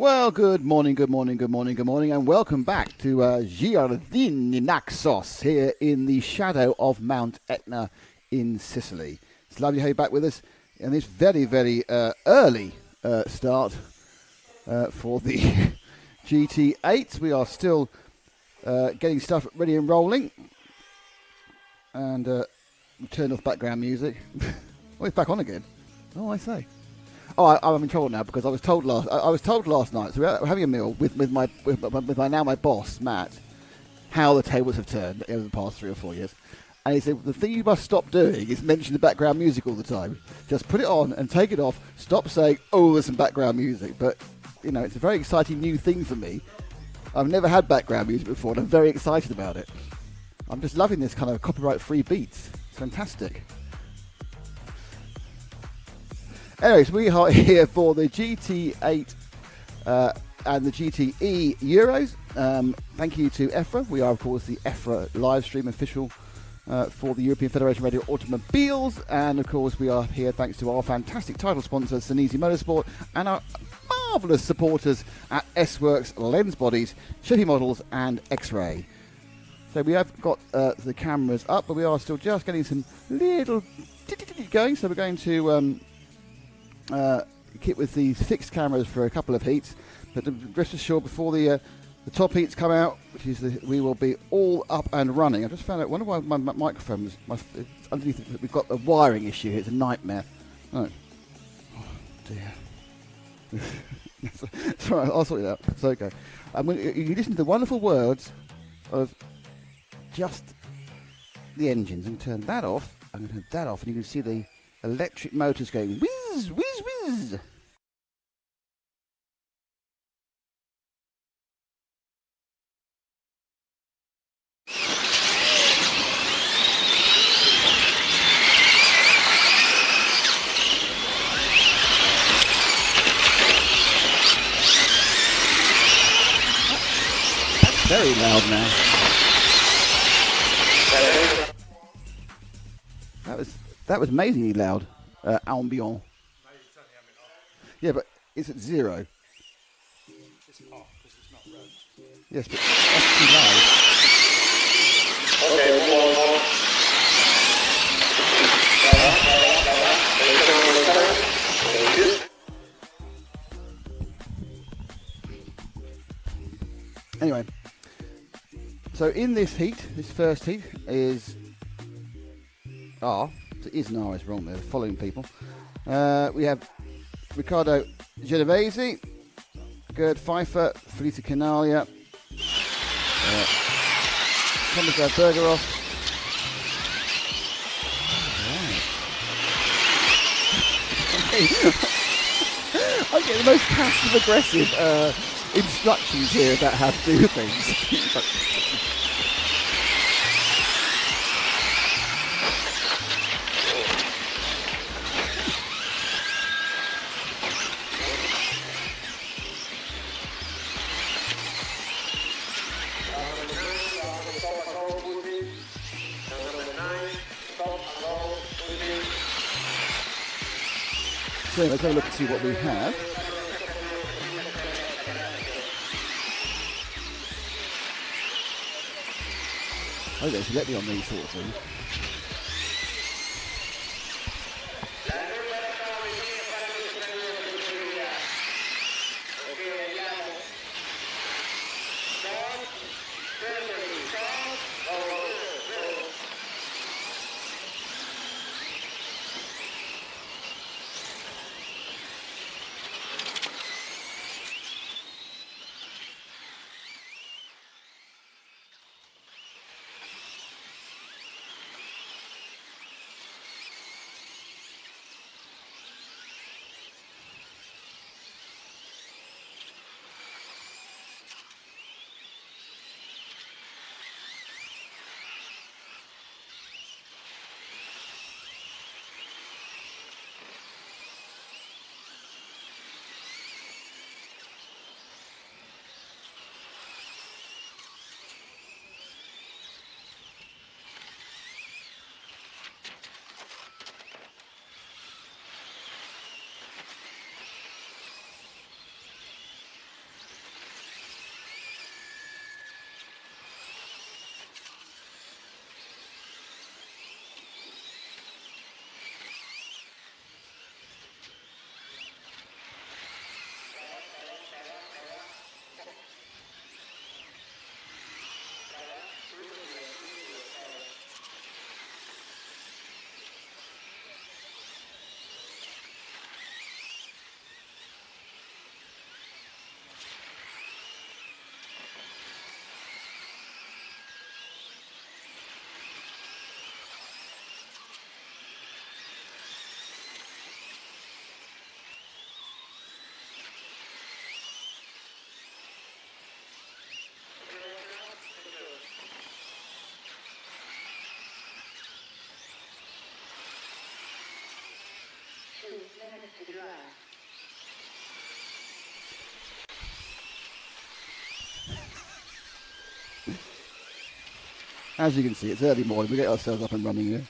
Well, good morning, and welcome back to Giardini Naxos here in the shadow of Mount Etna in Sicily. It's lovely to have you back with us in this very, very early start for the GT8. We are still getting stuff ready and rolling, and turn off background music. Oh, it's back on again. Oh, I say. Oh, I'm in trouble now because I was told last night. So we're having a meal with my boss Matt, how the tables have turned over the past 3 or 4 years, and he said the thing you must stop doing is mention the background music all the time. Just put it on and take it off. Stop saying, "Oh, there's some background music." But you know, it's a very exciting new thing for me. I've never had background music before, and I'm very excited about it. I'm just loving this kind of copyright-free beats. It's fantastic. Anyways, we are here for the GT8 and the GTE Euros. Thank you to EFRA. We are, of course, the EFRA live stream official for the European Federation of Radio Automobiles. And, of course, we are here thanks to our fantastic title sponsor, Senesi Motorsport, and our marvellous supporters at S-Works, Lens Bodies, Chevy Models, and X-Ray. So we have got the cameras up, but we are still just getting some little going. So we're going to kit with these fixed cameras for a couple of heats, but rest assured before the top heats come out, which is we will be all up and running. I just found out one of my microphones, underneath it, we've got a wiring issue here. It's a nightmare. Oh dear. It's all right, I'll sort it out. It's okay. You listen to the wonderful words of just the engines. I'm going to turn that off. I'm going to turn that off, and you can see the electric motors going whiz, whiz, whiz. That's very loud now. That was amazingly loud. Ambient. Yeah, but it's at 0. It's off because it's not red. Yes, but that's too loud. Anyway, so in this heat, this first heat is R. It is an R, it's wrong there, the following people. We have Riccardo Genovese, Gerd Pfeiffer, Felita Canalia, Thomas Bergeroff. I'm getting the most passive-aggressive instructions here about how to do things. So let's have a look and see what we have. Okay, so let me on these sort of things. minutes to drive. As you can see, it's early morning. We get ourselves up and running here.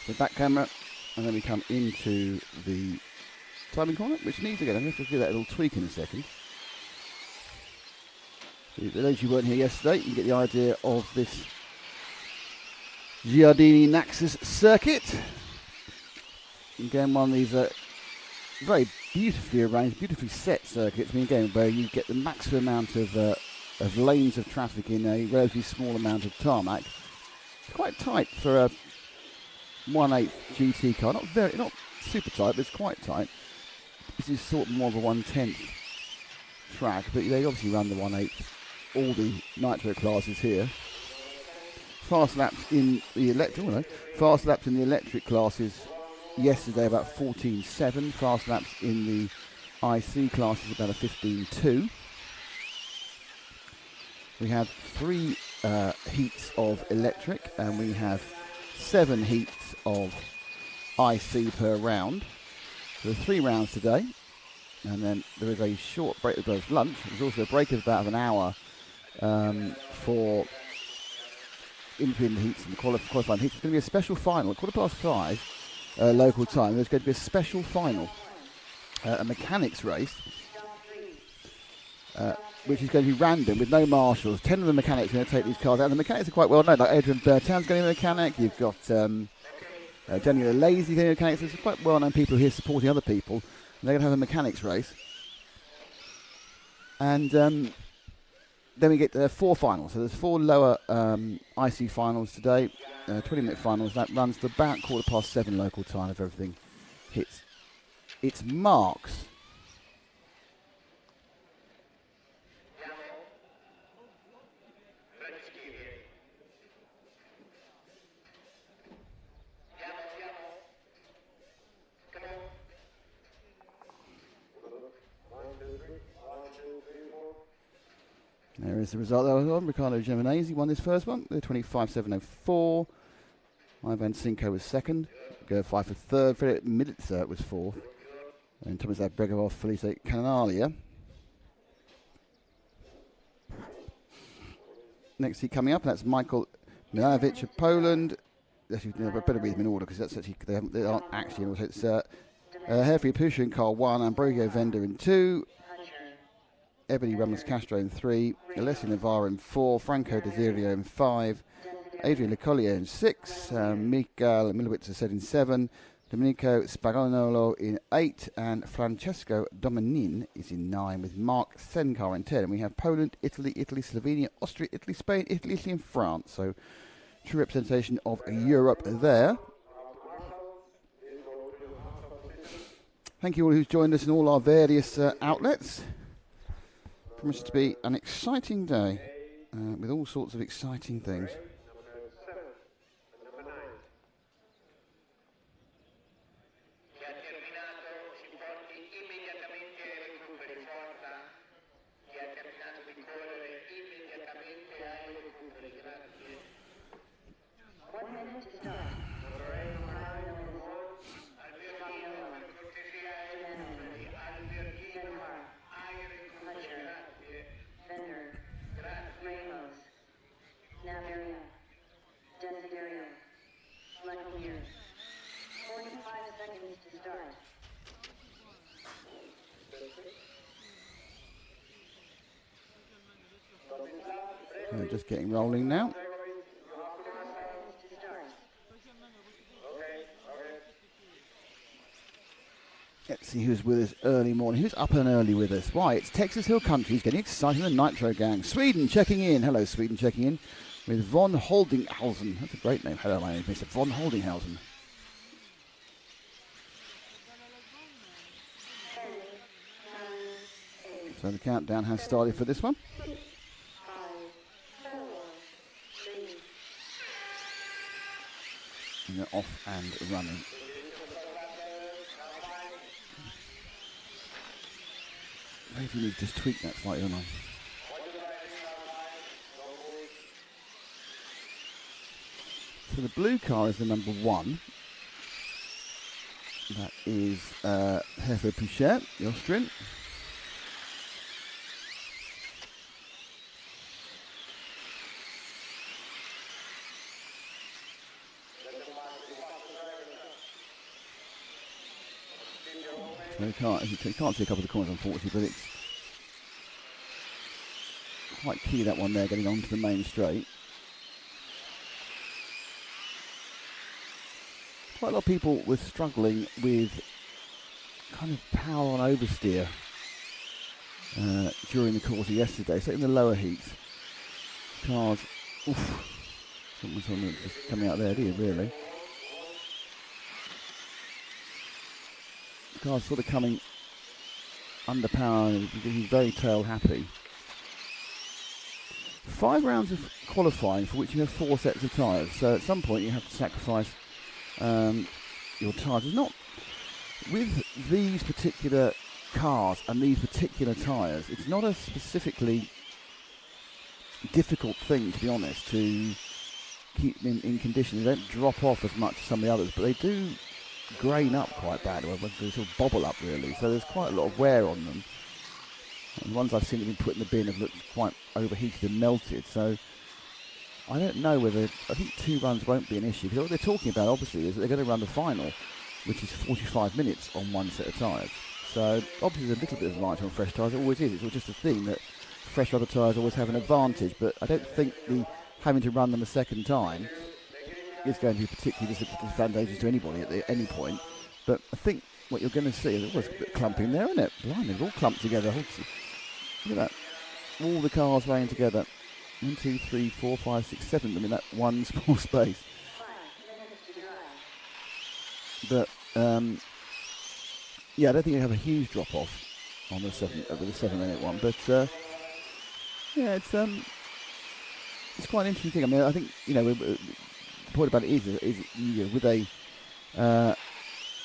The back camera, and then we come into the timing corner, which needs again. I'm going to have to do that little tweak in a second. For those who weren't here yesterday, you can get the idea of this Giardini Naxos circuit. Again, one of these very beautifully arranged, beautifully set circuits. I mean, again, where you get the maximum amount of lanes of traffic in a relatively small amount of tarmac. It's quite tight for a 1/8 GT car. Not super tight, but it's quite tight. This is sort of more of a 1/10 track, but they obviously run the 1/8 all the Nitro classes here. Fast laps in the electric classes yesterday about 14.7. Fast laps in the IC classes about a 15.2. We have 3 heats of electric, and we have 7 heats of IC per round. There are 3 rounds today, and then there is a short break. There's lunch. There's also a break of about an hour for in between the heats and the qualifying heats. It's going to be a special final at 5:15 local time. There's going to be a special final, a mechanics race, which is going to be random with no marshals. 10 of the mechanics are going to take these cars out. And the mechanics are quite well known. Like Adrian Bertin's going to be a mechanic. You've got Daniel Lazy going to be a mechanic. So there's quite well known people here supporting other people. And they're going to have a mechanics race. And then we get 4 finals. So there's 4 lower IC finals today, 20-minute finals. That runs to about 7:15 local time if everything hits its marks. There is the result that was on. Riccardo Geminesi won this first one, the 25.704. Ivan Cinco was second. Gerfai for third. Fredrik Militzer was fourth. And Tomislav Bregovov, Felice Canalia. Next heat coming up, and that's Michael Milanovic of Poland. Actually, I better read them in order because that's actually they aren't actually in order. It's Herfi Pusha in car 1, Ambrogio Vender in 2. Ebony Ramos Castro in 3, Alessio Navarro in 4, Franco Desirio in 5, Adrian Lecollier in 6, Mikael Milowitz said in 7, Domenico Spagnolo in 8, and Francesco Domenin is in 9, with Mark Senkar in 10. And we have Poland, Italy, Slovenia, Austria, Italy, Spain, Italy, and France. So true representation of Europe there. Thank you all who's joined us in all our various outlets. Promises to be an exciting day with all sorts of exciting things. Just getting rolling now. Let's see who's with us early morning. Who's up and early with us? Why, it's Texas Hill Country. He's getting excited in the Nitro gang. Sweden checking in. Hello, Sweden checking in with Von Holdinghausen. That's a great name. Hello, my name is Mr. Von Holdinghausen. So the countdown has started for this one. And they're off and running. Maybe we need to just tweak that slightly, don't I? So the blue car is the number 1. That is Hervé Pouchet, the Austrian. So you can't see a couple of the corners, unfortunately, but it's quite key, that one there, getting onto the main straight. Quite a lot of people were struggling with kind of power on oversteer during the course of yesterday. So in the lower heats, cars, something's just coming out there, do you, really? Cars sort of coming under power and he's very tail happy. 5 rounds of qualifying for which you have 4 sets of tyres. So at some point you have to sacrifice your tyres. It's not with these particular cars and these particular tyres. It's not a specifically difficult thing, to be honest, to keep them in condition. They don't drop off as much as some of the others, but they do grain up quite badly. They sort of bobble up, really. So there's quite a lot of wear on them. And the ones I've seen that have been put in the bin have looked quite overheated and melted. So I don't know whether, I think 2 runs won't be an issue, because what they're talking about obviously is that they're going to run the final, which is 45 minutes on 1 set of tyres. So obviously there's a little bit of light on fresh tyres, it always is. It's just a thing that fresh rubber tyres always have an advantage, but I don't think having to run them a second time is going to be particularly disadvantageous to anybody at any point. But I think what you're going to see is always a bit of clumping there, isn't it? Blimey, they're all clumped together. Look at that. All the cars running together. 1, 2, 3, 4, 5, 6, 7 of them in that one small space. But yeah, I don't think you have a huge drop off on the 7-minute one. But yeah, it's quite an interesting thing. I mean, I think the point about it is with a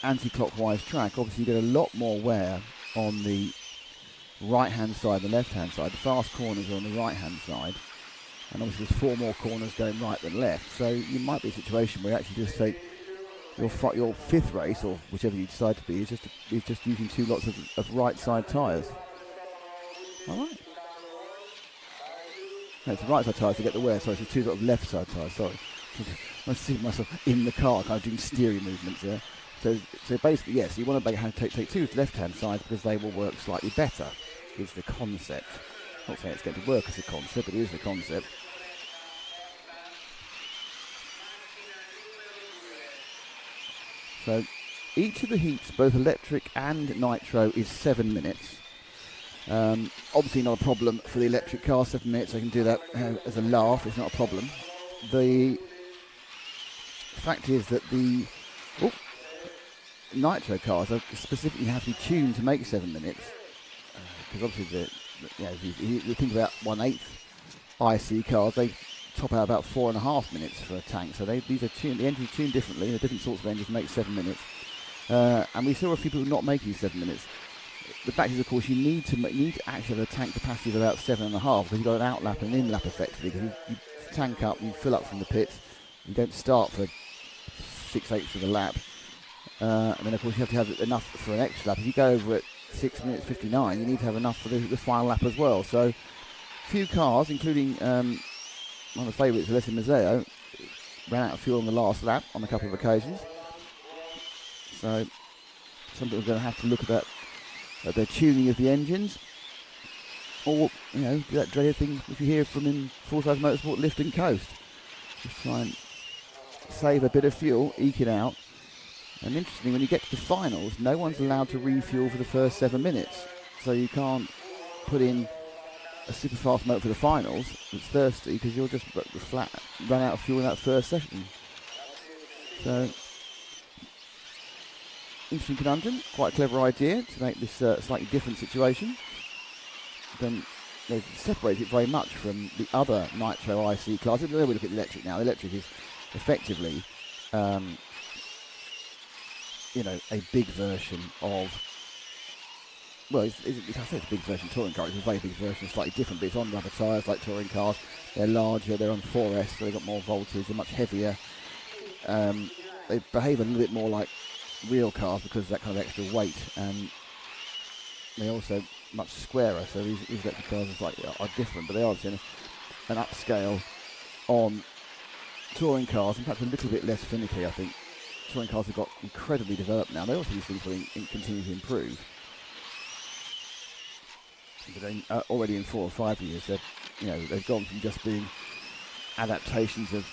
anti-clockwise track, obviously you get a lot more wear on the right-hand side, the left-hand side. The fast corners are on the right-hand side, and obviously there's 4 more corners going right than left. So you might be a situation where you actually just take your 5th race, or whichever you decide to be, is just using 2 lots of right-side tyres. All right. No, it's the right-side tyres to get the wear. Sorry, it's 2 lots of left-side tyres. Sorry. I see myself in the car, kind of doing steering movements there. So basically, yes, you want to take 2 left-hand sides because they will work slightly better, is the concept. Not saying it's going to work as a concept, but it is the concept. So each of the heats, both electric and nitro, is 7 minutes. Obviously not a problem for the electric car, 7 minutes. I can do that as a laugh, it's not a problem. The fact is that the nitro cars are specifically have to be tuned to make 7 minutes, because obviously if you think about 1/8 IC cars, they top out about 4.5 minutes for a tank. So these are tuned. The engines tuned differently. The different sorts of engines make 7 minutes, and we saw a few people not making 7 minutes. The fact is, of course, you need to actually have a tank capacity of about 7.5, because you've got an outlap and an inlap effectively. Because you tank up, you fill up from the pits. You don't start for 6/8 of the lap. And then, of course, you have to have enough for an extra lap. If you go over at 6 minutes 59, you need to have enough for the final lap as well. So, few cars, including one of the favourites, Alessi Mazzeo, ran out of fuel on the last lap on a couple of occasions. So, some people are going to have to look at their tuning of the engines. Or, that dreaded thing which you hear from in full-size motorsport, lift and coast. Just try and save a bit of fuel, eke it out. And interestingly, when you get to the finals, no one's allowed to refuel for the first 7 minutes. So you can't put in a super fast motor for the finals that's thirsty, because you'll just run out of fuel in that first session. So, interesting conundrum, quite a clever idea to make this a slightly different situation. Then they separate it very much from the other nitro IC classes. Then we look at the electric now. The electric is effectively a big version of, well, I say it's a big version of touring cars. It's a very big version, slightly different, but it's on rubber tyres like touring cars. They're larger, they're on 4S, so they've got more voltage, they're much heavier. they behave a little bit more like real cars because of that kind of extra weight, and they're also much squarer. So these electric cars are different, but they are obviously an upscale on touring cars, and perhaps a little bit less finicky. I think touring cars have got incredibly developed now. They also these things will continue to improve. But already in 4 or 5 years, they've gone from just being adaptations of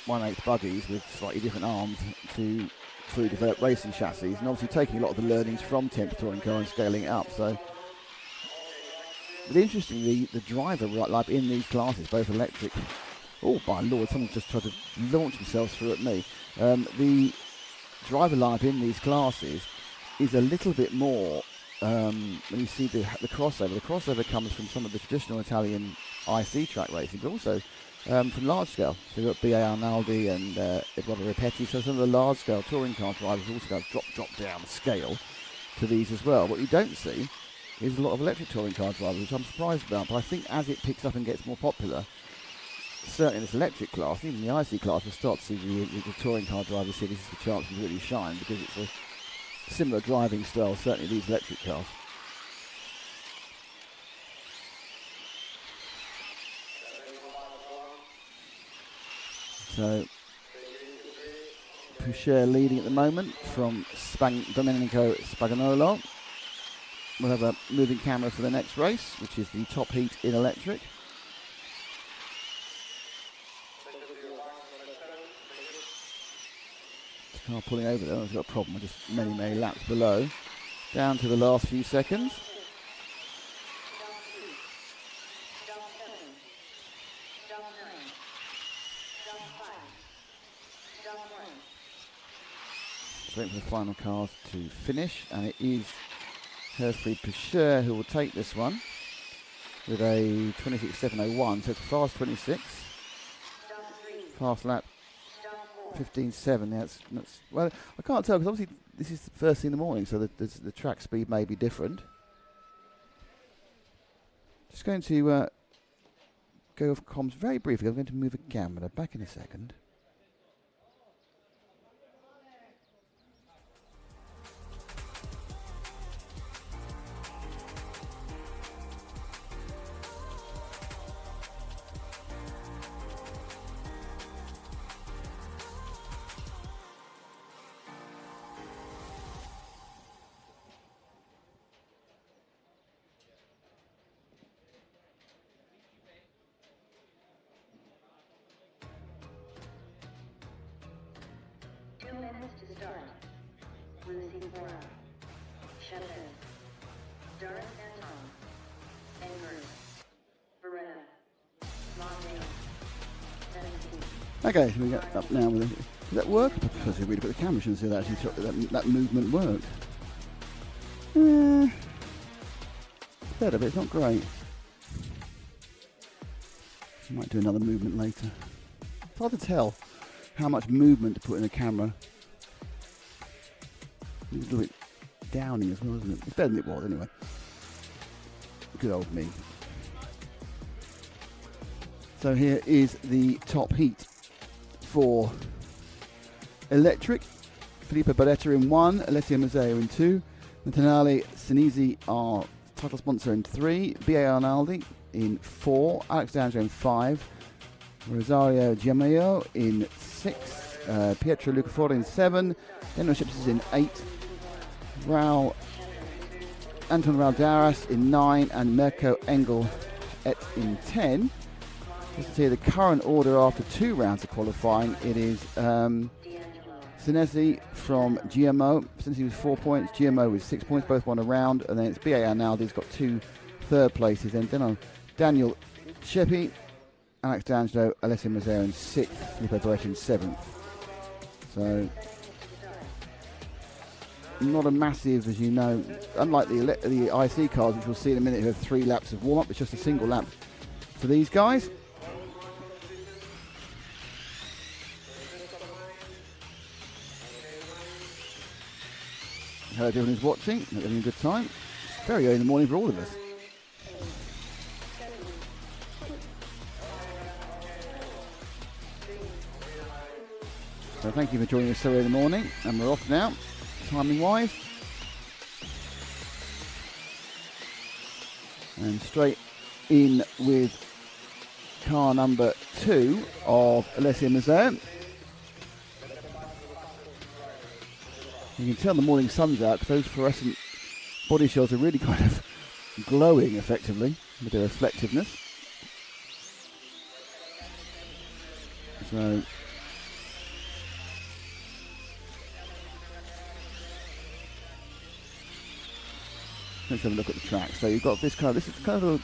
1/8 buggies with slightly different arms to fully developed racing chassis, and obviously taking a lot of the learnings from 10th touring car and scaling it up. So, but interestingly, the driver like in these classes, both electric. Oh my lord! Someone just tried to launch themselves through at me. The driver lineup in these classes is a little bit more. When you see the crossover comes from some of the traditional Italian IC track racing, but also from large scale. So you've got B.A. Arnaldi and Eduardo Ripetti, so some of the large scale touring car drivers also go drop down the scale to these as well. What you don't see is a lot of electric touring car drivers, which I'm surprised about, but I think as it picks up and gets more popular, certainly in this electric class, even the IC class, we'll start to see the touring car drivers see this is the chance to really shine, because it's a similar driving style, certainly these electric cars. So Poucher leading at the moment from Domenico Spagnolo. We'll have a moving camera for the next race, which is the top heat in electric. Car pulling over there, it's got a problem with just many laps below. Down to the last few seconds. Just waiting for the final cars to finish, and it is Herfried Poucher who will take this one with a 26.701, so it's a fast 26. Fast lap 15.7. That's well, I can't tell because obviously this is the first thing in the morning, so the track speed may be different. Just going to go off comms very briefly. I'm going to move a camera back in a second. Okay, so we get up now with it. Does that work? Because we really put the camera and see that actually that movement worked. It's better, but it's not great. Might do another movement later. It's hard to tell how much movement to put in a camera. It's a little bit downy as well, isn't it? It's better than it was anyway. Good old me. So here is the top heat for electric. Filippo Barretta in 1, Alessio Mazzeo in 2, Natanale Senesi, our title sponsor, in 3, B.A. Arnaldi in 4, Alex D'Angelo in 5, Rosario Giammaio in 6, Pietro Lucafora in 7, Daniel Ships is in 8, Anton Raudaras in 9, and Mirko Engel in 10. Just to see the current order after 2 rounds of qualifying, it is Senesi from GMO. Senesi with 4 points, GMO with 6 points, both won a round, and then it's B.A. Arnaldi's got 2 third places, and then Daniel Sheppi, Alex D'Angelo, Alessio Mazzeo in 6th, Filippo Barretta in 7th. So not a massive, as you know, unlike the IC cars, which we'll see in a minute, who have 3 laps of warm-up. It's just a single lap for these guys. Hello everyone who's watching, hope you're having a good time. It's very early in the morning for all of us. So thank you for joining us so early in the morning, and we're off now, timing-wise. And straight in with car number 2 of Alessia Mazzeo. You can tell the morning sun's out because those fluorescent body shells are really kind of glowing effectively with their reflectiveness. So let's have a look at the track. So you've got this is kind of a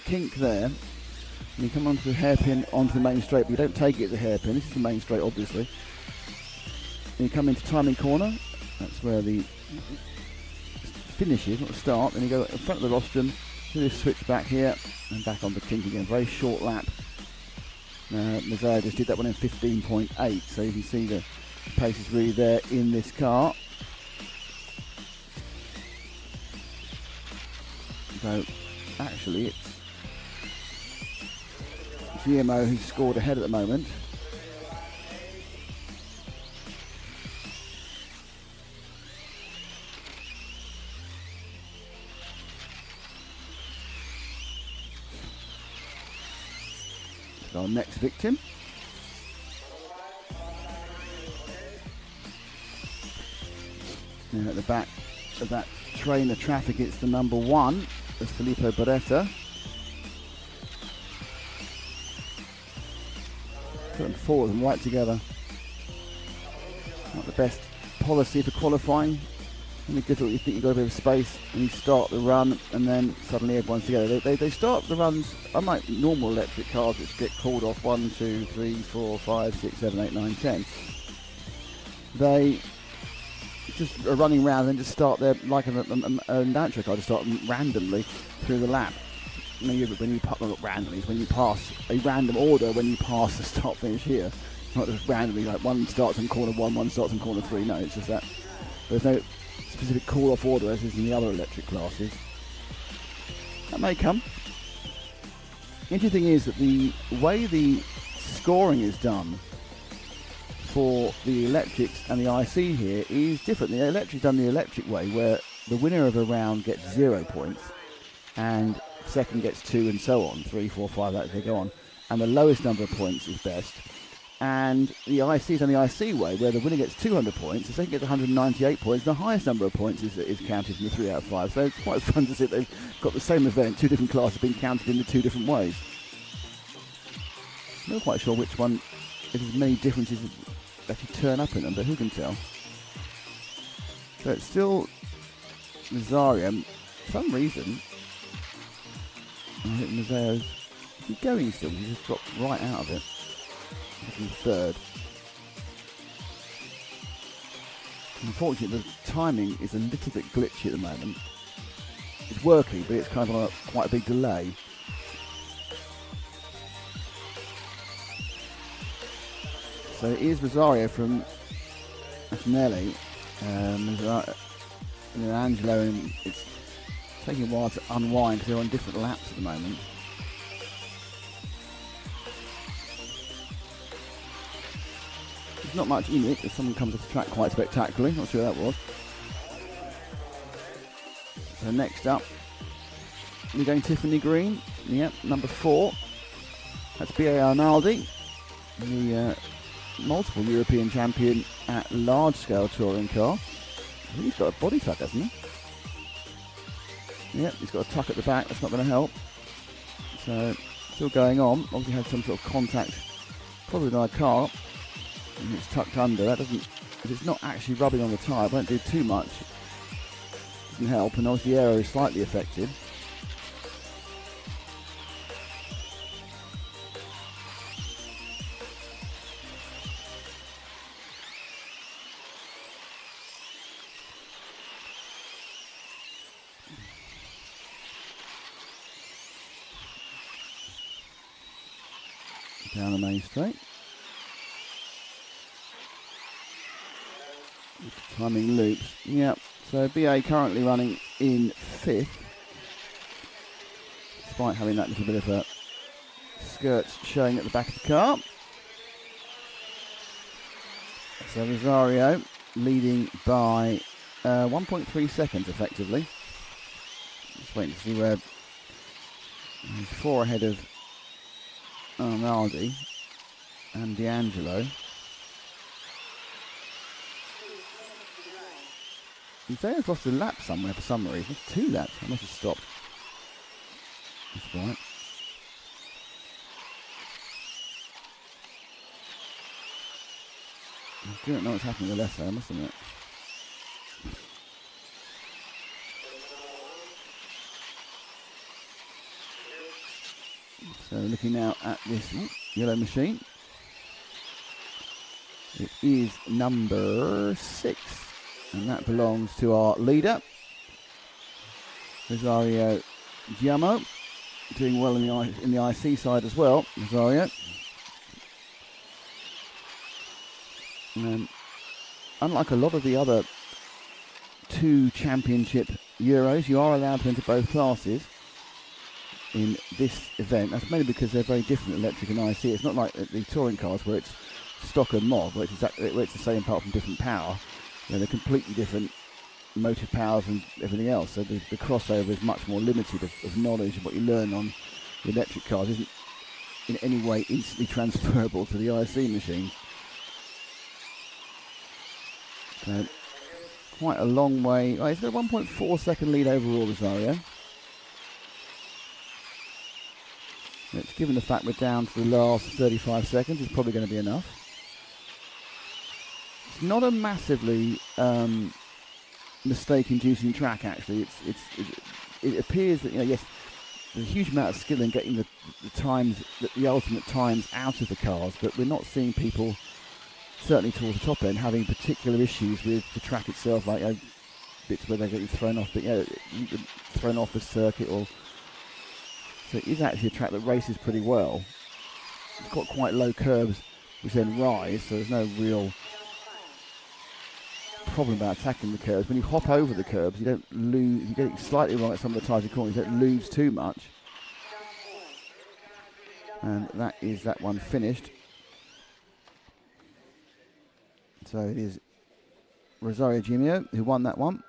kink there. And you come onto the hairpin onto the main straight, but you don't take it as a hairpin. This is the main straight, obviously. And you come into timing corner. That's where the finish is, not the start. Then you go in front of the rostrum, do this switch back here, and back on the kink again. Very short lap. Mazzeo just did that one in 15.8, so you can see the pace is really there in this car. So actually it's GMO who's scored ahead at the moment. Our next victim. And at the back of that train of traffic, it's the number 1, that's Filippo Beretta. Putting 4 of them right together. Not the best policy for qualifying. Only difficult, you think you've got a bit of space and you start the run and then suddenly everyone's together. They start the runs, unlike normal electric cars which get called off 1, 2, 3, 4, 5, 6, 7, 8, 9, 10. They just are running around and just start there like a Nitro car, just start randomly through the lap. When you randomly, it's when you pass a random order when you pass the start finish here. Not just randomly, like one starts in corner 1, one starts in corner 3. No, it's just that there's no specific call-off order as is in the other electric classes. That may come. The interesting thing is that the way the scoring is done for the electrics and the IC here is different. The electric's done the electric way, where the winner of a round gets 0 points and second gets 2 and so on, 3, 4, 5, that they go on, and the lowest number of points is best. And the IC is on the IC way, where the winner gets 200 points, the second gets 198 points, the highest number of points is counted in the 3 out of 5. So it's quite fun to see they've got the same event, 2 different classes being counted in the 2 different ways. I'm not quite sure which one, if there's many differences that you turn up in them, but who can tell? So it's still Nazarian. For some reason, I think Mazzeo's going still, he just dropped right out of it. In third. Unfortunately, the timing is a little bit glitchy at the moment. It's working, but it's kind of quite a big delay. So it is Rosario from Nelly, and then Angelo, and it's taking a while to unwind because they're on different laps at the moment. Not much in it if someone comes off the track quite spectacularly. Not sure who that was. So next up, we're going Tiffany Green. Yep, number 4. That's B.A. Arnaldi, the multiple European champion at large-scale touring car. I think he's got a body tuck, hasn't he? Yep, he's got a tuck at the back. That's not going to help. So still going on. Obviously had some sort of contact, probably with our car. And it's tucked under. That doesn't, if it's not actually rubbing on the tyre, it won't do too much. Doesn't help, and obviously the aero is slightly affected. Down the main straight. Timing loops. Yep. So BA currently running in 5th, despite having that little bit of a skirts showing at the back of the car. So Rosario leading by 1.3 seconds effectively. Just waiting to see where he's 4 ahead of Arnaldi and D'Angelo. Zaya's lost a lap somewhere for some reason. It's 2 laps. I must have stopped. That's right. I don't know what's happening with the left side, I must admit. So looking now at this yellow machine. It is number 6. And that belongs to our leader, Rosario Giammo, doing well in the IC side as well, Rosario. And unlike a lot of the other 2 championship Euros, you are allowed to enter both classes in this event. That's mainly because they're very different, electric and IC. It's not like the touring cars where it's stock and mod, where it's the same apart from different power. You know, they're completely different motive powers and everything else. So the crossover is much more limited of knowledge, and what you learn on the electric cars isn't in any way instantly transferable to the IC machine. So quite a long way. Oh, he's got a 1.4 second lead overall, Rosario. It's given the fact we're down to the last 35 seconds, it's probably going to be enough. It's not a massively mistake-inducing track, actually. It appears that, yes, there's a huge amount of skill in getting the times, the ultimate times out of the cars, but we're not seeing people, certainly towards the top end, having particular issues with the track itself, like bits where they get thrown off the circuit, or so it is actually a track that races pretty well. It's got quite low curves which then rise, so there's no real problem about attacking the curves. When you hop over the curves, you don't lose. You get it slightly wrong at some of the tighter corners. You don't lose too much. And that is that one finished. So it is Rosario Giammo who won that one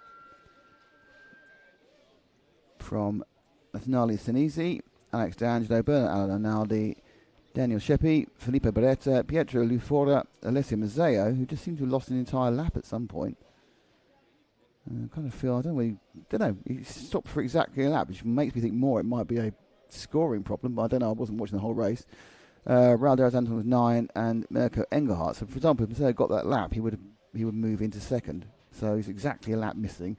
from Nathaniel Senesi, Alex D'Angelo, Bernard Arnaldi, Daniel Sheppy, Filippo Beretta, Pietro Lufora, Alessio Mazzeo, who just seemed to have lost an entire lap at some point. I kind of feel, I don't know, he stopped for exactly a lap, which makes me think more it might be a scoring problem, but I don't know, I wasn't watching the whole race. Raul Anton was 9 and Mirko Engelhardt. So for example, if Mazzeo got that lap, he would move into second. So he's exactly a lap missing.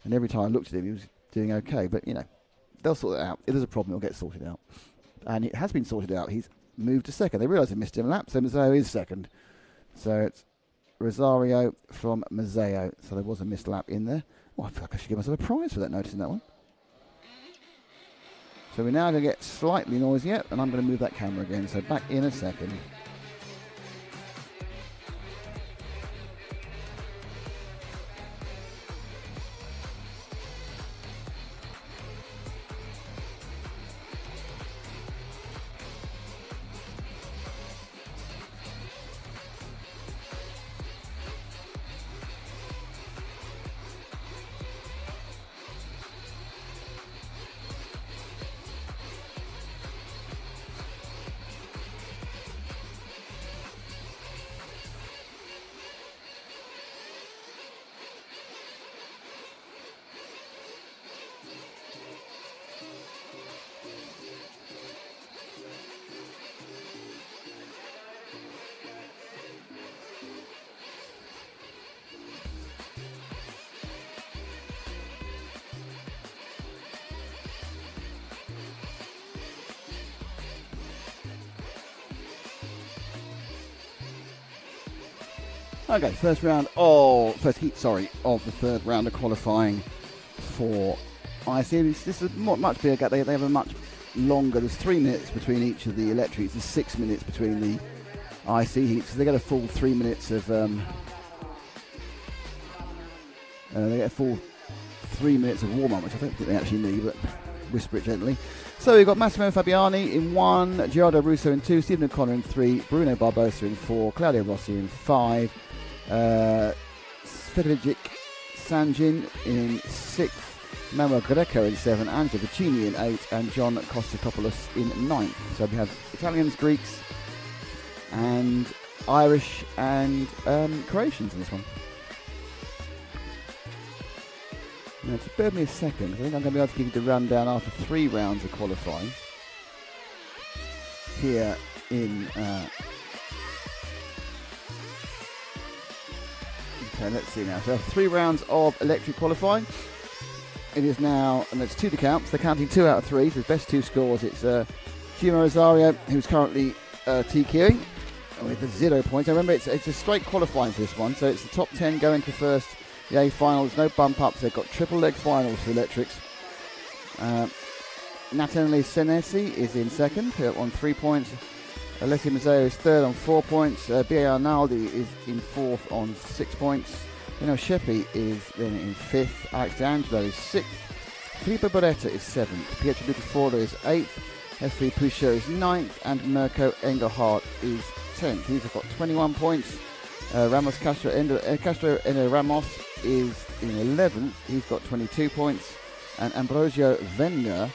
And every time I looked at him, he was doing okay. But, they'll sort that out. If there's a problem, it'll get sorted out. And it has been sorted out. He's moved to second. They realise they missed him a lap, so Mazzeo is second. So it's Rosario from Mazzeo. So there was a missed lap in there. Oh, I feel like I should give myself a prize for that, noticing that one. So we're now going to get slightly noisier, and I'm going to move that camera again. So back in a second. Okay, first heat, of the third round of qualifying for IC. This is much bigger gap. They have a much longer. There's 3 minutes between each of the electrics. There's 6 minutes between the IC heats. So they get a full 3 minutes of. They get a full 3 minutes of warm-up, which I don't think they actually need, but whisper it gently. So we've got Massimo Fabiani in 1, Gerardo Russo in 2, Stephen O'Connor in 3, Bruno Barbosa in 4, Claudio Rossi in 5, Svedrijic Sanjin in 6th, Manuel Greco in 7th, Angelo Vicini in 8th, and John Kostakopoulos in 9th. So we have Italians, Greeks, and Irish and Croatians in this one. Now, just bear with me a second, because I think I'm going to be able to give you the rundown after 3 rounds of qualifying here in... okay, let's see now. So 3 rounds of electric qualifying. It is now, and it's 2 to count. So they're counting 2 out of 3. So the best 2 scores. It's Gio Rosario, who's currently TQing with the 0 points. Now remember, it's a straight qualifying for this one. So it's the top 10 going to first. The A finals, no bump ups. They've got triple leg finals for electrics. Nathaniel Senesi is in 2nd on 3 points. Alessio Mazzeo is 3rd on 4 points. B.A. Arnaldi is in 4th on 6 points. Sheppi is then in 5th. Alex D'Angelo is 6th. Filippo Boretta is 7th. Pietro Lutaforo is 8th. F3 Pusher is 9th. And Mirko Engelhardt is 10th. He's got 21 points. Ramos Castro Endo Ramos is in 11th. He's got 22 points. And Ambrosio Wenger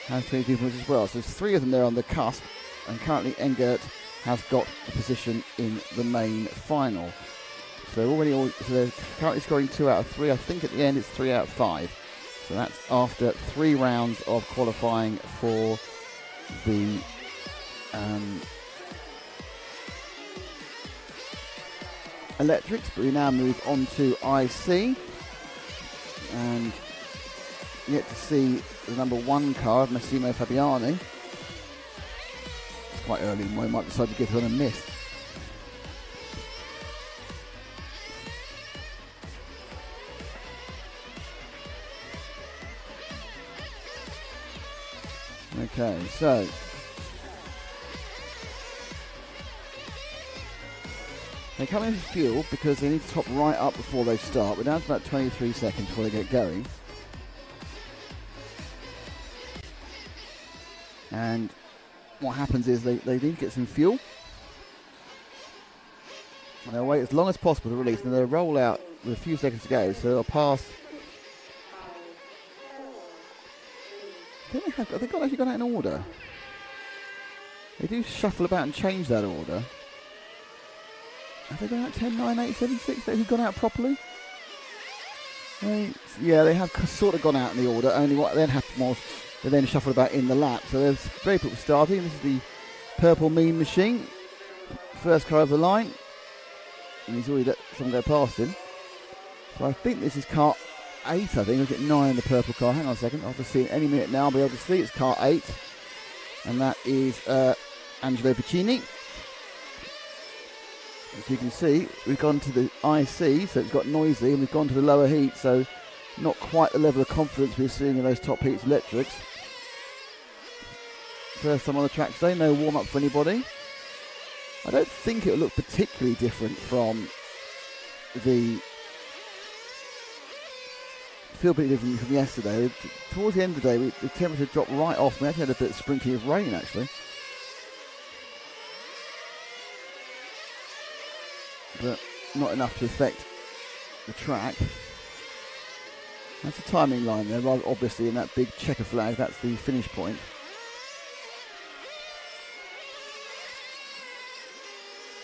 has 22 points as well. So there's 3 of them there on the cusp. And currently Engert has got a position in the main final. So they're currently scoring 2 out of 3. I think at the end it's 3 out of 5. So that's after 3 rounds of qualifying for the electrics. But we now move on to IC. And yet to see the number 1 car of Massimo Fabiani. It's quite early, we might decide to get on a miss. Okay, so they come in for fuel because they need to top right up before they start. We're down to about 23 seconds before they get going. And what happens is they need to get some fuel. And they'll wait as long as possible to release, and they'll roll out with a few seconds to go, so they'll pass. Have they actually got out in order? They do shuffle about and change that order. Have they gone out 10, 9, 8, 7, 6? Have they gone out properly? Yeah, they have sort of gone out in the order. Only what then happened was they then shuffled about in the lap. So there's very people starting. This is the purple mean machine. First car over the line. And he's already let someone go past him. So I think this is car 8, I think. Look at 9 in the purple car. Hang on a second. I'll just see it any minute now. I'll be able to see it's car 8. And that is Angelo Vicini. As you can see, we've gone to the IC, so it's got noisy, and we've gone to the lower heat, so not quite the level of confidence we're seeing in those top heats electrics. First time on the track today, no warm-up for anybody. I don't think it'll look particularly different from the... feel pretty different from yesterday. Towards the end of the day, the temperature dropped right off. We actually had a bit of sprinkling of rain, actually. But not enough to affect the track. That's a timing line there, rather obviously in that big checker flag. That's the finish point.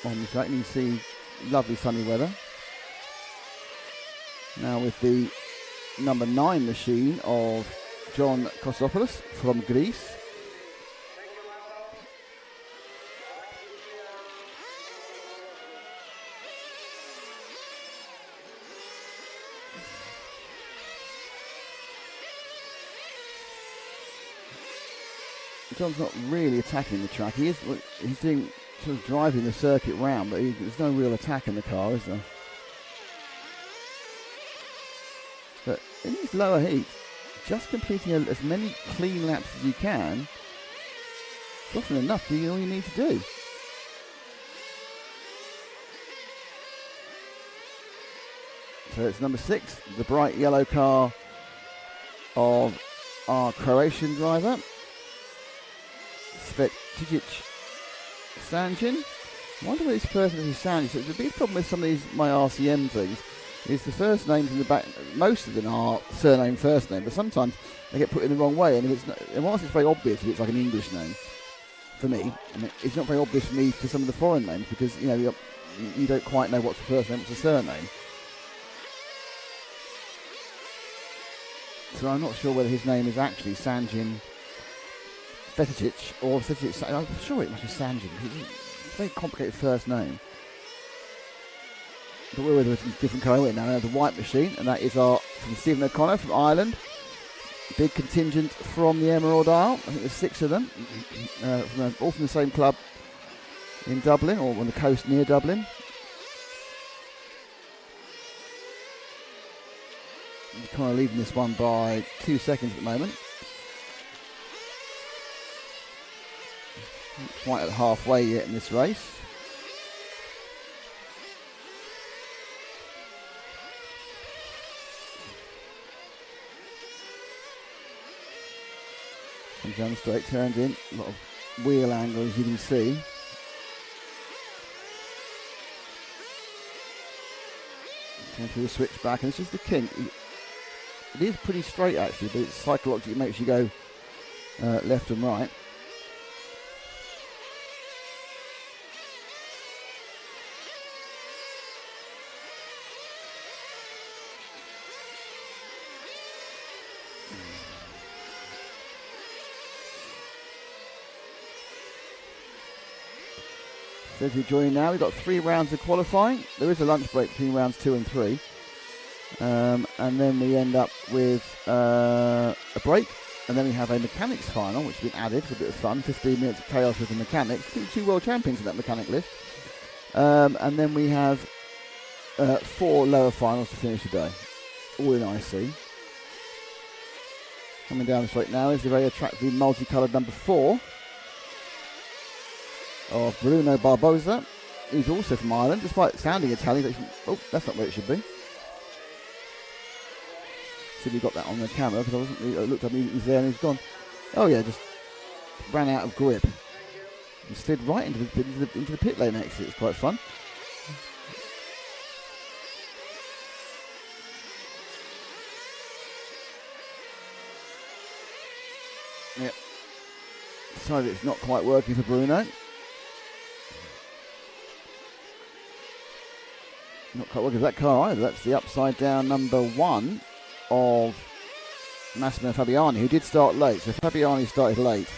On the track, you can see lovely sunny weather. Now with the number 9 machine of John Kostopoulos from Greece. John's not really attacking the track. He's doing sort of driving the circuit round, but there's no real attack in the car, is there? But in this lower heat, just completing as many clean laps as you can is often enough to do all you need to do. So it's number 6, the bright yellow car of our Croatian driver, Svetjic Sanjin. I wonder where his first name is Sanji. So the biggest problem with some of these my RCM things is the first names in the back. Most of them are surname first name, but sometimes they get put in the wrong way. And if it's not, and whilst it's very obvious if it's like an English name, for me, I mean, it's not very obvious for me for some of the foreign names because you don't quite know what's the first name, what's the surname. So I'm not sure whether his name is actually Sanjin Feticic or Feticic. I'm sure it must be Sanjin because it's a very complicated first name. But we're with a different colour now. We have the white machine, and that is from Stephen O'Connor from Ireland. Big contingent from the Emerald Isle. I think there's 6 of them, all from the same club in Dublin or on the coast near Dublin. Kind of leading this one by 2 seconds at the moment. Not quite at halfway yet in this race. Comes down the straight, turns in, a lot of wheel angle as you can see. Going through the switchback, and this is the kink. It is pretty straight actually, but it's psychologically it makes you go left and right. So if you're joining now, we've got 3 rounds of qualifying. There is a lunch break between rounds 2 and 3. And then we end up with a break. And then we have a mechanics final, which has been added for a bit of fun. 15 minutes of chaos with the mechanics. I think 2 world champions in that mechanic list. And then we have 4 lower finals to finish the day. All in IC. Coming down the straight now is the very attractive multicoloured number 4. Of Bruno Barbosa, who's also from Ireland, despite sounding Italian. Oh, that's not where it should be. See if we got that on the camera because I looked up, he was there and he's gone. Oh yeah, just ran out of grip and slid right into the pit lane exit. It's quite fun. Yep. Decided it's not quite working for Bruno. Not quite working for that car either. That's the upside down number 1 of Massimo Fabiani, who did start late. So Fabiani started late.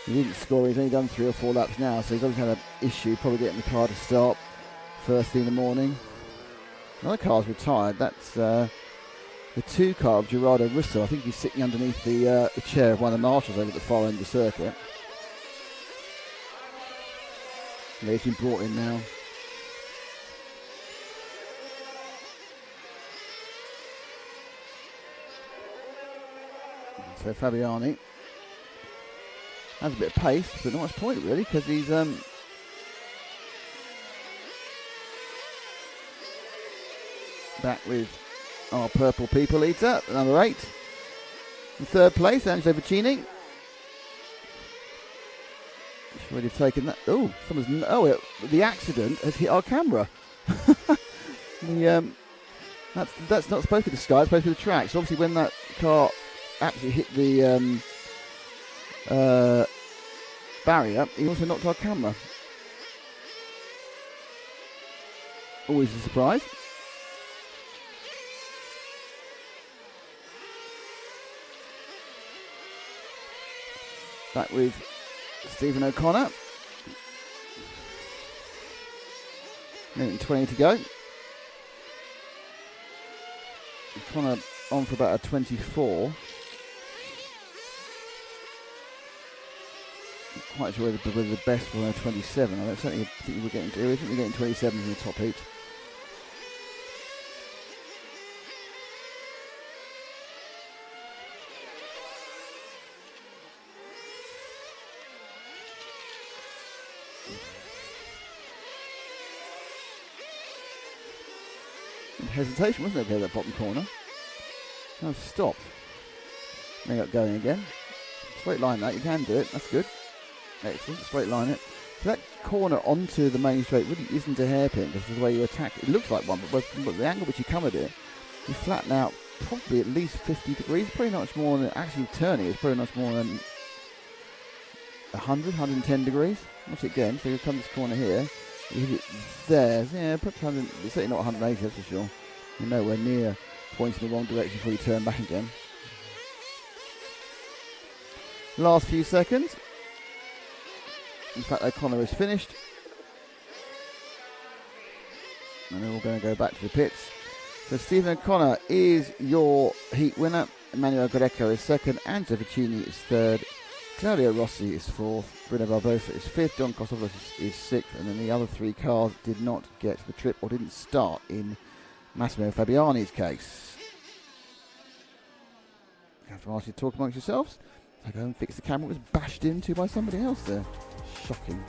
He didn't score. He's only done 3 or 4 laps now, so he's obviously had an issue probably getting the car to start first thing in the morning. Another car's retired. That's the 2 car of Gerardo Russo. I think he's sitting underneath the chair of one of the marshals over at the far end of the circuit. Yeah, he's been brought in now. So Fabiani has a bit of pace, but not much point really, because he's back with our purple people eater, number 8. In 3rd place, Angelo Vicini. Should already have taken that. Oh, the accident has hit our camera. That's not supposed to be the sky, it's supposed to be the track. So obviously when that car actually hit the barrier, he also knocked our camera. Always a surprise. Back with Stephen O'Connor. 1:20 to go. O'Connor on for about a 24. Not quite sure whether the best were a 27. I certainly think we're getting 27 in the top 8. Hesitation, wasn't there, that bottom corner? No, stop. May got going again. Straight line that, you can do it, that's good. Excellent, straight line it. That corner onto the main straight really isn't a hairpin because of the way you attack. It looks like one, but the angle which you come at it, you flatten out probably at least 50 degrees, pretty much more than actually turning. It's pretty much more than 100, 110 degrees. Watch it again. So you come this corner here, you hit it there. Yeah, it's certainly not 180, that's for sure. You're nowhere near pointing the wrong direction before you turn back again. Last few seconds. In fact, O'Connor is finished. And they're all going to go back to the pits. So Stephen O'Connor is your heat winner. Emmanuel Greco is second. Angelo Vicini is third. Claudio Rossi is fourth. Bruno Barbosa is fifth. John Kosovlos is sixth. And then the other three cars did not get the trip or didn't start in Massimo Fabiani's case. You have to ask you to talk amongst yourselves. I go and fix the camera. It was bashed into by somebody else there. Shocking.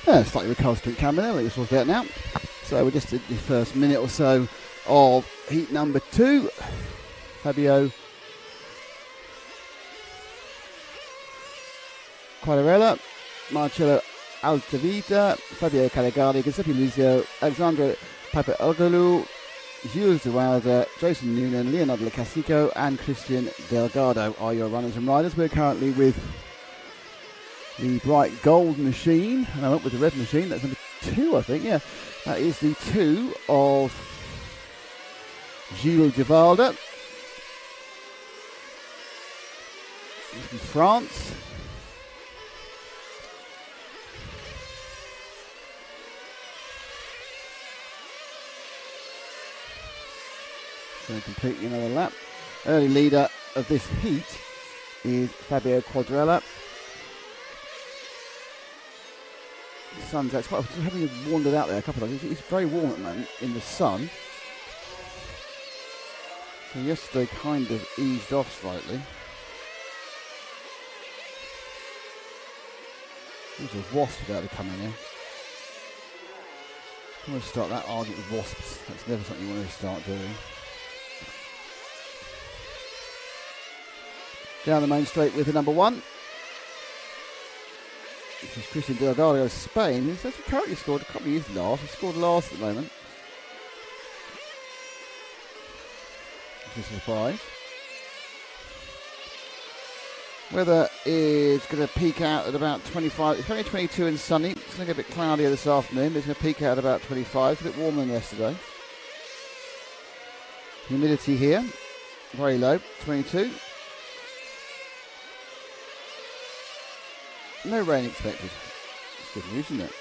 Slightly recalcitrant camera there, we'll sort it out now. So we just did the first minute or so of heat number 2. Fabio Quadarella, Marcello Altavita, Fabio Calegari, Giuseppe Luzio, Alexandro Papaoglu, Jules de Wilder, Jason Noonan, Leonardo Lacasico and Christian Delgado are your runners and riders. We're currently with the bright gold machine, and I went with the red machine. That's number 2, I think, yeah. That is the 2 of Gilles de Wilder from France. So completely another lap. Early leader of this heat is Fabio Quadarella. The sun's out. Just having wandered out there a couple of times. It's very warm at the moment in the sun. So yesterday kind of eased off slightly. There's a wasp about to come in here. I want to start that argument with wasps. That's never something you want to start doing. Down the main straight with the number 1. This is Christian Delgado of Spain. He's actually currently scored, I can't believe he's last. He scored last at the moment. Which is a surprise. Weather is going to peak out at about 25. It's only 22 and sunny. It's going to get a bit cloudier this afternoon, but it's going to peak out at about 25. It's a bit warmer than yesterday. Humidity here, very low, 22. No rain expected. It's good news, isn't it?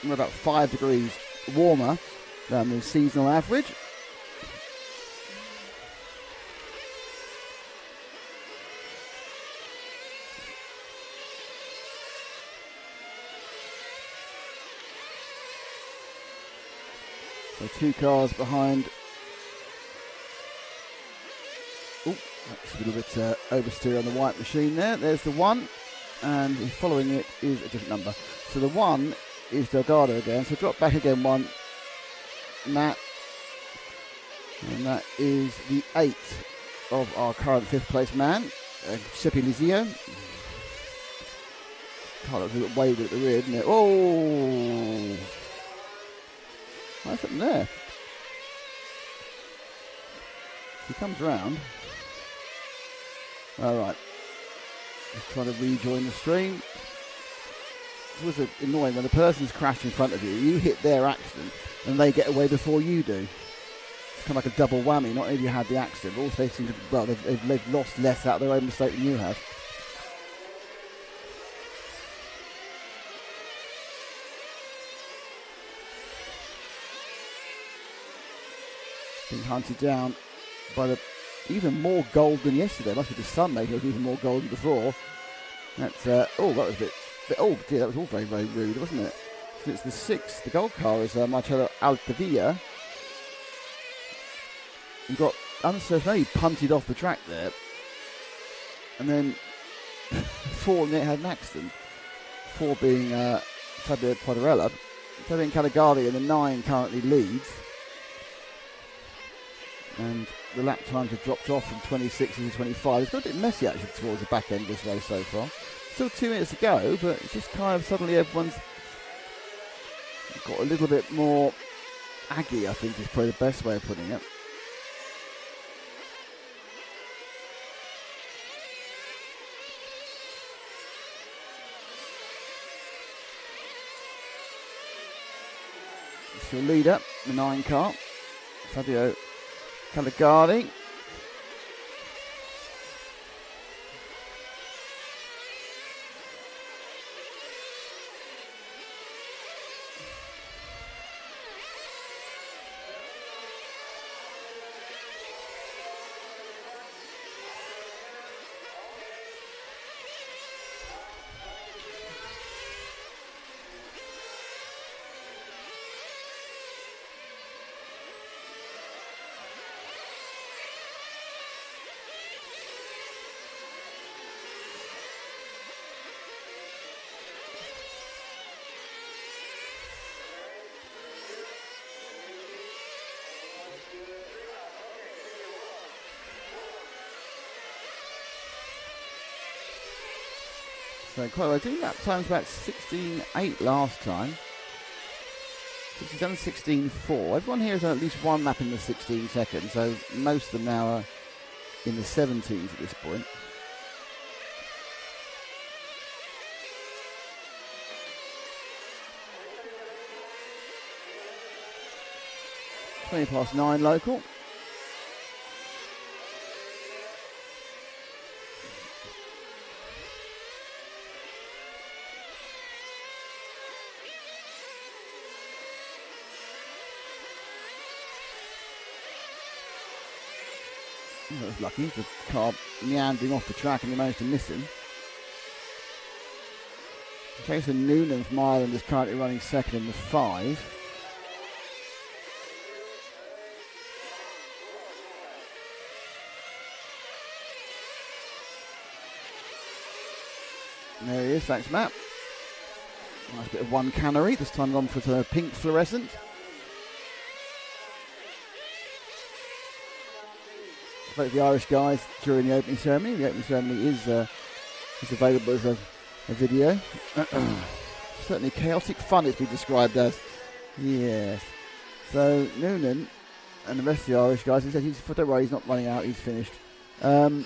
We're about 5 degrees warmer than the seasonal average. So 2 cars behind. Oh, that's a little bit oversteer on the white machine there. There's the 1. And following it is a different number. So the 1 is Delgado again. So drop back again 1. Matt. And that is the 8 of our current 5th place man, Giuseppe Lizio. Can't look a little waved at the rear, isn't it? Oh! What's happened there? He comes round. All right. Just trying to rejoin the stream. It's always annoying when the person's crashed in front of you, you hit their accident, and they get away before you do. It's kind of like a double whammy. Not only have you had the accident, but also they seem to, well, they've lost less out of their own mistake than you have. Being hunted down by the even more gold than yesterday. Must be the sun making it even more gold than before. That's oh, that was a bit. Oh dear, that was all very, very rude, wasn't it? So it's the 6th. The gold car is Marcello Altavia. You got uncertain, punted off the track there, and then 4 and it had an accident. 4 being Fabio Quadarella. Fabio Calegari in the 9 currently leads. And the lap times have dropped off from 26 to 25. It's got a bit messy actually towards the back end of this race so far. Still 2 minutes to go, but it's just kind of suddenly everyone's got a little bit more aggy, I think is probably the best way of putting it. It's your leader, the 9 car, Fabio Calegari. So quite well. I think that time's about 16.8 last time. He's done 16.4. Everyone here has done at least one lap in the 16 seconds, so most of them now are in the 17s at this point. (9:20) local. That was lucky. The car meandering off the track and they managed to miss him. Jason Noonan from Ireland is currently running second in the 5. And there he is, thanks Matt. Nice bit of one cannery, this time on for the pink fluorescent. Spoke to the Irish guys during the opening ceremony. The opening ceremony is available as a video. Certainly chaotic fun it's been described as. Yes. So Noonan and the rest of the Irish guys, he said don't worry, he's not running out, he's finished. We're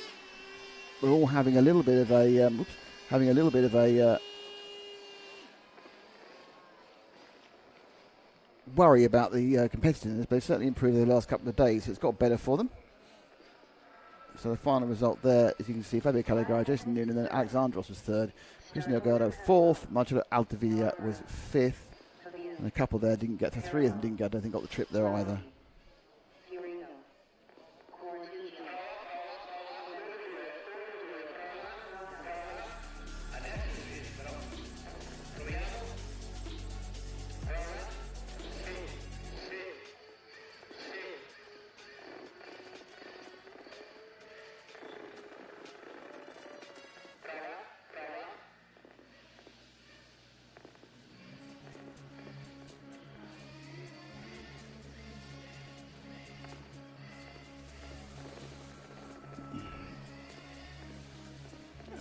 all having a little bit of a worry about the competitiveness, but they've certainly improved over the last couple of days, so it's got better for them. So the final result there, as you can see, Fabio Caligari, Jason Noonan, and then Alexandros was third. Cristian Delgado fourth, Marcello Altavilla was fifth, and a couple there didn't get to three of them, I don't think got the trip there either.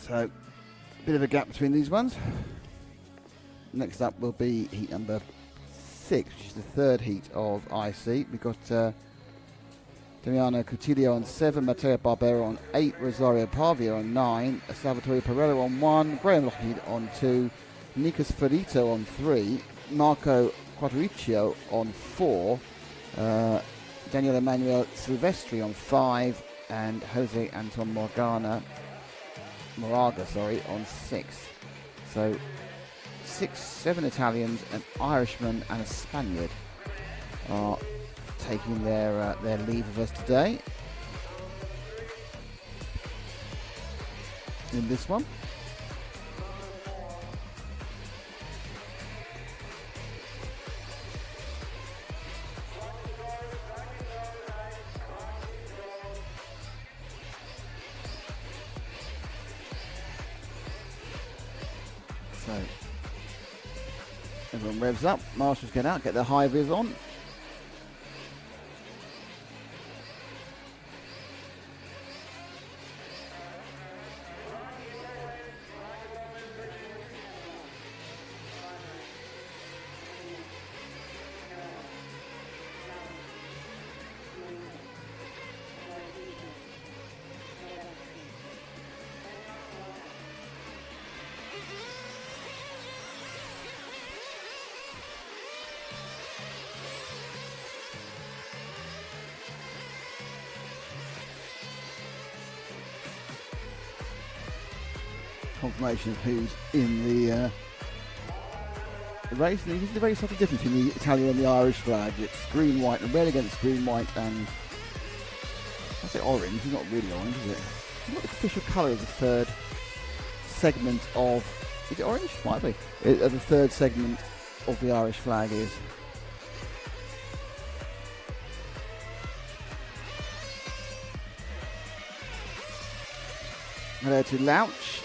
So, a bit of a gap between these ones. Next up will be heat number 6, which is the third heat of IC. We've got Damiano Coutillo on 7, Matteo Barbero on 8, Rosario Pavia on 9, Salvatore Parello on 1, Graham Lockheed on 2, Nikos Ferrito on 3, Marco Quattriccio on 4, Daniel Emanuel Silvestri on 5, and Jose Anton Moraga, on 6. So 7 Italians, an Irishman and a Spaniard are taking their leave of us today in this one. So everyone revs up, marshals get out, get their high vis on. Confirmation of who's in the race. And you can see the very subtle difference between the Italian and the Irish flag. It's green, white, and red against green, white, and I say orange. It's not really orange, is it? What the official colour of the third segment of? Is it orange? Might be. The third segment of the Irish flag is. Hello to Louch.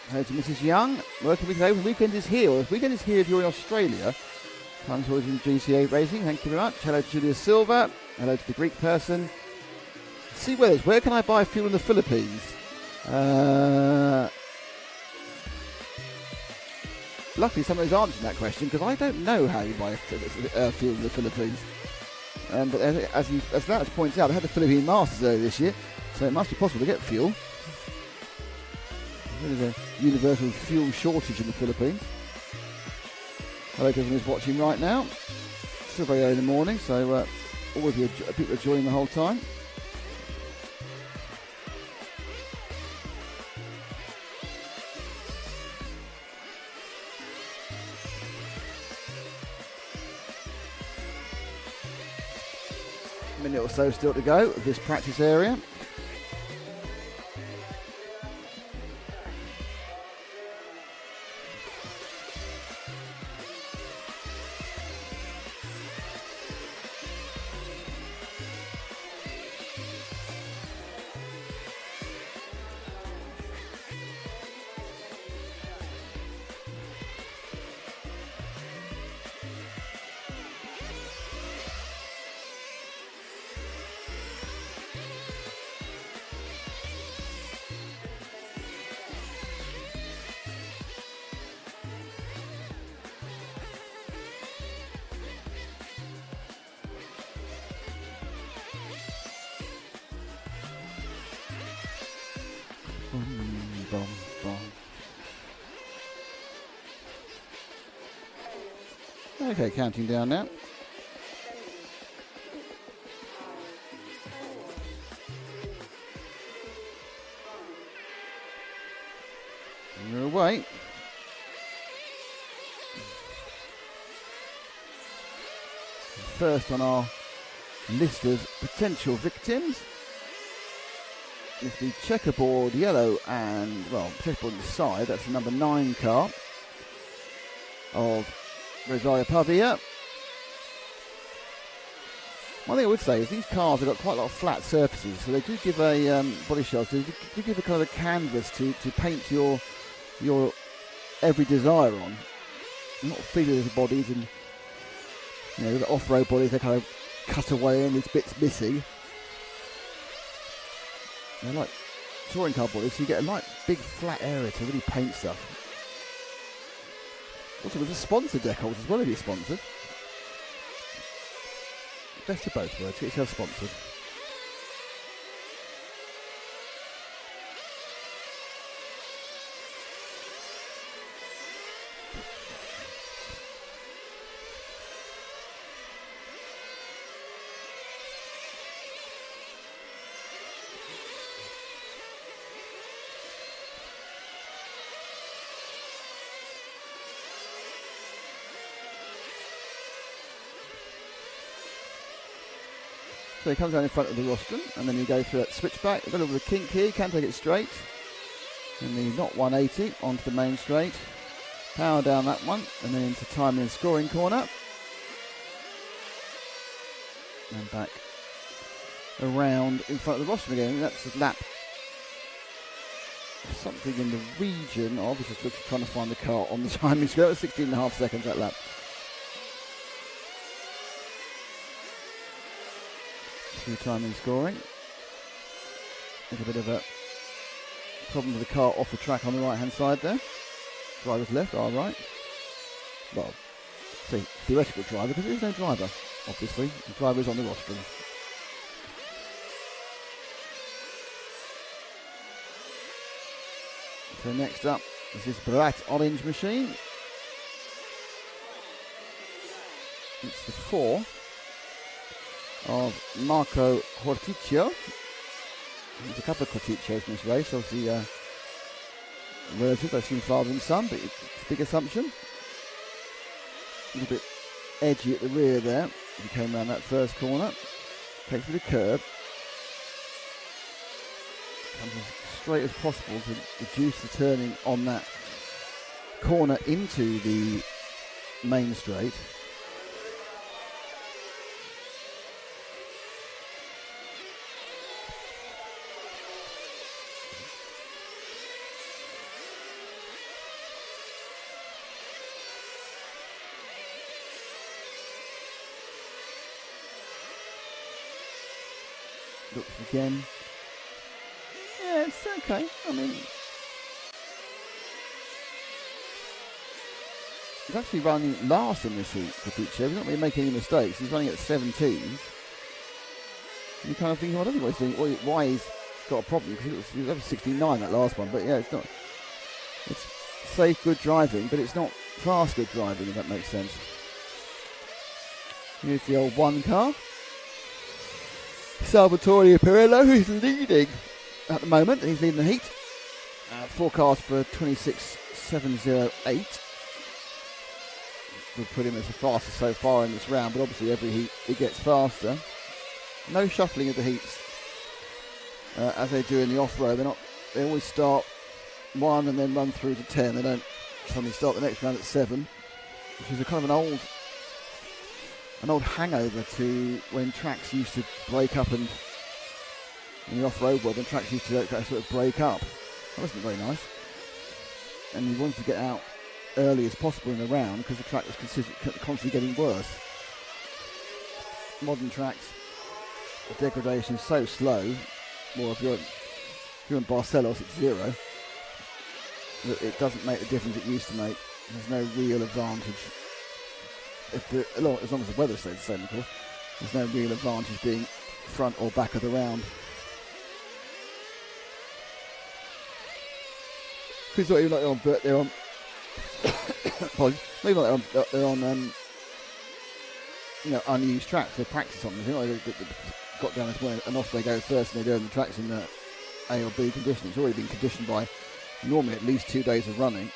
Hello to Mrs. Young. Working with you. The weekend is here. Well, the weekend is here if you're in Australia. Times always in GT8 racing. Thank you very much. Hello to Julia Silva. Hello to the Greek person. See where can I buy fuel in the Philippines? luckily somebody's answering that question, because I don't know how you buy fuel in the Philippines. But as Nax points out, they had the Philippine Masters earlier this year, so it must be possible to get fuel. There's a universal fuel shortage in the Philippines. Hello to everyone who's watching right now. Still very early in the morning, so all of you people are joining the whole time. A minute or so still to go of this practice area. Okay, counting down now. We're away. First on our list of potential victims is the checkerboard yellow and, well, checkerboard on the side, that's the number 9 car of Rosario Pavia. One thing I would say is these cars have got quite a lot of flat surfaces, so they do give a body shell, so they do give a kind of a canvas to paint your every desire on. Not feeling little bodies, and you know, the off-road bodies, they kind of cut away and there's bits missing. They're like touring car bodies, so you get a like big flat area to really paint stuff. Also, there's a sponsor decals as well if you're sponsored. Best of both worlds, get yourself sponsored. So he comes down in front of the rostrum, and then you go through that switchback, a little bit of a kink here, you can take it straight. And the not 180 onto the main straight. Power down that one, and then into timing and scoring corner. And back around in front of the rostrum again. That's a lap. Something in the region of, just trying to find the car on the timing scale, 16.5 seconds that lap. Through timing scoring. There's a bit of a problem with the car off the track on the right hand side there. Driver's left, our right. Well, say theoretical driver, because there is no driver, obviously. The driver is on the rostrum. So next up is this bright orange machine. It's the 4 of Marco Horticchio. There's a couple of Horticchios in this race, obviously relatives, I assume father and son, but it's a big assumption. A little bit edgy at the rear there. He came around that first corner, takes a bit of curb, comes as straight as possible to reduce the turning on that corner into the main straight. Looks again. Yeah, it's okay. I mean, He's actually running last in this heat for Puccio. He's not really making any mistakes. He's running at 17s. You kind of think, well, I don't know what he's doing, why he's got a problem, because he was over 69 that last one. But yeah, it's not. It's safe, good driving, but it's not fast, good driving, if that makes sense. Here's the old one car. Salvatore Pirello, who's leading at the moment. He's leading the heat. Forecast for 26.708. We'll put him as the fastest so far in this round, but obviously every heat it gets faster. No shuffling of the heats as they do in the off-road. They always start 1 and then run through to 10. They don't suddenly start the next round at 7, which is a kind of an old hangover to when tracks used to break up, and in the off-road world when tracks used to sort of break up. That wasn't very nice. And you wanted to get out early as possible in the round because the track was constantly getting worse. Modern tracks, the degradation is so slow. Well, if you're in Barcelos, it's 0. It doesn't make the difference it used to make. There's no real advantage. As long as the weather stays the same, of course, there's no real advantage being front or back of the round. Because not even like they're on. Maybe like they're on unused tracks. They practice on them. They got down this way and off they go first, and they learn the tracks in the A or B condition. It's already been conditioned by normally at least 2 days of running.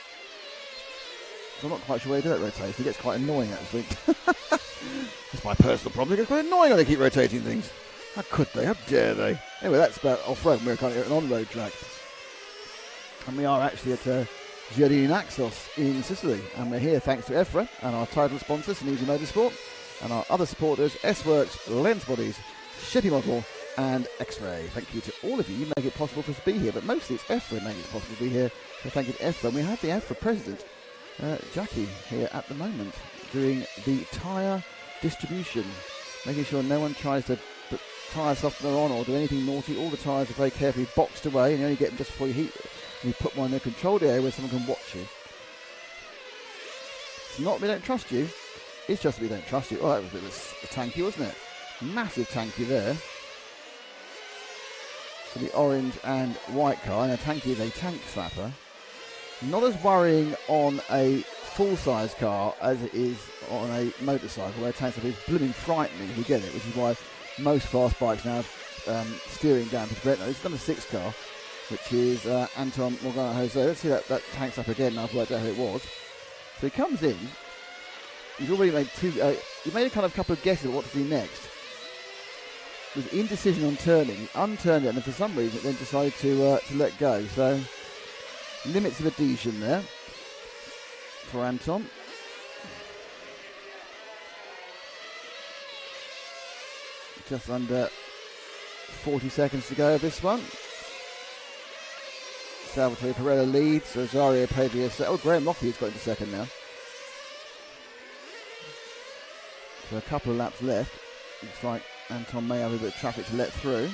So I'm not quite sure where they do that rotation. It gets quite annoying actually. That's my personal problem. It gets quite annoying when they keep rotating things. How could they? How dare they? Anyway, that's about off-road. We're kind of an on-road track. And we are actually at GT8 Naxos in Sicily. And we're here thanks to EFRA and our title sponsor, Senesi Motorsport, and our other supporters, S-Works, Lens Bodies, Shetty Model, and X-Ray. Thank you to all of you. You make it possible for us to be here, but mostly it's EFRA making it possible to be here. So thank you to EFRA. And we have the EFRA president, Jackie, here at the moment, doing the tyre distribution, making sure no one tries to put tyre softener on or do anything naughty. All the tyres are very carefully boxed away, and you only get them just before you heat. And you put one in a controlled area where someone can watch you. It's not we don't trust you, it's just we don't trust you. Oh, that was a bit of a tanky, wasn't it? Massive tanky there. So the orange and white car, and a tanky is a tank slapper. Not as worrying on a full-size car as it is on a motorcycle, where a tank slapper is blooming frightening if you get it, which is why most fast bikes now have steering down to the brake. Now, it's got a 6 car, which is Anton Morgana Jose. Let's see that tank slapper again, and I've worked out who it was. So he comes in, he's already made he made a kind of couple of guesses at what to do next. With indecision on turning, he unturned it, and for some reason then decided to let go. So limits of adhesion there for Anton. Just under 40 seconds to go of this one. Salvatore Pirello leads, Rosario Pavia. Oh, Graham Lockheed's got into second now. So a couple of laps left. Looks like Anton may have a bit of traffic to let through.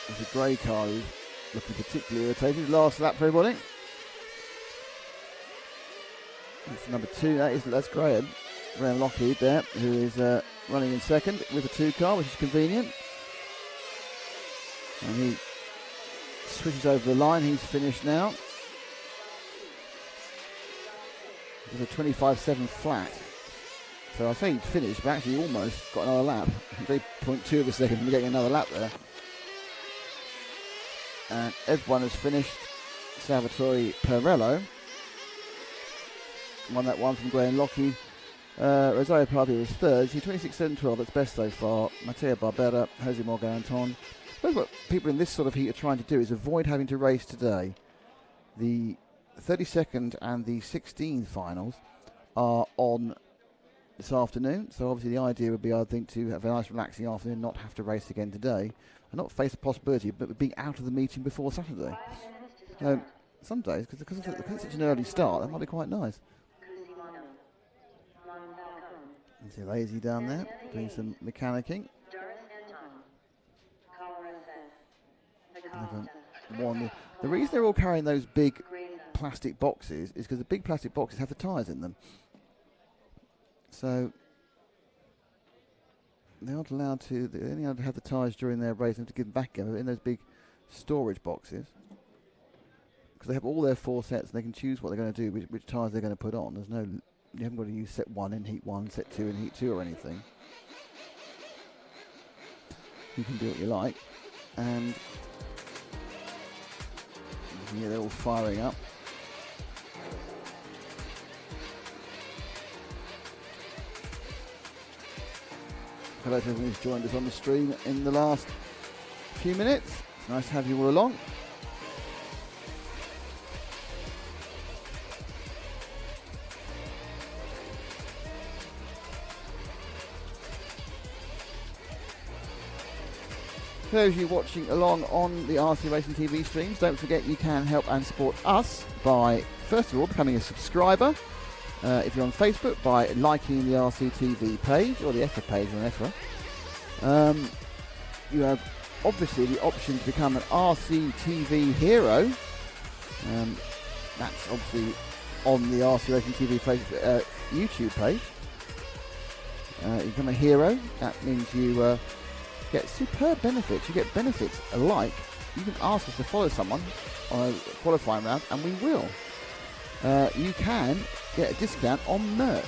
There's a grey car who's looking particularly irritated. Last lap for everybody. That's number 2. That's Graham Lockheed there, who is running in second with a 2 car, which is convenient. And he switches over the line. He's finished now. It's a 25.7 flat. So I say he'd finished, but actually he almost got another lap. They 0.2 of a second from getting another lap there. And everyone has finished. Salvatore Pirello won that one from Graham Lockheed. Rosario Pavia was third. He's 26.712. That's best so far. Matteo Barbera, Jose Morgan Anton. I suppose what people in this sort of heat are trying to do is avoid having to race today. The 32nd and the 16th finals are on this afternoon. So obviously the idea would be, I think, to have a nice relaxing afternoon, not have to race again today, and not face the possibility of being out of the meeting before Saturday. Some days, because it's such an early start, that might be quite nice. You see Lazy down there, doing some mechanicking. And haven't won. The reason they're all carrying those big plastic boxes is because the big plastic boxes have the tyres in them. So they aren't allowed to. They only allowed to have the tyres during their race and to give them back in those big storage boxes. Because they have all their 4 sets, and they can choose what they're going to do, which tyres they're going to put on. There's no, you haven't got to use set 1 in heat 1, set 2 in heat 2 or anything. You can do what you like, and yeah, they're all firing up. Hello to everyone who's joined us on the stream in the last few minutes. It's nice to have you all along. For those of you watching along on the RC Racing TV streams, don't forget you can help and support us by, first of all, becoming a subscriber. If you're on Facebook, by liking the RC TV page, or the EFRA page on EFRA. You have, obviously, the option to become an RC TV hero. That's obviously on the RC Racing TV YouTube page. You become a hero. That means you get superb benefits. You get benefits alike. You can ask us to follow someone on a qualifying round, and we will. You can get a discount on merch.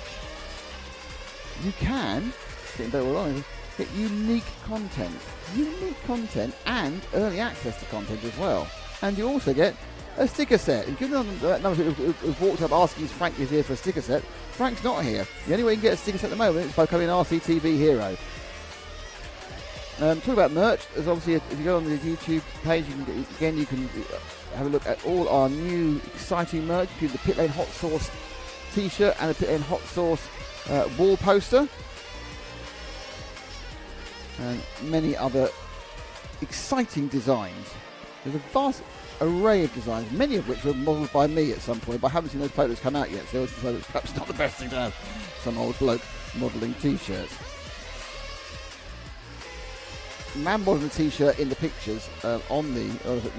You can get unique content and early access to content as well. And you also get a sticker set. If you're that number who've walked up asking if Frank is here for a sticker set, Frank's not here. The only way you can get a sticker set at the moment is by becoming an RCTV hero. Talk about merch. There's obviously, if you go on the YouTube page, you can have a look at all our new exciting merch, including the Pit Lane Hot Sauce T-shirt and the Pit Lane Hot Sauce wall poster, and many other exciting designs. There's a vast array of designs, many of which were modelled by me at some point, but I haven't seen those photos come out yet, so it's perhaps not the best thing to have some old bloke modelling T-shirts. Man modelling the T-shirt in the pictures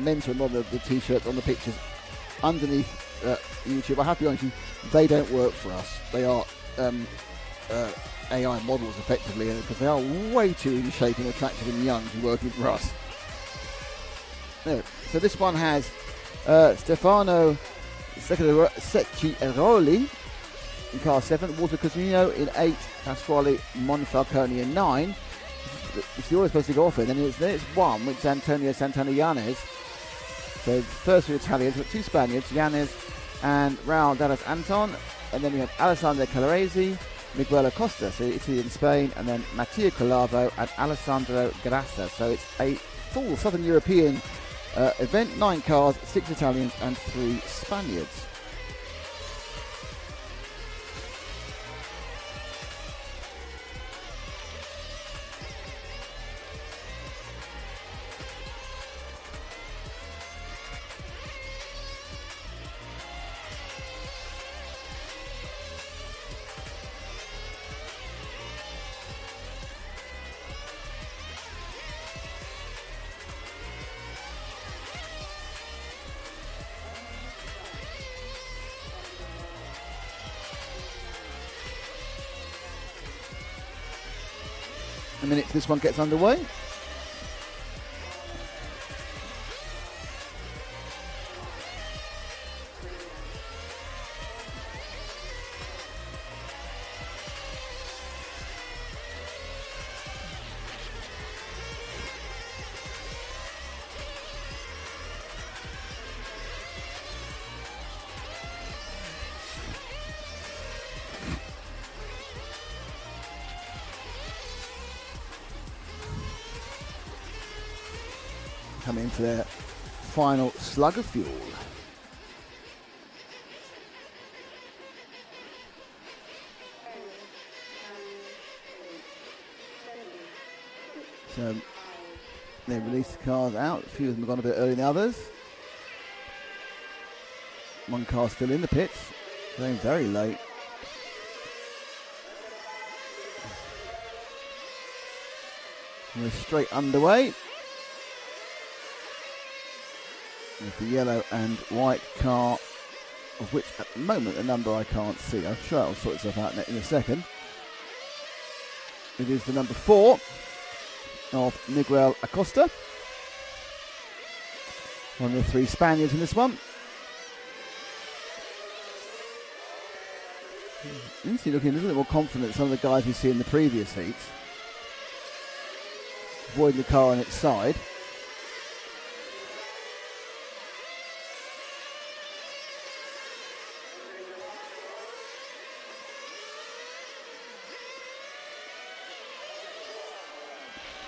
men's who model the T-shirts on the pictures underneath YouTube. I have to be honest with you, they don't work for us. They are AI models effectively, because they are way too in shape and attractive and young to be working for us. There. So this one has Stefano Secchiroli in car 7, Walter Cosmino in 8, Pasquale Monfalcone in 9. It's the order supposed to go off in, then it's 1, which is Antonio Santana Yanez. So first 2 Italians, but 2 Spaniards, Yanez and Raul Dallas Anton, and then we have Alessandro Calaresi, Miguel Acosta, so Italy and Spain, and then Mattia Colavo and Alessandro Grassa. So it's a full Southern European event, 9 cars, 6 Italians and 3 Spaniards. A minute till this one gets underway. Come into their final slug of fuel. So they released the cars out. A few of them have gone a bit earlier than others. One car still in the pits, going very late. We're straight underway. with the yellow and white car, of which at the moment the number I can't see. I'm sure I'll sort itself out in a second. It is the number 4 of Miguel Acosta, one of the 3 Spaniards in this one. Instantly looking a little bit more confident than some of the guys we see in the previous heats. Avoiding the car on its side.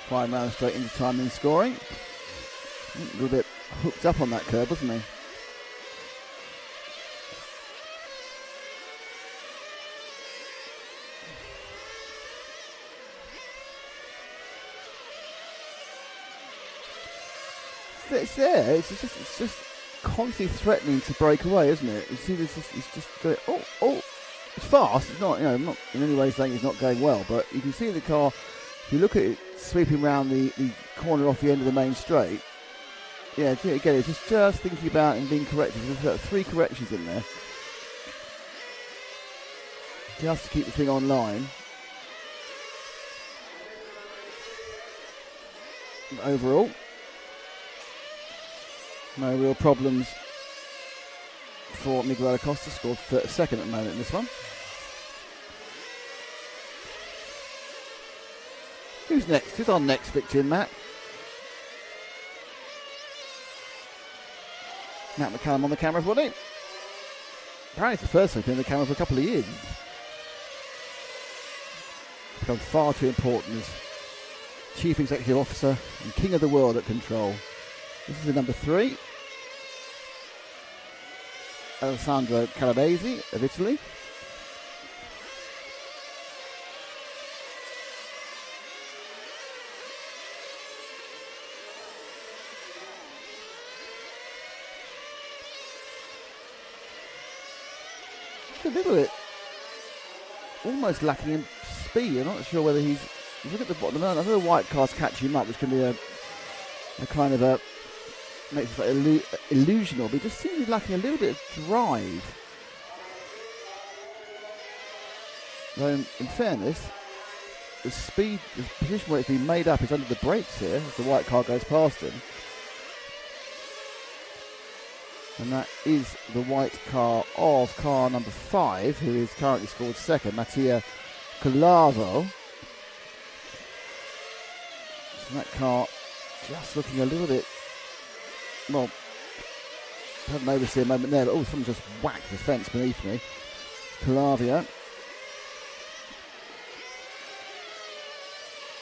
Five rounds straight into time and scoring. A little bit hooked up on that curb, wasn't he? It's there. It's just constantly threatening to break away, isn't it? You see, it's just going. Oh! It's fast. It's not. I'm not in any way saying it's not going well, but you can see the car. If you look at it sweeping around the corner off the end of the main straight. Yeah, again, it's just thinking about and being corrected. There's about 3 corrections in there, just to keep the thing online. But overall, no real problems for Miguel Acosta. Scored 32nd at the moment in this one. Who's next? Who's our next victim, Matt? Matt McCallum on the camera, wasn't he? Apparently it's the first time he's been on the camera for a couple of years. Become far too important as Chief Executive Officer and King of the World at control. This is the number 3. Alessandro Calabresi of Italy. It's a little bit almost lacking in speed. I'm not sure whether he's. Look at the bottom. I know the white cars catch him up, which can be a kind of a makes it like illusional, but he just seems to be lacking a little bit of drive. Though, in fairness, the speed, the position where it's been made up is under the brakes here as the white car goes past him. And that is the white car of car number 5, who is currently scored 2nd, Mattia Colavo. So that car just looking a little bit, well, I haven't overseen a moment there, but someone just whacked the fence beneath me. Calavia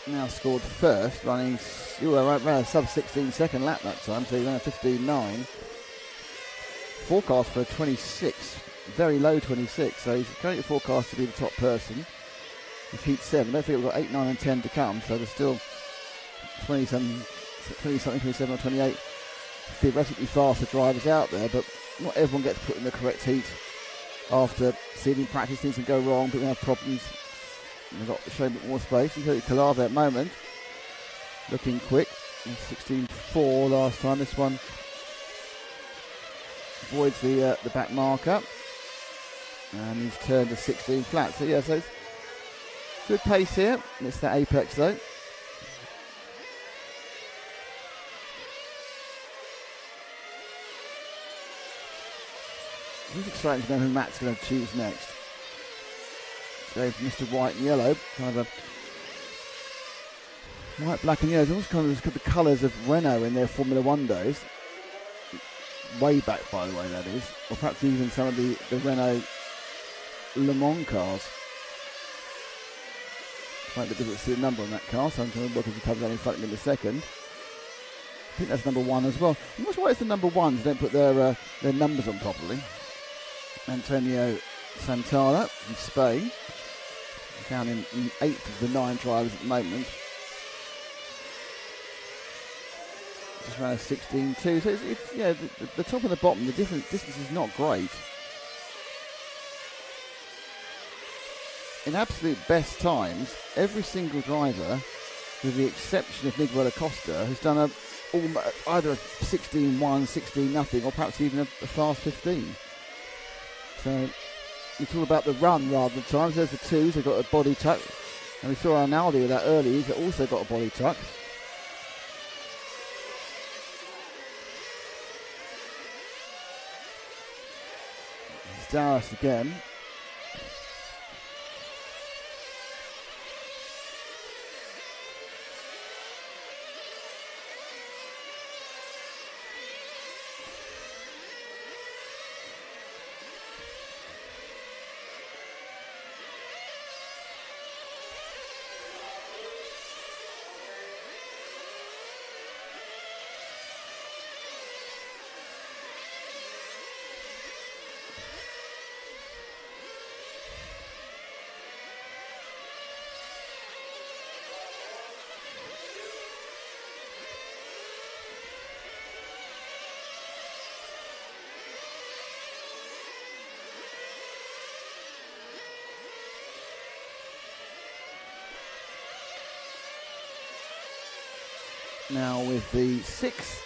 now scored 1st, running around a sub 16-second lap that time, so he ran a 15.9. Forecast for a 26, very low 26, so he's currently forecast to be the top person with heat 7. Don't forget we've got 8, 9 and 10 to come, so there's still 20-something, 27 or 28 theoretically faster drivers out there, but not everyone gets put in the correct heat after seeing in practice things can go wrong, but we have problems. They've got to show a bit more space. You can Calave at the moment, looking quick. 16.4 last time. This one avoids the back marker, and he's turned to 16 flat. So yeah, so it's good pace here. It's that apex though. It's exciting to know who Matt's going to choose next. So Mr. White and Yellow, kind of a white, black and yellow. It's almost kind of got the colours of Renault in their Formula 1 days. Way back, by the way, that is. Or perhaps even some of the Renault Le Mans cars. Quite a bit difficult to see the number on that car, so I'm going to look if it comes out in front of me in a second. I think that's number 1 as well. I'm not sure why it's the number 1s. They don't put their numbers on properly. Antonio Santana from Spain, down in 8th of the 9 drivers at the moment. Just ran a 16.2, so it's yeah, the top and the bottom, the different distance is not great. In absolute best times, every single driver, with the exception of Miguel Acosta, has done a either a 16-1, 16-0, or perhaps even a fast 15. So it's all about the run rather than times. There's the twos, they've got a body tuck. And we saw Arnaldi with that early, he's also got a body tuck. Dallas again. Now with the 6,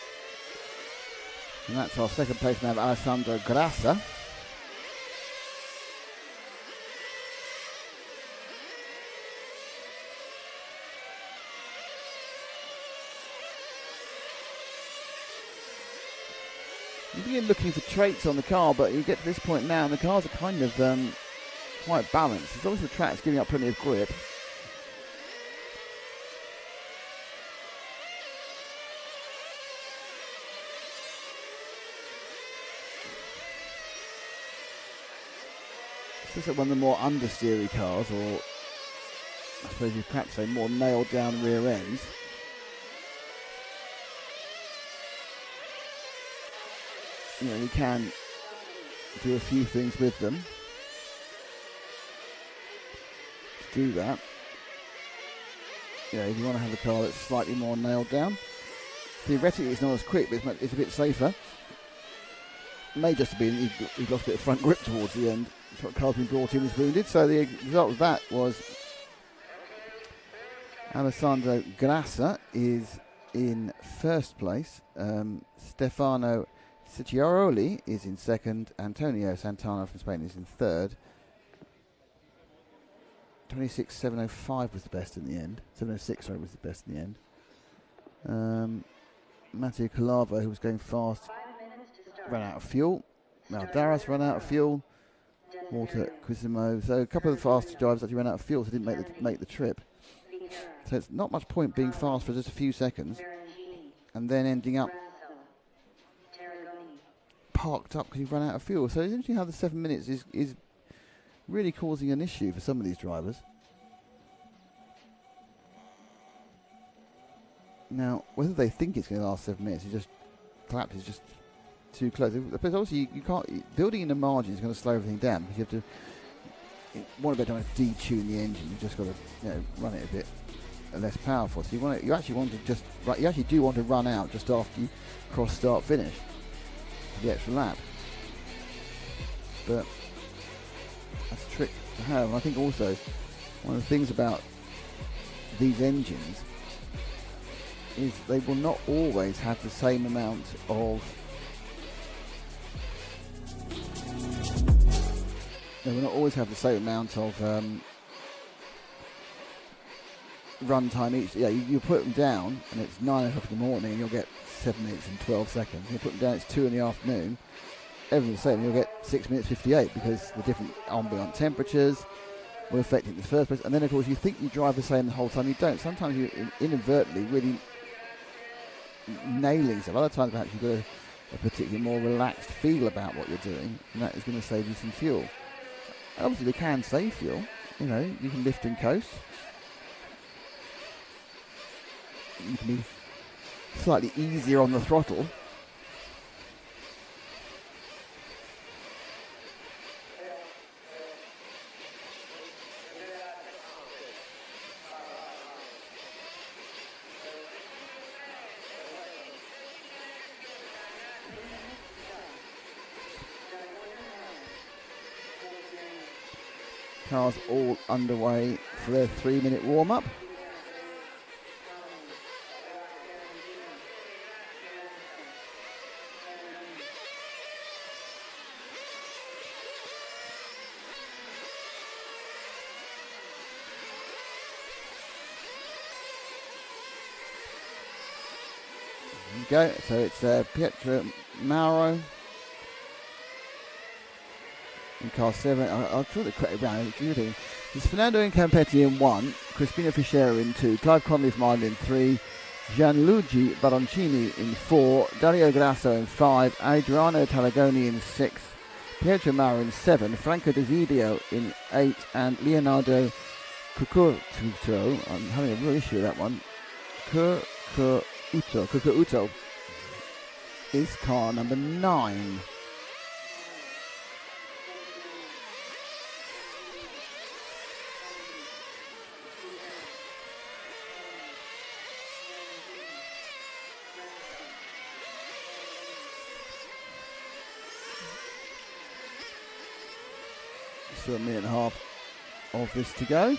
and that's our second place now of Alessandro Grassa. You begin looking for traits on the car, but you get to this point now and the cars are kind of quite balanced. As long as the track's giving up plenty of grip. This is one of the more understeery cars, or I suppose you perhaps say more nailed down rear ends. You know, you can do a few things with them to do that. You know, if you want to have a car that's slightly more nailed down. Theoretically it's not as quick, but it's a bit safer. It may just have been he lost a bit of front grip towards the end. The car's been brought in as wounded, so the result of that was Alessandro Grassa is in first place. Stefano Cicciaroli is in second. Antonio Santana from Spain is in third. 26.705 was the best in the end. 706, sorry, was the best in the end. Matteo Calavo, who was going fast, ran out of fuel. Now Darras ran out of fuel. Walter Quisimo. So a couple of the fast drivers actually ran out of fuel, so didn't make the trip. So it's not much point being fast for just a few seconds and then ending up parked up because you've run out of fuel. So it's interesting how the 7 minutes is really causing an issue for some of these drivers. Now, whether they think it's going to last 7 minutes, collapse is just too close. But obviously, you can't. Building in the margin is going to slow everything down because you have to. One bit trying to detune the engine. You've just got to run it a bit less powerful. So you actually do want to run out just after you cross start finish the extra lap. But that's a trick to have. And I think also one of the things about these engines is they will not always have the same amount of run time each. Yeah, you put them down and it's 9 o'clock in the morning and you'll get 7 minutes and 12 seconds. You put them down, it's 2 in the afternoon, everything's the same, you'll get 6 minutes 58 because the different ambient temperatures will affect it in the first place. And then of course you think you drive the same the whole time, you don't. Sometimes you inadvertently really nailing stuff. Other times perhaps you've got a particularly more relaxed feel about what you're doing, and that is going to save you some fuel. And obviously they can save fuel. You know, you can lift and coast. You can be slightly easier on the throttle. Cars all underway for their 3-minute warm-up. we go. So it's Pietro Mauro in car 7. I'll draw the correct round. It's Fernando Incampetti in 1, Crispino Fischera in 2, Clive Connolly from Ireland in 3, Gianluigi Baroncini in 4, Dario Grasso in 5, Adriano Talagoni in 6, Pietro Mauro in 7, Franco Desidio in 8, and Leonardo Cucuruto. I'm having a real issue with that one. Cucuruto is car number 9. Still a minute and a half of this to go.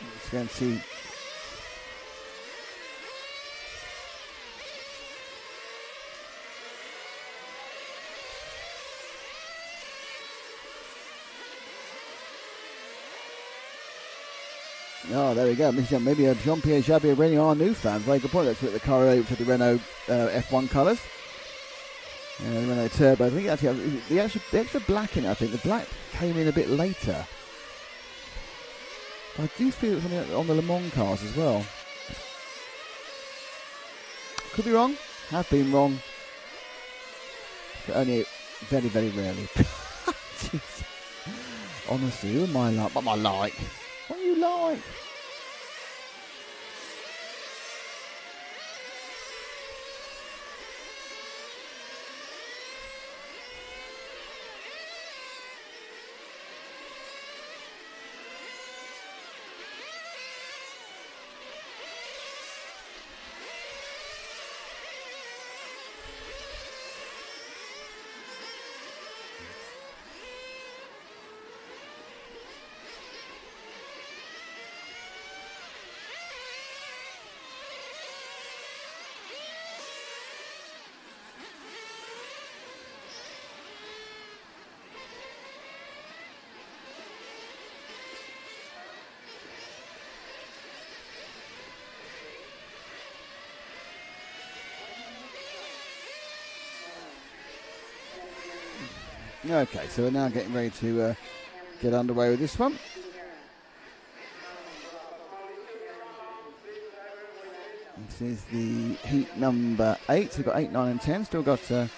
Let's go and see. Oh, there we go. Maybe a Jean-Pierre Jabir Rennie, our new fan. Very good point. Let's put the car over to the Renault F1 colours. The Renault Turbo. I think actually the extra black in it, I think the black came in a bit later. I do feel it's on the Le Mans cars as well. Could be wrong. Have been wrong. But only very, very rarely. Jeez. Honestly, who am I like? What am I like? What are you like? Okay, so we're now getting ready to get underway with this one. This is the heat number 8. So we've got 8, 9 and 10. Still got 3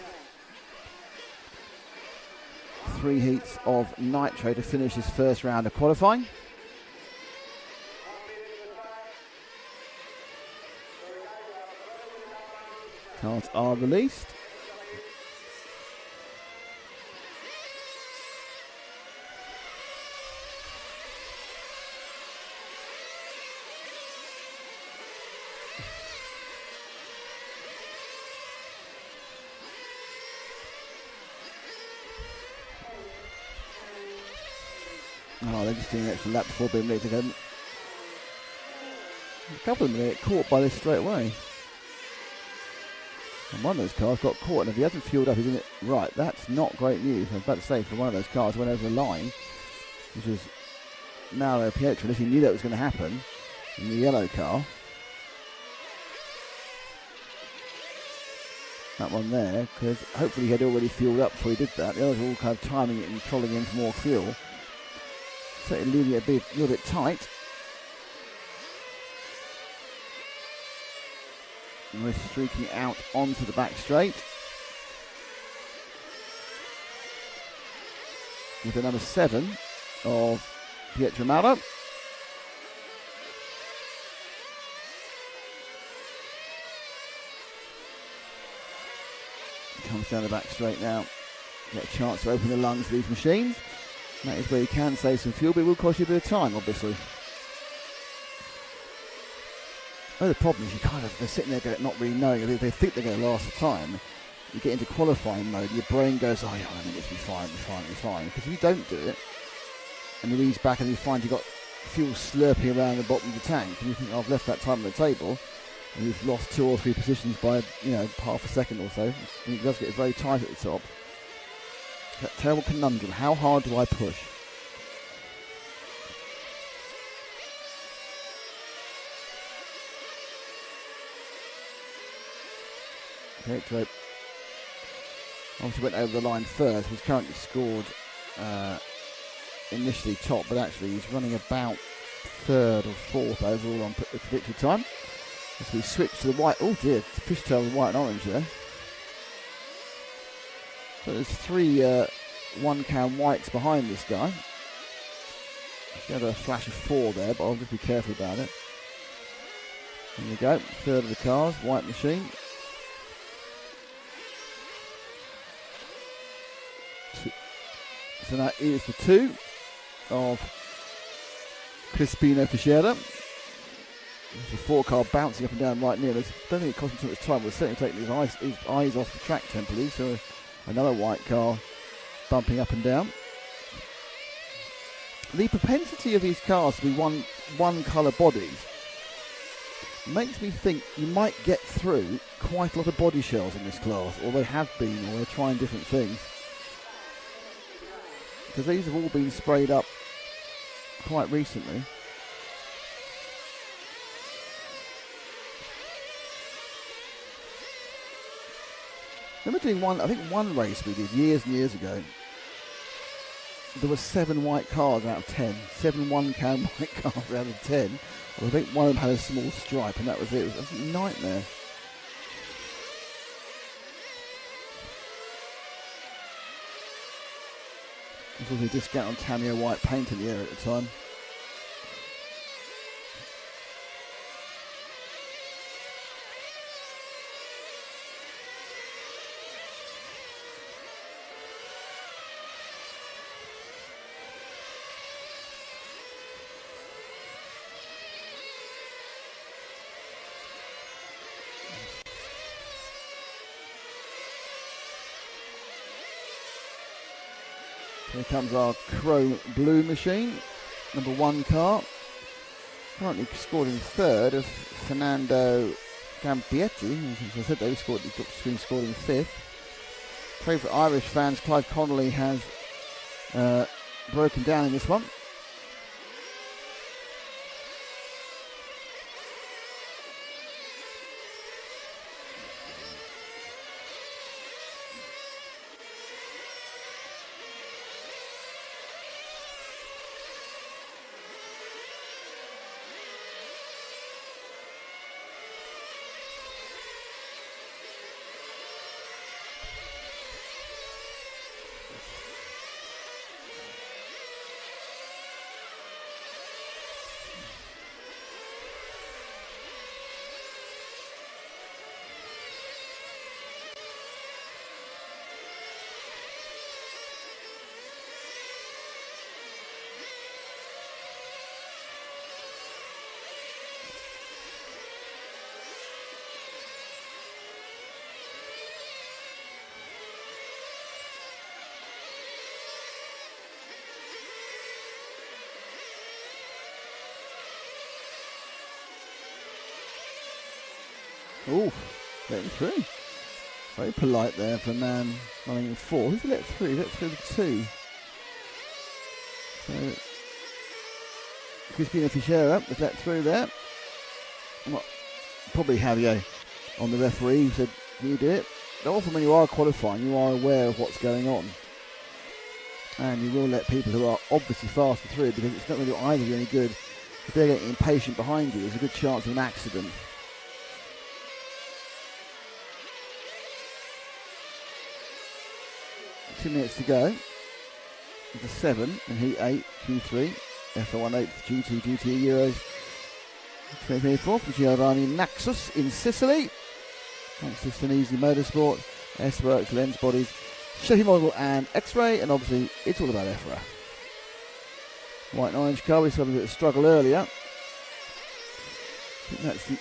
heats of Nitro to finish this first round of qualifying. Cars are released. Oh, they're just doing an extra lap before being ready to go. A couple of them get caught by this straight away. And one of those cars got caught, and if he hasn't fueled up, he's in it. Right, that's not great news. I was about to say, for one of those cars went over the line, which was Mauro Pietro, if he knew that was going to happen in the yellow car. That one there, because hopefully he had already fueled up before he did that. The others were all kind of timing it and trolling in for more fuel. So leaving it a little bit tight. And we're streaking out onto the back straight with the number 7 of Pietro Mauro. Comes down the back straight now. Get a chance to open the lungs of these machines. That is where you can save some fuel, but it will cost you a bit of time, obviously. the problem is they're sitting there going, not really knowing. They think they're going to last the time. You get into qualifying mode, your brain goes, oh yeah, I mean, it'll be fine. Because if you don't do it, and you ease back and you find you've got fuel slurping around the bottom of the tank, and you think, oh, I've left that time on the table, and you've lost 2 or 3 positions by, half a second or so. And it does get very tight at the top. That terrible conundrum. How hard do I push? Okay, so obviously went over the line first. He's currently scored initially top, but actually he's running about 3rd or 4th overall on predicted time. As we switch to the white, oh dear, fishtail with white and orange there. So there's 3 one-can whites behind this guy. He had a flash of 4 there, but I'll just be careful about it. There we go, 3rd of the cars, white machine. So that is the 2 of Crispino Fischera. The 4 car bouncing up and down right near. I don't think it cost him too much time. We're certainly taking his eyes off the track temporarily. So another white car bumping up and down. The propensity of these cars to be one colour bodies makes me think you might get through quite a lot of body shells in this class, or they have been, or they're trying different things. Because these have all been sprayed up quite recently. Remember doing one race we did years and years ago. There were 7 white cars out of 10. 7 one-can white cars out of 10. Well, I think one of them had a small stripe, and that was it. It was a nightmare. There was a discount on Tamiya white paint in the air at the time. Here comes our chrome blue machine, number 1 car. Currently scored in 3rd of Fernando Campietti. As I said, they scored in 5th. Favourite Irish fans, Clive Connolly has broken down in this one. Oh, let him through. Very polite there for a man running in 4. Who's let through? Let through the 2. So, Crispino Fischera was let through there. Well, probably Javier on the referee who said, you do it. Often when you are qualifying, you are aware of what's going on. And you will let people who are obviously faster through, because it's not going to do either of you any good. If they're getting impatient behind you, there's a good chance of an accident. 2 minutes to go. The 7 in Heat 8, Q3, EFRA 1/8 GT Euros 2024 from Giovanni Naxos in Sicily. Thanks to Senesi Motorsport, S-Works, Lens Bodies, Chevy Model and X-Ray, and obviously it's all about EFRA. White and orange car, we saw a bit of struggle earlier. I think that's the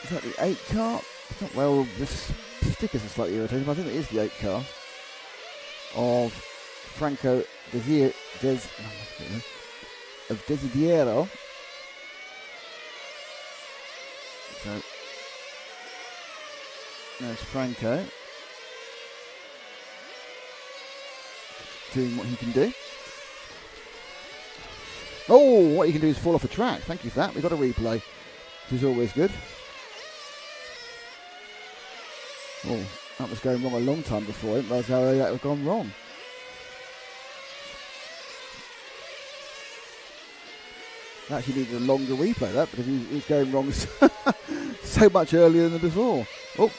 Is that the 8 car? It's not, well, this stickers are slightly irritating, but I think it is the 8 car of Franco Desidiero. So there's Franco doing what he can do. Oh, what he can do is fall off a track. Thank you for that. We've got a replay, which is always good. Oh, that was going wrong a long time before. I didn't realise how that had gone wrong. I actually needed a longer replay, that, because he was going wrong so much earlier than before. Oh,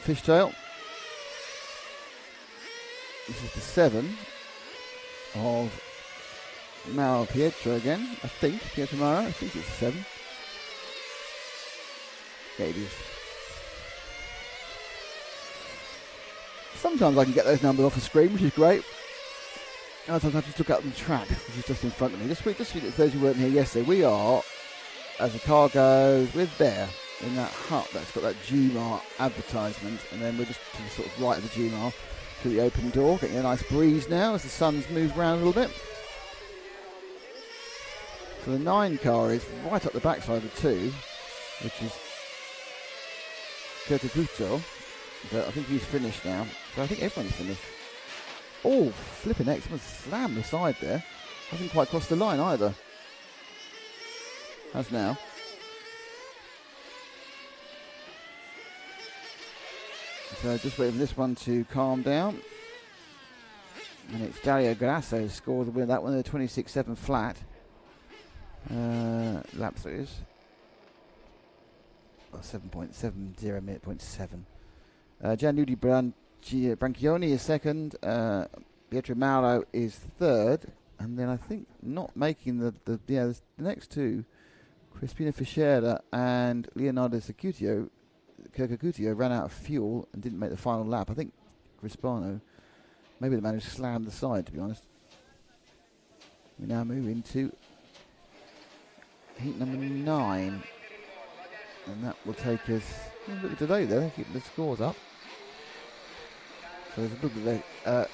fishtail. This is the 7 of Mauro Pietro again, I think. Pietro Mauro, I think it's 7. Yeah, it is. Sometimes I can get those numbers off the screen, which is great. Other times I have to look up the track, which is just in front of me. Just for those who weren't here yesterday, we are, as the car goes, we're there in that hut that's got that GMAR advertisement, and then we're just to the sort of right of the GMAR through the open door, getting a nice breeze now as the sun's moved around a little bit. So the 9 car is right up the backside of the 2, which is Kurtaguto. But I think he's finished now. So I think everyone's finished. Oh, flipping X. Someone slammed the side there. Hasn't quite crossed the line either. Has now. So just waiting for this one to calm down. And it's Dario Grasso who scored the win. That one, the 26.7 flat. Laps it is. Oh, 7.70 minute, 0.7. Gianluigi Branchioni is second. Pietro Mauro is third. And then I think not making the next 2, Crispino Fischera and Leonardo Curcacutio ran out of fuel and didn't make the final lap. I think Crispano, maybe the man who slammed the side, to be honest. We now move into heat number 9. And that will take us a little bit of delay there, keeping the scores up. So there's a little bit of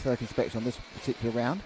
circumspection on this particular round.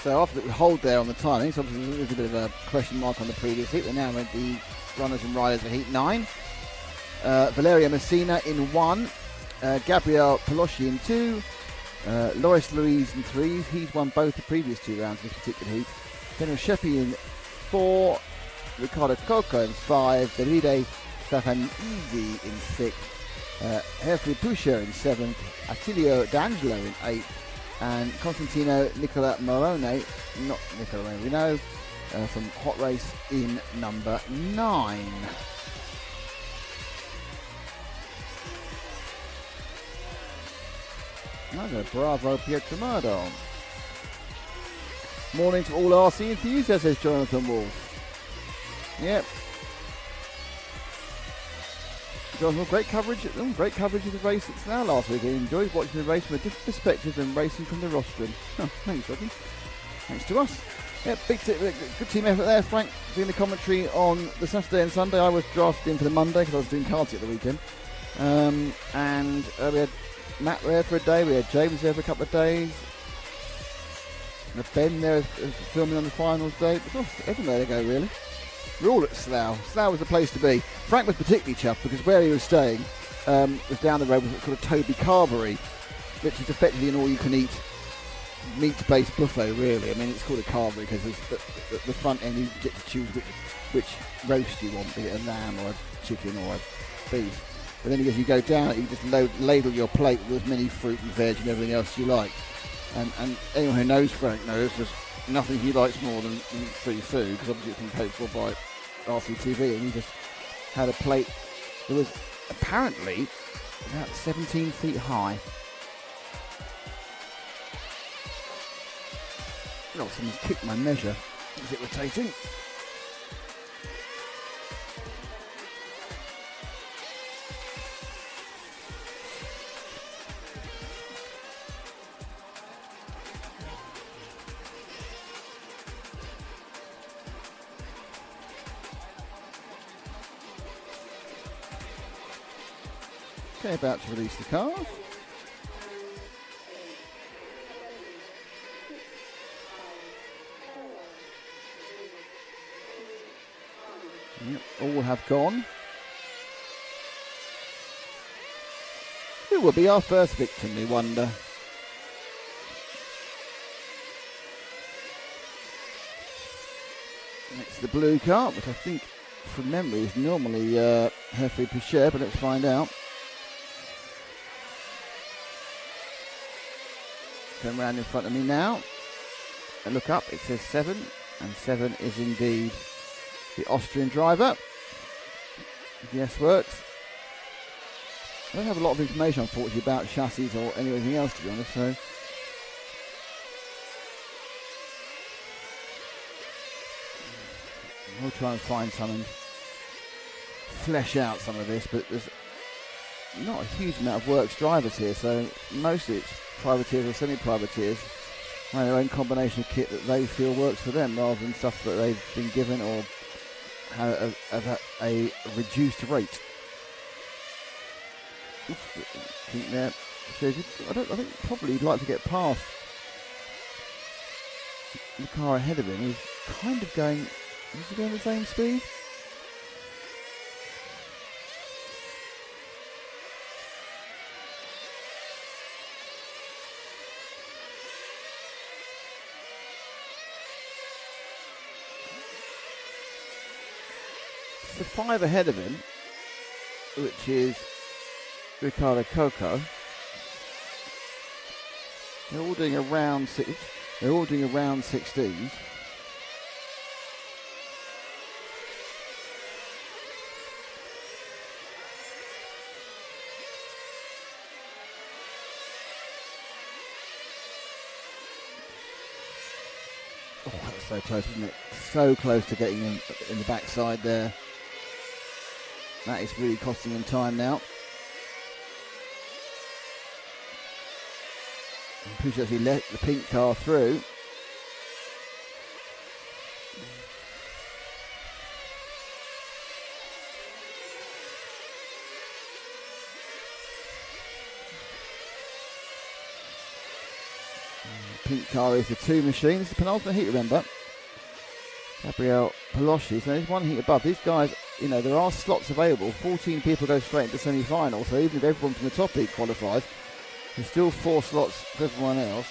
So after the hold there on the timing, so obviously there's a bit of a question mark on the previous heat. We're now at the runners and riders of Heat 9. Valeria Messina in 1. Gabrielle Pelosci in 2. Loris Louise in 3. He's won both the previous 2 rounds of this particular heat. Daniel Sheppi in 4. Ricardo Coco in 5. Davide Stefanidi in 6. Herfrey Pusher in 7th. Attilio D'Angelo in 8th. And Constantino Nicola Morone, not Nicola Morone, we know, from Hot Race in number 9. Another bravo Pietromado. Morning to all RC enthusiasts, says Jonathan Wolf. Yep. Jonathan, great coverage of the race at Slough last week. I enjoyed watching the race from a different perspective than racing from the rostrum. Oh, thanks, Rodney. Thanks to us. Yeah, good team effort there. Frank doing the commentary on the Saturday and Sunday. I was drafted in for the Monday because I was doing karting at the weekend. And we had Matt there for a day. We had James there for a couple of days. And Ben there filming on the finals day. But, everywhere they go, really. We're all at Slough. Slough was the place to be. Frank was particularly chuffed because where he was staying was down the road was called a Toby Carvery, which is effectively an all-you-can-eat meat-based buffet, really. I mean, it's called a carvery because the front end you get to choose which roast you want, be it a lamb or a chicken or a beef. But then as you go down, you just ladle your plate with as many fruit and veg and everything else you like. And anyone who knows Frank knows there's nothing he likes more than free food, because obviously it's been paid for by RCTV, and he just had a plate that was apparently about 17 feet high. Oh, someone's kicked my measure. Is it rotating? Okay, about to release the cars. Yep, all have gone. Who will be our first victim, we wonder? Next to the blue car, which I think from memory is normally Herford Pichère, but let's find out. Come round in front of me now. And look up, it says 7, and 7 is indeed the Austrian driver. Yes, works. I don't have a lot of information, unfortunately, about chassis or anything else, to be honest, so. We'll try and find some and flesh out some of this, but there's not a huge amount of works drivers here, so mostly it's privateers or semi-privateers and their own combination of kit that they feel works for them, rather than stuff that they've been given or have a reduced rate. I think probably he'd like to get past the car ahead of him. He's kind of going. Is he going the same speed? The 5 ahead of him, which is Ricardo Coco. They're all doing around 6. They're all doing around 16s. Oh, that's so close, isn't it? So close to getting him in the backside there. That is really costing him time now. Push as he let the pink car through. Pink car is the 2 machine. This is the penultimate heat, remember. Gabriel Paloschi, so there's one heat above. These guys, you know, there are slots available. 14 people go straight into semi-final, so even if everyone from the top heat qualifies, there's still 4 slots for everyone else.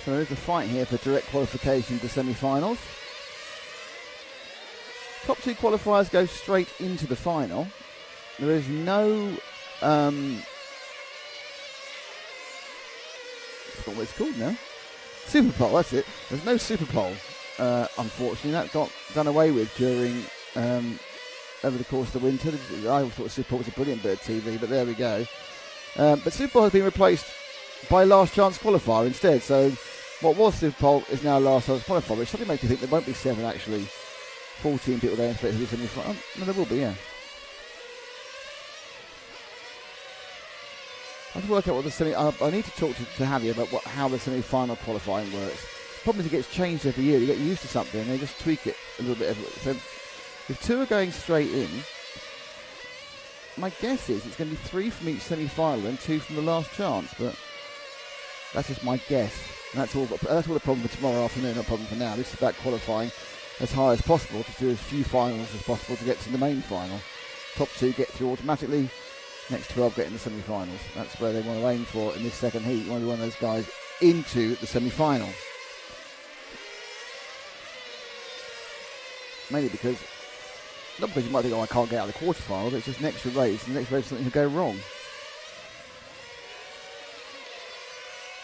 So there is a fight here for direct qualification to semi-finals. Top 2 qualifiers go straight into the final. There is no... I forgot what it's called now. Super Pole, that's it. There's no Super Pole, unfortunately. That got done away with during... over the course of the winter. I thought Super Pole was a brilliant bit of TV, but there we go. But Super Pole has been replaced by Last Chance Qualifier instead. So what was Super Pole is now Last Chance Qualifier, which suddenly makes you think there won't be 7 actually. 14 people going straight to the semi-final. No, there will be, yeah. I have to work out what the semi... I need to talk to Javier about how the semi-final qualifying works. The problem is it gets changed every year. You get used to something and they just tweak it a little bit. So if 2 are going straight in, my guess is it's going to be 3 from each semi-final and 2 from the Last Chance. But that's just my guess. And that's all the problem for tomorrow afternoon, not a problem for now. This is about qualifying as high as possible to do as few finals as possible to get to the main final. Top 2 get through automatically, next 12 get in the semi-finals. That's where they want to aim for in this second heat. You want to be one of those guys into the semi-final. Mainly because, not because you might think, oh, I can't get out of the quarterfinal, but it's just an extra race, and the next race something could go wrong.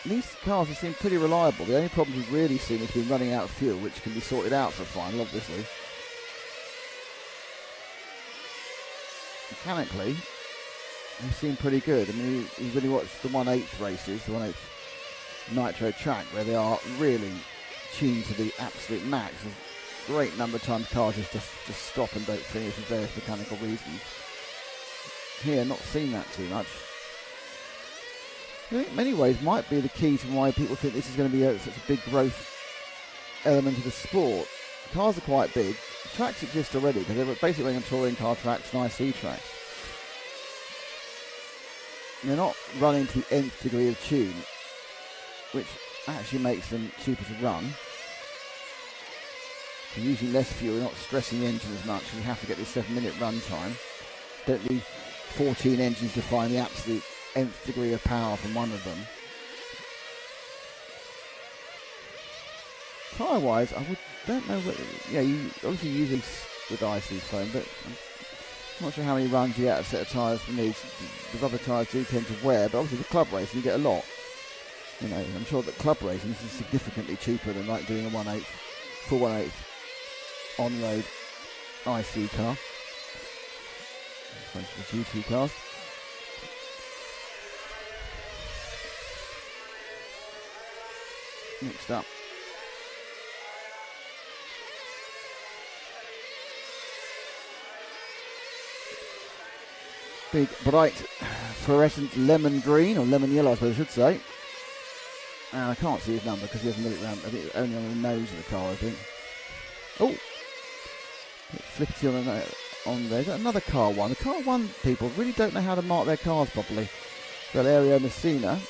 These cars have seemed pretty reliable. The only problem we've really seen has been running out of fuel, which can be sorted out for a final, obviously. Mechanically, they seem pretty good. I mean, you really watch the 1/8 races, the 1/8 Nitro track, where they are really tuned to the absolute max. A great number of times cars just stop and don't finish for various mechanical reasons. Here, not seen that too much. I think in many ways might be the key to why people think this is going to be such a big growth element of the sport. The cars are quite big. The tracks exist already because they're basically running on touring car tracks and IC tracks. And they're not running to the nth degree of tune, which actually makes them cheaper to run. You're using less fuel, you're not stressing the engine as much, and you have to get this 7-minute run time. Don't need 14 engines to find the absolute nth degree of power from one of them. Tyre wise, don't know what. Yeah, you obviously using with IC foam, but I'm not sure how many runs you get a set of tyres from these. The rubber tyres do tend to wear, but obviously with club racing you get a lot. You know, I'm sure that club racing is significantly cheaper than like doing a 1/8, full 1/8 on-road IC car. The GT cars. Next up, big bright fluorescent lemon green, or lemon yellow I suppose I should say. And I can't see his number because he hasn't got it round. I think it's only on the nose of the car, I think. Oh, flippity on there. Is that another car one? The car one people really don't know how to mark their cars properly. Valerio Messina.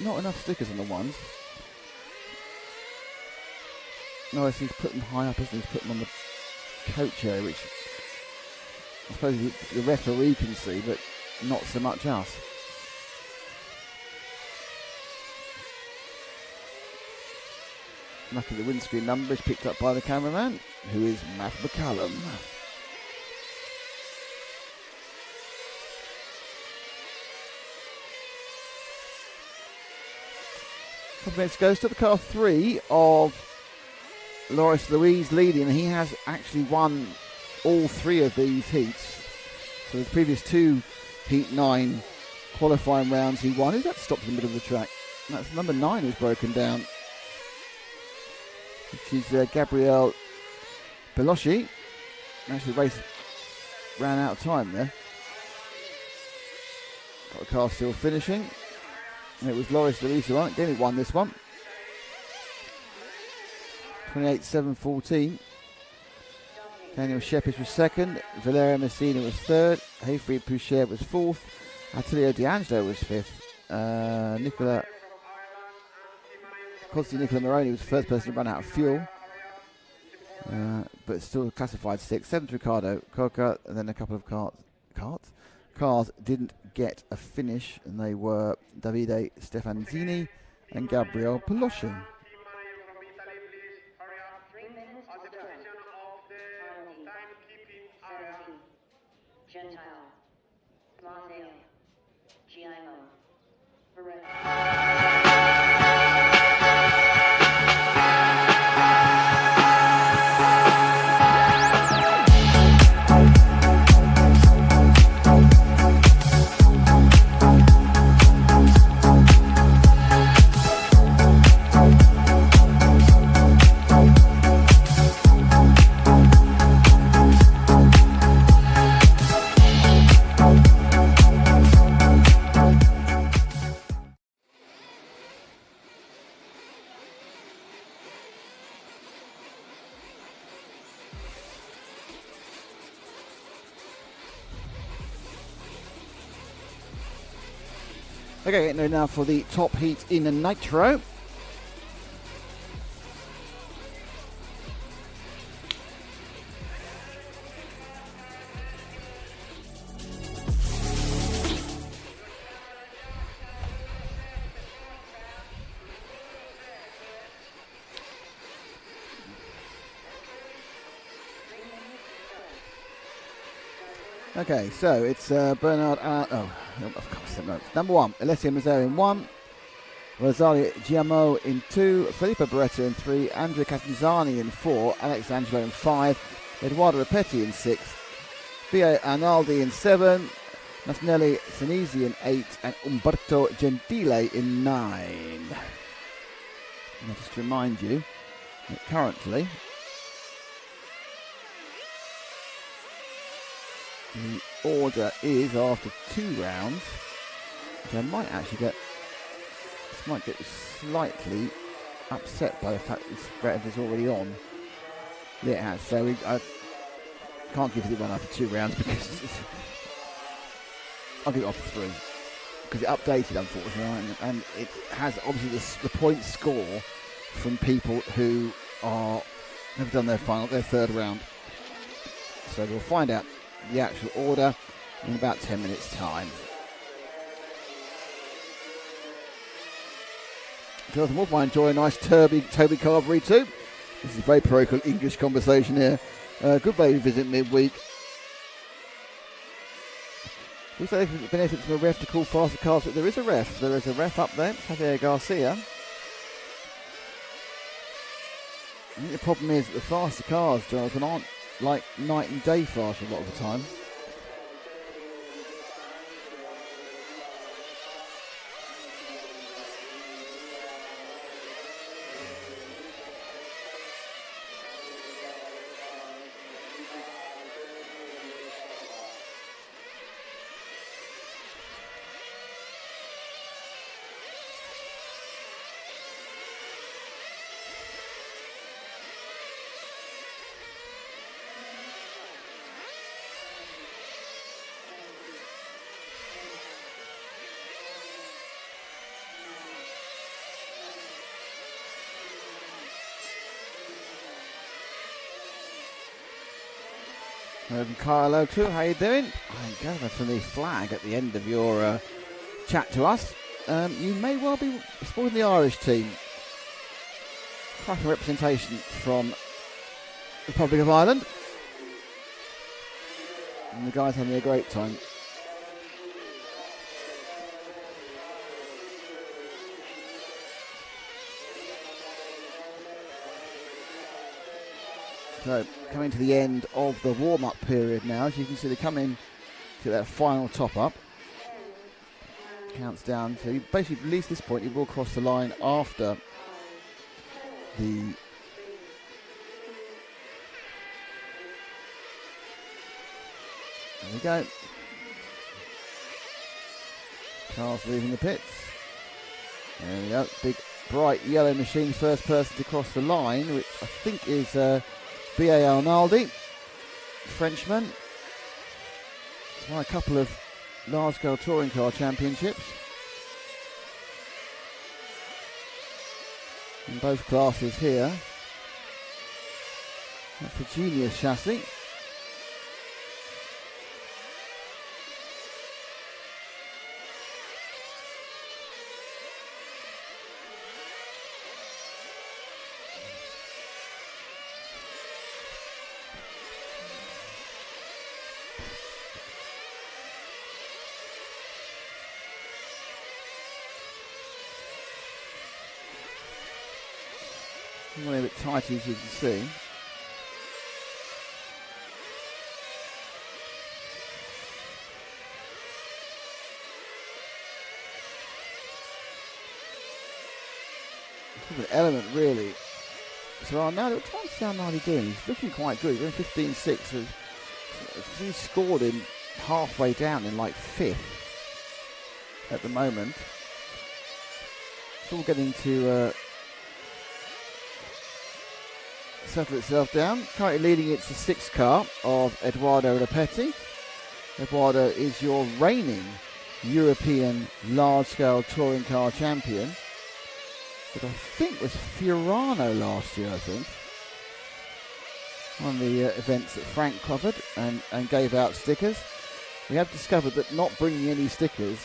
Not enough stickers on the ones. No, he's put them high up, isn't he? He's put them on the coach area, which I suppose the referee can see, but not so much us. Luckily the windscreen number is picked up by the cameraman, who is Matt McCallum. Couple minutes goes to the car 3 of Loris Louise leading, and he has actually won all 3 of these heats. So the previous 2 Heat 9 qualifying rounds he won. Who's that stopped in the middle of the track? That's number 9 who's broken down, which is Gabriel Peloschi. Actually the race ran out of time there. Got the car still finishing. And it was Loris Louise who won this one. 28.714. Daniel Shepis was second. Valerio Messina was third. Hayfried Pouchet was fourth. Attilio D'Angelo was fifth. Nicola Moroni was the first person to run out of fuel, but still classified sixth. Seventh, Ricardo Coca, and then a couple of cars didn't get a finish, and they were Davide Stefanzini and Gabriel Poloshin. Okay, now for the top heat in the Nitro. Okay, so it's Bernard. Number one, Alessio Mazzeo in 1, Rosario Giamo in 2, Filippo Beretta in 3, Andrea Catanzani in 4, Alex Angelo in 5, Eduardo Rapetti in 6, Pio Arnaldi in 7, Nasnelli Senesi in 8, and Umberto Gentile in 9. And just to remind you that currently the order is after 2 rounds, which I might actually get slightly upset by the fact that this record is already on. Yeah, it has. So I can't give it one after 2 rounds because I'll give it after 3 because it updated, unfortunately, and it has obviously the point score from people who have done their 3rd round. So we'll find out the actual order in about 10 minutes time. Jonathan Wolf, I enjoy a nice Toby Carvery too. This is a very parochial English conversation here. Good value visit midweek. We say it benefits from a ref to call faster cars, but there is a ref. There is a ref up there, Javier Garcia. I think the problem is that the faster cars, Jonathan, aren't like night and day fast a lot of the time. Carlo too, how you doing? I gather from the flag at the end of your chat to us, you may well be supporting the Irish team. Cracking representation from the Republic of Ireland. And the guys having a great time. So coming to the end of the warm-up period now. As you can see, they come in to their final top-up. Counts down. So you basically, at least this point, you will cross the line after the... There we go. Cars leaving the pits. There we go. Big bright yellow machine, first person to cross the line, which I think is B.A. Arnaldi, Frenchman. He's won a couple of large-scale touring car championships in both classes here. That's the Genius chassis. A bit tight, as you can see. It's an element, really. So now, what time is Arnaldi doing? He's looking quite good. He's doing 15.6. He's scored him halfway down in like 5th at the moment. It's all getting to settle itself down. Currently leading, it's the 6th car of Edoardo Rapetti. Edoardo is your reigning European large-scale touring car champion. But I think was Fiorano last year, I think. One of the events that Frank covered and gave out stickers. We have discovered that not bringing any stickers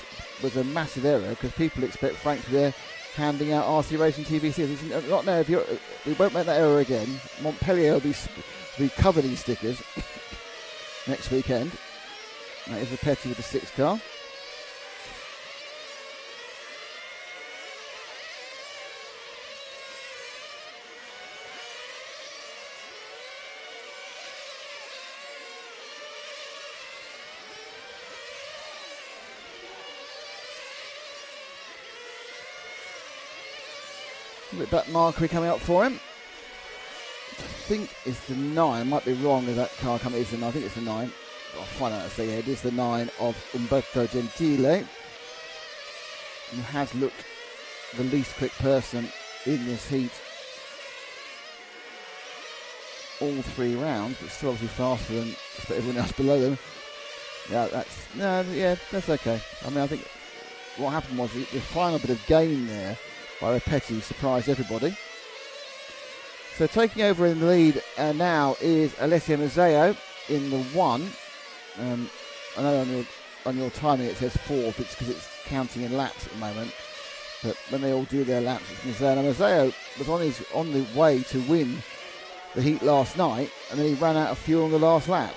was a massive error because people expect Frank to be there handing out RC Racing TV stickers. Not now, we won't make that error again. Montpellier will be covered in stickers next weekend. That is Rapetti with the 6th car. Bit back markery coming up for him. I think it's the 9. Might be wrong with that car coming. It's the 9. I think it's the 9. I'll find out as I say. It is the 9 of Umberto Gentile, who has looked the least quick person in this heat all 3 rounds, but still obviously faster than everyone else below them. Yeah, that's okay. I mean, I think what happened was the final bit of gain there by Rapetti surprised everybody. So taking over in the lead now is Alessio Mazzeo in the 1. I know on your timing it says 4th. It's because it's counting in laps at the moment. But when they all do their laps, it's Mazzeo. Now Mazzeo was on the way to win the heat last night, and then he ran out of fuel on the last lap.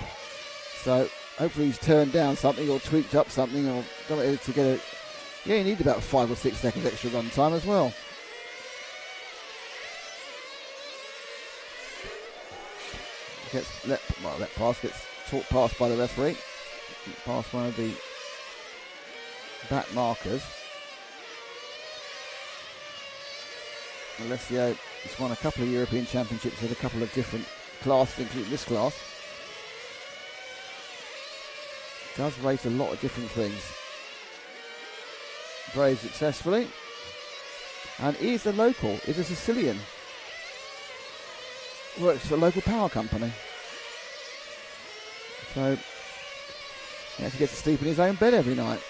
So hopefully he's turned down something or tweaked up something or done it to get it. Yeah, you need about 5 or 6 seconds extra run time as well. Gets let pass, gets talked past by the referee. Past one of the back markers. Alessio has won a couple of European championships with a couple of different classes, including this class. Does race a lot of different things. Very successfully, and is a local, is a Sicilian, works for a local power company, so he actually gets to sleep in his own bed every night.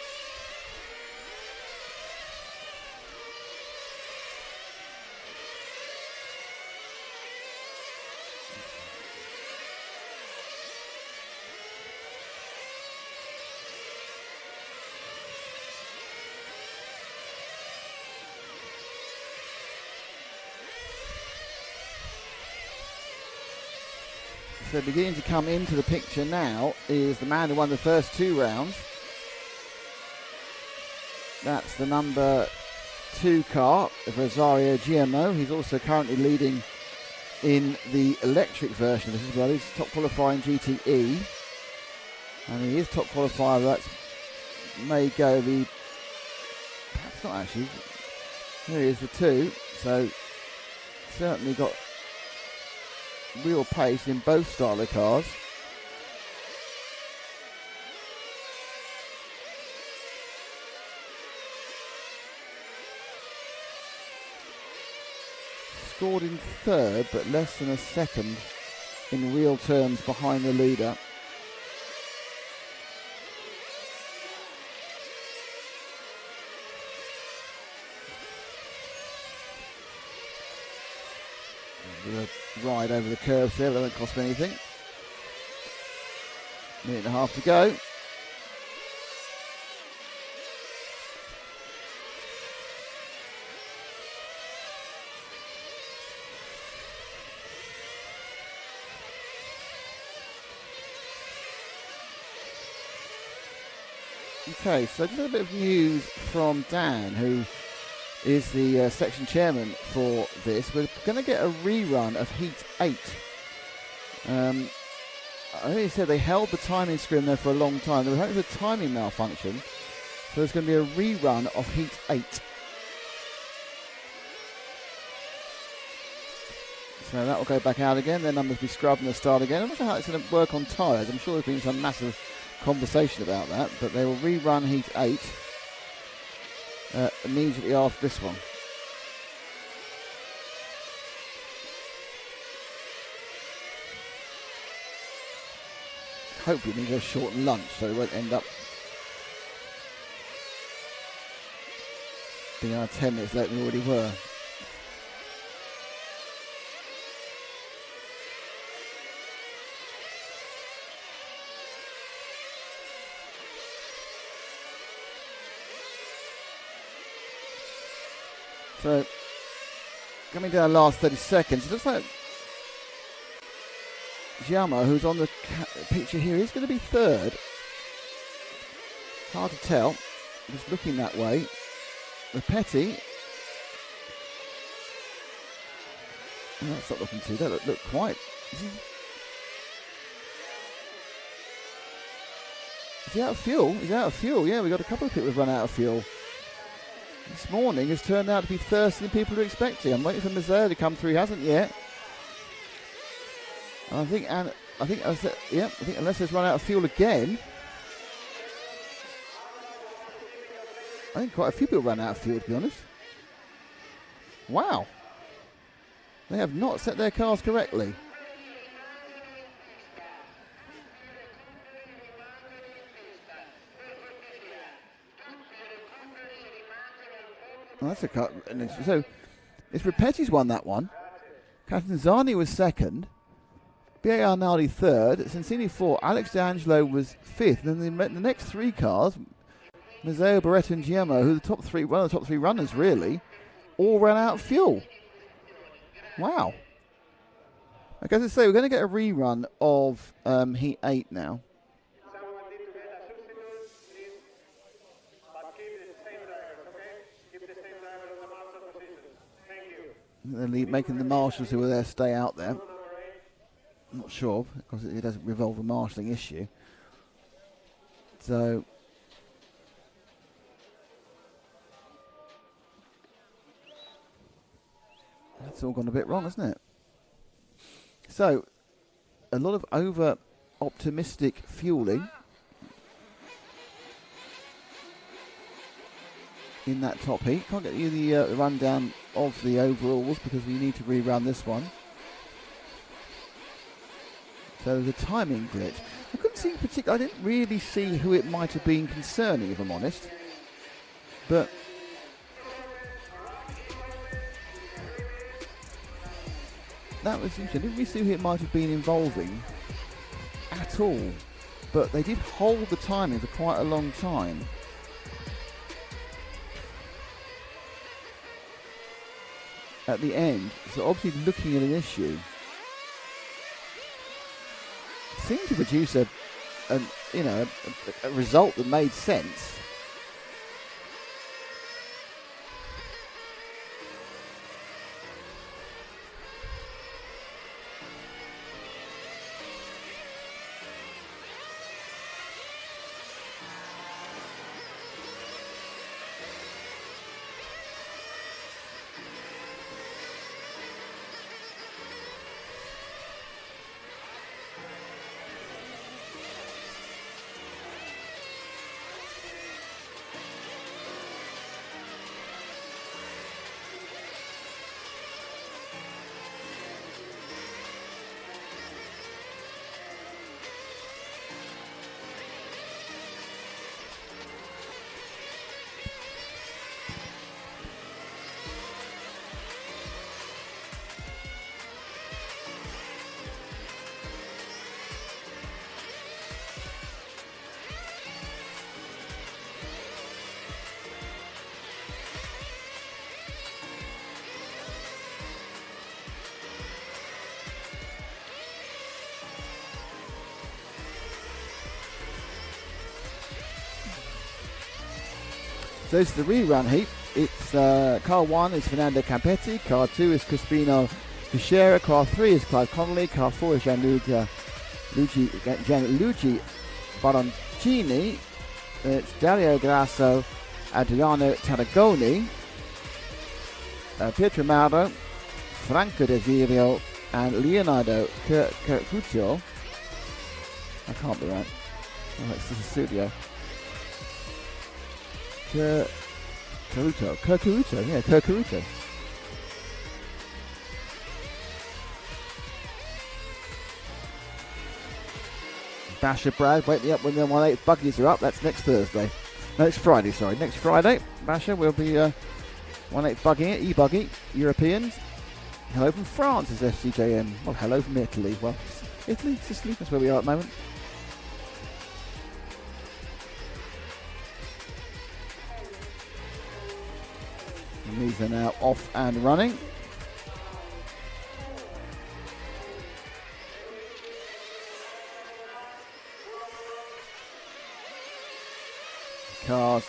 So beginning to come into the picture now is the man who won the first 2 rounds. That's the number 2 car of Rosario GMO. He's also currently leading in the electric version of this as well. He's top qualifying GTE. And he is top qualifier. That may go the... Perhaps not actually. Here he is, the 2. So certainly got real pace in both style of cars. scored in third, but less than a second in real terms behind the leader. With a ride over the curves there, that won't cost me anything. Minute and a half to go. Okay, so just a bit of news from Dan, who is the section chairman for this. We're going to get a rerun of Heat 8. I think he said they held the timing screen there for a long time. They were hoping for a timing malfunction. So there's going to be a rerun of Heat 8. So that will go back out again. Their numbers will be scrubbed and they'll start again. I'm not sure how it's going to work on tyres. I'm sure there's been some massive conversation about that. But they will rerun Heat 8 immediately after this one. Hopefully we need a shortened lunch so it won't end up being 10 minutes later than we already were. So, coming down the last 30 seconds, it looks like Giammo, who's on the picture here, is going to be third. Hard to tell, just looking that way. Rapetti, that's not looking too, that look quite. Is he out of fuel? He's out of fuel, yeah, we've got a couple of people who've run out of fuel. This morning has turned out to be thirsty than people are expecting. I'm waiting for Mazzeo to come through. He hasn't yet. And I think unless he's run out of fuel again, I think quite a few people ran out of fuel, to be honest. Wow. They have not set their cars correctly. Well, that's a cut. So, it's Rapetti's won that one. Catanzani was second. B.A. Arnaldi third. Sensini fourth. Alex D'Angelo was fifth. And then the next three cars, Mazzeo, Barretta and Giammo, who are one of the top three runners really, all ran out of fuel. Wow. Like as I say, we're going to get a rerun of Heat 8 now. They're making the marshals who were there stay out there. I'm not sure, because it doesn't revolve a marshalling issue. So, that's all gone a bit wrong, hasn't it? So, a lot of over-optimistic fueling in that top heat. Can't get you the rundown of the overalls because we need to rerun this one. So the timing glitch. I couldn't see I didn't really see who it might have been concerning, if I'm honest. But that was interesting. I didn't really see who it might have been involving at all. But they did hold the timing for quite a long time. At the end, so obviously looking at an issue. Seemed to produce a result that made sense. So this is the rerun heat. It's car 1 is Fernando Campetti, car 2 is Crispino Fischera, car 3 is Clive Connolly, car 4 is Gianluigi Baroncini, it's Dario Grasso, Adriano Tarragoni, Pietro Mauro, Franco Desirio, and Leonardo Curcuccio. I can't be right. Oh, it's the studio. Curcuccio. Basher Brad, wake me up when the 1/8 buggies are up. That's next Thursday. No, it's Friday, sorry. Next Friday, Basher will be 1/8 bugging it, e-buggy, Europeans. Hello from France is FCJM. Well, hello from Italy. Well, Italy, Sicily, that's where we are at the moment. And these are now off and running. Cars,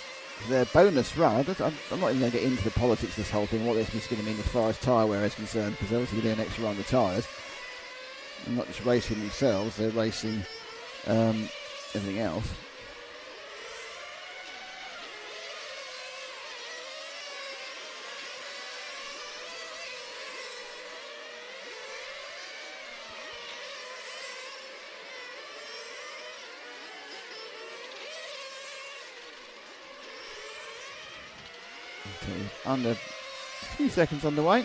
their bonus run. I'm not even going to get into the politics of this whole thing, what this is going to mean as far as tyre wear is concerned, because they're obviously doing an extra run of the tyres. And not just racing themselves, they're racing everything else. Under a few seconds on the way.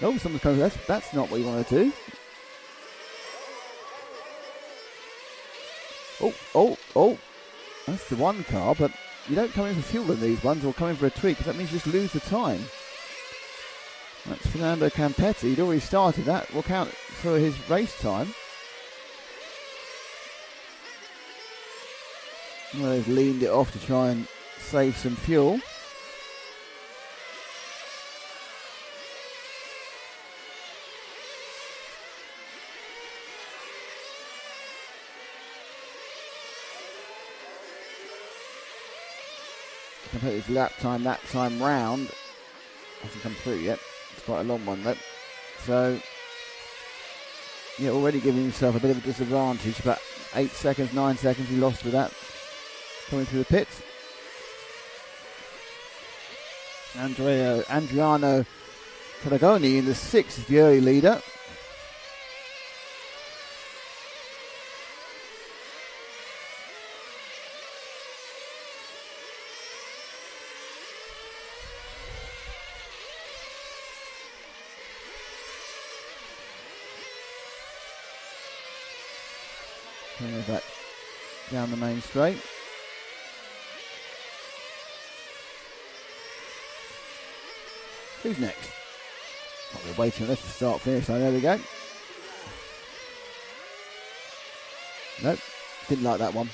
Oh, someone's coming. That's not what you want to do. Oh. That's the one car, but you don't come in for fuel in these ones or come in for a tweak, because that means you just lose the time. That's Fernando Campetti. He'd already started. That will count for his race time. Well, they've leaned it off to try and save some fuel. Competitive lap time that time round hasn't come through yet. It's quite a long one though. So, yeah, already giving himself a bit of a disadvantage, but 8 seconds, 9 seconds he lost with that. Coming through the pits. Adriano Tarragoni in the 6th is the early leader. Coming back down the main straight. Who's next? Oh, we're waiting on this to start finish. So there we go. Nope, didn't like that one.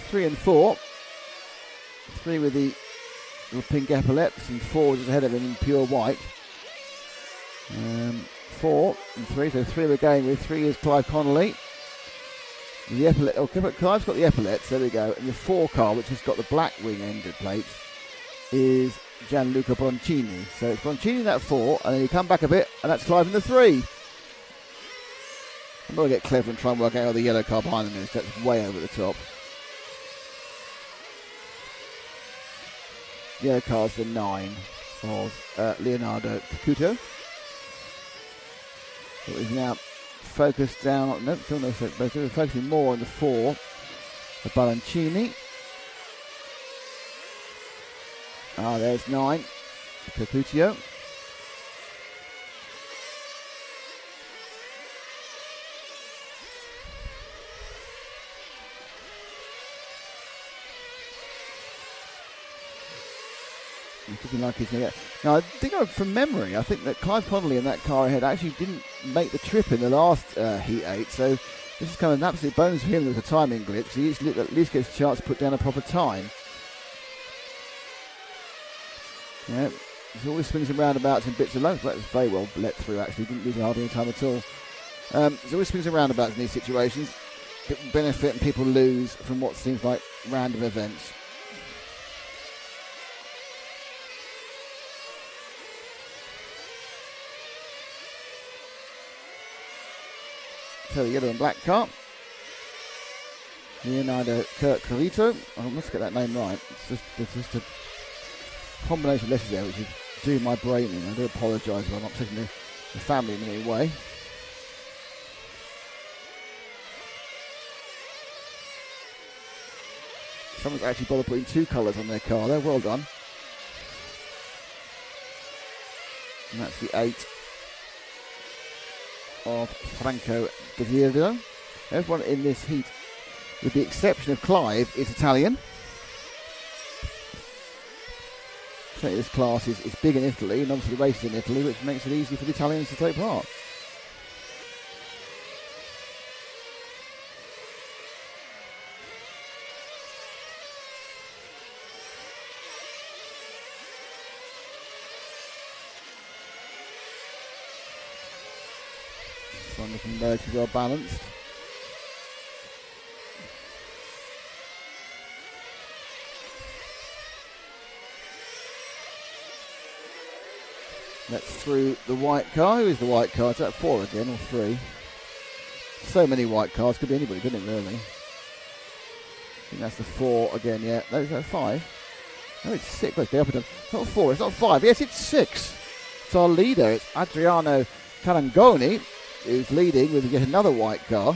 3 and 4. 3 with the little pink epaulets and 4 just ahead of him in pure white. 4 and 3, so 3 we're going with. 3 is Clive Connolly. The epaulet, Clive's got the epaulets, there we go. And the 4 car, which has got the black wing-ended plates, is Gianluca Broncini. So it's Broncini in that 4, and then you come back a bit, and that's Clive in the 3. I'm going to get clever and try and work out how the yellow car behind them is. That's way over the top. The yellow car's the 9 of Leonardo Cacuto. So he's now focused down on, no, still no focus, but we're focusing more on the 4 of Baroncini. There's 9, Cacuccio. Looking like he's going to get. Now, I think from memory, I think that Clive Connolly in that car ahead actually didn't make the trip in the last Heat 8, so this is kind of an absolute bonus for him with a timing glitch. He at least gets a chance to put down a proper time. Yeah, he's always spinning some roundabouts and bits of loads, but that was very well let through actually, didn't lose hardly any time at all. There's always swings and roundabouts in these situations. People benefit and people lose from what seems like random events. So the yellow and black car. Leonardo Carito. I must get that name right. It's just a combination of letters there which is doing my brain in. I do apologise if I'm not taking the family in any way. Someone's actually bothered putting 2 colours on their car there. Well done. And that's the 8 of Franco Gaviria. Everyone in this heat, with the exception of Clive, is Italian. So this class is big in Italy, and obviously the race is in Italy, which makes it easy for the Italians to take part. This one looking relatively well balanced. That's through the white car. Who is the white car? Is that 4 again or 3? So many white cars. Could be anybody, couldn't it, really? I think that's the 4 again, yeah. No, is that 5? No, it's 6. Let's go up and down. It's not 4, it's not 5. Yes, it's 6. It's our leader. It's Adriano Calangoni, who's leading with yet another white car.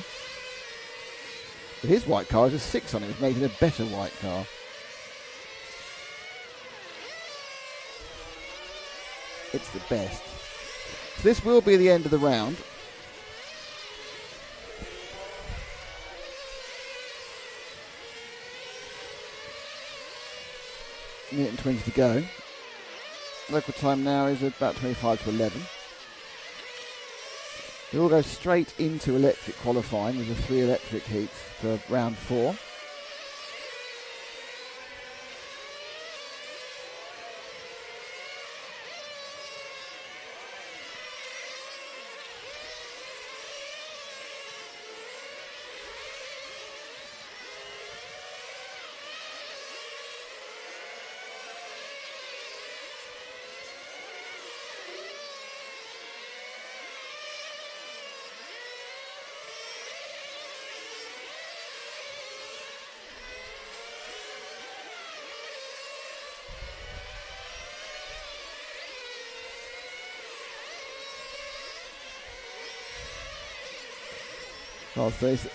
But his white car has a 6 on it, which makes it a better white car. It's the best. So this will be the end of the round. Minute and 20 to go. Local time now is about 25 to 11. We will go straight into electric qualifying with the 3 electric heats for round 4.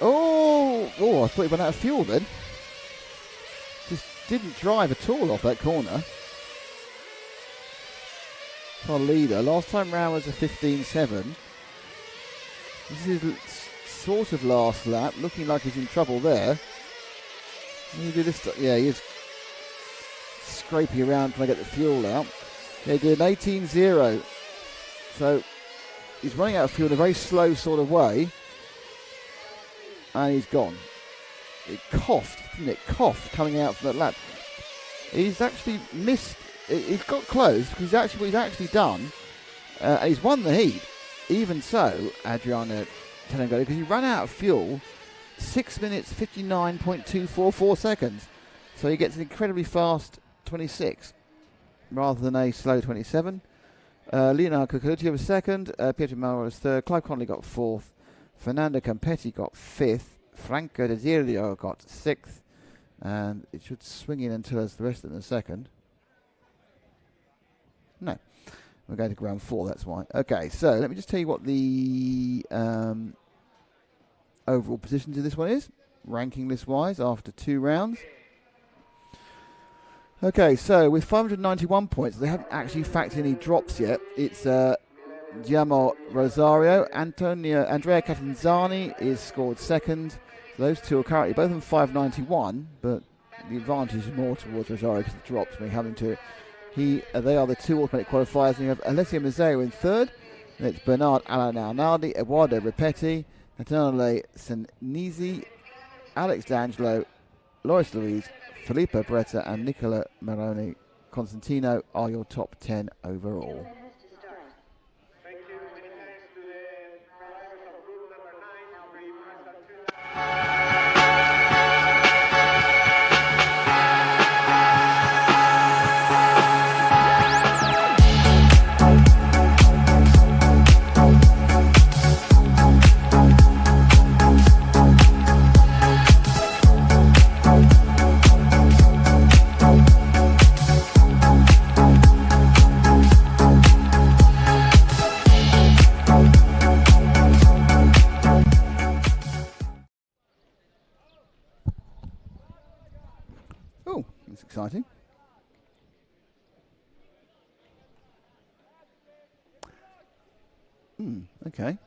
Oh, I thought he went out of fuel then. Just didn't drive at all off that corner. It's our leader. Last time round was a 15.7. This is sort of last lap. Looking like he's in trouble there. He do this. Yeah, he's scraping around trying to get the fuel out. They did an 18.0. So he's running out of fuel in a very slow sort of way. And he's gone. It coughed, didn't it? Coughed coming out from that lap. He's actually missed. He's got close because what he's actually done. He's won the heat. Even so, Adriano Telangoli, because he ran out of fuel 6 minutes 59.244 seconds. So he gets an incredibly fast 26 rather than a slow 27. Leonardo Cucuriccio was second. Pietro Mauro was third. Clive Connolly got fourth. Fernando Campetti got 5th, Franco Desirio got 6th, and it should swing in until as the rest of the second. No, we're going to round 4, that's why. Okay, so let me just tell you what the overall positions of this one is, ranking list-wise, after 2 rounds. Okay, so with 591 points, they haven't actually factored any drops yet. It's Giacomo Rosario, Andrea Catanzani is scored second. So those two are currently both on 591, but the advantage is more towards Rosario because the drops may having to. They are the 2 automatic qualifiers. And you have Alessio Mazzeo in third. And it's Bernard Alanardi, Eduardo Ripetti, Nathaniele Senesi, Alex D'Angelo, Loris Louise, Filippo Beretta, and Nicola Maroni Constantino are your top 10 overall. exciting. Okay.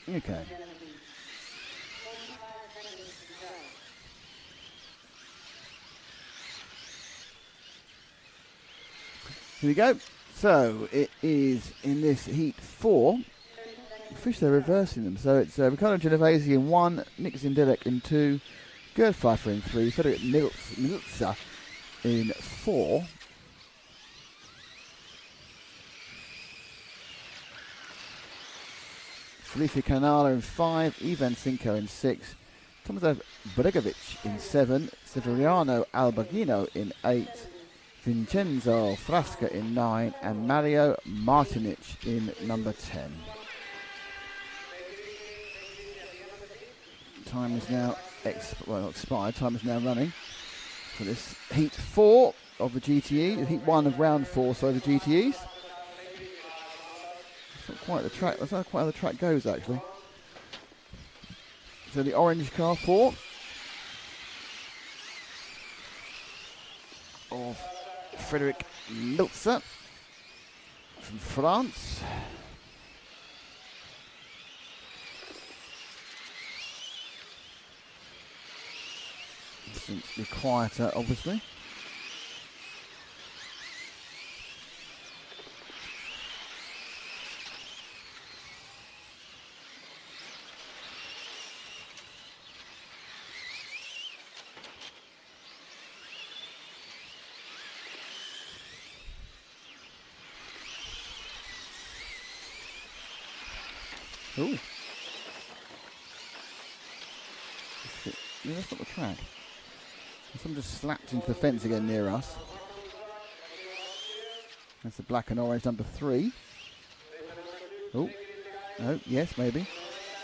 Okay. Here we go. So it is in this heat 4. Fish, they're reversing them. So it's Riccardo Genovese in 1, Nick Zindelec in 2, Gerd Pfeiffer in 3, Frederick Milza in 4. Felicia Canala in 5, Ivan Cinco in 6, Tomasz Bregovic in 7, Severiano Alberghino in 8, Vincenzo Frasca in 9, and Mario Martinic in number 10. Time is now expired. Time is now running for this heat 4 of the GTE, heat 1 of round 4, so the GTEs. That's not quite the track. That's not quite how the track goes, actually. So the orange car 4 of Frederick Milza from France. Be quieter, obviously. Ooh. Yeah, that's not the track. Someone just slapped into the fence again near us. That's the black and orange number 3. Oh, no, yes, maybe.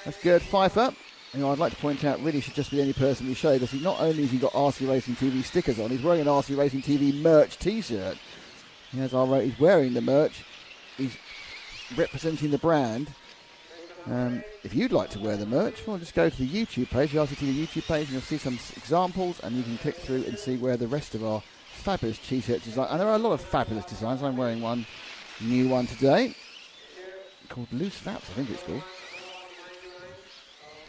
That's Gerd Pfeiffer, who I'd like to point out really should just be the only person we show, because he not only has he got RC Racing TV stickers on, he's wearing an RC Racing TV merch t-shirt. He's wearing the merch. He's representing the brand. If you'd like to wear the merch, well, just go to the YouTube page, the RCTV YouTube page, and you'll see some examples, and you can click through and see where the rest of our fabulous t-shirt design. And there are a lot of fabulous designs. I'm wearing one, new one today, called Loose Flaps, I think it's called.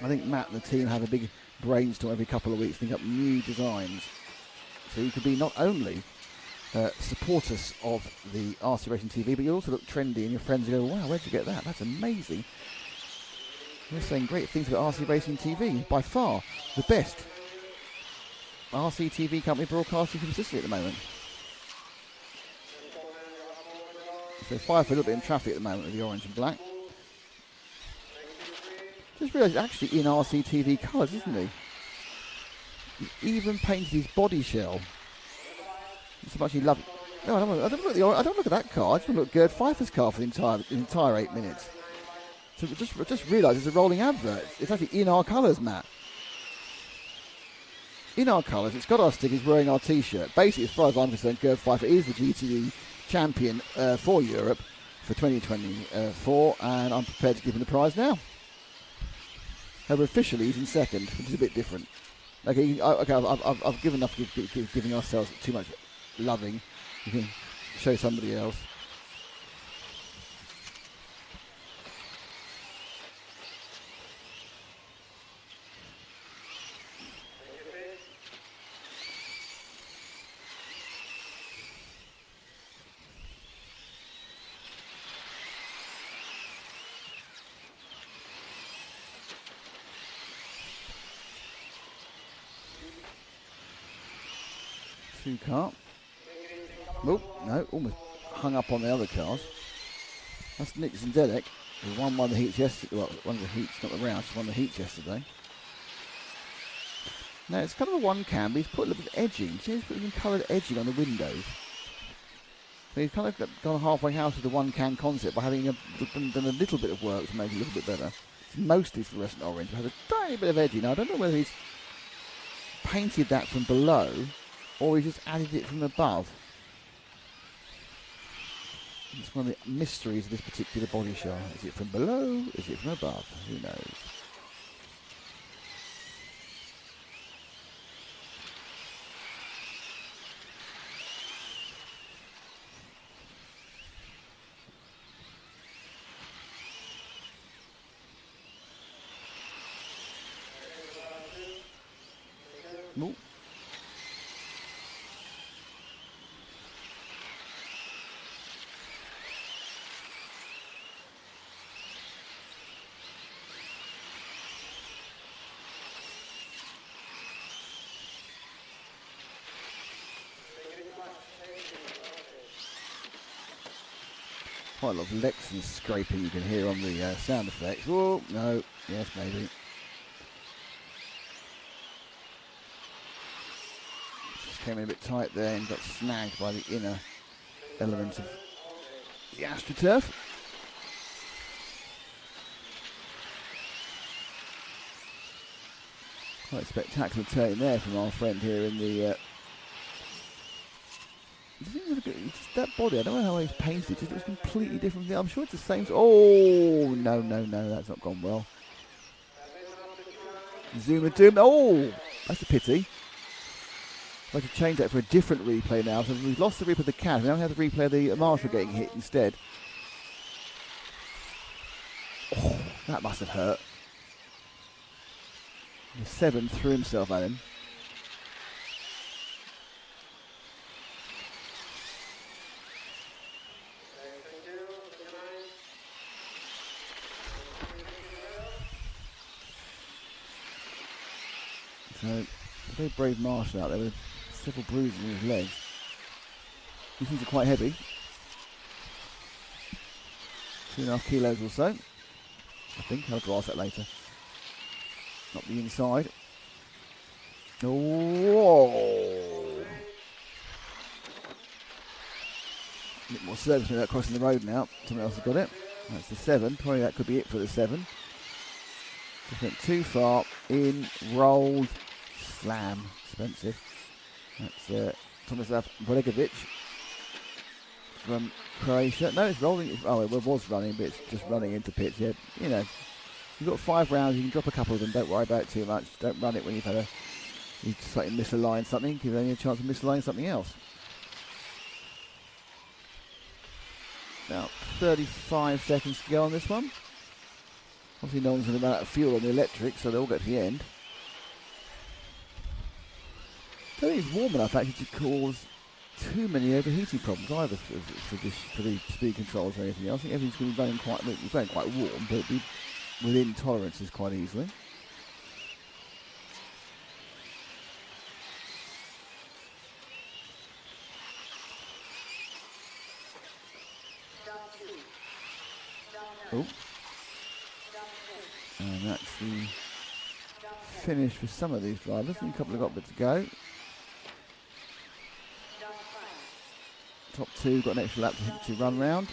I think Matt and the team have a big brainstorm every couple of weeks, think up new designs. So you could be not only supporters of the RC Racing TV, but you also look trendy, and your friends go, wow, where'd you get that? That's amazing. We're saying great things about RC Racing TV. By far, the best RC TV company broadcasting from Sicily at the moment. So Pfeiffer a little bit in traffic at the moment with the orange and black. Just realised actually in RC TV colours, isn't he? He even painted his body shell. So much he loved. No, I don't look at that car. I just want to look at Gerd Pfeiffer's car for the entire 8 minutes. So we just realised it's a rolling advert. It's actually in our colours, Matt. In our colours, it's got our stickers, wearing our t-shirt. Basically, as far as I'm concerned, Gerd Pfeiffer is the GTE champion for Europe for 2024, and I'm prepared to give him the prize now. However, officially he's in second, which is a bit different. Okay, I've given enough giving ourselves too much loving. You can show somebody else. Two car. Oh, no, almost hung up on the other cars. That's Nick Zindelec, who won one of the heats yesterday. Well, one of the heats, not the rounds, won the heats yesterday. Now, it's kind of a one cam, but he's put a little bit of edging. See, he's put some coloured edging on the windows. So he's kind of gone halfway house with the one-can concept by having done a little bit of work to make it a little bit better. It's mostly fluorescent orange, but has a tiny bit of edgy. Now, I don't know whether he's painted that from below or he's just added it from above. It's one of the mysteries of this particular body shot. Is it from below? Is it from above? Who knows? Ooh. Quite a lot of Lexan scraping you can hear on the sound effects. Oh, no. Yes, maybe. Just came in a bit tight there and got snagged by the inner element of the AstroTurf. Quite a spectacular turn there from our friend here in the... that body, I don't know how he's painted it. It was completely different. I'm sure it's the same. Oh, no, that's not gone well. Zuma Doom. Oh, that's a pity. I'd like to change that for a different replay now. So we've lost the replay of the cat. We now have to replay the Marshall getting hit instead. Oh, that must have hurt. The 7 threw himself at him. So, a very brave Marshall out there with several bruises in his legs. These things are quite heavy. 2.5 kilos or so. I think. I'll draw that later. Not the inside. Oh! A bit more service without crossing the road now. Someone else has got it. That's the 7. Probably that could be it for the 7. Just went too far. In, rolled, slam. Expensive. That's Tomislav Bregovic from Croatia. No, it's rolling. Oh, it was running, but it's just running into pits. Yeah, you know, you've got 5 rounds. You can drop a couple of them. Don't worry about it too much. Don't run it when you've had you slightly misalign something. Give only a chance of misaligning something else. Now, 35 seconds to go on this one. Obviously, no one's going to run out of fuel on the electric, so they'll all get to the end. I don't think it's warm enough actually to cause too many overheating problems either for the speed controls or anything else. I think everything's going to be running quite warm, but it'll be within tolerances quite easily. Oh. And that's the finish for some of these drivers. And a couple have got a bit to go. Top 2 got an extra lap to run round.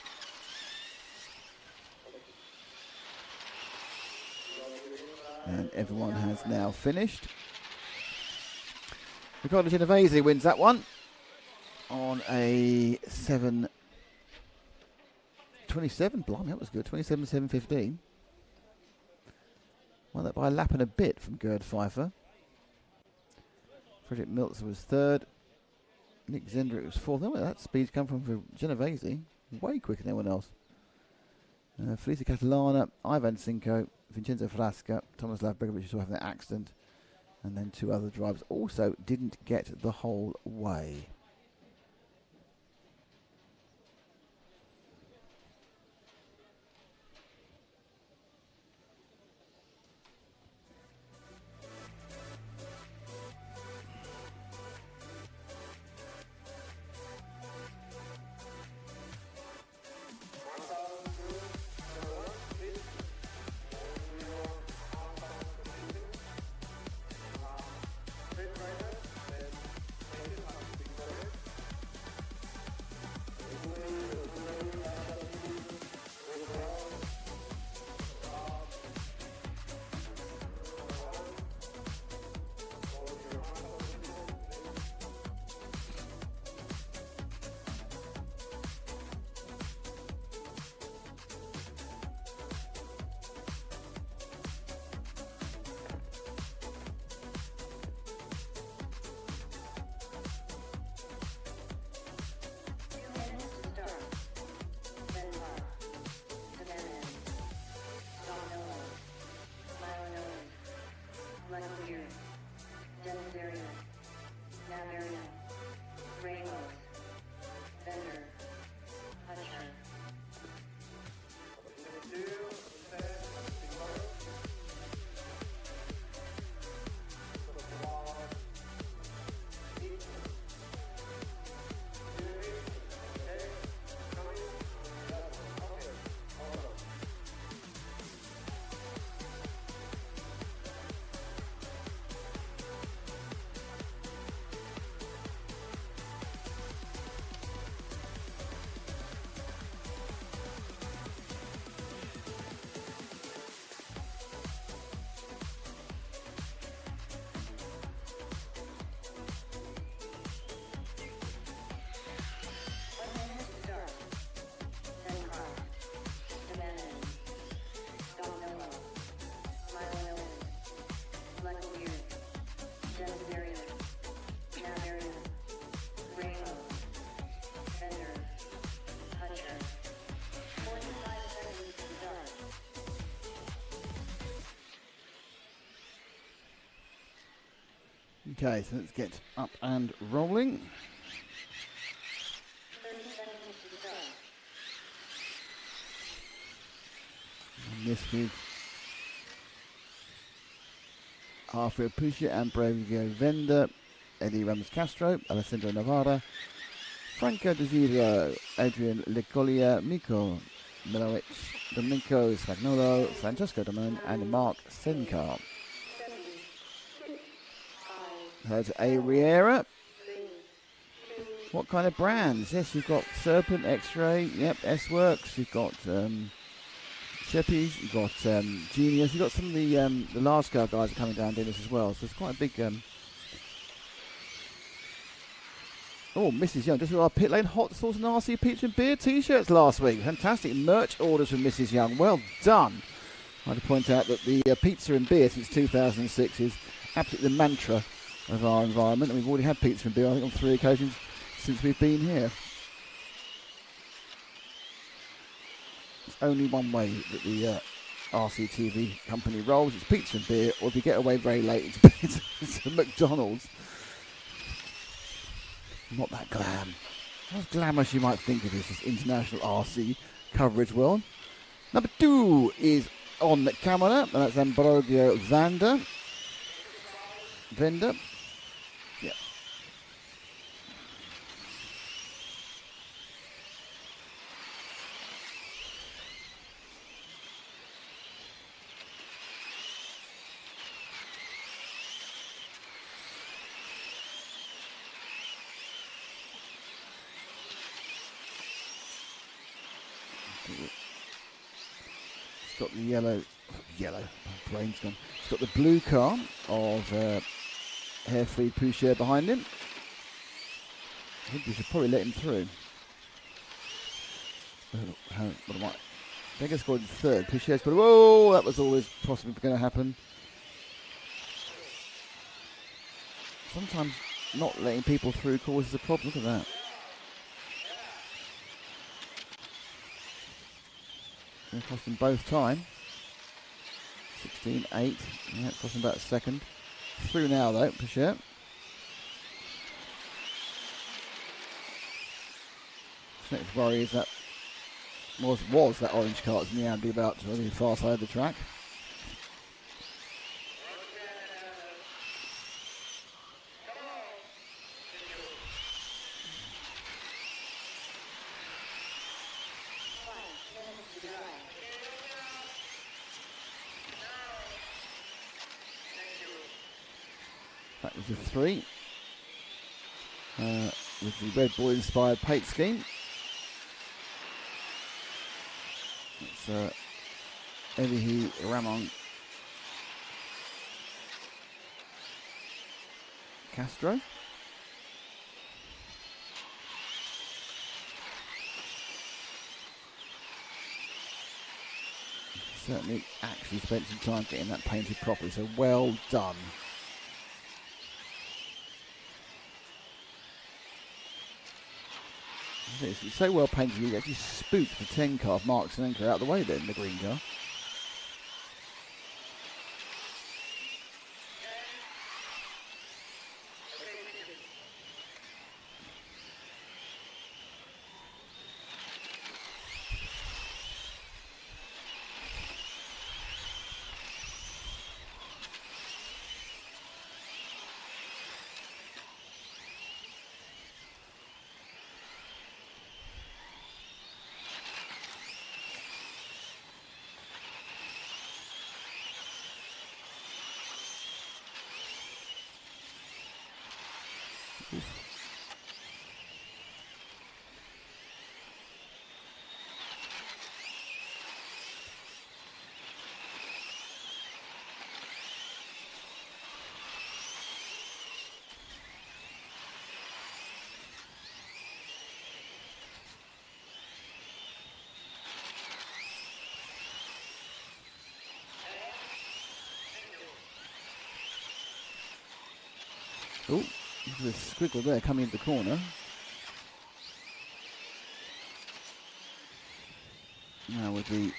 And everyone has now finished. Riccardo Genovese wins that one on a 7.27. Blimey, that was good. 27.715. Won that by a lap and a bit from Gerd Pfeiffer. Frederick Miltz was 3rd. Nick Zendrick was 4th. Where that speed's come from for Genovese. Way quicker than anyone else. Felicia Catalana, Ivan Cinco, Vincenzo Frasca, Tomislav Bregovic, who saw having an accident. And then 2 other drivers also didn't get the whole way. Okay, so let's get up and rolling. And this with Arthur Pucci and Brevio Venda, Eddie Ramos Castro, Alessandro Navarra, Franco Desirio, Adrian Lecolia, Miko Milovic, Domenico Spagnolo, Francesco Damone, and Mark Senkar. Here's a Riera. What kind of brands? Yes, you've got Serpent, X-Ray, yep, S-Works, you've got Sheppies, you've got Genius, you've got some of the large scale guys are coming down doing this as well, so it's quite a big... Oh, Mrs. Young, just with our pit lane hot sauce and RC pizza and beer t-shirts last week. Fantastic merch orders from Mrs. Young. Well done. I'd like to point out that the pizza and beer since 2006 is absolutely the mantra of our environment. And we've already had pizza and beer, I think, on 3 occasions since we've been here. It's only one way that the RCTV company rolls. It's pizza and beer, or if you get away very late, it's a McDonald's. Not that glam. Not as glamorous you might think it is, this international RC coverage world. Number 2 is on camera, and that's Ambrogio Venda. Yeah. It's got the yellow, my brain's gone. It's got the blue car of Hairfree Poucher behind him. I think we should probably let him through. What am I? Beggar scored in 3rd. Poucher scored. Whoa, that was always possibly going to happen. Sometimes not letting people through causes a problem. Look at that. Going to cost them both time. 16.8. Yeah, it cost them about a second. Through now though, for sure. Next worry is that was that orange car that's meandering about to the far side of the track. That was a 3. With the Red Bull inspired paint scheme. It's Eddie Ramon Castro. Certainly actually spent some time getting that painted properly, so well done. It's so well painted, you actually spooked the 10 car of Mark Senenka out of the way then, the green car. Oh, there's a squiggle there coming into the corner. Now with the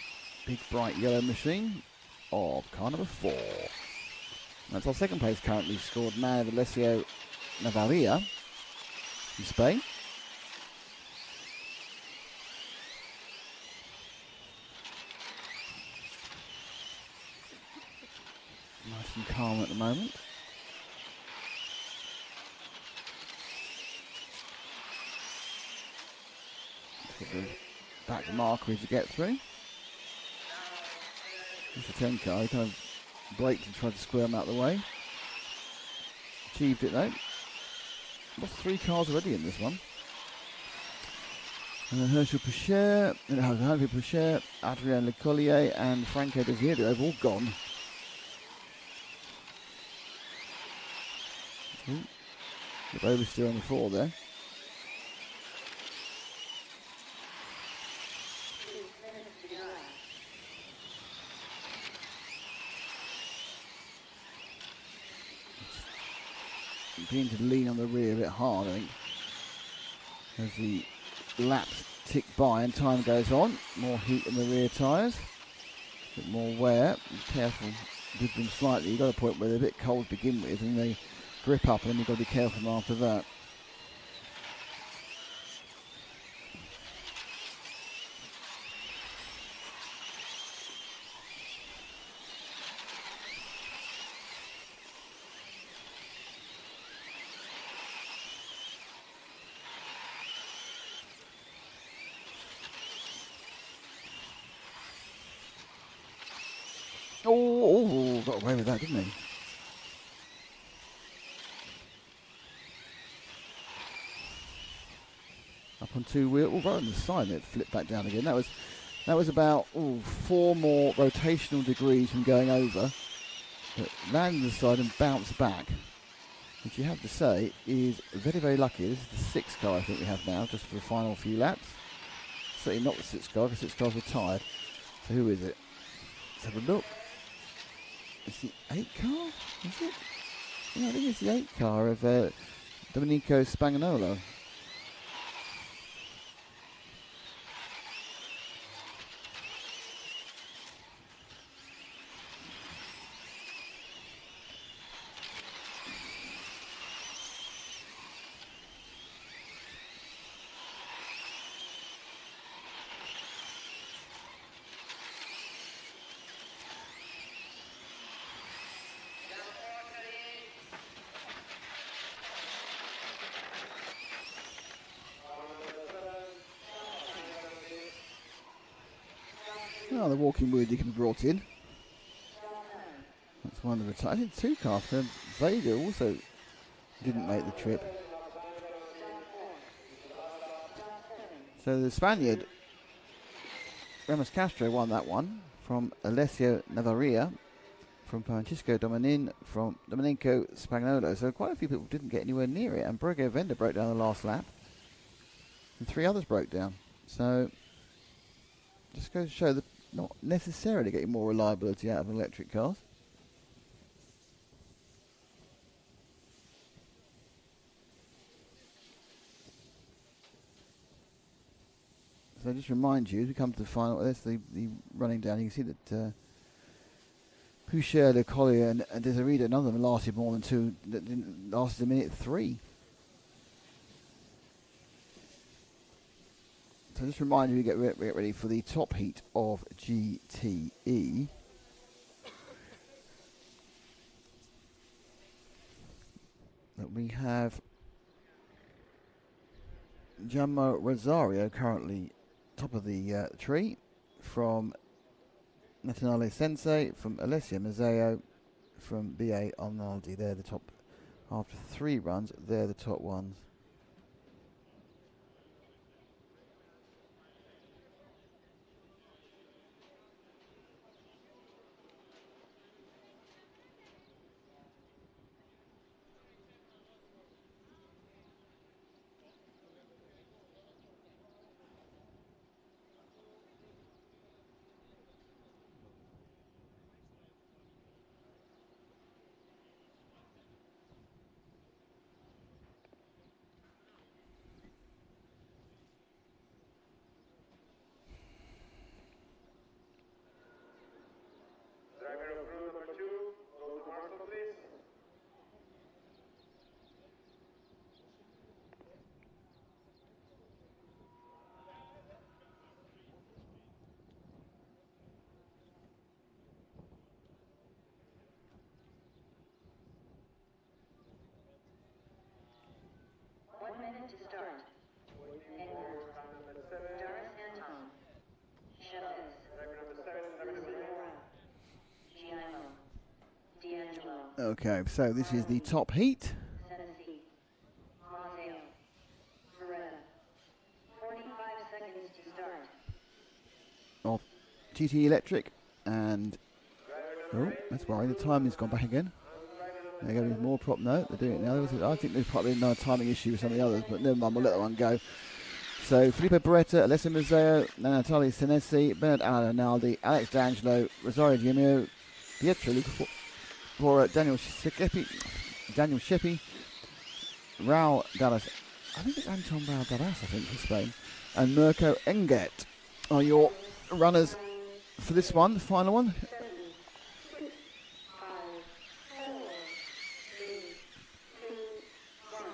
big bright yellow machine of car number 4. That's our second place currently scored, man of Alessio Navaria from Spain. Nice and calm at the moment. Let's get the back marker to get through. It's a 10 car, he kind of braked and tried to square him out of the way. Achieved it though. Lost 3 cars already in this one. Herschel Pichet, Henri Pichet, Adrien Lecollier and Franco Desiderio have all gone. The boat is still on the floor there. Beginning to lean on the rear a bit hard, I think, as the laps tick by and time goes on. More heat in the rear tyres, a bit more wear. Be careful with them slightly. You've got a point where they're a bit cold to begin with and they grip up, and then you've got to be careful after that. Oh, got away with that, didn't he? Up on 2 wheels, right on the side, it flipped back down again. That was about 4 more rotational degrees from going over, but landed on the side and bounced back, which you have to say is very, very lucky. This is the 6th car I think we have now, just for the final few laps. Certainly not the 6th car, because 6 cars were tired. So who is it? Let's have a look. It's the 8 car, is it? Yeah, I think it's the 8 car of Domenico Spagnolo. Oh, the walking wounded can be brought in. That's one of the I think 2 cars. Vega also didn't make the trip. So the Spaniard Ramos Castro won that one from Alessio Navaria, from Francisco Domenin, from Domenico Spagnolo. So quite a few people didn't get anywhere near it, and Borrego Venda broke down the last lap, and 3 others broke down. So just goes to show that not necessarily getting more reliability out of electric cars. So just remind you, as we come to the final, there's the running down. You can see that Poucher, Le Collier and Desirida, none of them lasted more than 2, that didn't last a minute 3. So just remind you, we get ready for the top heat of GTE. That we have Gianmo Rosario currently top of the tree, from Natanale Sensei, from Alessia Mazzeo, from BA Arnaldi. They're the top. After 3 runs, they're the top ones. Okay, so this is the top heat. Senesi, Matteo, Beretta. 45 seconds to start. Of GT Electric, and oh, that's worrying. The timing's gone back again. They're going more prop. No, they're doing it now. I think there's probably another timing issue with some of the others, but never mind. We'll let that one go. So Filippo Beretta, Alessio Mazzeo, Natale Senesi, Bernard Alanaldi, Alex D'Angelo, Rosario Giamio, Pietro Luca for Daniel Sheppy, Raul Dallas. I think it's Anton Raul Dallas. I think for Spain, and Mirko Enget are your runners for this one, the final one. 7, 6, 5, 4, 3, 2, 1.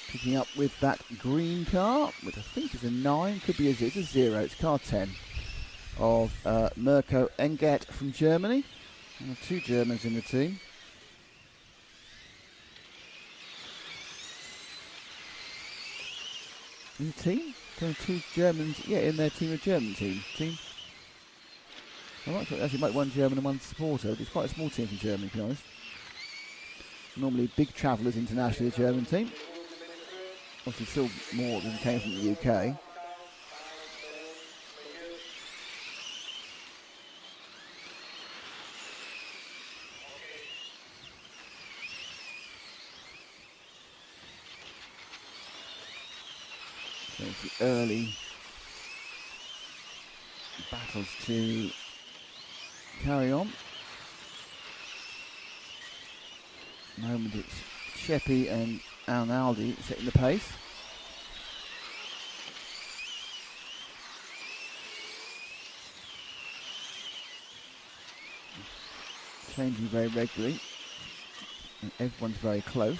Picking up with that green car, which I think is a 9, could be a 0, it's a 0, it's car 10 of Mirko Enget from Germany. And 2 Germans in the team. In the team? There are 2 Germans, yeah, in their team, a German team. I might actually make 1 German and 1 supporter, but it's quite a small team from Germany, to be honest. Normally big travellers internationally, the German team. Obviously still more than came from the UK. So it's the early battles to carry on. At the moment it's Sheppy and Arnaldi setting the pace. Changing very regularly. And everyone's very close.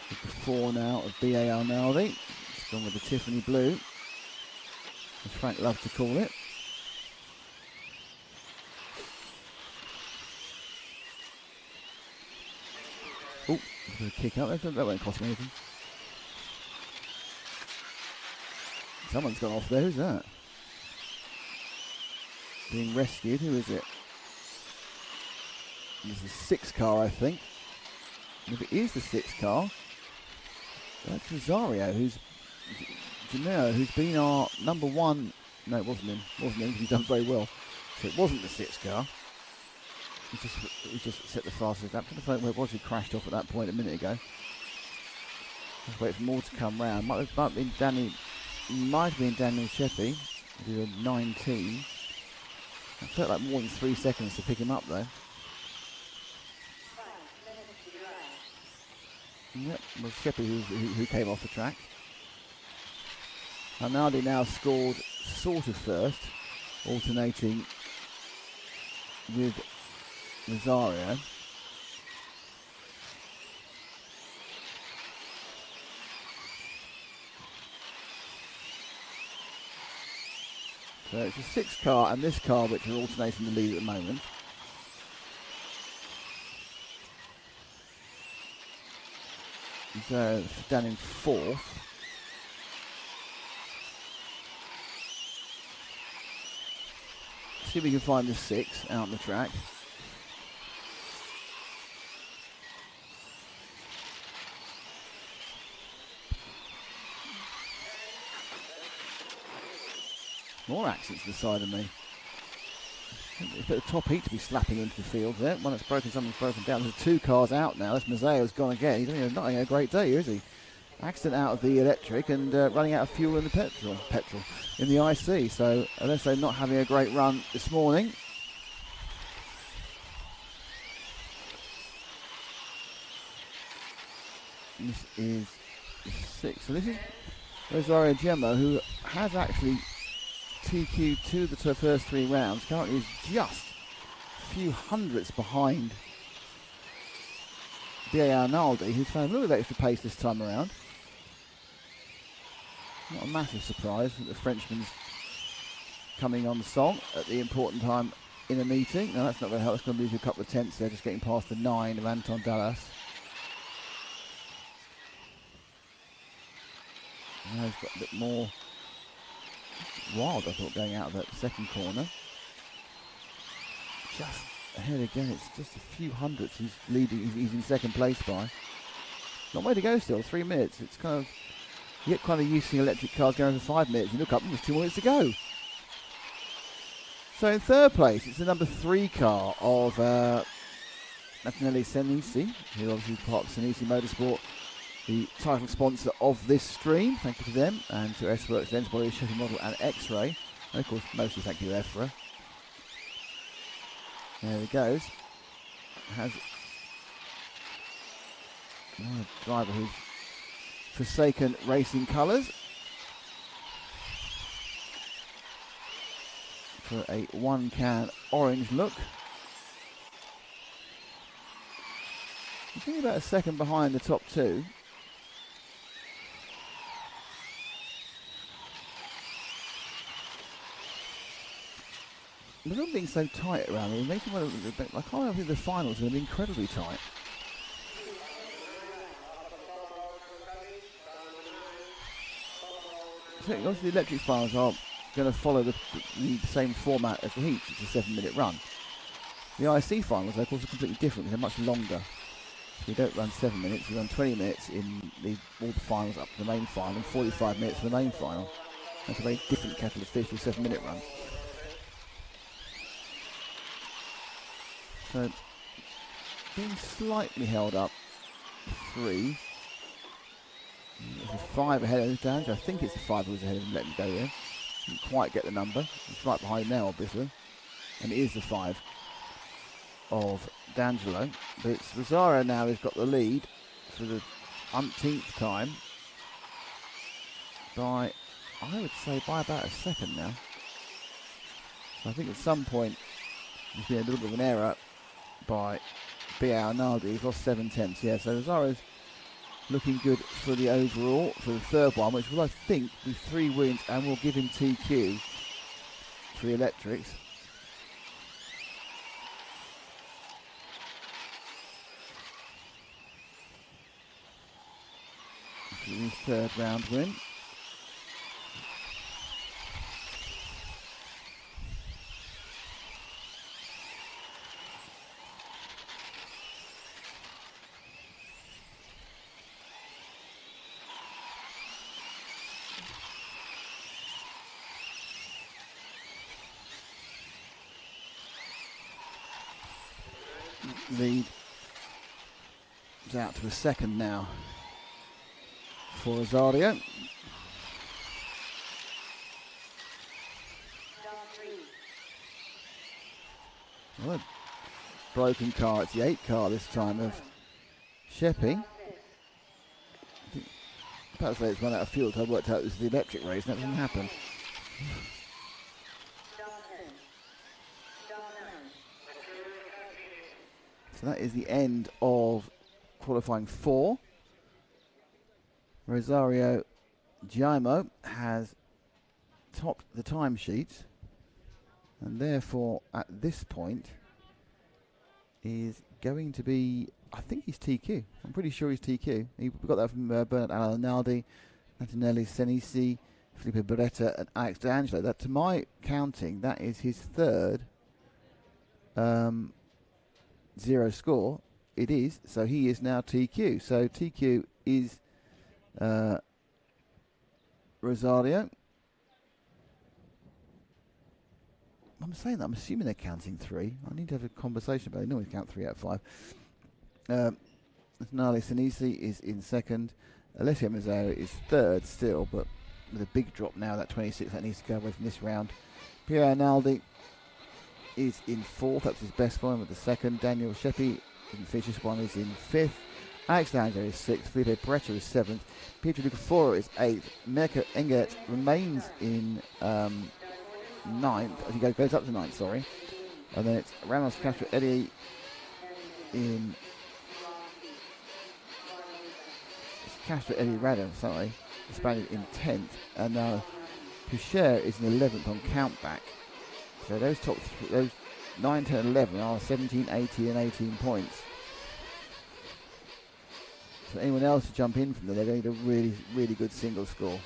With the 4 now of B.A. Arnaldi. It's gone with the Tiffany blue, as Frank loves to call it. Oh, a kick out. That won't cost me anything. Someone's gone off there. Who's that? Being rescued. Who is it? This is the 6 car, I think. And if it is the 6 car, that's Rosario, who's been our number 1. No, it wasn't him. Wasn't him. He's done very well. So it wasn't the 6 car. He just set the fastest lap. I don't know where it was. He crashed off at that point a minute ago. Let's wait for more to come round. Might have been Daniel Sheppy. Do a 19. It felt like more than 3 seconds to pick him up though. Yep, was Sheppy who came off the track. Arnaldi now scored sort of first, alternating with Rosario. So it's a 6 car and this car which are alternating the lead at the moment. So down in 4th. See if we can find the 6 out on the track. More accidents to the side of me. It's a top heat to be slapping into the field there. One that's broken, someone's broken down. There's 2 cars out now. This Mazzeo's gone again. He's not having a great day, is he? Accident out of the electric and running out of fuel in the petrol in the IC. So unless they're not having a great run this morning. This is 6. So this is Rosario Gemma, who has actually TQ to the first 3 rounds. Currently is just a few hundredths behind B.A. Arnaldi, who's found a little bit extra pace this time around. Not a massive surprise that the Frenchman's coming on the song at the important time in a meeting. Now that's not going to help. It's going to lose you a couple of tenths there, just getting past the 9 of Anton Dallas. Now he's got a bit more Wild, I thought, going out of that second corner. Just ahead again, it's just a few hundredths he's leading, he's in second place by. Not way to go still, 3 minutes. It's kind of, you get kind of used to seeing electric cars going for 5 minutes. You look up, there's 2 minutes to go. So in third place, it's the number 3 car of Senesi, who obviously is part of Senesi Motorsport, the title sponsor of this stream. Thank you to them, and to S-Works, Lens Body, Shipping Model, and X-Ray. And of course, mostly thank you to EFRA. There he goes. Has a driver who's forsaken racing colours for a 1-can orange look. He's only about a second behind the top 2. With all being so tight around here, it makes me wonder, I can't think the finals are going to be incredibly tight. So obviously the electric finals are going to follow the same format as the heats. It's a 7-minute run. The IC finals, of course, are completely different. They're much longer. So you don't run 7 minutes, you run 20 minutes in all the finals up to the main final, and 45 minutes for the main final. That's a very different kettle of fish to a 7-minute run. So, being slightly held up, 3. There's a 5 ahead of Dange. I think it's the 5 who was ahead of him, let him go there. Didn't quite get the number. It's right behind now, obviously. And it is the 5 of D'Angelo. But it's Rosario now who's got the lead for the umpteenth time by, I would say, by about a second now. So I think at some point there's been a little bit of an error by B.A. Arnaldi. He's lost 7/10. Yeah, so Rosario's looking good for the overall, for the third one, which will, I think, be 3 wins, and will give him TQ for the electrics. His third round win. Lead is out to a second now for Rosario. Well, a broken car. It's the 8 car this time of Sheppy. Perhaps it's run out of fuel, so I worked out it was the electric race, and that didn't happen. So that is the end of qualifying 4. Rosario Giaimo has topped the timesheets, and therefore at this point is going to be, I think he's TQ. I'm pretty sure he's TQ. We got that from Bernard Alanaldi, Natanelli Senesi, Felipe Beretta, and Alex D'Angelo. That, to my counting, that is his third 0 score. It is, so he is now TQ. So TQ is Rosario. I'm saying that, I'm assuming they're counting 3. I need to have a conversation about it. They normally count 3 out of 5. Nali Senesi is in second. Alessio Mazzeo is third still, but with a big drop now, that 26, that needs to go away from this round. Piero Arnaldi is in fourth. That's his best one with the second. Daniel Sheppy didn't finish this one, is in fifth. Alex D'Angelo is sixth. Felipe Beretta is seventh. Pietro Lucaforo is eighth. Mirko Engert remains in ninth. I think it goes up to ninth, sorry. And then it's Ramos Castro Eddie in. It's Castro Eddie Rada, sorry. Spaniard in 10th. And now Pucher is in 11th on countback. So those top those 9, 10, 11 are 17, 18, and 18 points. So anyone else to jump in from there, they're going to get a really, really good single score.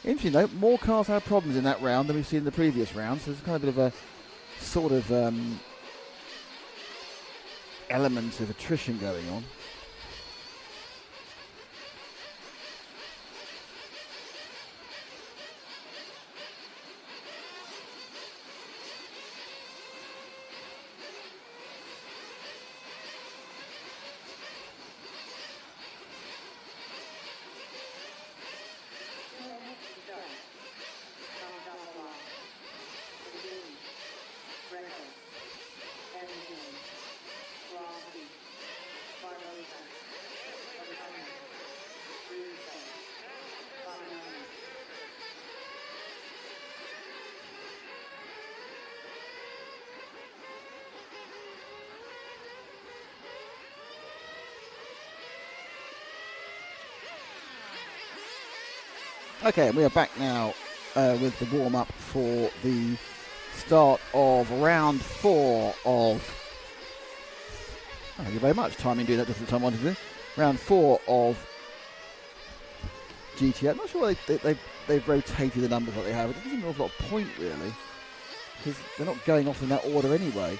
Interesting though, more cars had problems in that round than we've seen in the previous round, so there's kind of a bit of a sort of element of attrition going on. Okay, we are back now with the warm-up for the start of round 4 of... Thank you very much. Timing doing that just the time I wanted to do. Round 4 of GT8. I'm not sure they've rotated the numbers like they have. It doesn't seem an awful lot of point, really, because they're not going off in that order anyway.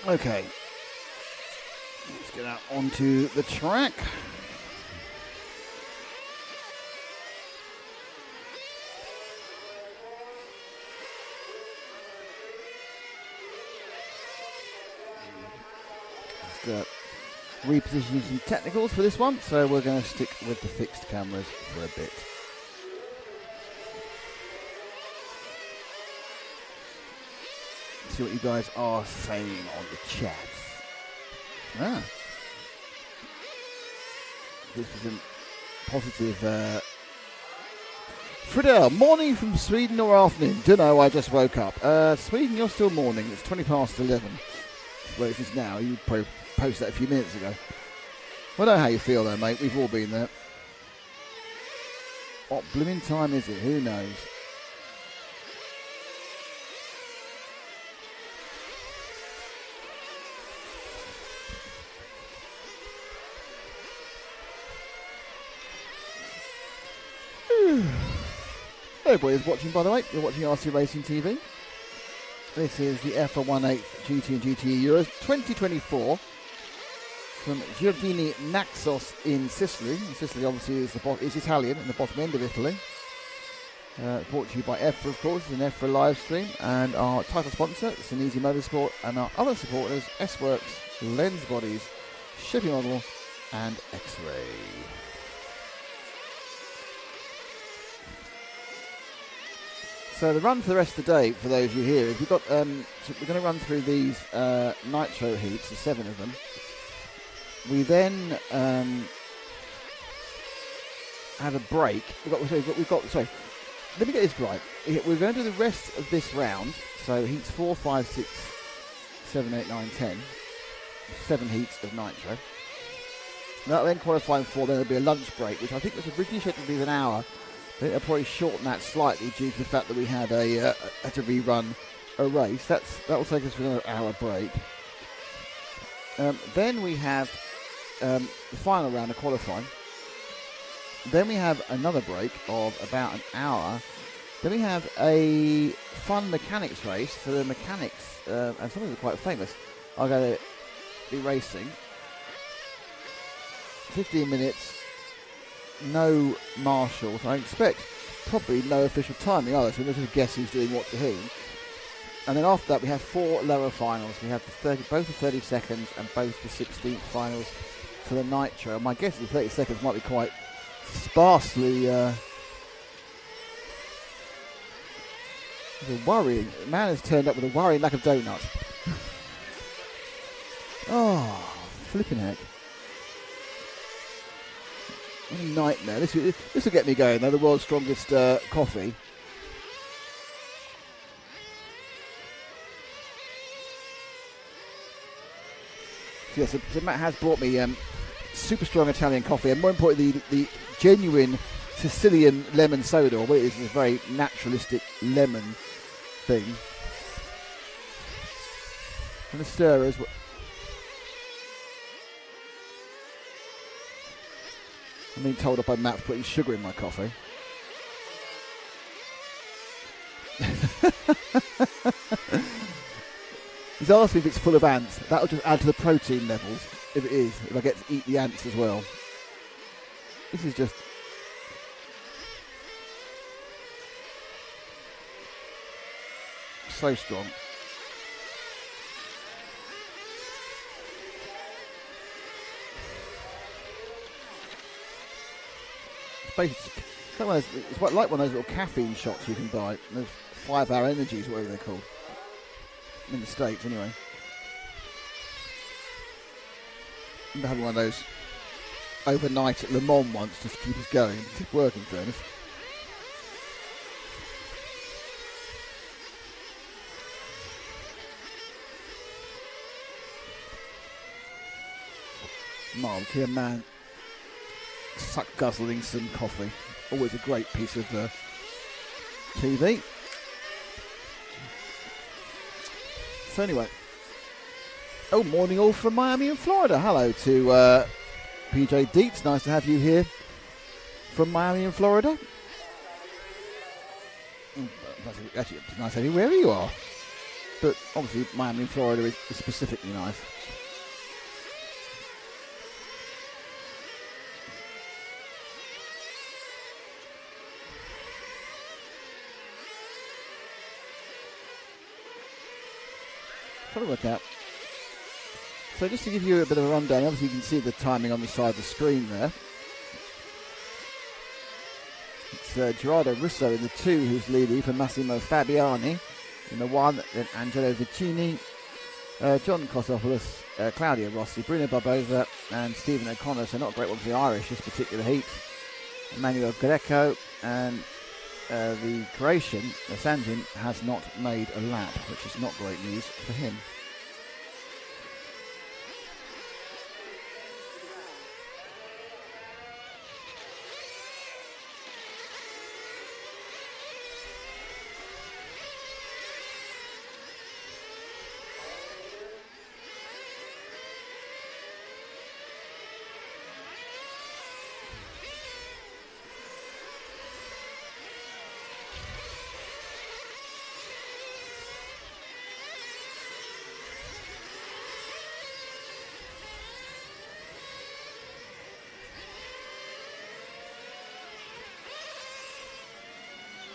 Okay, let's get out onto the track. Just repositioning some technicals for this one, so we're going to stick with the fixed cameras for a bit. See what you guys are saying on the chat. This is a positive. Fridell, morning from Sweden or afternoon? Dunno, I just woke up. Sweden, you're still morning. It's 20 past 11. Where it is now. You probably posted that a few minutes ago. I don't know how you feel though, mate. We've all been there. What blooming time is it? Who knows? Everybody is watching, by the way. You're watching RC Racing TV. This is the EFRA 1/8 GT and GTE Euros 2024 from Giardini Naxos in Sicily. And Sicily obviously is Italian, in the bottom end of Italy. Brought to you by EFRA, of course, it's an EFRA live stream, and our title sponsor, Senesi Motorsport, and our other supporters, S-Works, Lens Bodies, Shipping Model, and X-Ray. So the run for the rest of the day, for those of you here, is we've got. So we're going to run through these Nitro heats, the 7 of them. We then have a break. We've got. Sorry, let me get this right. We're going to do the rest of this round. So heats 4, 5, 6, 7, 8, 9, 10. 7 heats of Nitro. That'll then qualify for. Then there'll be a lunch break, which I think was originally scheduled to be an hour. I think they'll probably shorten that slightly due to the fact that we had to rerun a race. That will take us for another hour break. Then we have the final round of qualifying. Then we have another break of about an hour Then we have a fun mechanics race. So the mechanics, and some of them are quite famous, are going to be racing. 15 minutes, no marshals. I expect probably no official timing either, so we'll just guess who's doing what to whom. And then after that we have 4 lower finals. We have both the 30 seconds and both the 16th finals for the Nitro. My guess is the 30 seconds might be quite sparsely... there's a worrying... The man has turned up with a worrying lack of donut. Oh, flipping heck. What a nightmare. This will get me going, though, the world's strongest coffee. Yes, so Matt has brought me super strong Italian coffee, and more importantly, the genuine Sicilian lemon soda, or what it is a very naturalistic lemon thing. And the stirrers. I'm being told off by Matt for putting sugar in my coffee. He's asked me if it's full of ants. That'll just add to the protein levels, if it is, if I get to eat the ants as well. This is just... so strong. It's like one of those little caffeine shots you can buy. Those 5-hour energies, whatever they're called. In the States, anyway. I remember having one of those overnight at Le Mans once just to keep us going. It kept working, in fairness. Mark, here, man. Suck guzzling some coffee. Always a great piece of TV. So anyway, morning all from Miami and Florida. Hello to PJ Dietz. Nice to have you here from Miami and Florida. Actually, it's nice to have you wherever you are. But obviously Miami and Florida is specifically nice. Trying to work out. So just to give you a bit of a rundown, obviously you can see the timing on the side of the screen there. It's Gerardo Russo in the 2 who's leading for Massimo Fabiani in the 1, then Angelo Vicini, John Kosopoulos, Claudio Rossi, Bruno Barbosa and Stephen O'Connor, so not a great one for the Irish this particular heat. Emmanuel Greco and the Croatian, Sanjin, has not made a lap, which is not great news for him.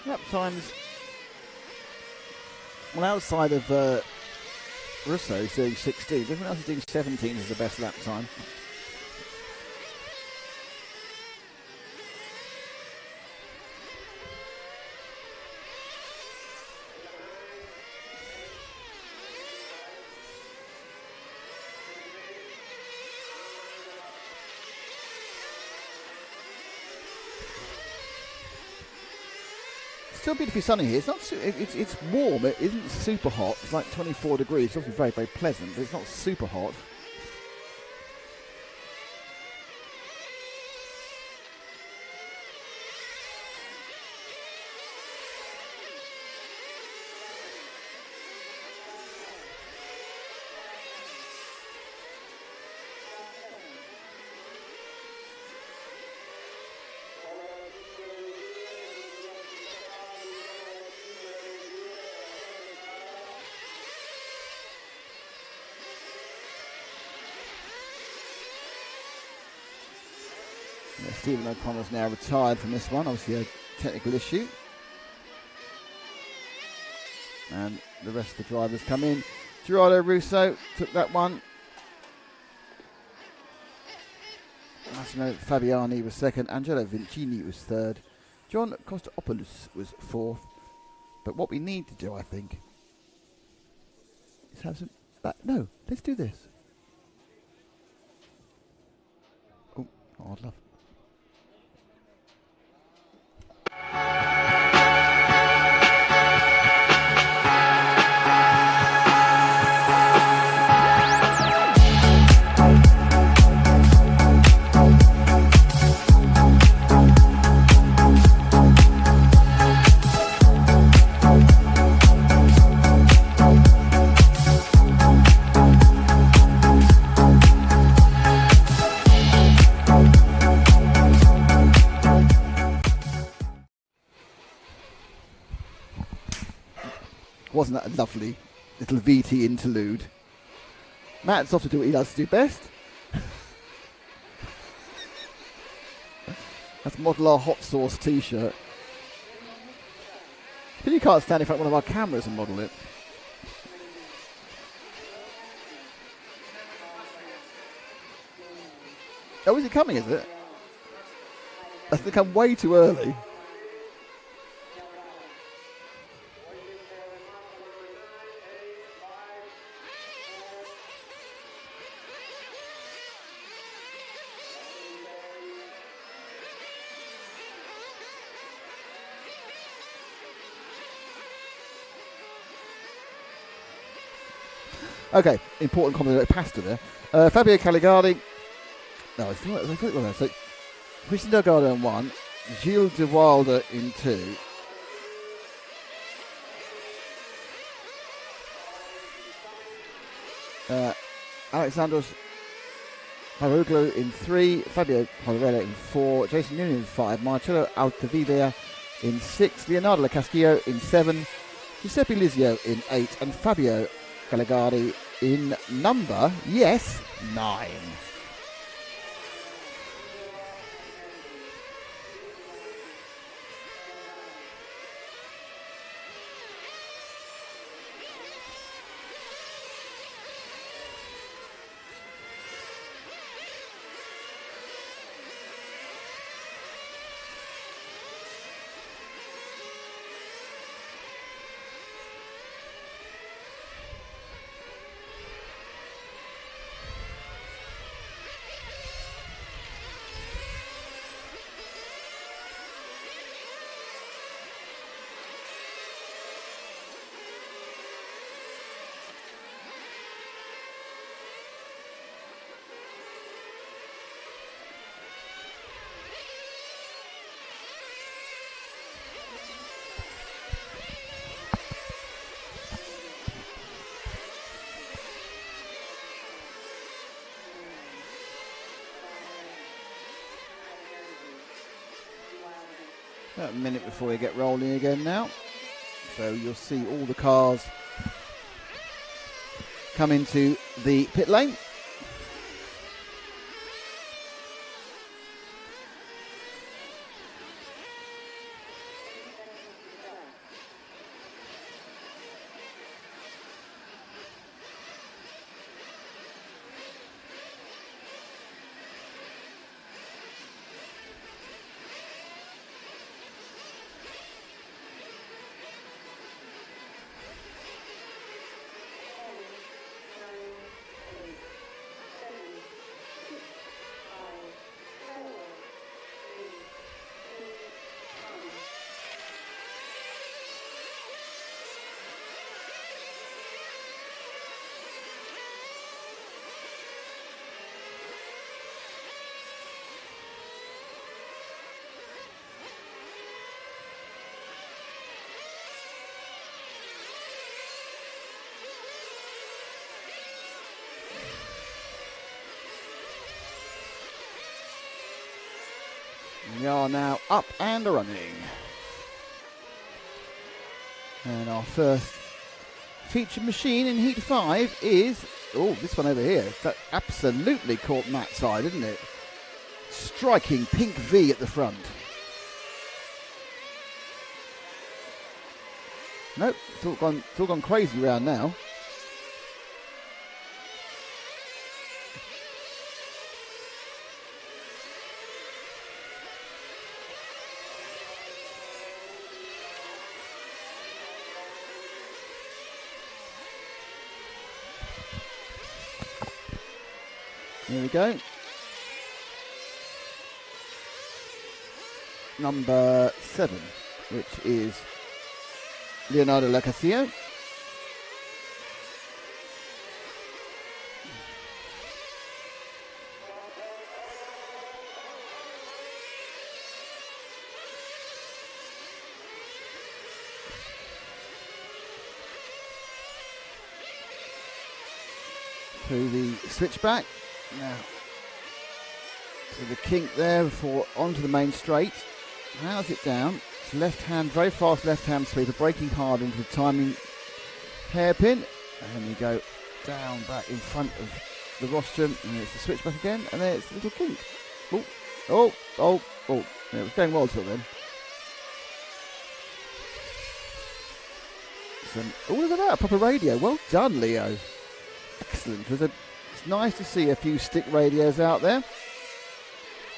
Lap times, well, outside of Russo, he's doing 16. Everyone else is doing 17 as the best lap time. Still beautifully sunny here. It's not. It's warm. It isn't super hot. It's like 24 degrees. It's obviously very, very pleasant, but it's not super hot. Stephen O'Connor's now retired from this one, obviously a technical issue. And the rest of the drivers come in. Gerardo Russo took that one. Massimo Fabiani was second. Angelo Vincini was third. John Costopoulos was fourth. But what we need to do, I think, is have some... no, let's do this. Oh, I'd love... Wasn't that a lovely little VT interlude? Matt's off to do what he loves to do best. Let's model our hot sauce t-shirt. But you can't stand in front of one of our cameras and model it. Oh, is it coming, is it? That's become way too early. Okay, important comment about pasta there. Fabio Caligari. No, I thought it was so. Christian Delgado in 1, Gilles de Wilder in 2. Alexandros Paruglu in 3, Fabio Polarella in 4, Jason Newman in 5, Marcello Altavilla in 6, Leonardo Lacastillo in 7, Giuseppe Lizio in 8, and Fabio Caligari in number, 9. About a minute before we get rolling again now. So you'll see all the cars come into the pit lane. We are now up and running. And our first featured machine in Heat 5 is, oh, this one over here. That absolutely caught Matt's eye, didn't it? striking pink V at the front. Nope, it's all gone crazy round now. Here we go. Number 7, which is Leonardo Lacasio. Through the switchback. Now, to the kink there before onto the main straight. How's it down? It's left hand, very fast left hand sweeper, braking hard into the timing hairpin. And we go down back in front of the rostrum, and it's the switchback again, and then it's the little kink. Oh. Yeah, it was going well till then. Oh, look at that, proper radio. Well done, Leo. Excellent. It's nice to see a few stick radios out there.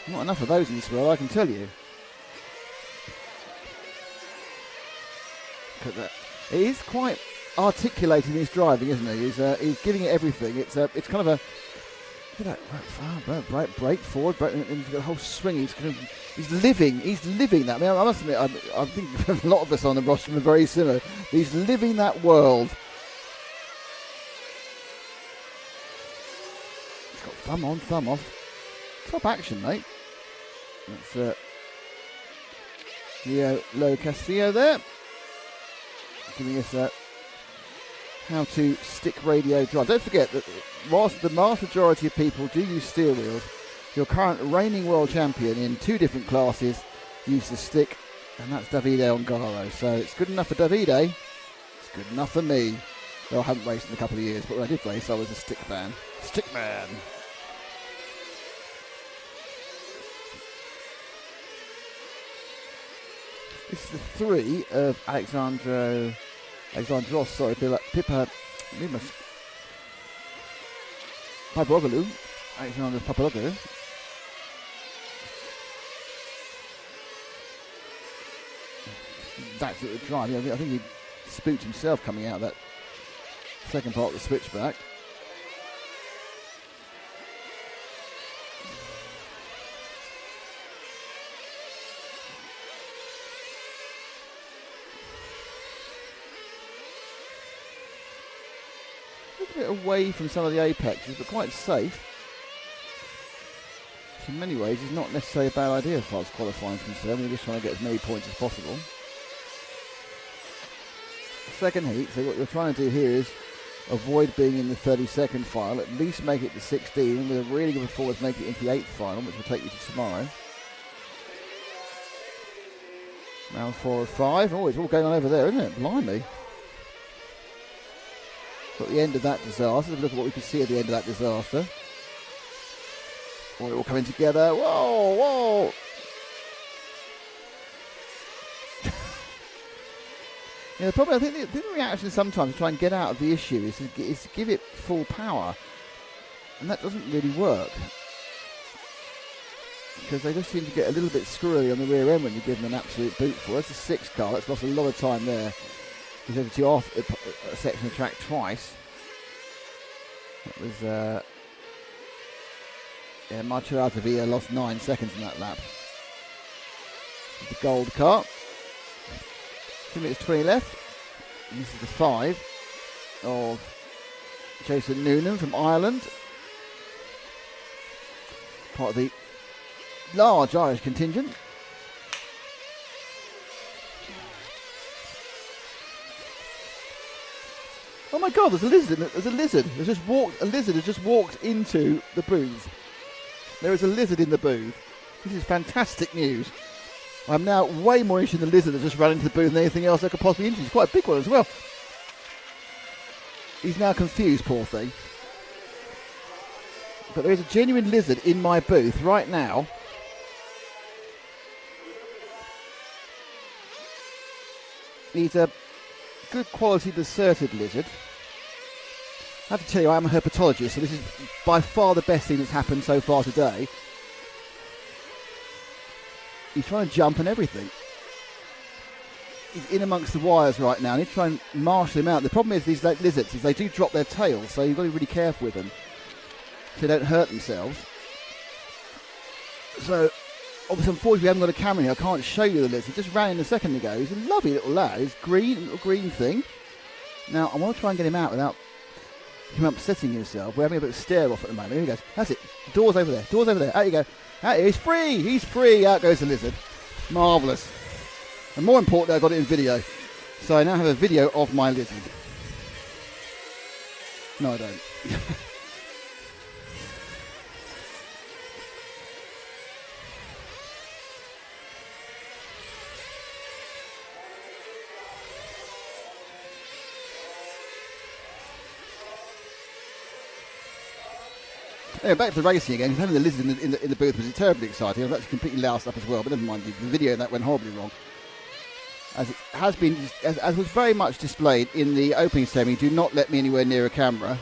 Not enough of those in this world, I can tell you. Look at that. He is quite articulate in his driving, isn't he? He's giving it everything. It's kind of a break forward, and the whole swing. He's living that. I mean, I must admit, I think a lot of us on the roster are very similar. He's living that world. He's got thumb on, thumb off. Top action, mate. That's Leo Castillo there, giving us how to stick radio drive. Don't forget that whilst the vast majority of people do use steer wheels, your current reigning world champion in 2 different classes uses the stick, and that's Davide Ongaro. So it's good enough for Davide, it's good enough for me. Though I haven't raced in a couple of years, but when I did race, I was a stick man. Stick man. This is the 3 of Alexandros, Papadoglou. Alexandros Papadoglou. That's at the drive. Yeah, I think he spooked himself coming out of that second part of the switchback. A bit away from some of the apexes, but quite safe. So in many ways, it's not necessarily a bad idea as far as qualifying is concerned. You're just trying to get as many points as possible. Second heat, so what you're trying to do here is avoid being in the 32nd final, at least make it to 16, and with a really good performance, make it into the 8th final, which will take you to tomorrow. Round 4 of 5. Oh, it's all going on over there, isn't it? Blimey. Got the end of that disaster. Look at what we can see at the end of that disaster. Oh, it all coming together. Whoa, whoa. Yeah, the problem, I think the reaction sometimes to try and get out of the issue is to give it full power. And that doesn't really work. Because they just seem to get a little bit squirrely on the rear end when you give them an absolute boot for. That's a 6 car. That's lost a lot of time there. He's over to off a section of track twice. That was Marcello Altavia lost 9 seconds in that lap. The gold car. 2 minutes 20 left. And this is the 5 of Jason Noonan from Ireland. Part of the large Irish contingent. Oh my God! There's a lizard. There's a lizard. A lizard has just walked into the booth. There is a lizard in the booth. This is fantastic news. I'm now way more interested in the lizard that just ran into the booth than anything else I could possibly interest. It's quite a big one as well. He's now confused, poor thing. But there is a genuine lizard in my booth right now. He's a good quality deserted lizard. I have to tell you, I'm a herpetologist, so this is by far the best thing that's happened so far today. He's trying to jump and everything. He's in amongst the wires right now. I need to try and marshal him out. The problem is these lizards is they do drop their tails, so you've got to be really careful with them so they don't hurt themselves. So, obviously, unfortunately, we haven't got a camera here. I can't show you the lizard. He just ran in a second ago. He's a lovely little lad. He's green, a little green thing. Now, I want to try and get him out without him upsetting himself. We're having a bit of stare off at the moment. Here he goes. That's it. Door's over there. Door's over there. Out you go. Out he's free. He's free. Out goes the lizard. Marvellous. And more importantly, I got it in video. So I now have a video of my lizard. No, I don't. Anyway, back to racing again. Having the lizard in the booth was terribly exciting. I was actually completely loused up as well, but never mind. The video that went horribly wrong. As it has been, as was very much displayed in the opening ceremony, do not let me anywhere near a camera.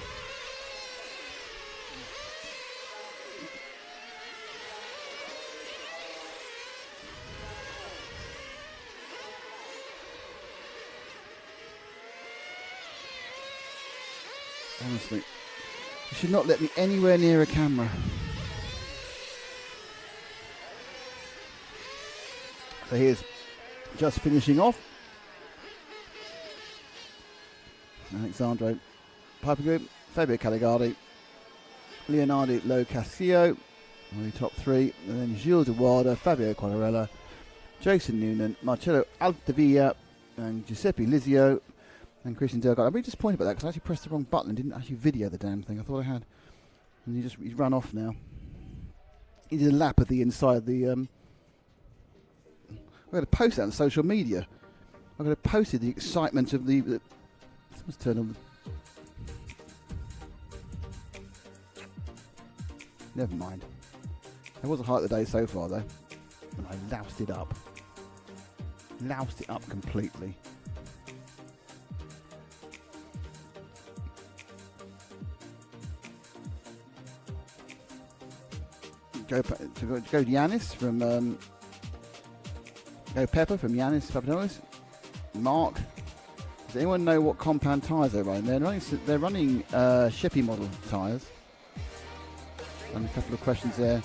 Honestly, you should not let me anywhere near a camera. So here's just finishing off. Alexandro Papagou, Fabio Caligari, Leonardo Lo Castillo, the top three, and then Gilles de Warda, Fabio Quagliarella, Jason Noonan, Marcello Altavilla, and Giuseppe Lizio, and Christian Delgado. I'm really disappointed about that because I actually pressed the wrong button and didn't actually video the damn thing. I thought I had. And he's run off now. He did a lap of the inside of the... I'm going to post that on social media. I'm going to post the excitement of the let's turn on never mind. It was a height of the day so far though. And I loused it up. Loused it up completely. Go Yanis from Go Pepper from Yanis Papadopoulos. Mark. Does anyone know what compound tyres they're running? They're running Shippy model tyres. And a couple of questions there.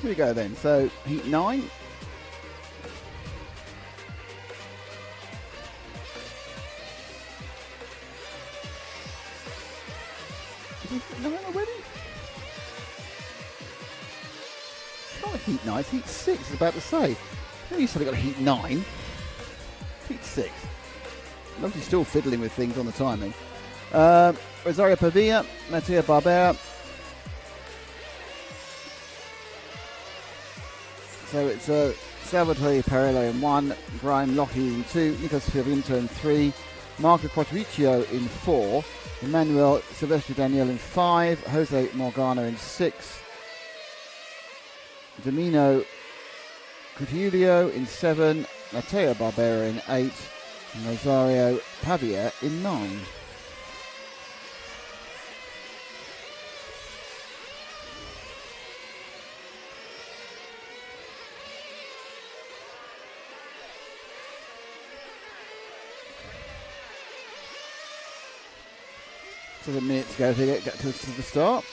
Here we go then. So heat 9. Is he heat 9 already? It's not heat 9, it's heat 6, I was about to say. I you suddenly got heat 9. Heat 6. Obviously still fiddling with things on the timing. Rosario Pavia, Matteo Barbera. So it's Salvatore Parello in 1, Brian Lockheed in 2, Nicolas Fiovinto in 3, Marco Quattriccio in 4, Emmanuel Silvestri Daniel in 5, Jose Morgano in 6, Domino Cutulio in 7, Matteo Barbera in 8, and Rosario Pavia in 9. So the minutes go to get to the start.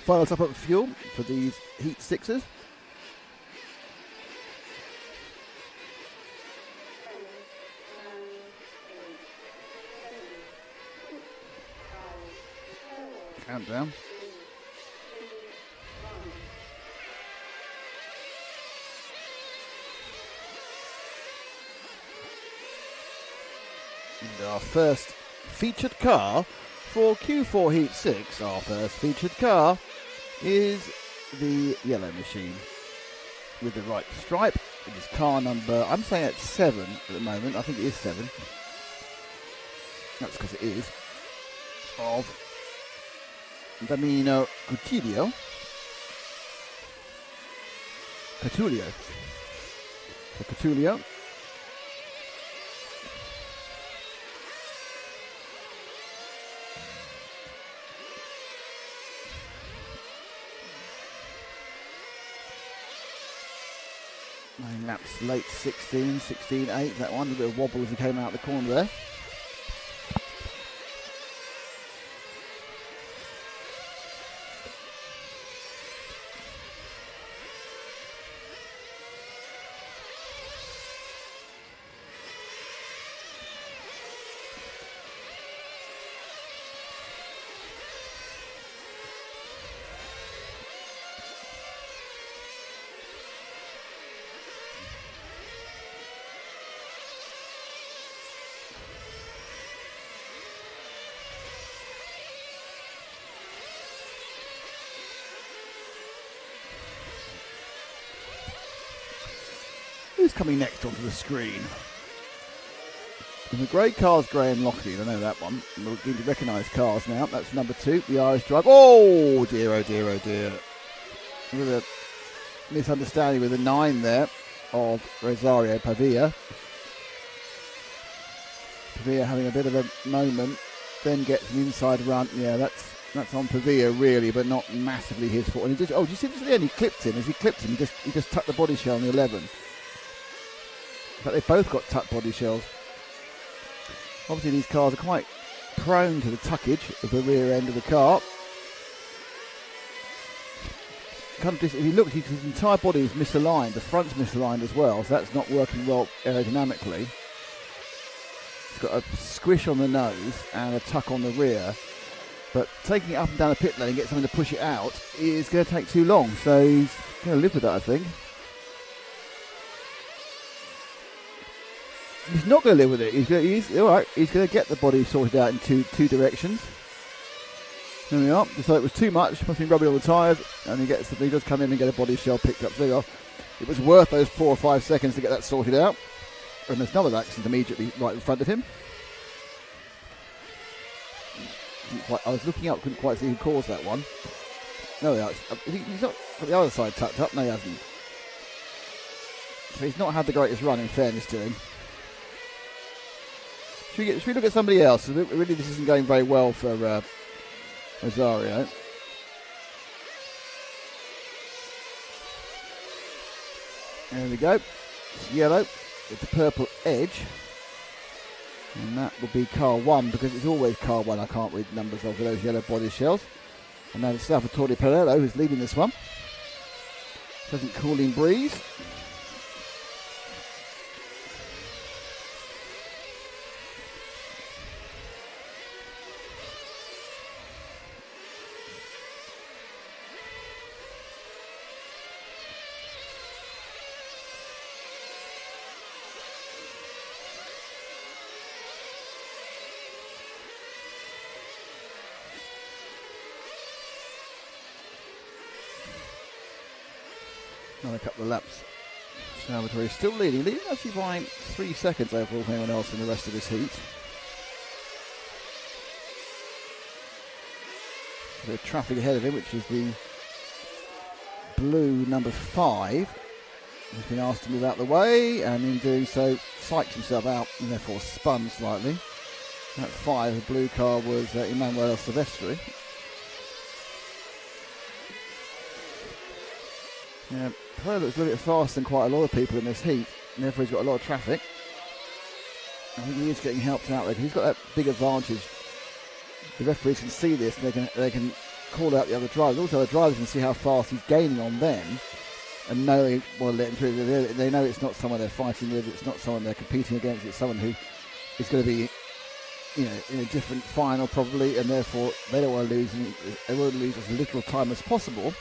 Final top up of fuel for these Heat 6s. Countdown. And our first featured car for Q4 Heat 6, our first featured car is the yellow machine with the right stripe. It is car number, I'm saying it's 7 at the moment, I think it is 7. That's because it is. Of Damino Catulio. So Catulio. Nine laps late, 16.8, that one, a bit of wobble as he came out the corner there. Who's coming next onto the screen? And the grey car's grey and Lockheed, I know that one. We're going to recognise cars now. That's number 2, the Irish driver. Oh dear, oh dear, oh dear. With a misunderstanding with the 9 there of Rosario Pavia. Pavia having a bit of a moment, then gets an inside run. Yeah, that's on Pavia really, but not massively his fault. And he just, oh, do you see this at the end? He clipped him. As he clipped him, he just tucked the body shell on the 11. But they've both got tucked body shells. Obviously these cars are quite prone to the tuckage of the rear end of the car. If you look, his entire body is misaligned. The front's misaligned as well, so that's not working well aerodynamically. It's got a squish on the nose and a tuck on the rear. But taking it up and down the pit lane and get someone to push it out is going to take too long. So he's going to live with that, I think. He's not going to live with it. He's all right. He's going to get the body sorted out in two directions. There we are. So it was too much. Must have been rubbing on the tyres, and he does come in and get a body shell picked up. So there you are. It was worth those 4 or 5 seconds to get that sorted out. And there's another accident immediately right in front of him. I was looking up, couldn't quite see who caused that one. No, he's not got the other side tucked up. No, he hasn't. So he's not had the greatest run, in fairness to him. Should we look at somebody else? Really, this isn't going very well for Rosario. There we go. It's yellow with the purple edge. And that will be car 1, because it's always car 1. I can't read the numbers of those yellow body shells. And now it's Salvatore Perello who's leading this one. Pleasant cooling breeze. Another couple of laps. Salvatore is still leading actually by 3 seconds over anyone else in the rest of this heat. A bit of traffic ahead of him, which is the blue number 5. He's been asked to move out of the way, and in doing so, psyched himself out and therefore spun slightly. That 5, the blue car, was Emanuele Silvestri. Yeah, Perello looks a little bit faster than quite a lot of people in this heat, and therefore he's got a lot of traffic. I think he is getting helped out there because he's got that big advantage. The referees can see this, and they can call out the other drivers. Also, the drivers can see how fast he's gaining on them, and know he will let him through. They know it's not someone they're fighting with. It's not someone they're competing against. It's someone who is going to be, in a different final probably, and therefore they don't want to lose. They want to lose as little time as possible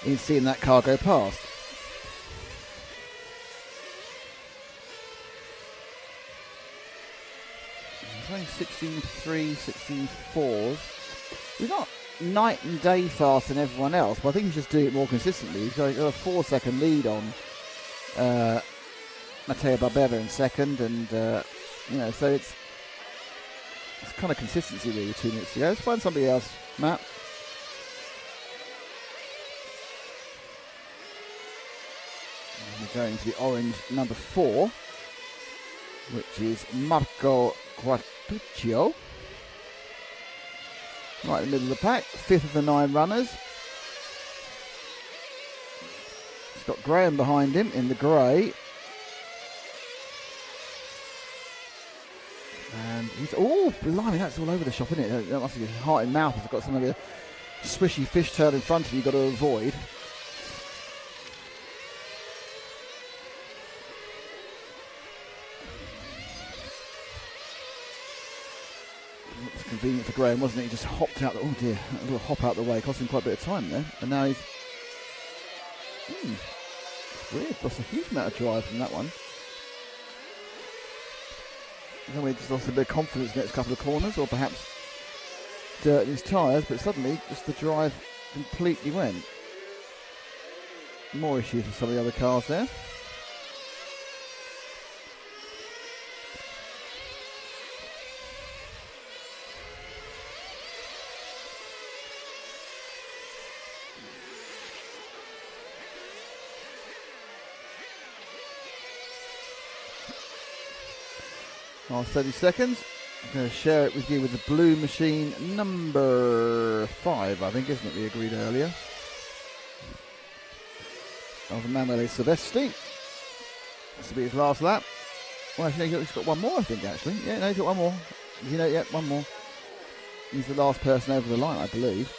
in seeing that car go past. Playing 16.3, 16.4s. He's not night and day fast than everyone else, but I think he's just doing it more consistently. He's got a 4-second lead on Matteo Barbera in second, and so it's kind of consistency really. 2 minutes to go. Let's find somebody else, Matt. And we're going to the orange number 4, which is Marco Quartuccio. Right in the middle of the pack, 5th of the 9 runners. He's got Graham behind him in the grey. And he's, blimey, that's all over the shop, isn't it? That must be heart in mouth. It's got some of the swishy fishtail in front of you you've got to avoid. It was convenient for Graham, wasn't it? He just hopped out, a little hop out the way, cost him quite a bit of time there. And now he's, it's weird, lost a huge amount of drive from that one. I don't know, he just lost a bit of confidence in the next couple of corners, or perhaps dirt in his tyres, but suddenly just the drive completely went. More issues with some of the other cars there. Last 30 seconds. I'm going to share it with you with the blue machine number 5, I think, isn't it? We agreed earlier. Of Emanuele Silvestri. This will be his last lap. Well, actually, he's got one more, I think, actually. Yeah, no, he's got one more. Yeah, one more. He's the last person over the line, I believe.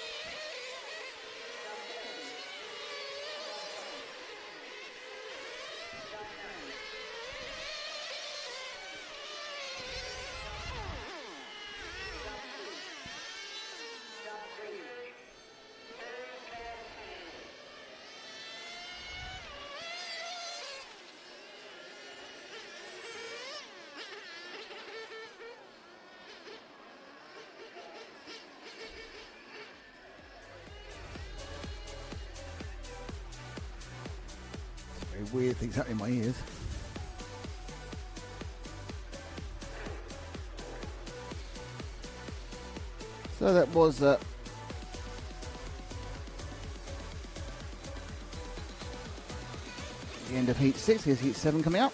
Weird things happening in my ears. So that was the end of heat 6. Here's heat 7 coming up.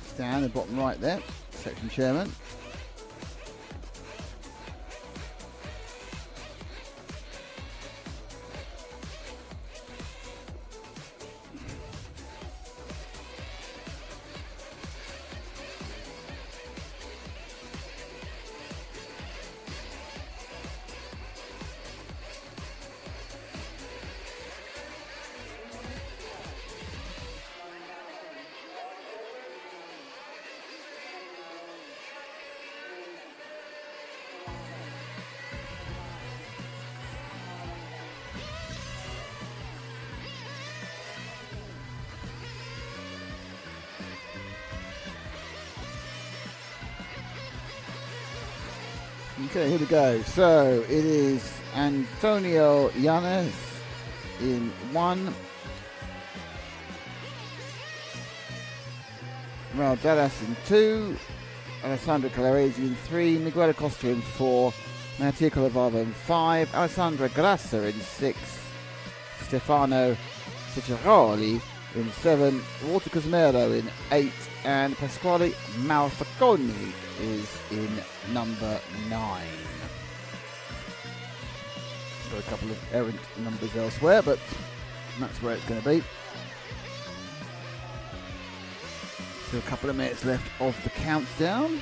It's down the bottom right there, section chairman. Okay, here we go. So it is Antonio Llanes in 1. Raul Dallas in 2. Alessandro Calaresi in 3. Miguel Acosta in 4. Mattia Colavava in 5. Alessandra Grassa in 6. Stefano Cicciaroli in 7. Walter Cosmero in 8. And Pasquale Malfaconi is in number 9. Got a couple of errant numbers elsewhere, but that's where it's going to be. Still a couple of minutes left of the countdown.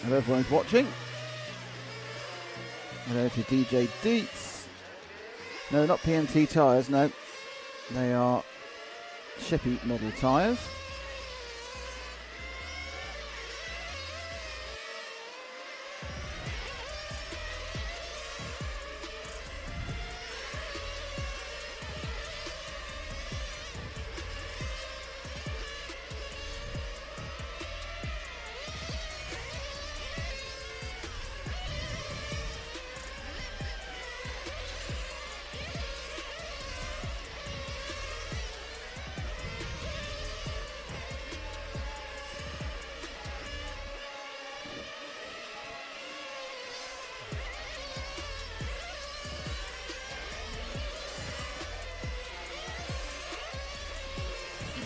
Hello everyone's watching. Hello to DJ Deets. No, not PMT tyres, no. They are Sheppy model tyres.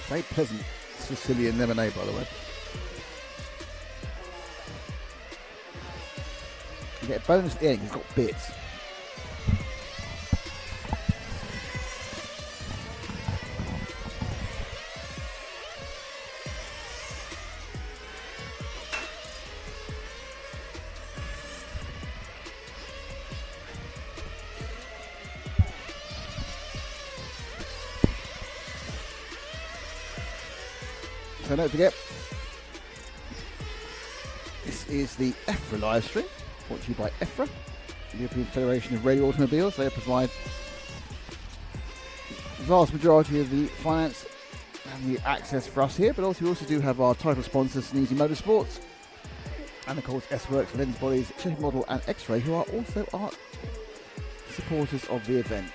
Very pleasant Sicilian lemonade, by the way. You get a bonus at the end, it's got bits. So don't forget, this is the EFRA live stream, brought to you by EFRA, the European Federation of Radio Automobiles. They provide the vast majority of the finance and the access for us here, but also we also do have our title sponsors, Senesi Motorsports, and of course S-Works, Lens Bodies, Sheppy Model and X-Ray, who are also our supporters of the event.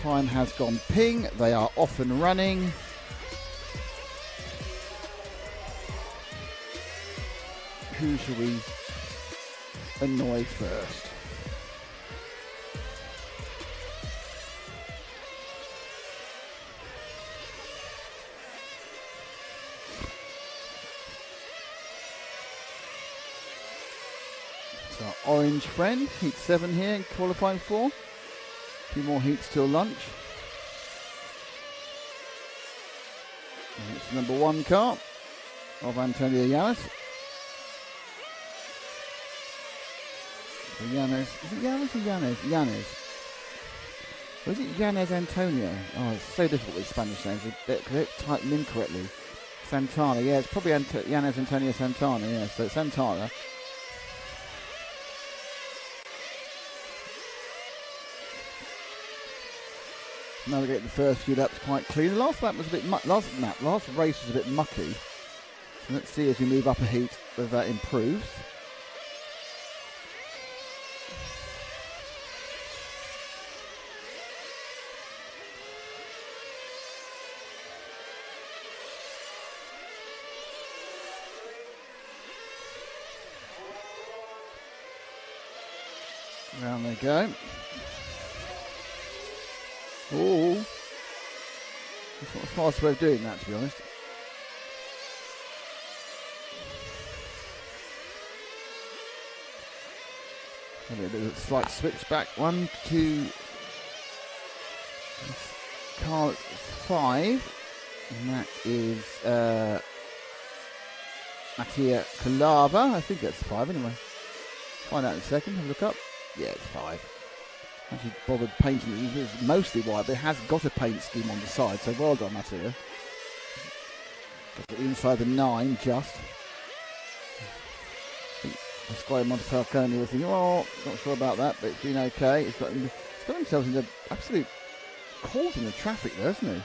Time has gone ping, they are off and running. Who shall we annoy first? So our orange friend, heat 7 here in qualifying 4. 2 more heats till lunch. And it's the number 1 car of Antonio Yanis. So Yanis, is it Yanis or Yanis? Yanis. Or is it Yanis Antonio? Oh, it's so difficult with Spanish names. They type them incorrectly. Santana, yeah, it's probably Yanis Antonio Santana, yeah, so it's Santana. Navigate the first few laps quite clean. The last lap was a bit last race was a bit mucky. So let's see as we move up a heat whether that improves. Round they go. Oh, that's not the fastest way of doing that, to be honest. A bit of a slight switch back. 1, 2, car 5, and that is Mattia Calava. I think that's 5 anyway. Find out in a second. Have a look up. Yeah, it's 5. Actually bothered painting it. It's mostly white, but it has got a paint scheme on the side, so well done, Mattia. Got the inside the 9 just. The Squire Montefalcone was thinking, oh, not sure about that, but it's been okay. He's got himself into absolute caught in the traffic there, hasn't he?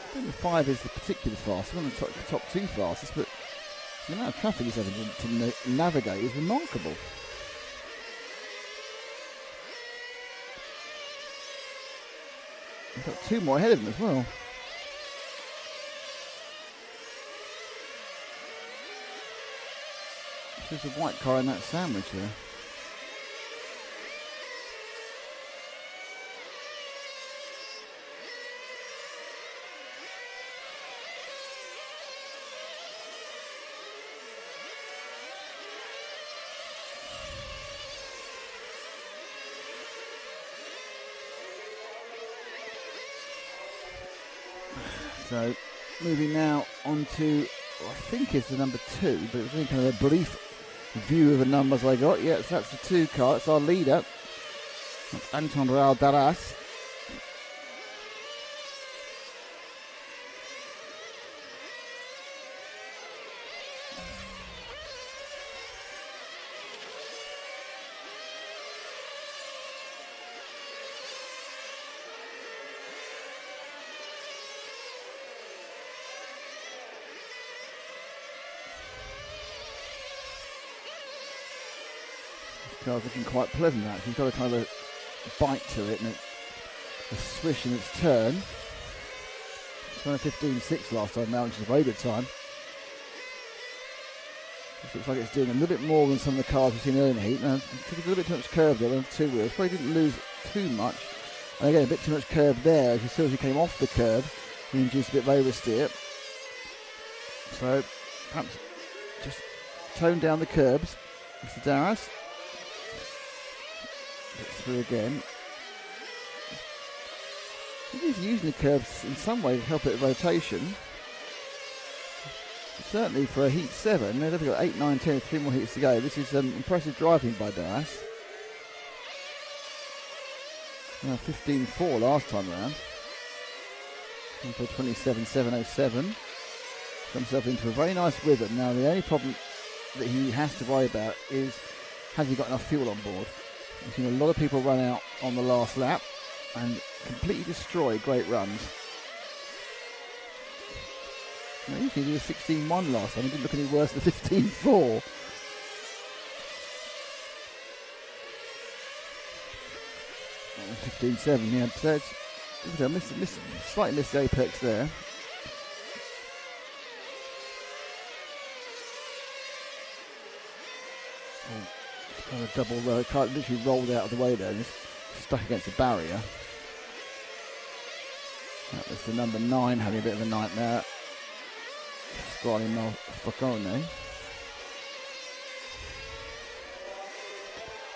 I think the 5 is the particular fastest, one of the top 2 fastest, but the amount of traffic he's having to navigate is remarkable. He's got 2 more ahead of him as well. There's a white car in that sandwich there. So moving now on to, I think it's the number 2, but it was only kind of a brief view of the numbers I got. Yes, that's the 2 car. It's our leader. That's Anton Real Daras. Car's looking quite pleasant actually. It's got a kind of a bite to it and a swish in its turn. It's run a 15.6 last time now, which is a very good time. This looks like it's doing a little bit more than some of the cars we've seen earlier in the heat. Now, it took a little bit too much curve there on 2 wheels. Probably didn't lose too much. And again, a bit too much curve there. As soon as he came off the curb, he induced a bit of oversteer. So perhaps just tone down the curbs, Mr. Daras. Gets through again. I think he's using the curbs in some way to help it with rotation. Certainly for a heat 7, they've got 8, 9, 10, 3 more heats to go. This is impressive driving by Daras. Now 15.4 last time around. And for 27.707. Got himself into a very nice rhythm. Now the only problem that he has to worry about is, has he got enough fuel on board? We've seen a lot of people run out on the last lap and completely destroy great runs. Now, he did a 16.1 last time. He didn't look any worse than 15.4. Oh, 15.7, yeah. So it's, slightly missed the apex there. Oh. Kind of double row, it can't literally rolled out of the way there and just stuck against the barrier. That was the number 9 having a bit of a nightmare. Squally Falcone.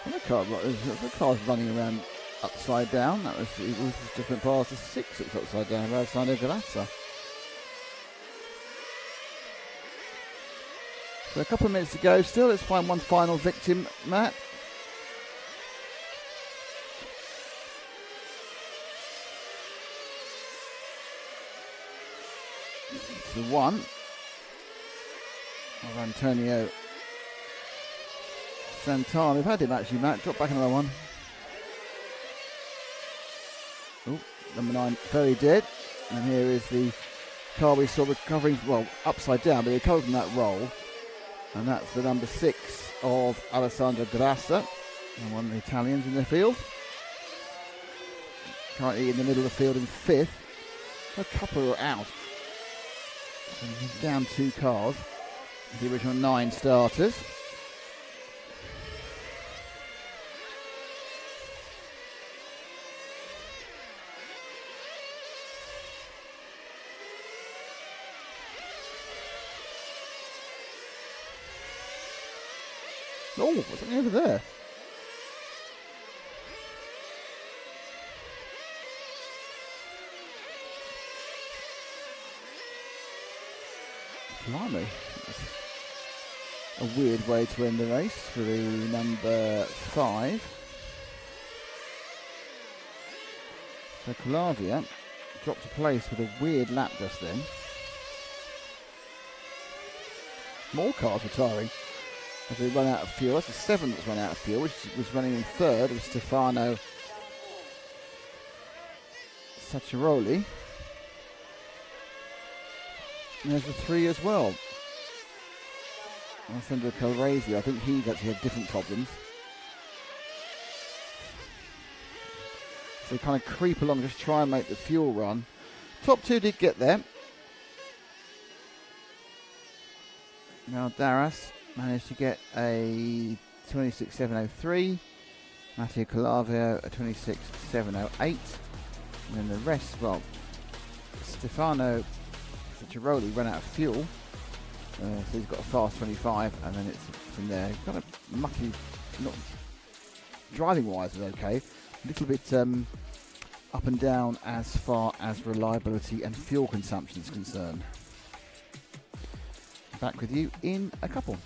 The car's running around upside down. It was just went past the 6 that's upside down, Alessandro Galazza. So a couple of minutes to go still. Let's find one final victim, Matt. It's the one of Antonio Santana. We've had him actually, Matt. Drop back another one. Oh, number 9, very dead. And here is the car we saw recovering, well, upside down, but he recovered from that roll. And that's the number 6 of Alessandro Grassa, and one of the Italians in the field. Currently in the middle of the field in 5th. A couple are out. And he's down 2 cars. The original 9 starters. Oh, what's happening over there? Blimey. A weird way to end the race for the number 5. So Calavia dropped a place with a weird lap just then. More cars retiring as they run out of fuel. That's the 7 that's run out of fuel, which was running in 3rd with Stefano Saccheroli. And there's the 3 as well. Alessandro Calresi, I think he's actually had different problems. So they kind of creep along, just try and make the fuel run. Top 2 did get there. Now Daras managed to get a 26.703. Matteo Calavio a 26.708. And then the rest, well, Stefano Saccheroli ran out of fuel. So he's got a fast 25, and then it's from there. Kind of mucky, not driving wise is okay. A little bit up and down as far as reliability and fuel consumption is concerned. Back with you in a couple.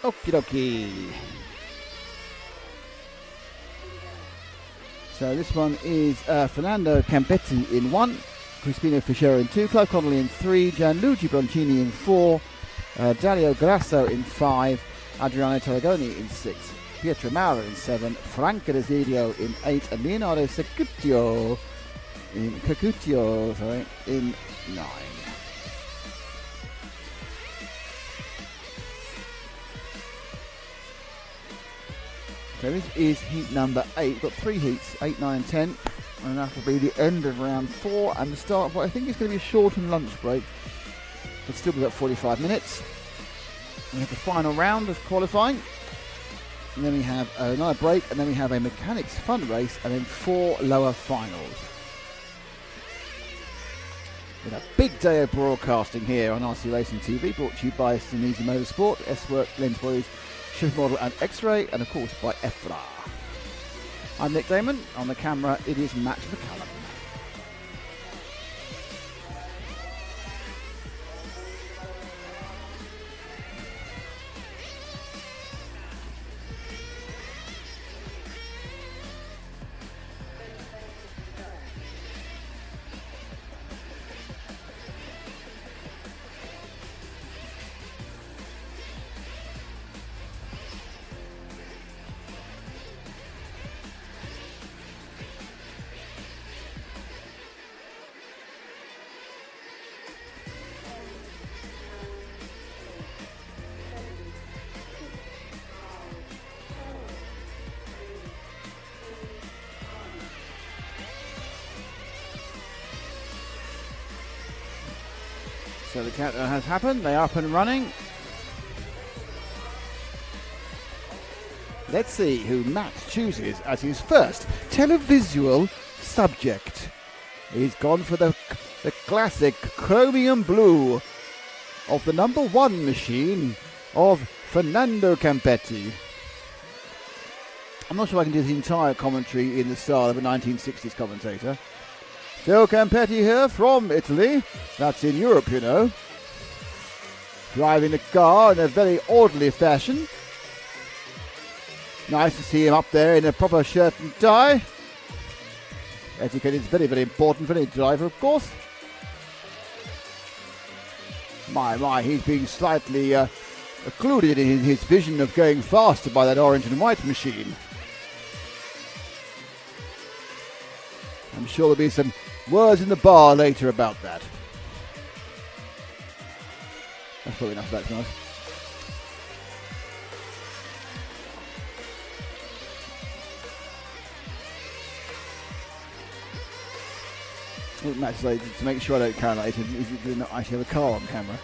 Okie dokie. So this one is Fernando Campetti in 1, Crispino Fischero in 2, Clive Connolly in 3, Gianluigi Broncini in 4, Dario Grasso in 5, Adriano Tarragoni in 6, Pietro Mauro in 7, Franco Desidio in 8, and Leonardo Cecutio in 9. So this is heat number 8. We've got 3 heats, 8, 9, 10, and that'll be the end of round 4 and the start of what I think is going to be a shortened lunch break. It'll still be about 45 minutes. We have the final round of qualifying, and then we have another break, and then we have a mechanics fun race, and then 4 lower finals. With a big day of broadcasting here on RC Racing TV, brought to you by Senesi Motorsport, S-Work, Lens Bodies, Shift Model and X-Ray, and of course by EFRA. I'm Nick Damon. On the camera, it is Matt McCallum. So the countdown has happened. They are up and running. Let's see who Matt chooses as his first televisual subject. He's gone for the classic chromium blue of the number 1 machine of Fernando Campetti. I'm not sure I can do the entire commentary in the style of a 1960s commentator. Phil Campetti here from Italy. That's in Europe, you know. Driving the car in a very orderly fashion. Nice to see him up there in a proper shirt and tie. Etiquette is very, very important for any driver, of course. My, he's being slightly occluded in his vision of going faster by that orange and white machine. I'm sure there'll be some words in the bar later about that. That's probably enough of that tonight. Matt say to make sure I don't carry later, is it not actually have a car on camera?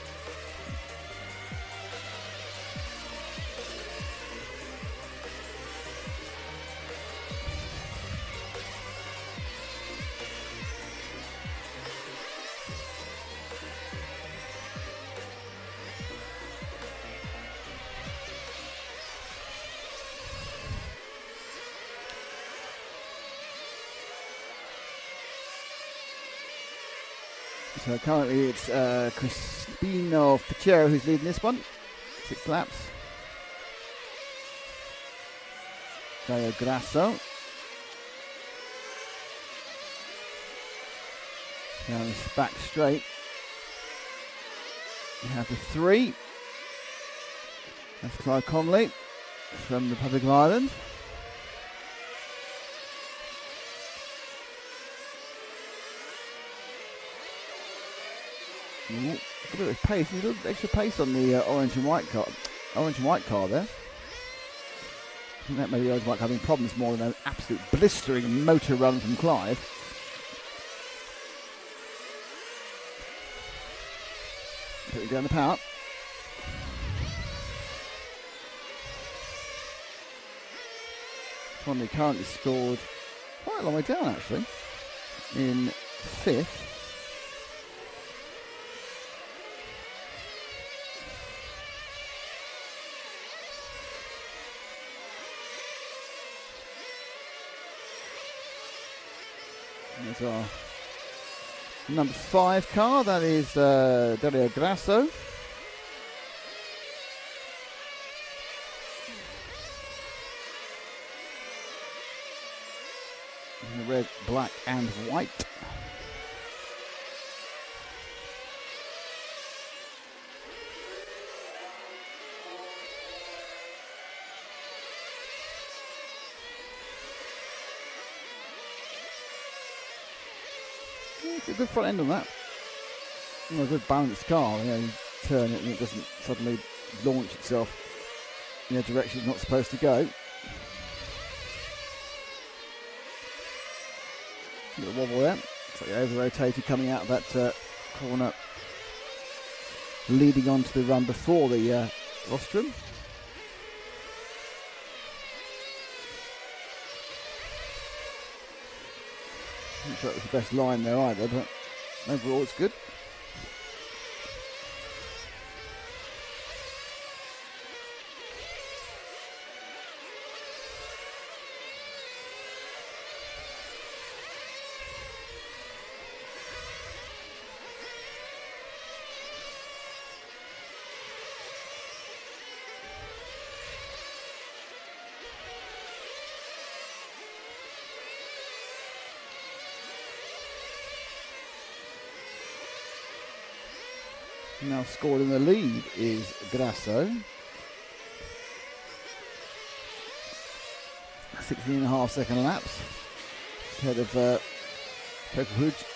So currently it's Crispino Ficero who's leading this one. 6 laps. Gaio Grasso. Now this back straight. We have the 3. That's Clive Conley from the Republic of Ireland. Ooh, a bit of pace, a little extra pace on the orange and white car there. I think that may be the orange and white car having problems more than an absolute blistering motor run from Clive. Putting down the power. Conley currently scored quite a long way down actually, in 5th. There's our number 5 car, that is Dario Grasso. In the red, black and white. It's a good front end on that. A good balanced car. You turn it and it doesn't suddenly launch itself in a direction it's not supposed to go. A little wobble there. It's like over-rotated coming out of that corner, leading on to the run before the rostrum. I'm not sure it was the best line there either, but overall it's good. Now scored in the lead is Grasso. 16.5 second laps. Ahead of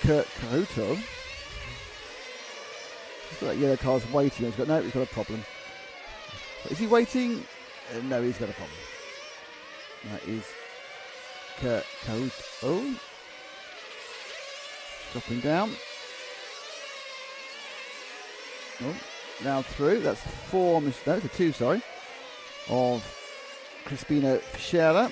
Kurt Caruto. He's got that yellow car's waiting. He's got a problem. Is he waiting? No, he's got a problem. That is Kurt Caruto. Dropping down. Oh, now through. That's 4, no, it's a 2, sorry, of Crispino Ficero.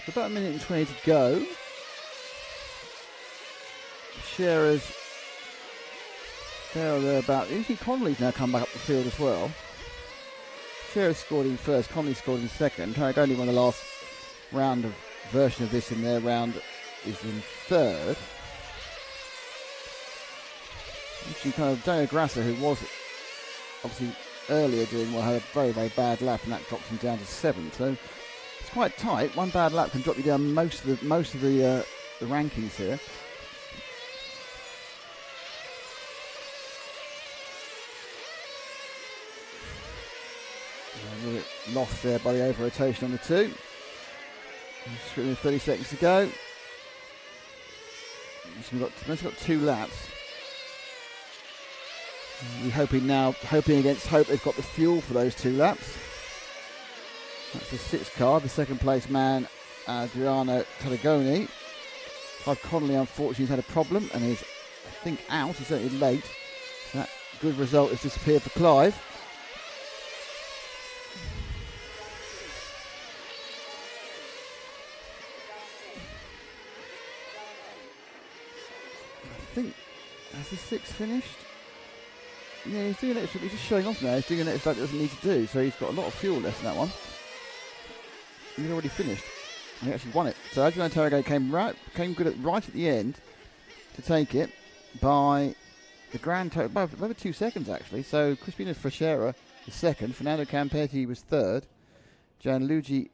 About 1:20 to go. Shearer's there or thereabout. You see Conley's now come back up the field as well. Shearer scored in first, Conley scored in second. Only won the last round of version of this in their round is in third. Actually, kind of Daniel Grasser, who was obviously earlier doing well, had a very, very bad lap, and that drops him down to 7th. So it's quite tight. One bad lap can drop you down most of the rankings here. A little bit lost there by the over rotation on the 2. 30 seconds to go. We've got 2 laps. We're hoping against hope they've got the fuel for those 2 laps. That's the 6th car, the second place man, Adriano Tarragoni. Clive Connolly, unfortunately, has had a problem and is, I think, out. He's certainly late. So that good result has disappeared for Clive. I think, has the 6th finished? Yeah, he's doing it. He's just showing off now. He's doing it like he doesn't need to do. So he's got a lot of fuel left in that one. He's already finished. He actually won it. So Adriano Tarragoni came good right at the end to take it by the grand total, by over 2 seconds actually. So Crispino Freshera was second. Fernando Campetti was third. Gianluigi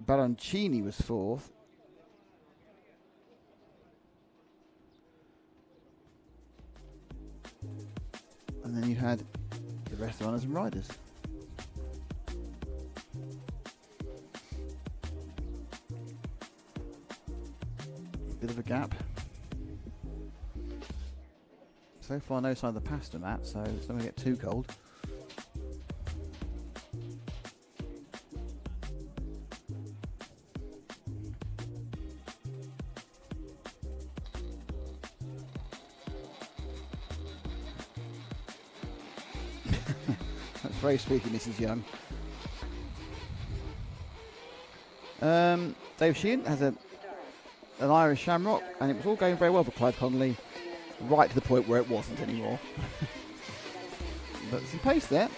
Baroncini was fourth. And then you had the rest of the runners and riders. Bit of a gap. So far, no sign of the pasta mat, so it's not going to get too cold. That's very speaking, Mrs. Young. Dave Sheehan has an Irish Shamrock, and it was all going very well for Clive Connolly, right to the point where it wasn't anymore. But some pace there.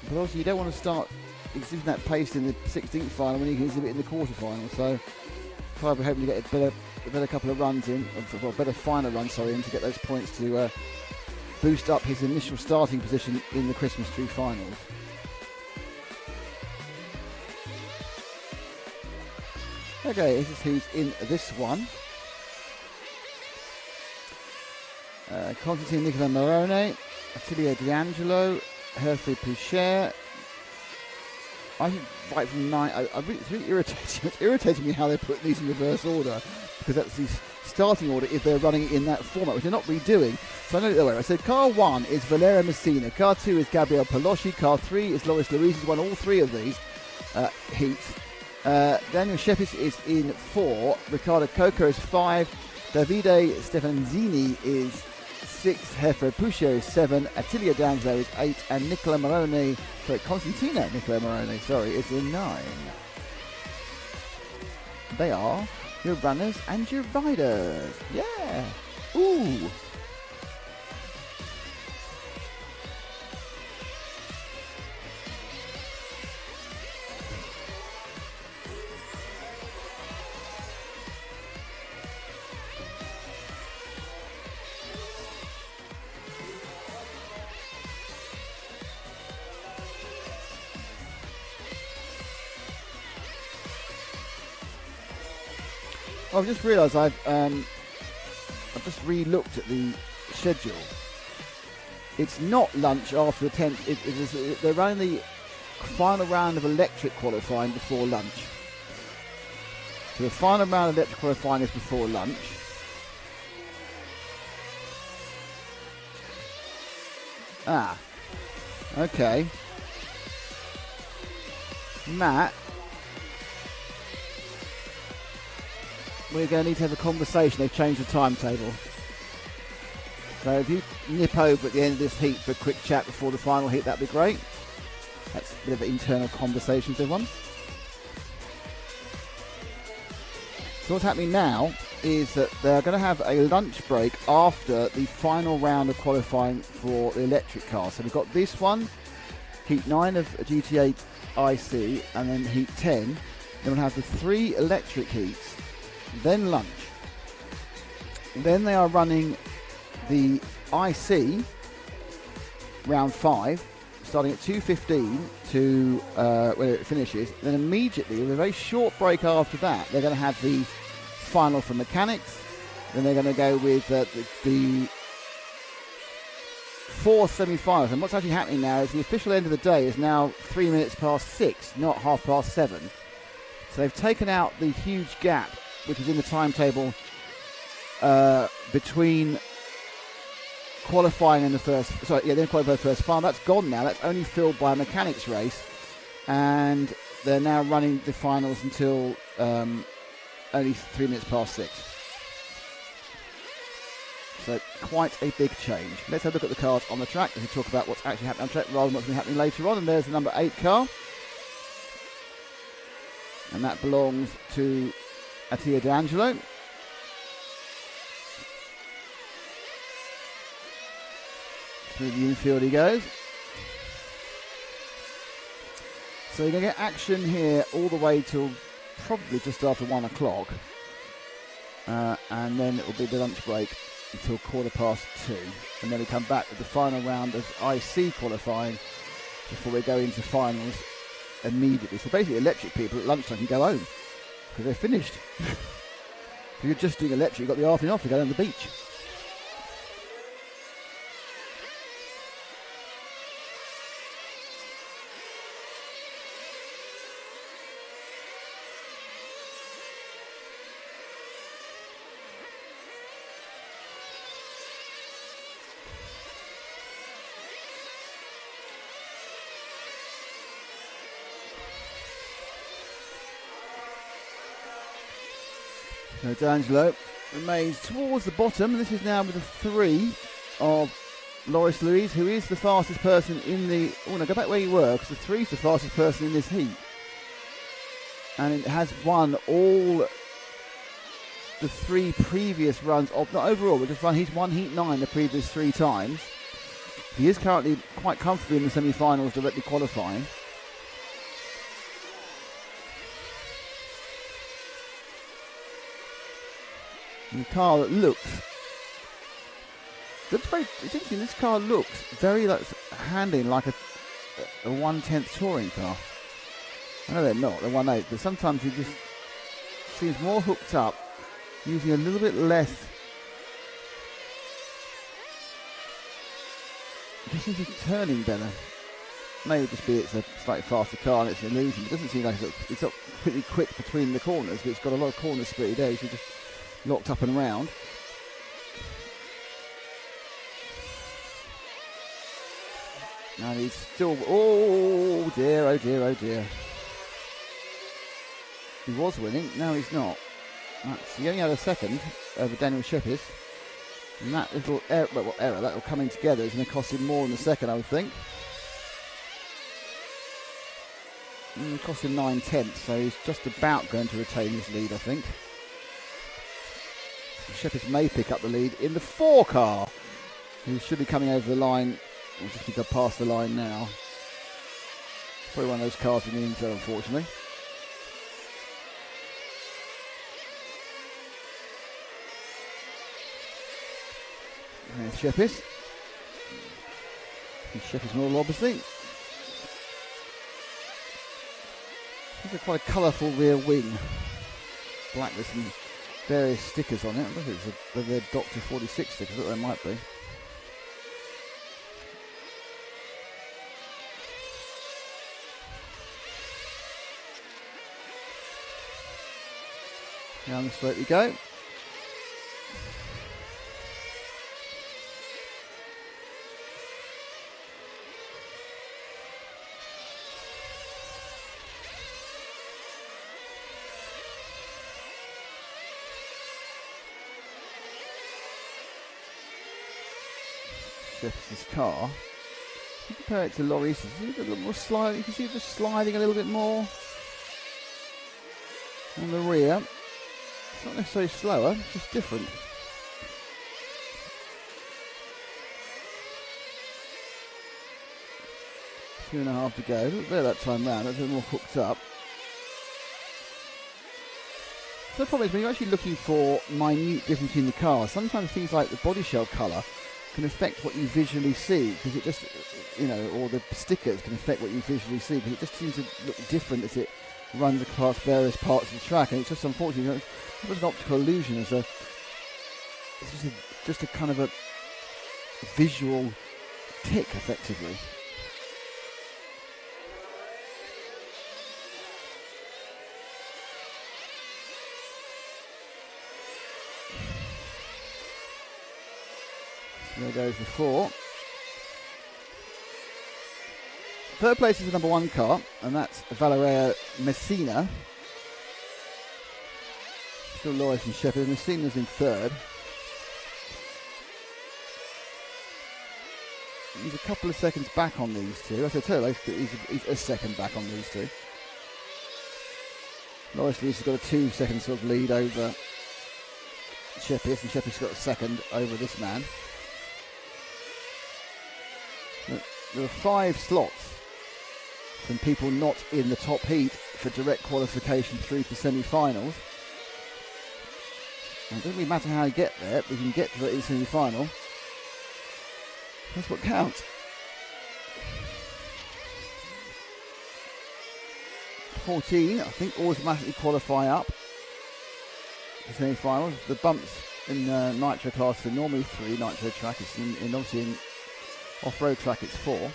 But obviously you don't want to start exhibiting that pace in the 16th final when you can exhibit it in the quarterfinal. So Clive will hopefully get a better couple of runs in, or better final run, in to get those points to boost up his initial starting position in the Christmas tree finals. Okay, this is who's in this one. Constantine Nicola Morone, Attilio D'Angelo, Hervé Pouchet. I think right from 9, it's really irritating. It's irritating me how they put these in reverse order, because that's the starting order if they're running in that format, which they're not redoing. So I know it that way. I said car 1 is Valeria Messina, car 2 is Gabriel Palosci, car 3 is Loris Luis, who's won all 3 of these heats. Daniel Shepis is in 4, Riccardo Coco is 5, Davide Stefanzini is 6, Hervé Pouchet is 7, Attilio D'Angelo is 8, and Constantino Nicola Morone, is in 9. They are your runners and your riders. Yeah. Ooh. I've just realised I've just re-looked at the schedule. It's not lunch after the 10th. They're running the final round of electric qualifying before lunch. So the final round of electric qualifying is before lunch. Ah, okay. Matt, we're going to need to have a conversation. They've changed the timetable. So if you nip over at the end of this heat for a quick chat before the final heat, that'd be great. That's a bit of an internal conversation to everyone. So what's happening now is that they're going to have a lunch break after the final round of qualifying for the electric car. So we've got this one, Heat 9 of GT8 IC, and then Heat 10 Then we'll have the 3 electric heats, then lunch. Then they are running the IC round 5, starting at 2:15 to when it finishes. Then immediately, with a very short break after that, they're going to have the final for mechanics. Then they're going to go with the 4 semi-finals. And what's actually happening now is the official end of the day is now 3 minutes past 6, not 7:30. So they've taken out the huge gap which was in the timetable between qualifying and the first. Then qualifying the first final. That's gone now. That's only filled by a mechanics race, and they're now running the finals until only 3 minutes past 6. So quite a big change. Let's have a look at the cars on the track as we talk about what's actually happening on track rather than what's been happening later on. And there's the number 8 car. And that belongs to Attia D'Angelo. Through the infield he goes. So you're going to get action here all the way till probably just after 1 o'clock. And then it will be the lunch break until 2:15, and then we come back with the final round of IC qualifying before we go into finals immediately. So basically electric people at lunchtime can go home because they're finished. If you're just doing electric, you've got the afternoon off to go down to the beach. So D'Angelo remains towards the bottom. This is now with the 3 of Loris Louise, who is the fastest person in the... Oh, no, go back where you were, because the 3 is the fastest person in this heat. And it has won all the 3 previous runs of... Not overall, but just he's won Heat 9 the previous 3 times. He is currently quite comfortably in the semi-finals, directly qualifying. And the car that looks very, it's interesting, this car looks very like handling like a 1/10 touring car. I know they're not, they're 1/8, but sometimes it just seems more hooked up, using a little bit less. Just seems to be turning better. Maybe just be it's a slightly faster car and it's an illusion. It doesn't seem like it's not pretty quick between the corners, but it's got a lot of corner speed there. So just locked up and around. And he's still, oh dear, oh dear, oh dear. He was winning, now he's not. He only had a second over Daniel Shepis. And that little error, that will coming together is going to cost him more in the second, I would think. And it cost him 9/10, so he's just about going to retain his lead, I think. Shepis may pick up the lead in the 4 car, who should be coming over the line. We'll just be past the line now. Probably one of those cars in the inside, unfortunately. There's Shepis. Shepis Model, obviously. These are quite a colourful rear wing. Black with some various stickers on it. I don't know if it's they're Dr. 46 stickers, but they might be. Down the straight we go. This car. If you compare it to Loris, you see a little more slide. You can see it just sliding a little bit more on the rear. It's not necessarily slower, it's just different. Two and a half to go. A little bit of that time round. That's a bit more hooked up. the problem is when you're actually looking for minute difference between the cars, sometimes things like the body shell colour can affect what you visually see, because it just, or the stickers can affect what you visually see, because it just seems to look different as it runs across various parts of the track, and it's just unfortunate. It was an optical illusion. It's just a kind of a visual tick, effectively. There goes the 4. Third place is the number 1 car, and that's Valeria Messina. Still Loris and Shepard. Messina's in 3rd. He's a couple of seconds back on these two. I said third, he's a second back on these two. Loris has got a 2-second sort of lead over Shepard, and Shepard's got a second over this man. There are 5 slots from people not in the top heat for direct qualification through to semi-finals. It doesn't really matter how you get there, but you can get to it in the semi-final. That's what counts. 14, I think, automatically qualify up to semi-finals. The bumps in Nitro class are normally 3 Nitro track. It's obviously in off-road track it's 4.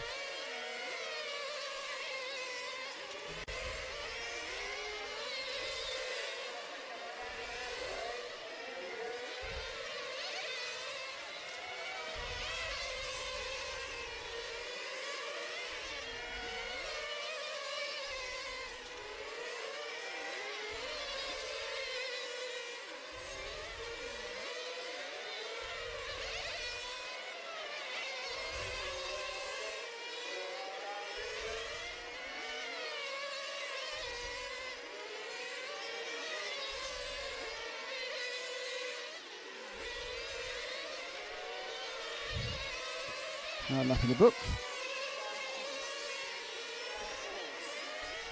Lap in the books.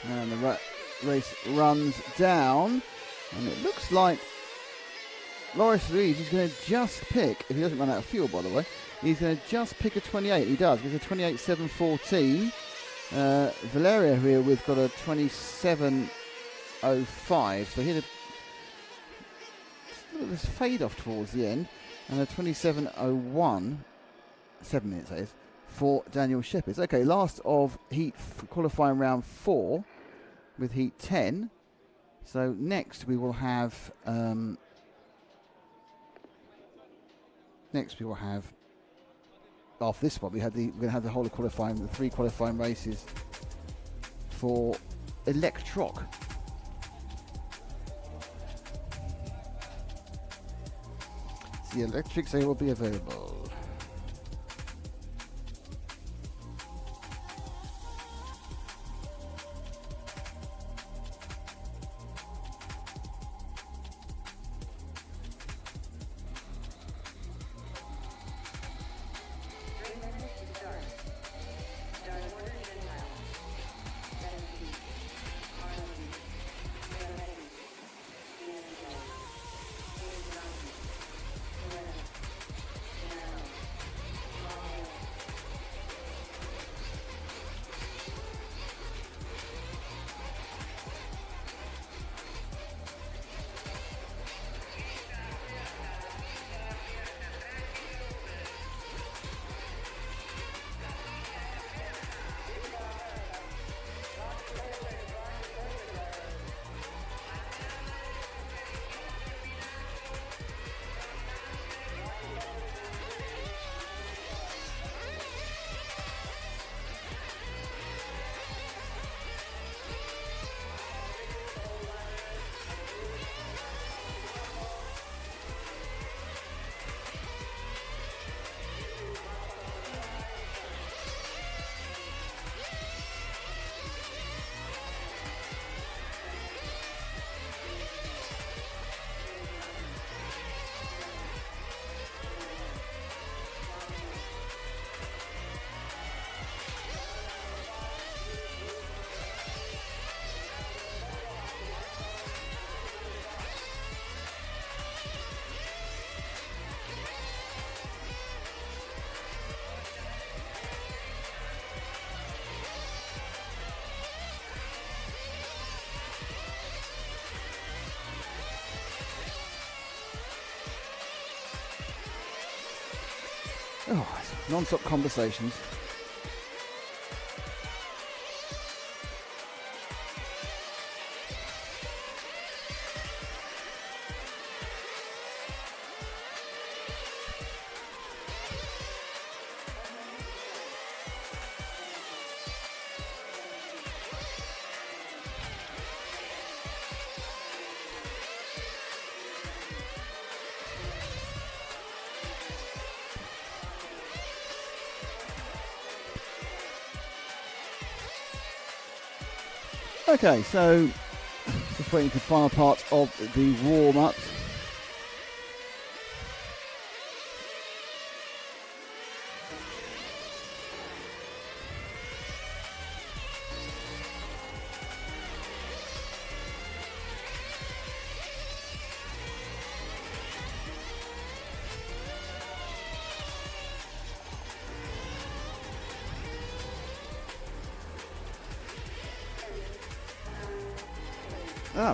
And the race runs down. And it looks like Loris Ruiz is going to just pick, if he doesn't run out of fuel by the way, he's going to just pick a 28. He does. He's a 28.714. Valeria here, we've got a 27.05. So he had this fade off towards the end. And a 27.01. 7 minutes that is, for Daniel Shepard. Okay, last of heat qualifying round 4 with heat 10. So next we will have after this one we're going to have the whole of qualifying, the 3 qualifying races for Electroc. The electrics, they will be available. Oh, non-stop conversations. Okay, so just waiting for the final part of the warm-up.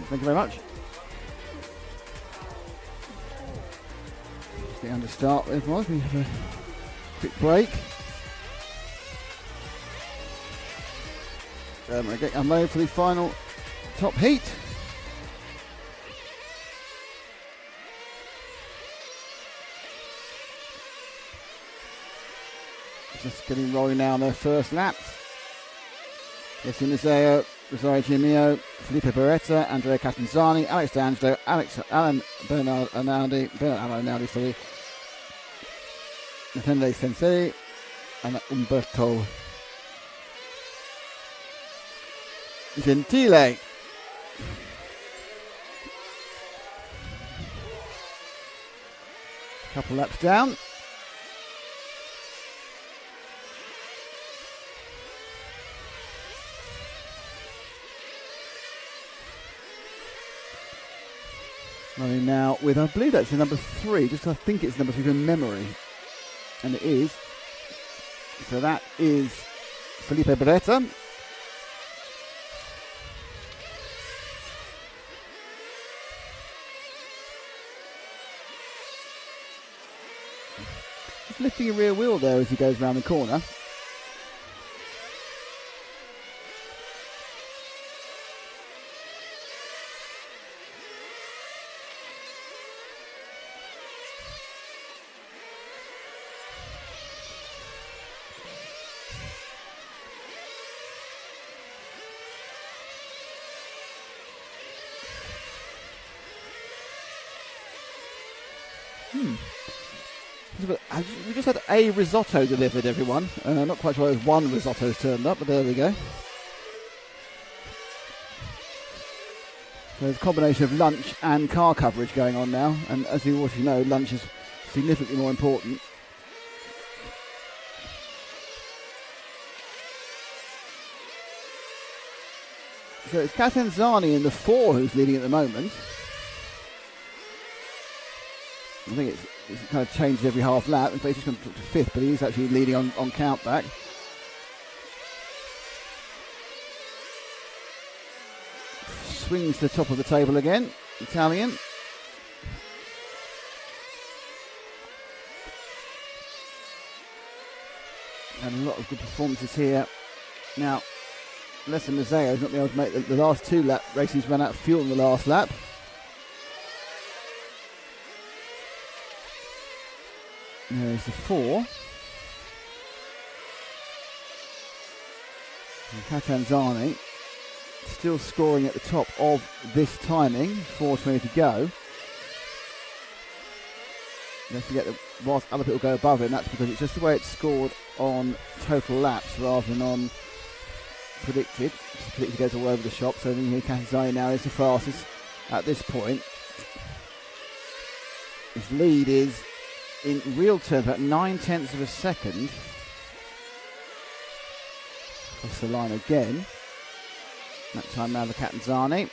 Thank you very much. Just getting to start with, was we have a quick break. We're getting unloaded for the final top heat. Just getting rolling now on their first laps. Yes, Inizeo, Rosario Gimio, Felipe Beretta, Andrea Catanzani, Alex D'Angelo, Bernard Arnaldi, sorry, Nathaniele Senesi, and Umberto Gentile. Couple laps down. Running now with, I believe that's the number 3, just I think it's number 3 from memory. And it is. So that is Felipe Beretta. Just lifting a rear wheel there as he goes round the corner. We just had a risotto delivered, everyone. Not quite sure there's one risotto's turned up, but there we go. So there's a combination of lunch and car coverage going on now, and as you already know, lunch is significantly more important. So it's Catanzani in the 4 who's leading at the moment. I think it's kind of changed every half lap. In fact, he's just gone to 5th, but he's actually leading on countback. Swings to the top of the table again, Italian. And a lot of good performances here. Now, Alessio Mazzeo has not been able to make the last 2 lap races, run out of fuel in the last lap. There's the 4. And Catanzani still scoring at the top of this timing, 4:20 to go. Don't forget that whilst other people go above him, that's because it's just the way it's scored on total laps rather than on predicted. Predicted goes all over the shop, so then here Catanzani now is the fastest at this point. His lead is in real terms about 9/10 of a second. Across the line again. That time now the Catanzani.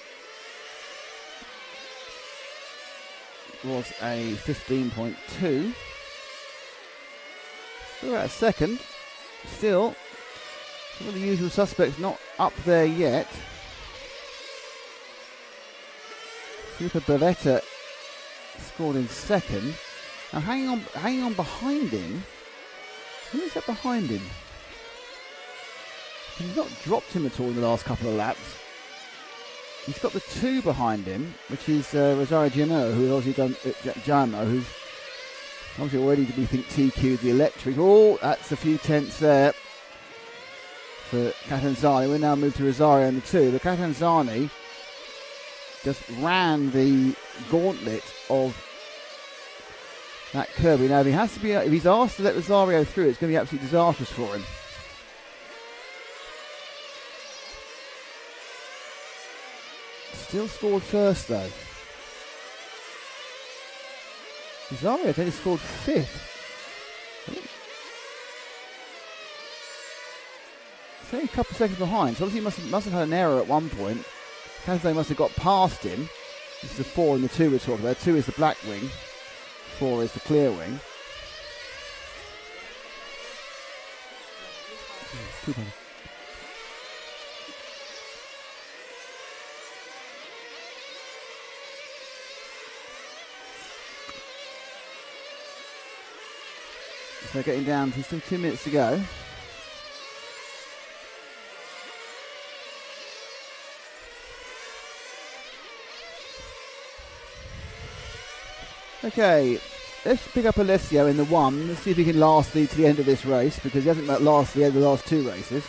Was a 15.2. Still about a second. Still, some of the usual suspects not up there yet. Felipe Beretta scored in second. Now hanging on behind him Who is that behind him? He's not dropped him at all in the last couple of laps. He's got the 2 behind him, which is Rosario Giano, who's obviously done Giano, who's obviously already, we think, TQ'd the electric. Oh, that's a few tenths there for Catanzani. We now move to Rosario in the 2. But Catanzani just ran the gauntlet of that Kirby. Now, if he's asked to let Rosario through, it's going to be absolutely disastrous for him. Still scored first, though. Rosario only scored 5th. It's only a couple of seconds behind, so obviously he must have had an error at one point. Catanzani must have got past him. This is the 4 and the 2 we're talking about. 2 is the black wing, 4 is the clear wing. So getting down to still 2 minutes to go. Okay, let's pick up Alessio in the 1. Let's see if he can last to the end of this race, because he hasn't lasted the end of the last 2 races.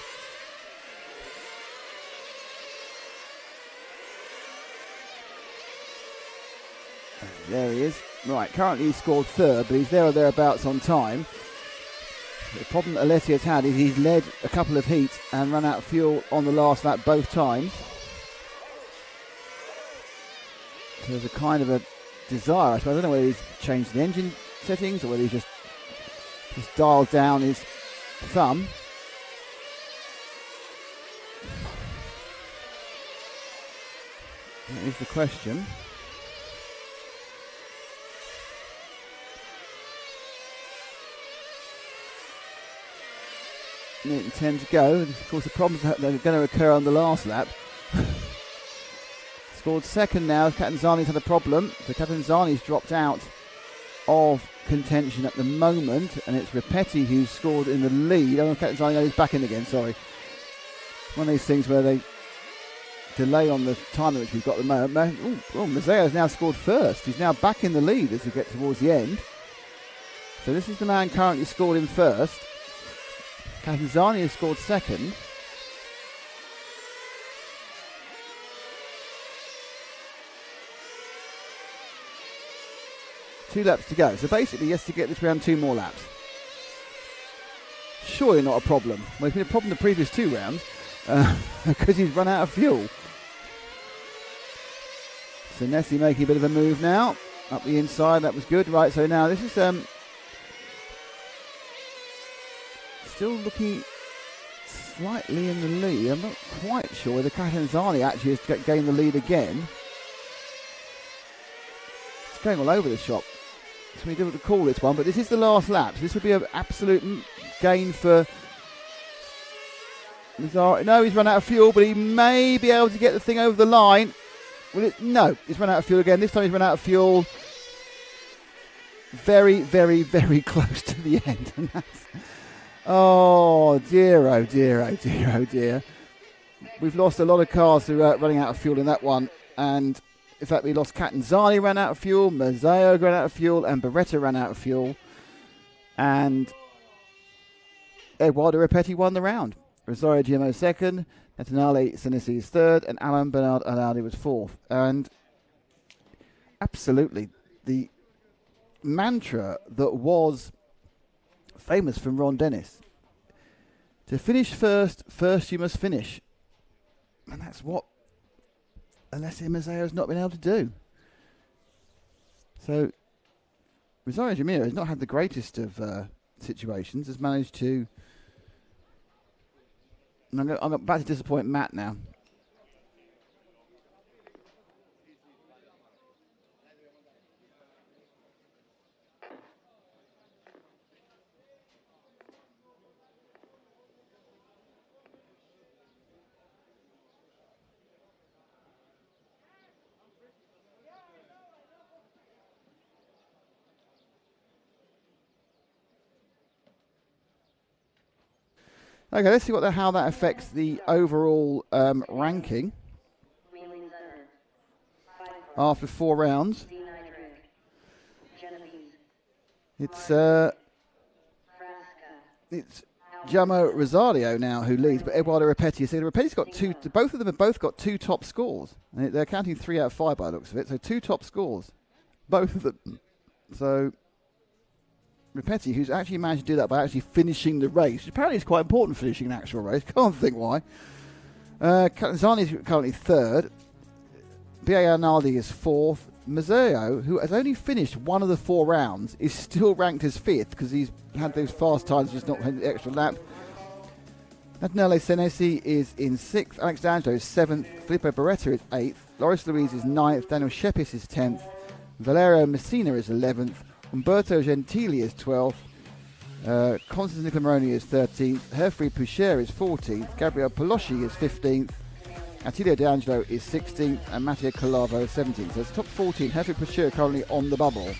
There he is. Right, currently he's scored 3rd, but he's there or thereabouts on time. The problem that Alessio's had is he's led a couple of heats and run out of fuel on the last lap both times. So there's a kind of a desire, I suppose. I don't know whether he's changed the engine settings or whether he's just dialed down his thumb. That is the question. Minute and 10 to go. Of course, the problems that are going to occur on the last lap. Scored 2nd now. Catanzani's had a problem. So Catanzani's dropped out of contention at the moment, and it's Ripetti who's scored in the lead. Oh, Catanzani is back in again, sorry. One of these things where they delay on the time at which we've got at the moment. Mazzeo's now scored 1st. He's now back in the lead as we get towards the end. So this is the man currently scored in 1st. Catanzani has scored 2nd. Two laps to go. So basically, he has to get this round 2 more laps. Surely not a problem. Well, it's been a problem the previous 2 rounds because he's run out of fuel. Senesi making a bit of a move now. Up the inside, that was good. Right, so now this is still looking slightly in the lead. I'm not quite sure whether Catanzani actually has gained the lead again. It's going all over the shop. It's going to be difficult to call this one, but this is the last lap. So this would be an absolute gain for Mazzara. No, he's run out of fuel, but he may be able to get the thing over the line. No, he's run out of fuel again. This time he's run out of fuel. Very, very, very close to the end. And that's, oh dear, oh dear, oh dear, oh dear. We've lost a lot of cars through running out of fuel in that one. And in fact, we lost Catanzani ran out of fuel, Mazzeo ran out of fuel, and Beretta ran out of fuel. And Eduardo Ripetti won the round. Rosario Gimo 2nd, Natanale Senesi is 3rd, and Alan Bernard Aladi was 4th. And absolutely, the mantra that was famous from Ron Dennis, to finish first you must finish. And that's what Alessio Mazzeo has not been able to do. So Rosario Jamiro has not had the greatest of situations, has managed to... I'm about to disappoint Matt now. Okay, let's see how that affects the overall ranking Wheeling Center. 5 after 4 rounds. C Nitro. Genovese. It's Frasca. it's Giacomo Rosario now who leads, but Eduardo Repetti. So Repetti's got 2. Both of them have both got 2 top scores, and they're counting 3 out of 5 by the looks of it. So 2 top scores, both of them. So Repetti, who's actually managed to do that by actually finishing the race. Apparently, it's quite important finishing an actual race. Can't think why. Zani is currently 3rd. B.A. Arnaldi is 4th. Mazzeo, who has only finished 1 of the 4 rounds, is still ranked as 5th because he's had those fast times, just not had the extra lap. Nathaniele Senesi is in 6th. Alex D'Angelo is 7th. Filippo Beretta is 8th. Loris Louise is 9th. Daniel Shepis is 10th. Valerio Messina is 11th. Umberto Gentili is 12th. Constance Nicola is 13th. Herfrey Poucher is 14th. Gabriel Polosci is 15th. Attilio D'Angelo is 16th. And Matteo Colavo is 17th. So it's top 14. Herfrey Poucher currently on the bubble.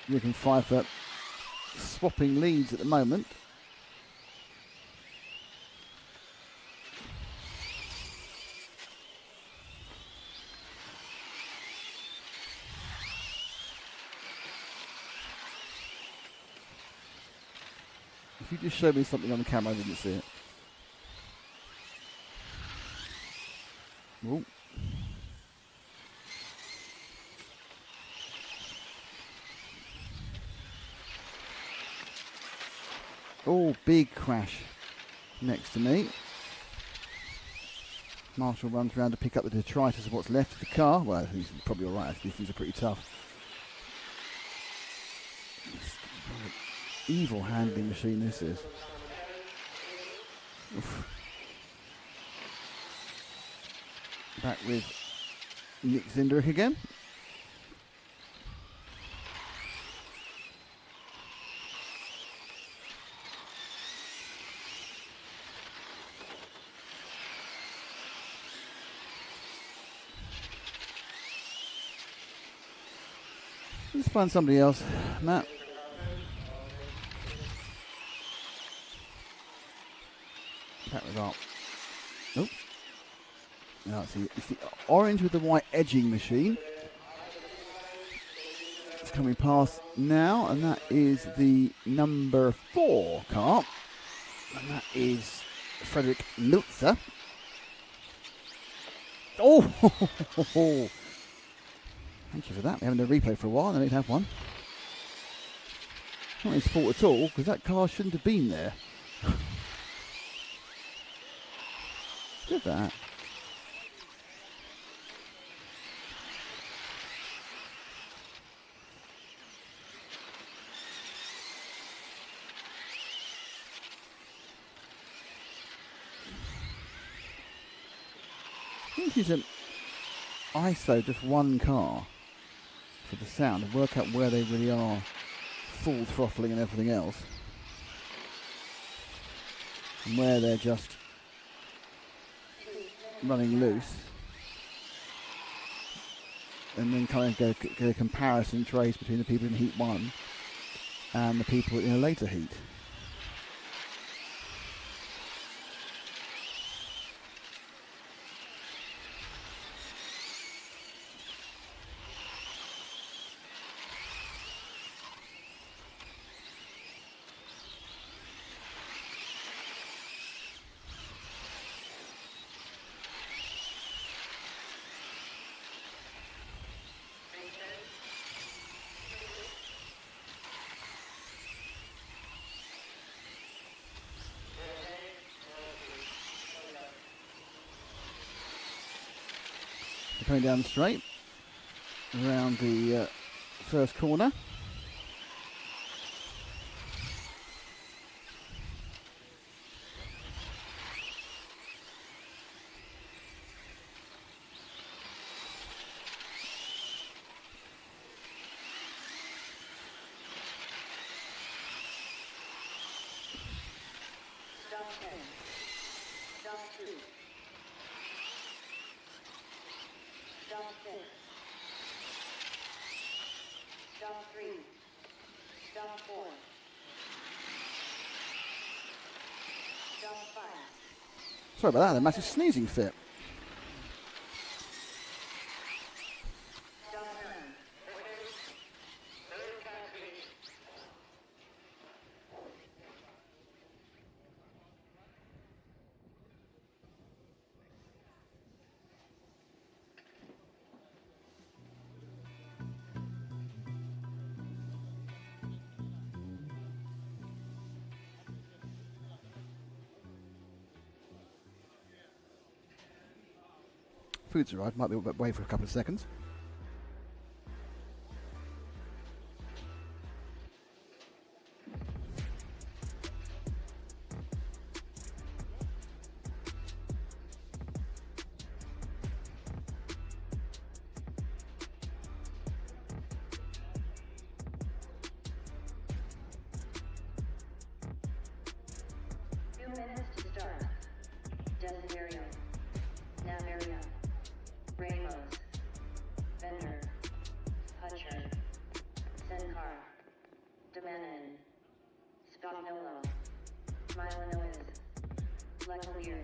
Rick and Pfeiffer swapping leads at the moment. If you just showed me something on the camera, I didn't see it. Ooh. Oh, big crash next to me. Marshall runs around to pick up the detritus of what's left of the car. Well, he's probably all right. These things are pretty tough. Evil handling machine this is. Oof. Back with Nick Zinderick again. Let's find somebody else, Matt. Back with that. Nope. Now it's the orange with the white edging machine. It's coming past now, and that is the number 4 car. And that is Frederick Lutzer. Oh! Thank you for that. We haven't had a replay for a while, and I need to have one. Not his fault at all, because that car shouldn't have been there. Look at that. I think he's an ISO just one car for the sound and work out where they really are, full throttling and everything else, and where they're just running loose, and then kind of get a comparison trace between the people in heat 1 and the people in a later heat. Coming down straight around the first corner. Stop 10. Stop 2. Stop 6. Stop 3. Stop 4. Stop 5. Sorry about that, a massive sneezing fit. Stop 9. Food's arrived, might be away for a couple of seconds. Few minutes to start. Desiderio. Naverio. Ramos. Bender. Hutcher. Senkar. Stop Nolo. Mile noise. Let clear.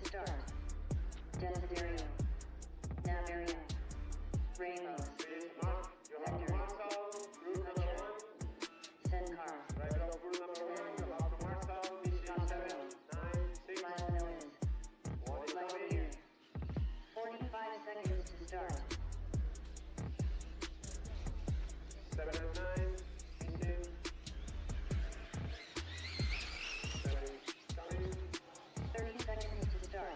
Start. Desiderio. Naverio. Ramos. Vendor. Sencar. Costello. Mile noise. Let clear. 45 seconds to start. 30 seconds to start.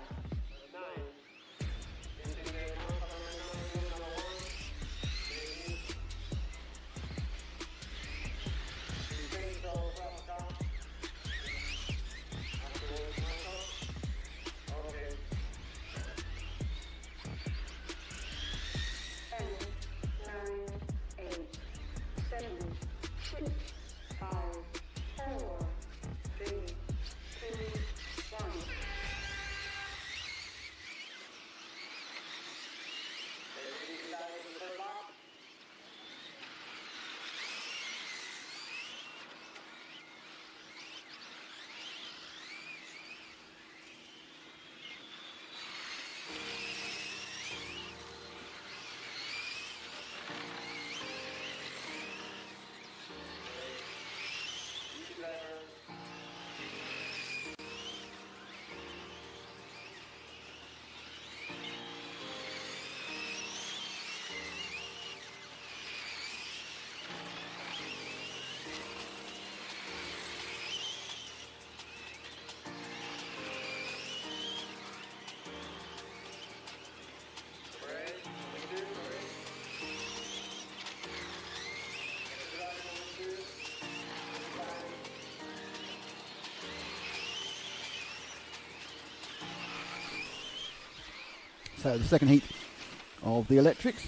So the second heat of the electrics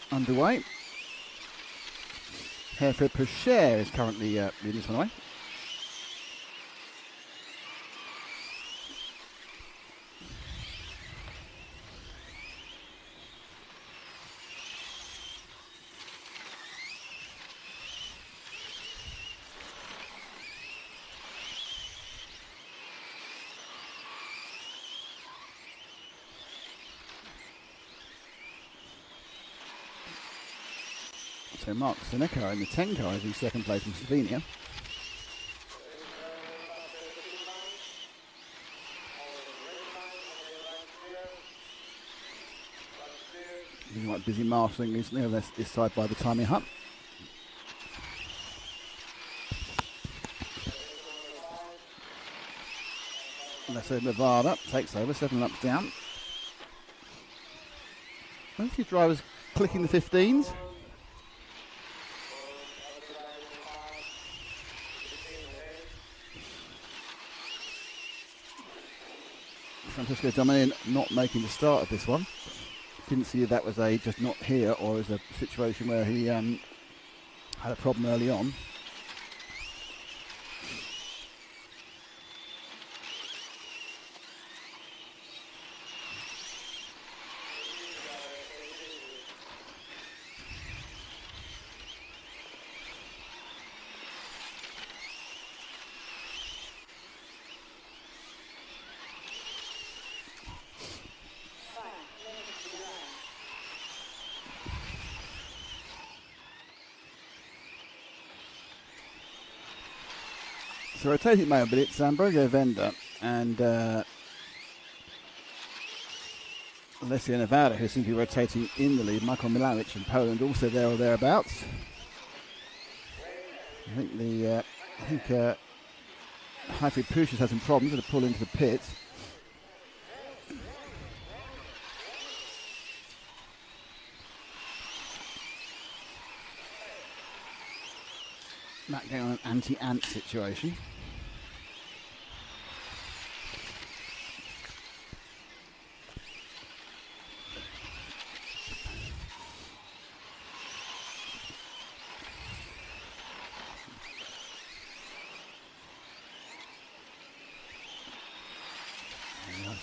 underway. Hereford Pusher is currently leading this one away. So Mark Seneca in the 10 car is in second place from Slovenia. Been quite busy marshalling recently on this side by the timing hut. And that's Nevada, takes over, 7 laps down. Both these drivers clicking the 15s. Francisco Dominic not making the start of this one. Didn't see if that was a just not here or as a situation where he had a problem early on. So rotating male, but it's Ambrogio Venda and Alessio Nevada who seem to be rotating in the lead. Michael Milanovic in Poland also there or thereabouts. I think Hybrid Pushers had some problems with the pull into the pits. Matt going on an anti-ant situation.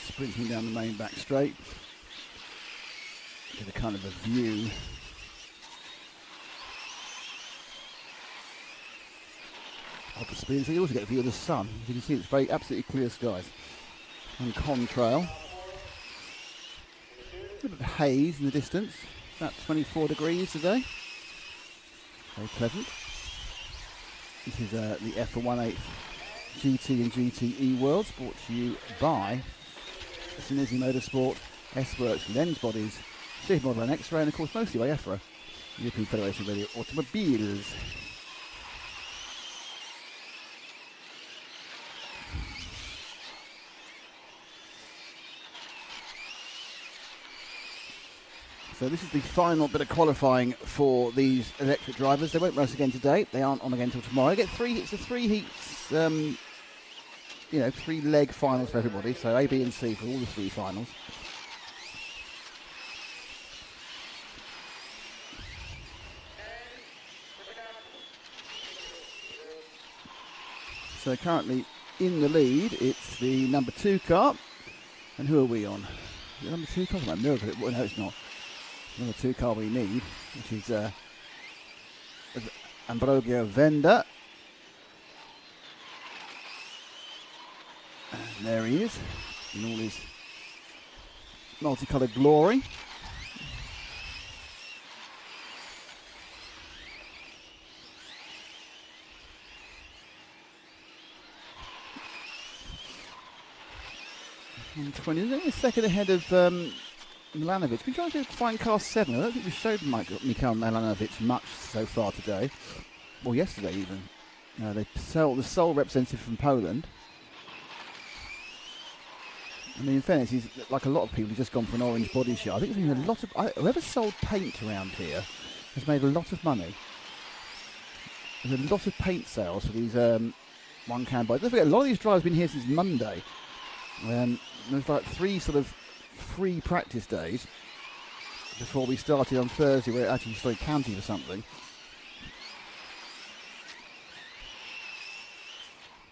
Sprinting down the main back straight. Get a kind of a view. Of the speed, so you also get a view of the sun. As you can see, it's very absolutely clear skies. And contrail. A bit of haze in the distance. About 24 degrees today. Very pleasant. This is the EFRA 1/8 GT and GTE World, brought to you by Senesi Motorsport, S-Works, Lens Bodies, Super Model and X-Ray, and of course mostly by EFRA, European Federation of Radio Automobiles. So this is the final bit of qualifying for these electric drivers. They won't race again today. They aren't on again until tomorrow. They get it's a 3 heats, 3 leg finals for everybody. So A, B and C for all the 3 finals. So currently in the lead, it's the number 2 car. And who are we on? The number 2 car? My miracle. Well, no, it's not. Number 2 car we need, which is Ambrogio Venda. And there he is, in all his multicoloured glory. And 20, a second ahead of Milanovic. We tried to find car 7. I don't think we showed Mikhail Milanovic much so far today. Well, yesterday even. The sole representative from Poland. I mean, in fairness, he's like a lot of people. He's just gone for an orange body shot. I think there's been a lot of whoever sold paint around here has made a lot of money. There's a lot of paint sales for these one can bodies. Don't forget, a lot of these drivers have been here since Monday. There's like 3 sort of free practice days before we started on Thursday, where it actually started counting for something.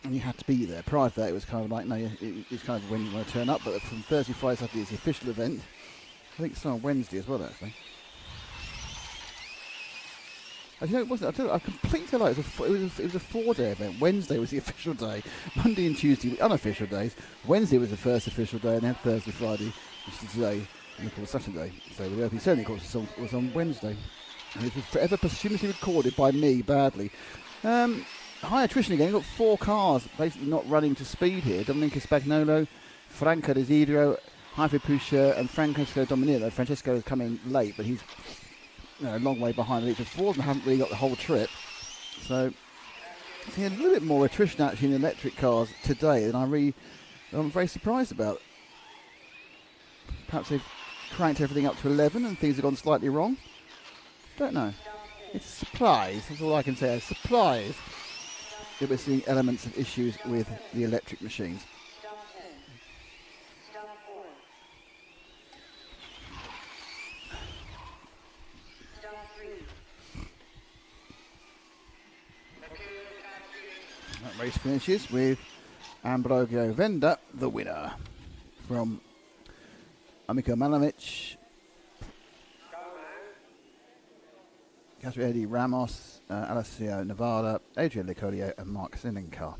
And you had to be there. Prior to that, it was kind of like, no, it's kind of when you want to turn up. But from Thursday, Friday, Saturday, it's the official event. I think it's on Wednesday as well, actually. It wasn't. I completely lied. It was a 4-day event. Wednesday was the official day. Monday and Tuesday were unofficial days. Wednesday was the first official day, and then Thursday, Friday, which is today, and of course Saturday. So the Open Ceremony course was on Wednesday. And it was forever posthumously recorded by me badly. High attrition again. You've got 4 cars basically not running to speed here. Domenico Spagnolo, Franco Desiderio, Javier Pucher, and Francesco Dominero. Francesco has come in late, but he's a long way behind the lead. So 4 of them haven't really got the whole trip. So I see a little bit more attrition actually in electric cars today than I'm very surprised about. Perhaps they've cranked everything up to 11 and things have gone slightly wrong. Don't know. It's a surprise. That's all I can say. A surprise that we're seeing elements of issues with the electric machines. That race finishes with Ambrogio Venda, the winner, from Amico Malamic, Eddie Ramos, Alessio Nevada, Adrian Licolio, and Mark Sinenkar.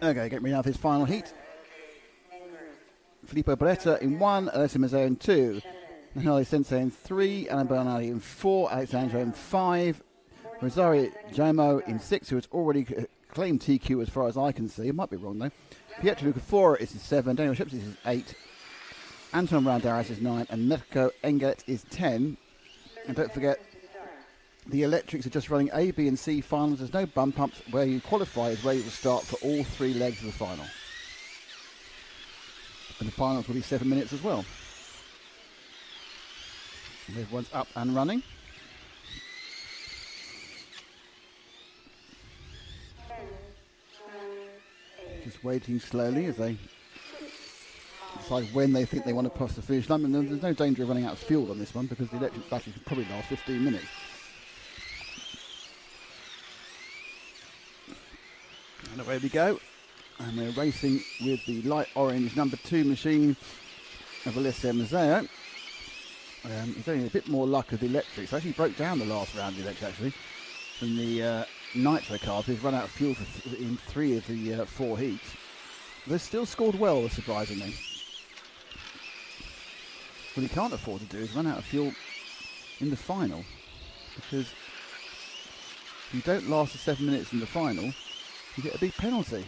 Okay, getting ready now for his final heat. Filippo Beretta in 1, Alessio Mazzeo in 2, Nahali Sensei in 3, Alan Bernardi in 4, Alexandro in 5, Rosario Jamo in 6, who has already claimed TQ as far as I can see. I might be wrong though. Pietro Lucafora is in 7, Daniel Shepsis is 8, Anton Randaris is 9, and Mirko Engelet is 10. And don't forget, the electrics are just running A, B and C finals. There's no bump ups. Where you qualify is where you will start for all 3 legs of the final. And the finals will be 7 minutes as well. And everyone's up and running. Just waiting slowly as they decide when they think they want to cross the finish line. And there's no danger of running out of fuel on this one because the electric battery can probably last 15 minutes. And away we go. And we're racing with the light orange number 2 machine of Alessio Mazzeo. He's only a bit more luck with the electrics. Actually broke down the last round of the electric actually than the Nitro car. He's run out of fuel in 3 of the 4 heats. They've still scored well, surprisingly. What he can't afford to do is run out of fuel in the final, because if you don't last the 7 minutes in the final, you get a big penalty.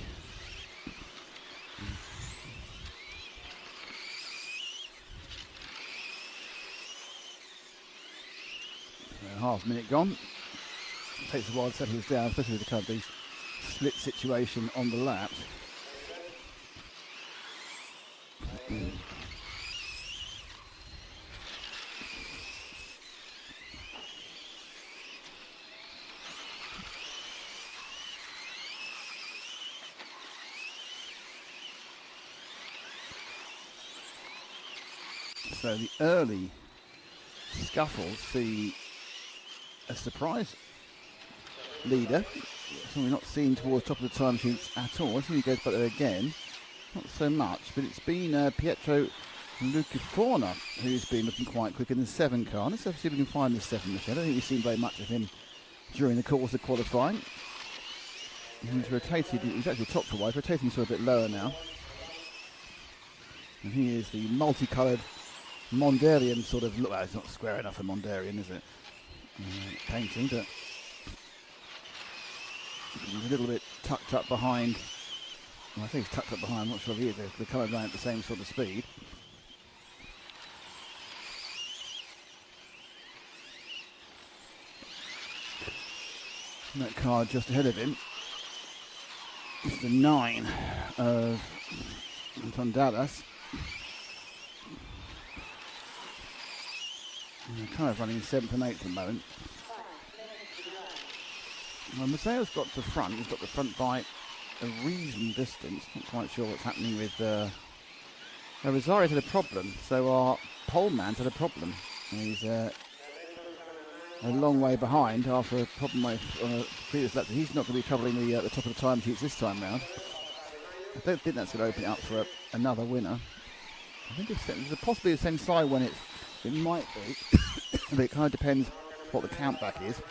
Half minute gone. It takes a while to settle this down, especially with the kind of the split situation on the lap. So the early scuffles see a surprise leader, something we're not seen towards the top of the time sheets at all. I see he goes back there again, not so much, but it's been Pietro Lucifona who's been looking quite quick in the 7 car. Let's see if we can find the 7 machine. I don't think we've seen very much of him during the course of qualifying. He's rotated, he's actually top for a while, he's rotating sort of a bit lower now. And he is the multicoloured Mondarian sort of look. Well, it's not square enough for Mondarian, is it? Painting, but he's a little bit tucked up behind. Well, I think he's tucked up behind. I'm not sure if he is. They're coming around at the same sort of speed. And that car just ahead of him is the 9 of Anton Dallas. They're kind of running 7th and 8th at the moment. Well, Mazzeo's got the front. He's got the front by a reasonable distance. Not quite sure what's happening with... Rosario's had a problem, so our pole man's had a problem. And he's a long way behind after a problem on a previous lap. He's not going to be troubling the top of the time sheets this time round. I don't think that's going to open it up for another winner. I think there's possibly a Senesi when it might be, but it kind of depends what the countback is.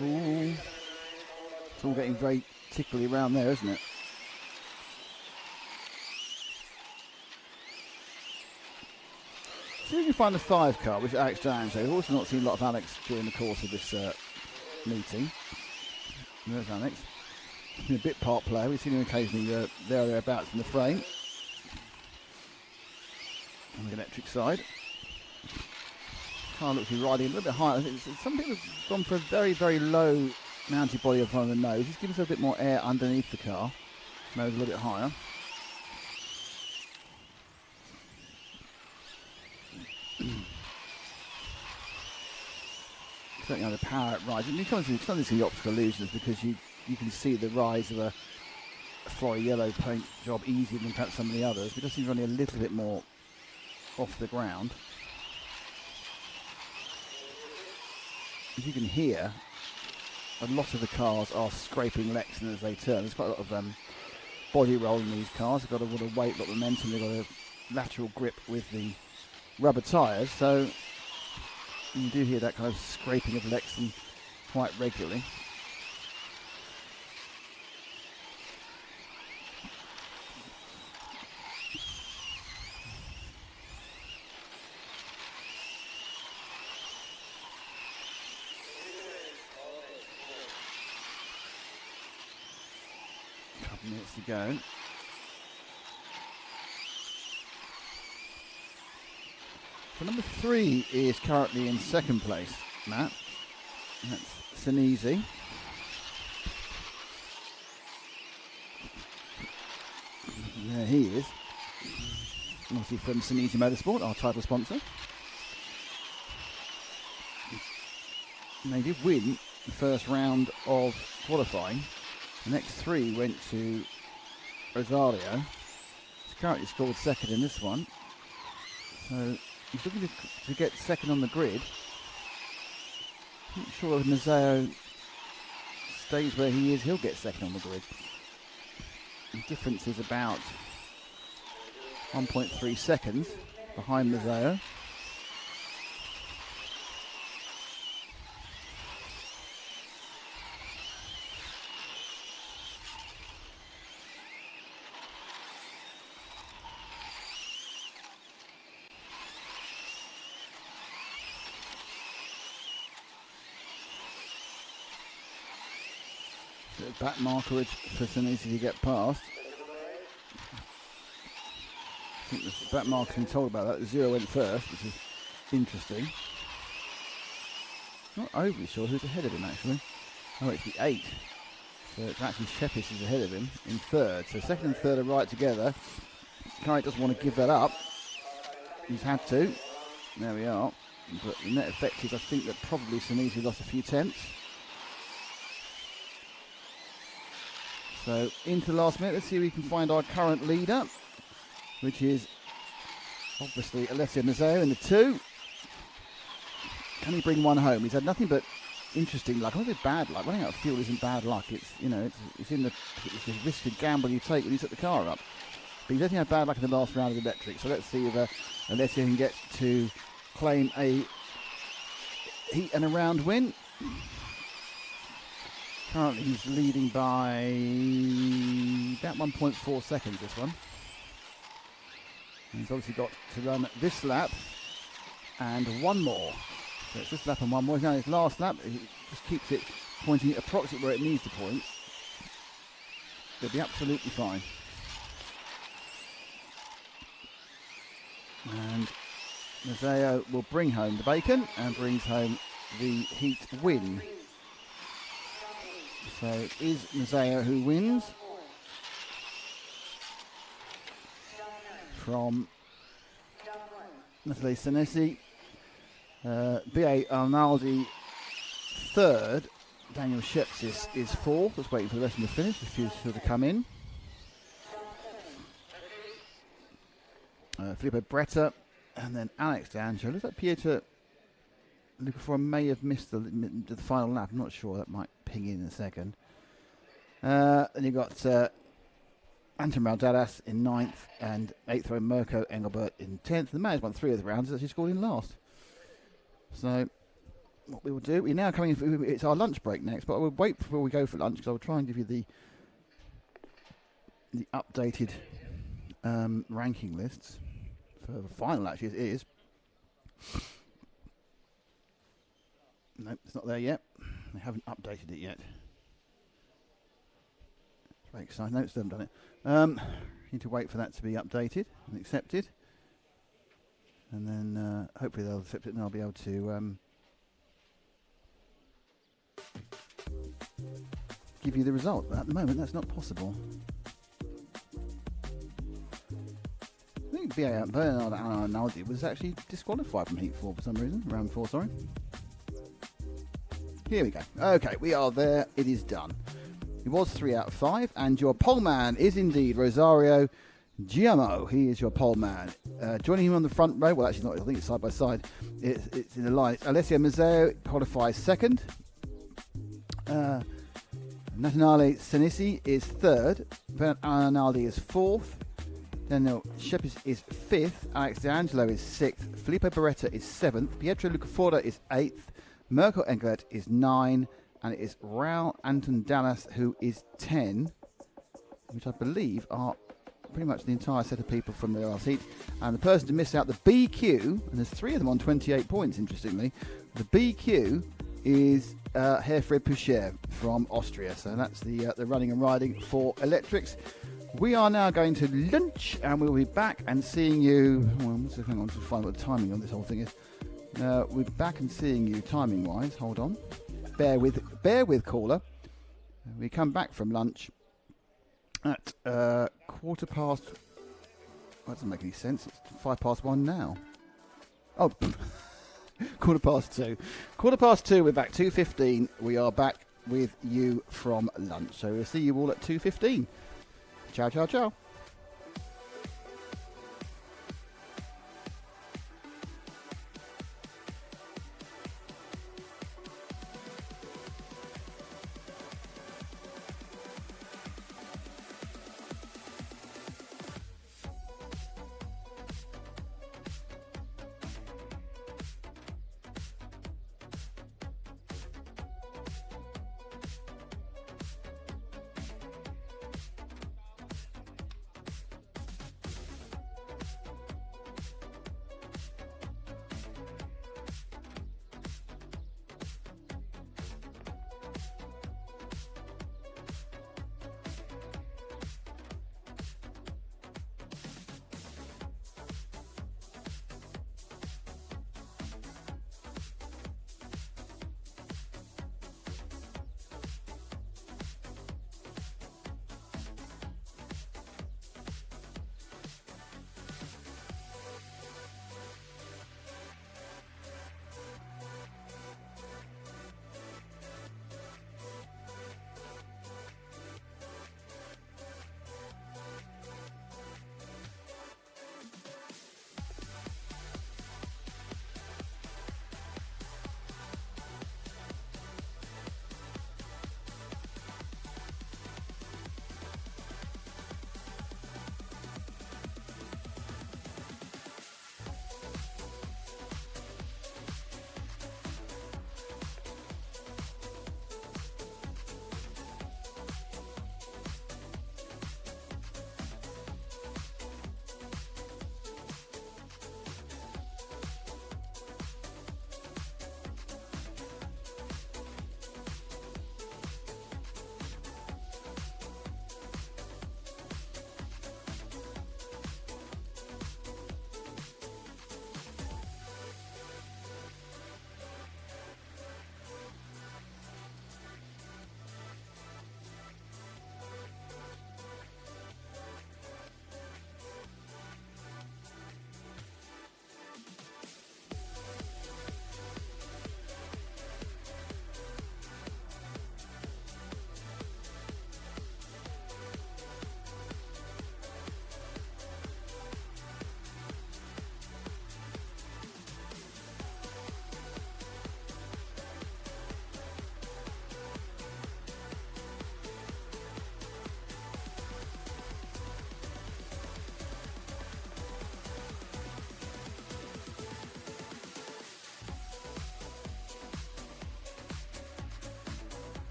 Ooh. It's all getting very tickly around there, isn't it? See if we can find the 5 car, which is Alex Jones. We've also not seen a lot of Alex during the course of this meeting. There's Alex. He's a bit part player. We've seen him occasionally there or thereabouts in the frame. On the electric side. Car looks to be riding a little bit higher. I think some people have gone for a very, very low mounted body up on the nose. He's giving us a bit more air underneath the car. Nose a little bit higher. Certainly the power it rides. And you can't see the optical illusions because you can see the rise of a flory yellow paint job easier than perhaps some of the others. But it does seem running a little bit more off the ground. As you can hear, a lot of the cars are scraping Lexington as they turn. There's quite a lot of body roll in these cars. They've got a lot of weight, a lot of momentum. They've got a lateral grip with the rubber tyres. So you do hear that kind of scraping of Lexington quite regularly. Couple minutes to go. So number 3 is currently in second place, Matt. That's Senesi. There he is. Obviously from Senesi Motorsport, our title sponsor. And they did win the first round of qualifying. The next 3 went to Rosario. He's currently scored second in this one. So he's looking to get second on the grid. I'm not sure if Mazzeo stays where he is, he'll get second on the grid. The difference is about 1.3 seconds behind Mazzeo. Bit of back markerage for Senesi to get past. I think the back marker's been told about that. The 0 went first, which is interesting. Not overly sure who's ahead of him actually. Oh, it's the 8. So it's actually Shepis is ahead of him in third. So second and third are right together. Kai doesn't want to give that up. He's had to. There we are. But the net effect is I think that probably Senesi lost a few tenths. So into the last minute, let's see if we can find our current leader, which is obviously Alessio Mazzeo in the 2. Can he bring one home? He's had nothing but interesting luck. I don't think bad luck. Running out of fuel isn't bad luck. It's it's a risky gamble you take when you set the car up. But he doesn't have bad luck in the last round of the electric. So let's see if Alessio can get to claim a heat and a round win. Currently he's leading by about 1.4 seconds this one. And he's obviously got to run this lap and one more. So it's this lap and one more. He's now his last lap. He just keeps it pointing approximately where it needs to point. He'll be absolutely fine. And Mazzeo will bring home the bacon and brings home the heat win. So it is Mazzeo who wins from Natalie Senesi. B.A. Arnaldi third. Daniel Sheps is fourth. Just waiting for the rest of the finish. A few still to come in. Filippo Bretta and then Alex D'Angelo. Looks like Pietro Lucafora may have missed the final lap. I'm not sure. That might ping in a second. Then you've got Anton Maldadas in 9th and 8th row Mirko Engelbert in 10th. The man who's won 3 of the rounds. Has actually scored in last. So what we will do, we're now coming, it's our lunch break next, but I will wait before we go for lunch because I will try and give you the updated ranking lists for the final. Actually, it is. No, it's not there yet. They haven't updated it yet. It's very exciting. No, still haven't done it. Need to wait for that to be updated and accepted. And then hopefully they'll accept it and I'll be able to give you the result. But at the moment, that's not possible. I think Bernard Arnaldi was actually disqualified from Heat 4 for some reason. Round 4, sorry. Here we go. Okay, we are there. It is done. It was 3 out of 5, and your pole man is indeed Rosario Giamo. He is your pole man. Joining him on the front row, well, actually not, I think it's side by side. It's in the line. It's Alessio Mazzeo qualifies second. Natanale Senesi is third. Bernard Arnaldi is fourth. Daniel Shepis is fifth. Alex D'Angelo is sixth. Filippo Beretta is seventh. Pietro Lucafora is eighth. Merkel Engelert is 9, and it is Raul Anton Dallas who is 10, which I believe are pretty much the entire set of people from the last heat. And the person to miss out the BQ, and there's 3 of them on 28 points, interestingly. The BQ is Herfried Pucher from Austria. So that's the running and riding for electrics. We are now going to lunch, and we'll be back and seeing you. Well, let's hang on to find what the timing on this whole thing is. We're back and seeing you timing-wise. Hold on. Bear with, caller. We come back from lunch at 1:15. That doesn't make any sense. It's 1:05 now. Oh, 2:15. 2:15. We're back. 2:15. We are back with you from lunch. So we'll see you all at 2:15. Ciao, ciao, ciao.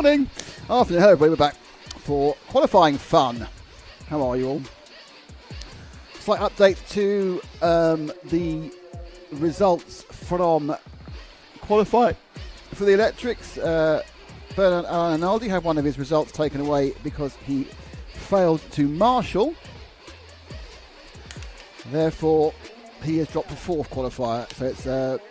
morning. Afternoon. Hello, everybody. We're back for qualifying fun. How are you all? Slight update to the results from qualifying for the electrics. Bernard Arnaldi had one of his results taken away because he failed to marshal. Therefore, he has dropped to fourth qualifier. So it's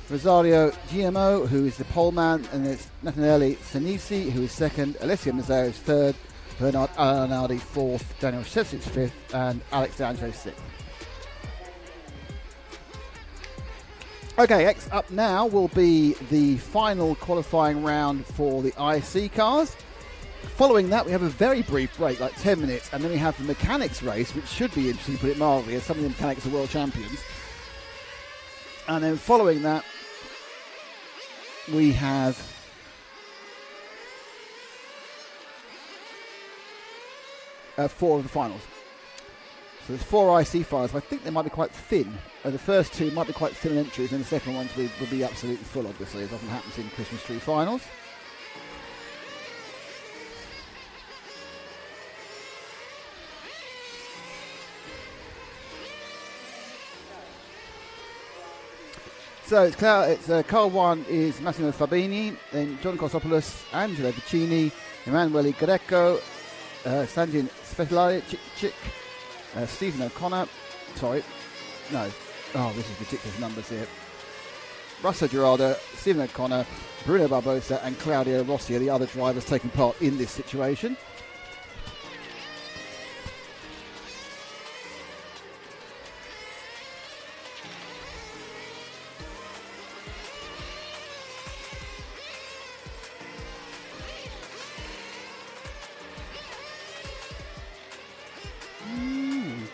Rosario GMO, who is the pole man, and it's Nathaniele Senesi, who is second, Alessio Mazzeo is third, Bernard Arnaldi fourth, Daniel Sesic fifth, and Alex D'Angelo sixth. Okay, next up now will be the final qualifying round for the IC cars. Following that, we have a very brief break, like 10 minutes, and then we have the mechanics race, which should be interesting, to put it mildly, as some of the mechanics are world champions. And then following that, we have four of the finals. So there's four IC finals. I think they might be quite thin. The first two might be quite thin entries, and the second ones will be absolutely full, obviously, as often happens in Christmas tree finals. So it's car one is Massimo Fabini, then John Kosopoulos, Angelo Vicini, Emanuele Greco, Sanjin Svetlaric, Stephen O'Connor. Sorry, no. Oh, this is ridiculous numbers here. Russell Gerardo, Stephen O'Connor, Bruno Barbosa, and Claudio Rossi are the other drivers taking part in this situation.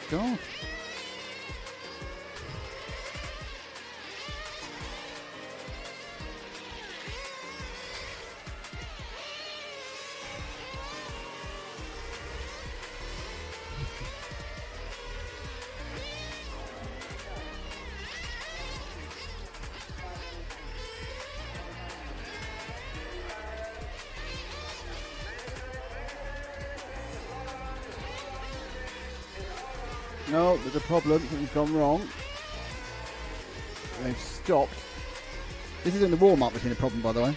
God. No, there's a problem. Something's gone wrong. They've stopped. This is in the warm-up that's been a problem, by the way.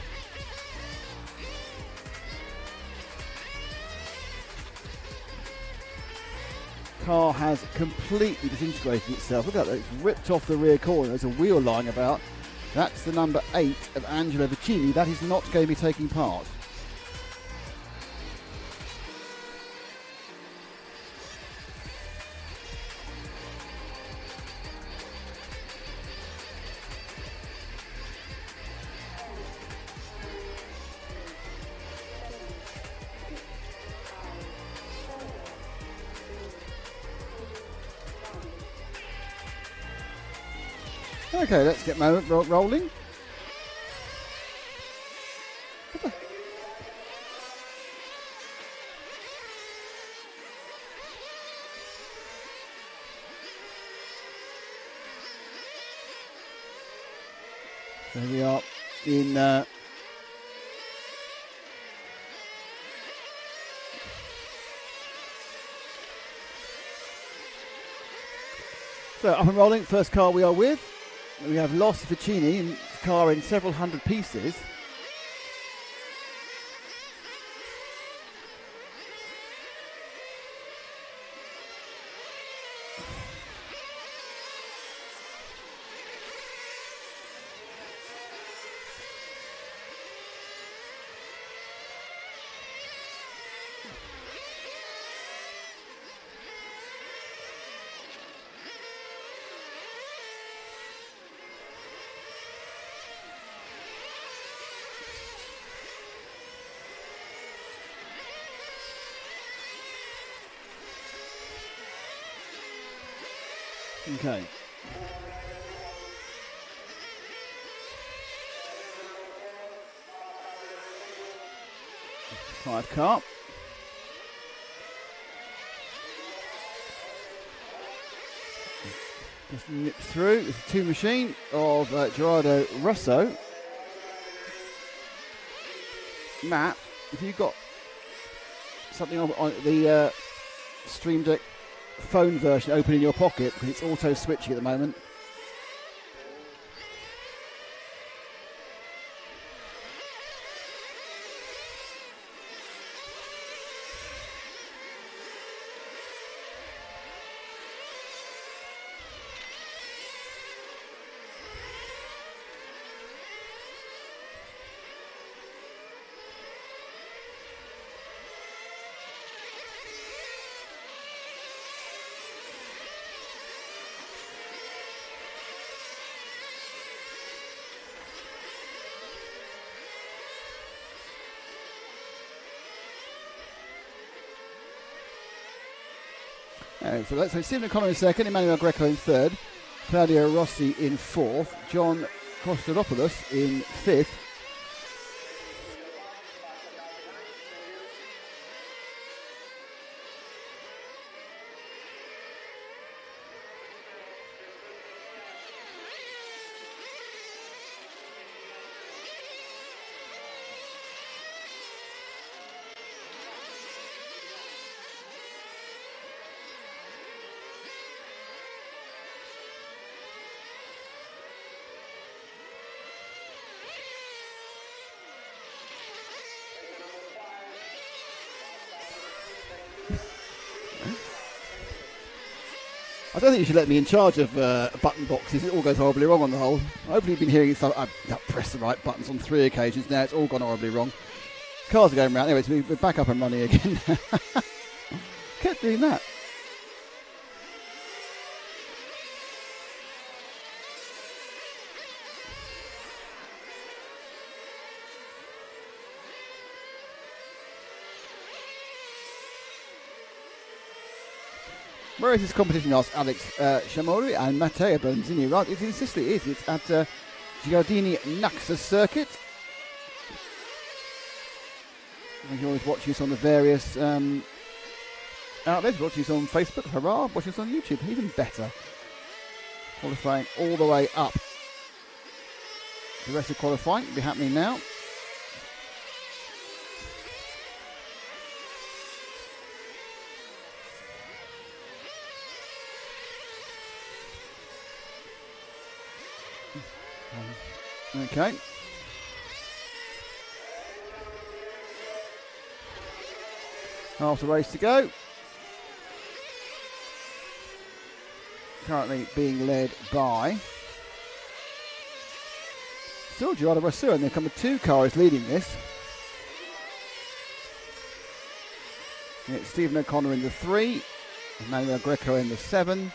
Car has completely disintegrated itself. Look at that, it's ripped off the rear corner. There's a wheel lying about. That's the number 8 of Angelo Vicini. That is not going to be taking part. Okay, let's get rolling. There we are in so up and rolling. First car we are with. We have lost Vicini in the car in several hundred pieces. Okay. Five car. Just nip through. It's a two machine of Gerardo Russo. Matt, if you've got something on the Stream Deck phone version open in your pocket, because it's auto switching at the moment. So Stephen O'Connor in second, Emmanuel Greco in third, Claudio Rossi in fourth, John Kostadopoulos in fifth. I don't think you should let me in charge of button boxes. It all goes horribly wrong on the whole. Hopefully you've been hearing stuff. I've pressed the right buttons on 3 occasions now. It's all gone horribly wrong. Cars are going round. Anyway, so we're back up and running again. Kept doing that. Where is this competition? Asked Alex Shamori and Matteo Bonzini. Right, it's in Sicily, it is. It's at Giardini Naxos circuit. You can always watch this on the various outlets. Watch this on Facebook, hurrah. Watch this on YouTube, even better. Qualifying all the way up. The rest of qualifying will be happening now. Okay. Half the race to go. Currently being led by still Gerardo Rossura, and the number 2 car is leading this. It's Stephen O'Connor in the 3, Emmanuel Greco in the 7,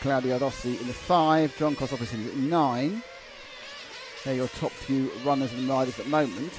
Claudio Rossi in the 5, John Kostadopoulos in the 9. They're your top few runners and riders at the moment.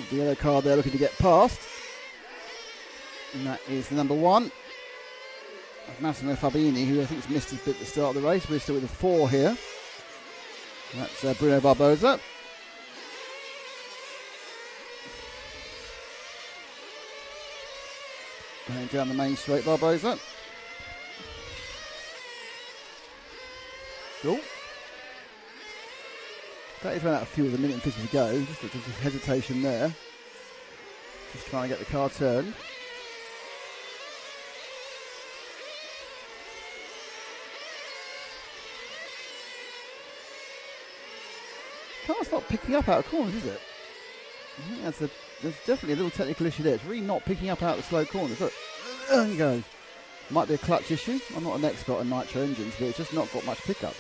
The yellow car there looking to get past. And that is the number 1. Massimo Fabini, who I think has missed his bit at the start of the race. We're still with the 4 here. That's Bruno Barbosa. Going down the main straight, Barbosa. Cool. That is run out of fuel with a minute and 50 to go. Just a hesitation there. Just trying to get the car turned. Car's not picking up out of corners, is it? I think there's definitely a little technical issue there. It's really not picking up out of the slow corners. Look. And goes. Might be a clutch issue. I'm not an expert on nitro engines, but it's just not got much pickup.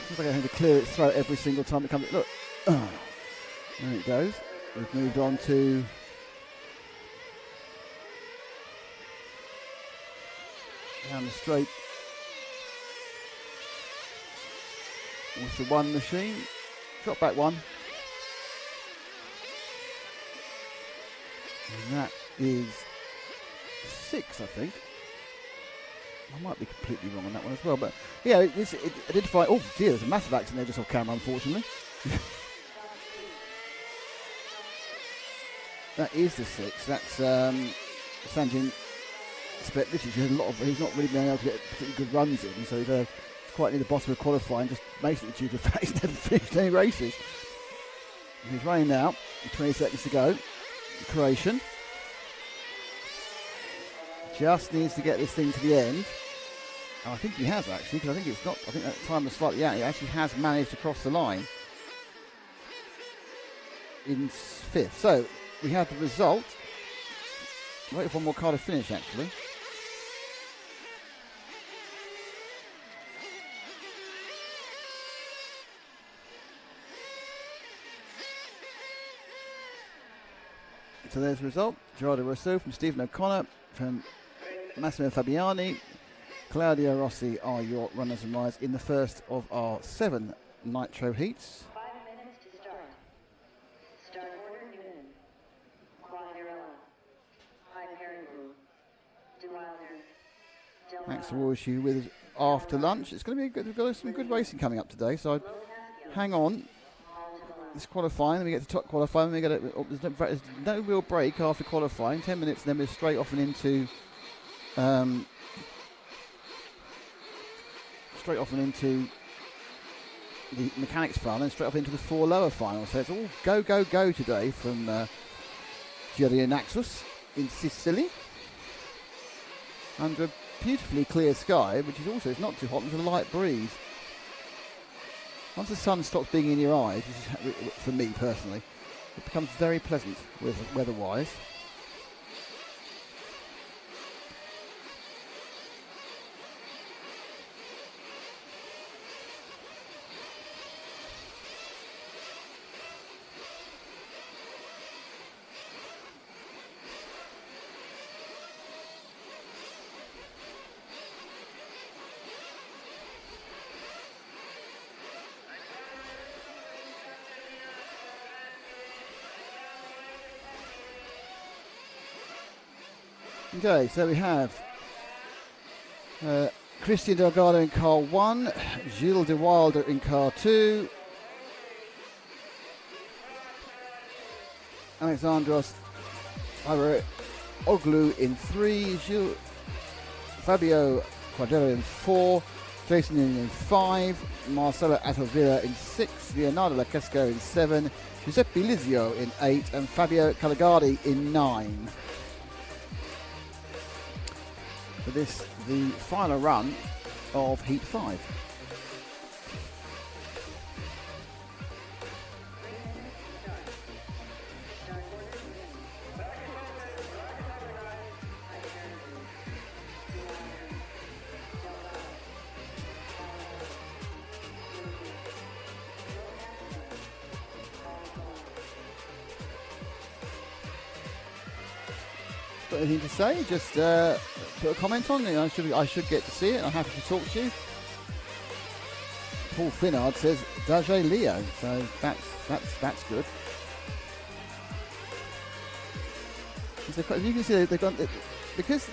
Looks like I have to clear its throat every single time it comes. Look. There it goes. We've moved on to down the straight with the one machine. Drop back one. And that is 6, I think. I might be completely wrong on that one as well, but yeah, it identified. Oh dear, there's a massive accident there just off camera, unfortunately. That is the 6. That's Sanjin Spet. He's not really been able to get particularly good runs in, so he's quite near the bottom of qualifying, just basically due to the fact he's never finished any races. And he's running now. 20 seconds to go. Croatian. Just needs to get this thing to the end. And I think he has actually, because I think it's not. I think that time was slightly out. He actually has managed to cross the line in 5th. So we have the result. Wait for one more car to finish actually. So there's the result. Gerardo Rousseau from Stephen O'Connor, from Massimo Fabiani. Claudio Rossi are your runners and riders in the first of our 7 Nitro heats. 5 minutes to start. Start order Newman. Quagliarella. Hyperion. DeWilder. Thanks for all you with us after lunch. It's going to be good. We've got some good racing coming up today, so hang on. This qualifying, then we get to top qualifying. We get there's no real break after qualifying. 10 minutes, and then we're straight off and into the mechanics final, and straight off into the 4 lower final. So it's all go, go, go today from GT8 Naxos in Sicily, under a beautifully clear sky, which is also, it's not too hot. There's a light breeze. Once the sun stops being in your eyes, which is, for me personally, it becomes very pleasant weather-wise. Okay, so we have Christian Delgado in car 1, Gilles de Wilder in car 2, Alexandros Oglu in 3, Fabio Quadrero in 4, Jason in 5, Marcelo Atovilla in 6, Leonardo Lacesco in 7, Giuseppe Lizio in 8, and Fabio Calagardi in 9. For this, the final run of Heat 5. Got anything to say? Just put a comment on it. I should get to see it. I'm happy to talk to you. Paul Finnard says Dage Leo, so that's good. You can see they've got, because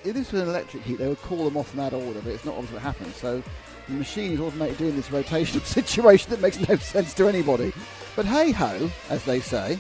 if this was an electric heat, they would call them off in that order, but it's not obviously what happens. So the machine is automatically doing this rotational situation that makes no sense to anybody. But hey ho, as they say.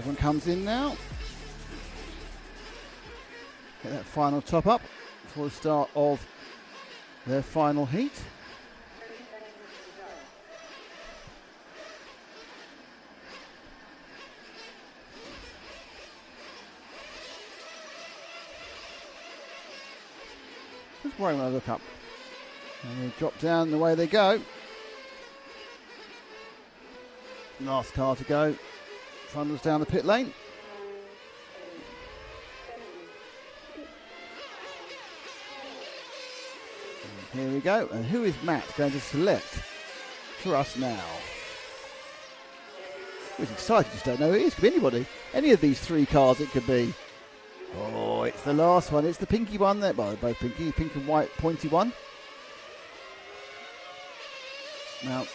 Everyone comes in now. Get that final top up before the start of their final heat. 30 seconds to go. Just worry when I look up. And they drop down, the way they go. Last car to go. Trundles down the pit lane. And here we go. And who is Matt going to select for us now? He's excited, just don't know who it is. Could be anybody. Any of these three cars it could be. Oh, it's the last one. It's the pinky one there. Well, both pinky, pink and white pointy one. Now,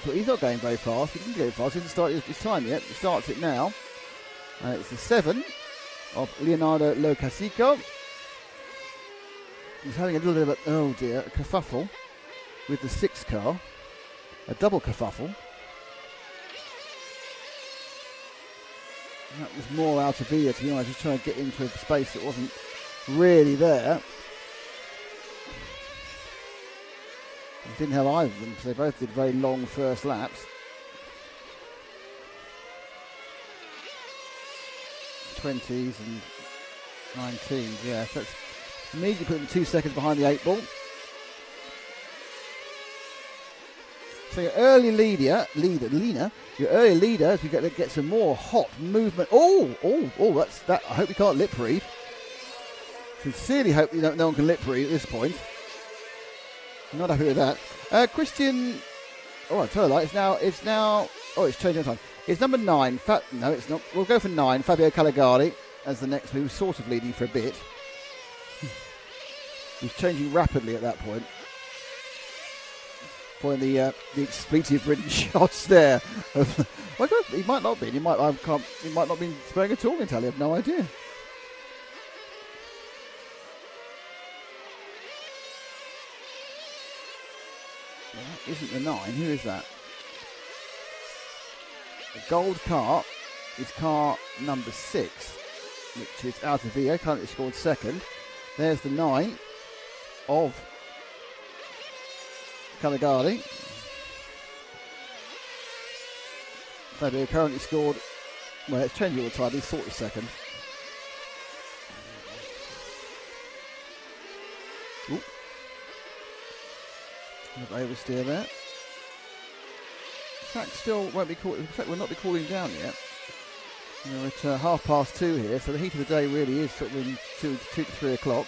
so he's not going very fast. He didn't go fast. He didn't start his time yet. He starts it now. It's the 7 of Leonardo Locasico. He's having a little bit of a kerfuffle with the 6 car. A double kerfuffle. That was more out of Villa, to be honest. Just trying to get into a space that wasn't really there. Didn't have either of them because they both did very long first laps. 20s and 19s, yeah. So that's immediately put them 2 seconds behind the 8 ball. So your early leader, your early leader, as we get some more hot movement. That's that. I hope you can't lip read. Sincerely hope no one can lip read at this point. Not happy with that. Christian. Oh, I tell you, it's now. Oh, it's changing time. It's number 9. No, it's not. We'll go for 9. Fabio Caligari as the next move. Sort of leading for a bit. He's changing rapidly at that point. For the expletive-ridden shots there. Well, he might not be. He might not be spraying at all in Italy. I have no idea. That isn't the 9. Who is that? The gold car is car number 6, which is out of Via, currently scored 2nd. There's the 9 of Caligari. Fabio currently scored, well, it's changing all the time, he's thought the 2nd. Ooh. Oversteer there. Track still won't be caught. Track will not be cooling down yet. We're at 2:30 here, so the heat of the day really is sort of in 2 to 3 o'clock.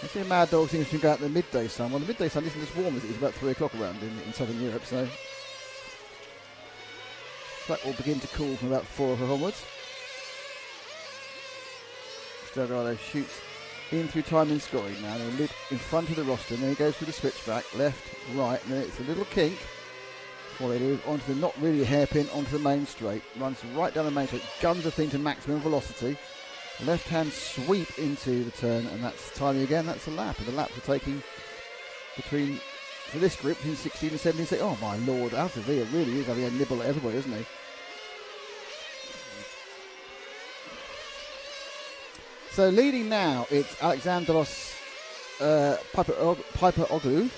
I see Mad Dog seems to go out in the midday sun. Well, the midday sun isn't as warm as it is about 3 o'clock around in southern Europe, so track will begin to cool from about 4 o'clock onwards. Stelgado shoots in through timing scoring now. They're lit in front of the roster, and then he goes through the switchback, left, right, and then it's a little kink. What they do is onto the, not really a hairpin, onto the main straight. Runs right down the main straight, guns the thing to maximum velocity. Left hand sweep into the turn, and that's timing again. That's a lap, and the laps are taking between, for this group, between 16 and 17 seconds. Oh my lord, Altavia really is having a nibble at everybody, isn't he? So leading now, it's Alexandros Piper-Oglou,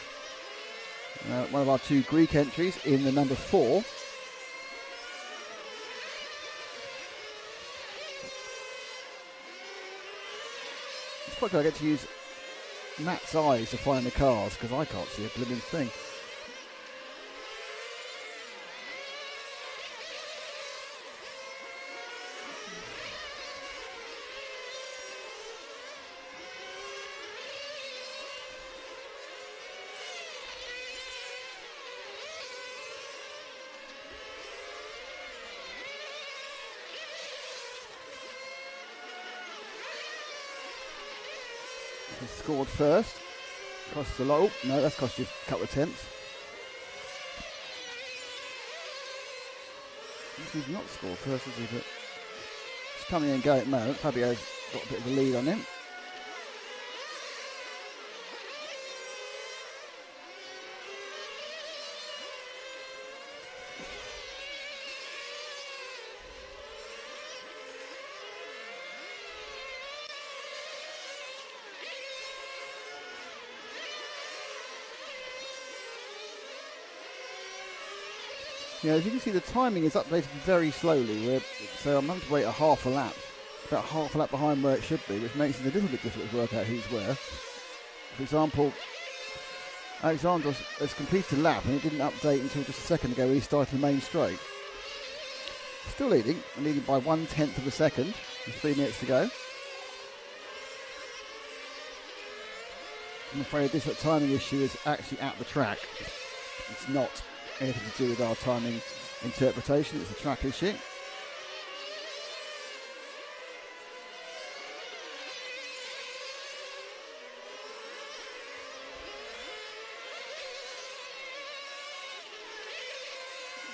one of our 2 Greek entries in the number 4. It's quite good I get to use Matt's eyes to find the cars because I can't see a blooming thing. Scored first. Costs a lot. Oh, no, that's cost you a couple of tenths. He's not scored first, is he? But he's coming and going at the moment. Fabio's got a bit of a lead on him. Yeah, as you can see, the timing is updated very slowly. So I'm having to wait a half a lap. About half a lap behind where it should be, which makes it a little bit difficult to work out who's where. For example, Alexandros has completed a lap and it didn't update until just a second ago when he started the main straight. Still leading by 1/10 of a second with 3 minutes to go. I'm afraid this timing issue is actually at the track. It's not anything to do with our timing interpretation, it's a track issue.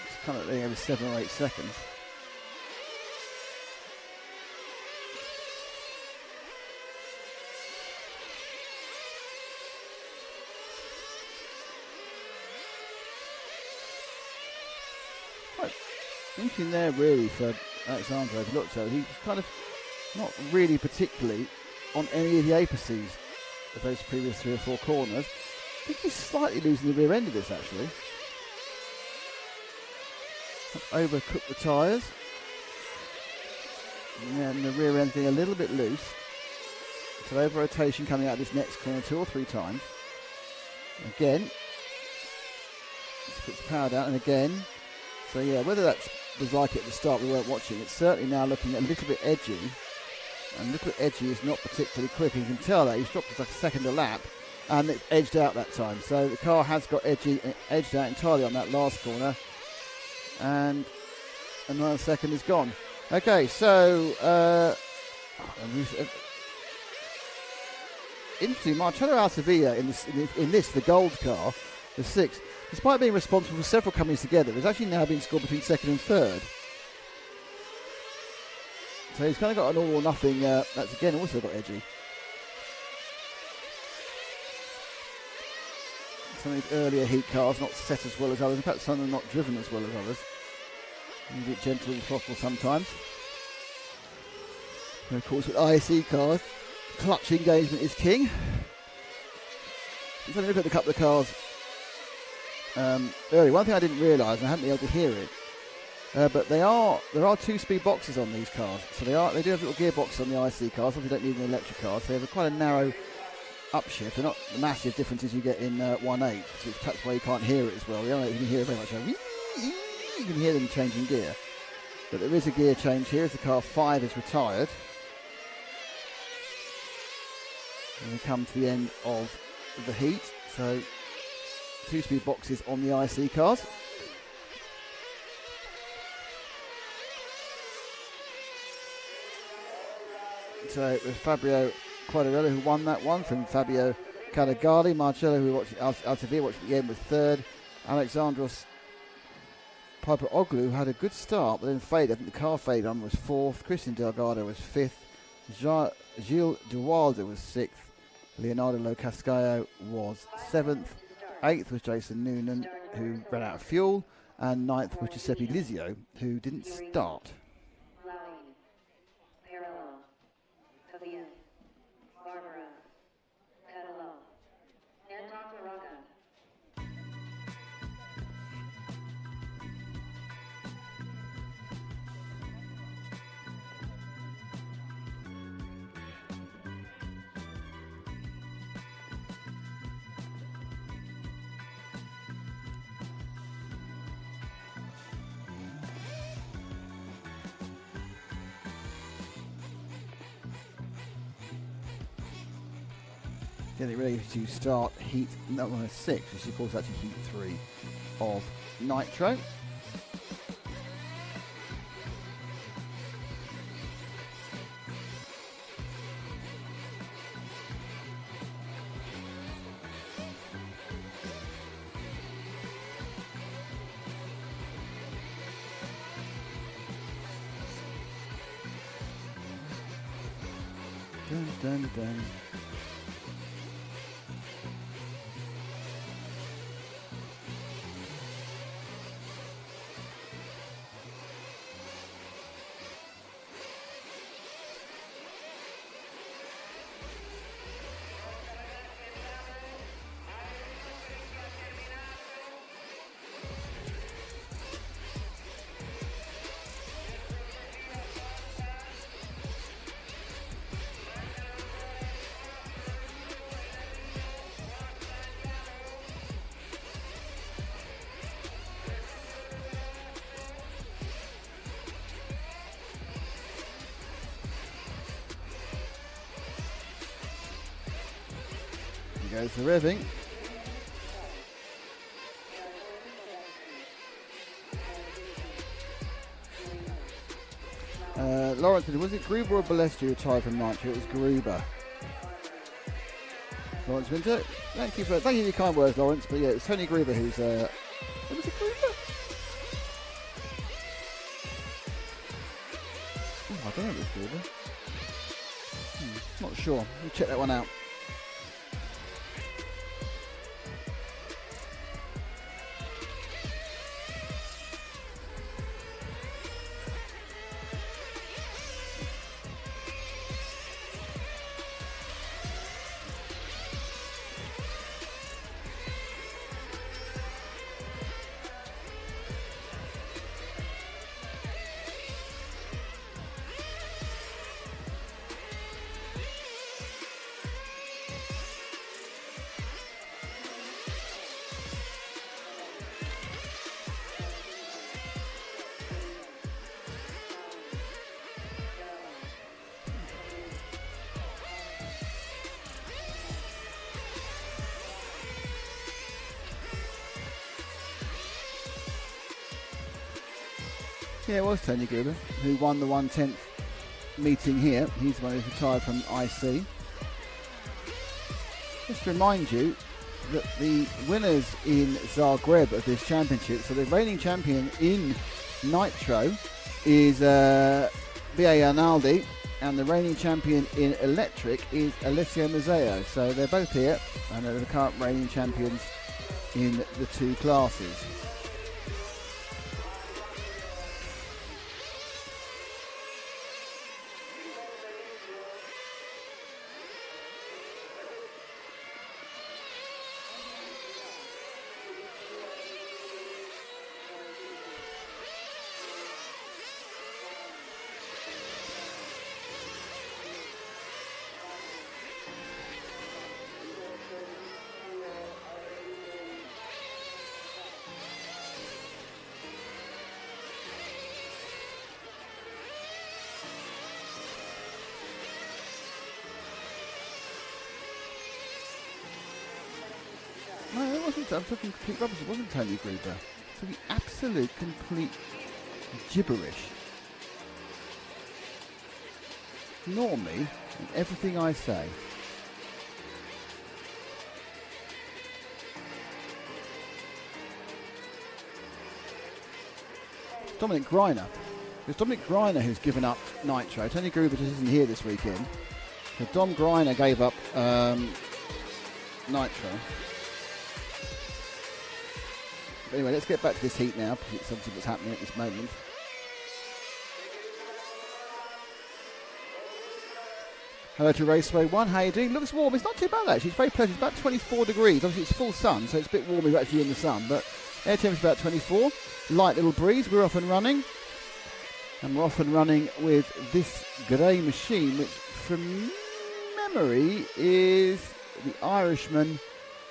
It's kind of every 7 or 8 seconds. Thinking there really for Alexandro, if you looked at it, he was kind of not really particularly on any of the apices of those previous 3 or 4 corners. I think he's slightly losing the rear end of this actually. Overcooked the tyres. And the rear end's getting a little bit loose. So over rotation coming out of this next corner 2 or 3 times. Again. Just puts the power down and again. So yeah, whether that was like it at the start, we weren't watching. It's certainly now looking a little bit edgy. And a little bit edgy is not particularly quick. And you can tell that he's dropped it like a second a lap. And it's edged out that time. So the car has got edged out entirely on that last corner. And another second is gone. Okay, so interesting, Marcello Altavia in this, the gold car, the 6th, despite being responsible for several comings together, has actually now been scored between 2nd and 3rd. So he's kind of got an all or nothing, that's again also got edgy. Some of these earlier heat cars not set as well as others, in fact some of them not driven as well as others. A bit gentle as possible sometimes. And of course with ISE cars, clutch engagement is king. Let's have a look at a couple of cars earlier. One thing I didn't realise, and I haven't been able to hear it, but there are 2-speed boxes on these cars. So they do have little gearboxes on the IC cars. Obviously, don't need an electric car. So they have quite a narrow upshift. They're not the massive differences you get in 1.8, so it's perhaps why you can't hear it as well. You can hear it very much. You can hear them changing gear. But there is a gear change here as the car 5 is retired. And we come to the end of the heat. So 2-speed boxes on the IC cars. So with Fabio Quadarello who won that one from Fabio Cadagali. Marcello who watched Altavia watched the end was 3rd. Alexandros Papaoglu had a good start but then faded. I think the car fade on was 4th. Christian Delgado was 5th. Gilles Duwalde was 6th. Leonardo Locascaio was 7th. 8th was Jason Noonan, who ran out of fuel. And 9th was Giuseppe Lizio, who didn't start. Getting ready to start heat number 6, which is of course actually heat 3 of Nitro. Dun, dun, dun. There goes the revving. Lawrence, was it Gruber or Balesti who retired from Nitro? It was Gruber. Lawrence Winter, thank you for your kind words, Lawrence. But yeah, it's Tony Gruber who's. Was it Gruber? Oh, I don't know if it's Gruber. Not sure. We'll check that one out. Yeah, it was Tony Gruber who won the 1/10 meeting here. He's the one who's retired from IC. Just to remind you that the winners in Zagreb of this championship, so the reigning champion in Nitro is B.A. Arnaldi, and the reigning champion in Electric is Alessio Mazzeo. So they're both here, and they're the current reigning champions in the two classes. No, it wasn't. I'm talking complete rubbish. It wasn't Tony Gruber. It's talking absolute, complete gibberish. Ignore me and everything I say. Dominic Greiner. It's Dominic Greiner who's given up Nitro. Tony Gruber just isn't here this weekend. So Dom Greiner gave up Nitro. But anyway, let's get back to this heat now, because it's obviously what's happening at this moment. Hello to Raceway 1, how you doing? Looks warm, it's not too bad actually, it's very pleasant, it's about 24 degrees, obviously it's full sun, so it's a bit warmer if you're actually in the sun, but air temperature about 24, light little breeze, we're off and running. And we're off and running with this grey machine, which from memory is the Irishman,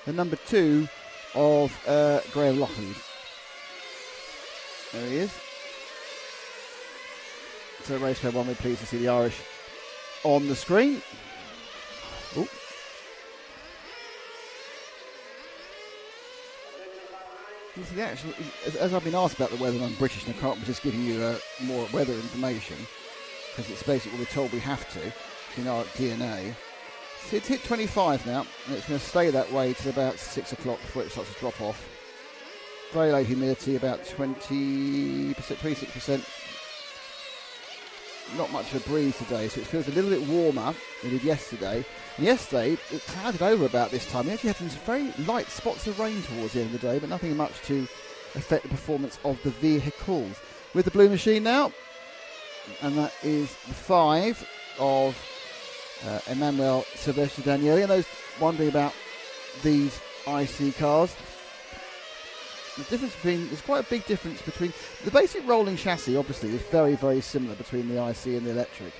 the number 2 of Graham Loughlin. There he is. So Raceway 1, we're pleased to see the Irish on the screen. Ooh. Actually, as I've been asked about the weather, and I'm British and I can't be just giving you more weather information, because it's basically what we're told we have to in our DNA. So it's hit 25 now, and it's going to stay that way till about 6 o'clock before it starts to drop off. Very low humidity, about 20%, 26%. Not much of a breeze today, so it feels a little bit warmer than it did yesterday. And yesterday, it clouded over about this time. We actually had some very light spots of rain towards the end of the day, but nothing much to affect the performance of the vehicles. With the blue machine now, and that is the 5 of Emmanuel Silvestri Danieli. And those wondering about these IC cars, the difference between, there's quite a big difference between the basic rolling chassis. Obviously is very, very similar between the IC and the electric.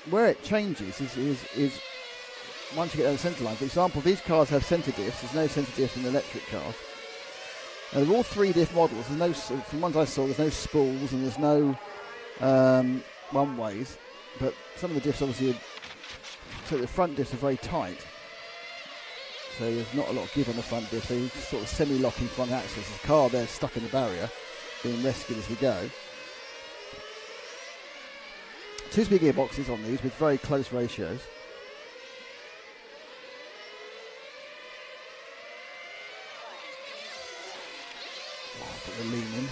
Where it changes is once you get down the centre line. For example, these cars have centre diffs. There's no centre diff in the electric cars. Now, they're all 3 diff models. There's no, from ones I saw, there's no spools and there's no one ways. But some of the diffs obviously, so the front diffs are very tight. So there's not a lot of give on the front diff, so you sort of semi-locking front axles. The car there stuck in the barrier, being rescued as we go. 2-speed gearboxes on these with very close ratios. Put the lean in.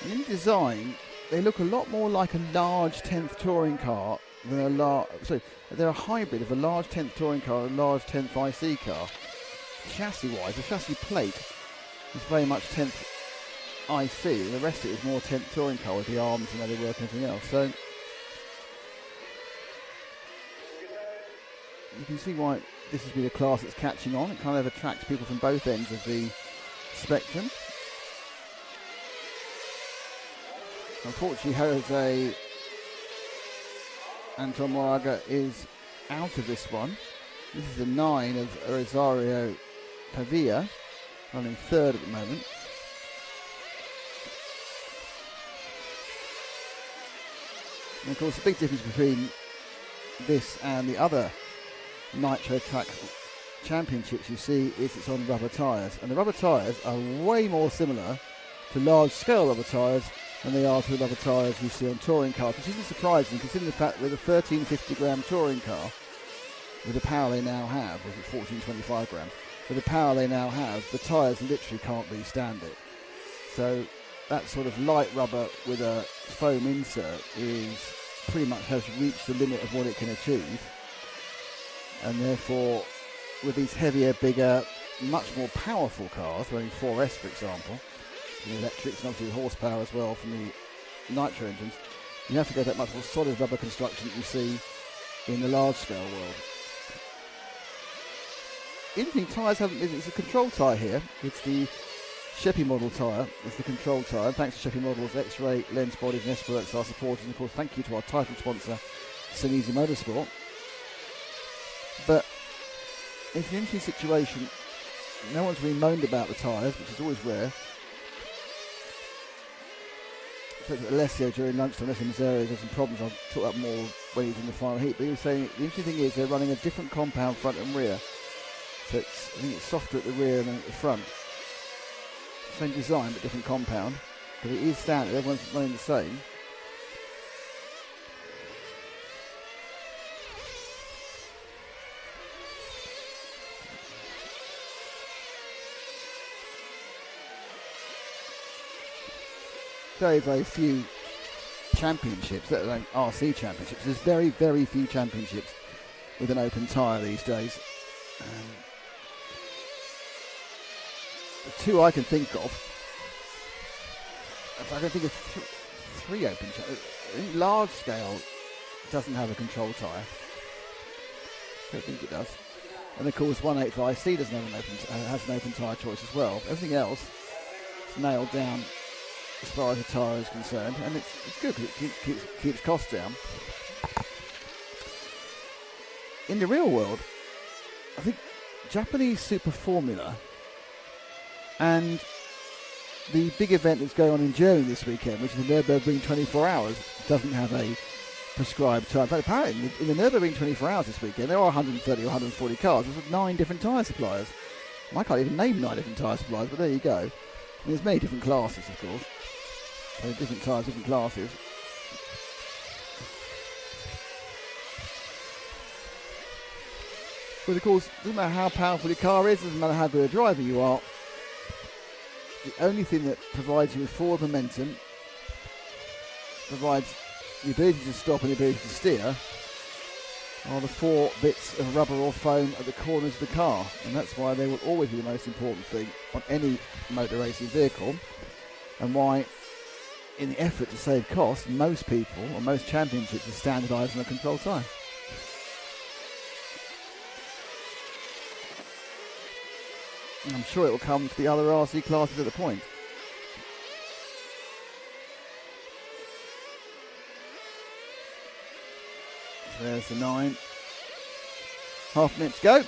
And in design, they look a lot more like a large 10th touring car than a large. So they're a hybrid of a large 10th touring car and a large 10th IC car. Chassis-wise, the chassis plate is very much 10th IC, and the rest of it is more 10th touring car with the arms and how they work and everything else. So you can see why this has been a class that's catching on. It kind of attracts people from both ends of the spectrum. Unfortunately, Jose Anton Moraga is out of this one. This is the 9 of Rosario Pavia, running third at the moment. And of course, the big difference between this and the other Nitro Track Championships you see is it's on rubber tyres. And the rubber tyres are way more similar to large-scale rubber tyres than they are to the rubber tyres you see on touring cars, which isn't surprising considering the fact that with a 1350-gram touring car, with the power they now have, or is it 1425 grams, with the power they now have, the tyres literally can't withstand it. So that sort of light rubber with a foam insert is pretty much has reached the limit of what it can achieve. And therefore, with these heavier, bigger, much more powerful cars, running 4S for example, the electrics and obviously the horsepower as well from the Nitro engines, you have to go that much more solid rubber construction that you see in the large scale world. Interesting, tyres haven't, it's a control tyre here. It's the Sheppy model tyre, it's the control tyre. Thanks to Sheppy Models, X-Ray, Lens Bodies and Esperex are supporters, and of course thank you to our title sponsor, Senesi Motorsport. But it's an interesting situation. No one's really moaned about the tyres, which is always rare. Alessio during lunchtime, Alessio Mazzari has some problems. I'll talk about more when he's in the final heat. But he was saying the interesting thing is they're running a different compound front and rear. So it's, I think it's softer at the rear than at the front. Same design but different compound. But it is standard, everyone's running the same. Very, very few championships, let alone RC championships. There's very, very few championships with an open tyre these days. The two I can think of, if I can think of three open tyres. I think large scale doesn't have a control tyre. I don't think it does. And of course 1/8 IC doesn't have has an open tyre choice as well. Everything else is nailed down as far as the tyre is concerned, and it's good because it keeps costs down. In the real world, I think Japanese Super Formula and the big event that's going on in Germany this weekend, which is the Nürburgring 24 Hours, doesn't have a prescribed tyre. In fact, apparently in the Nürburgring 24 Hours this weekend, there are 130 or 140 cars. There's 9 different tyre suppliers. I can't even name 9 different tyre suppliers, but there you go. And there's many different classes, of course. So different tyres, different classes. But of course, it doesn't matter how powerful your car is, doesn't matter how good a driver you are. The only thing that provides you with forward momentum, provides the ability to stop and the ability to steer, are the 4 bits of rubber or foam at the corners of the car. And that's why they will always be the most important thing on any motor racing vehicle, and why, in the effort to save costs, most people, or most championships, are standardised on a control tyre. And I'm sure it will come to the other RC classes at the point. So there's the 9. Half minute to go.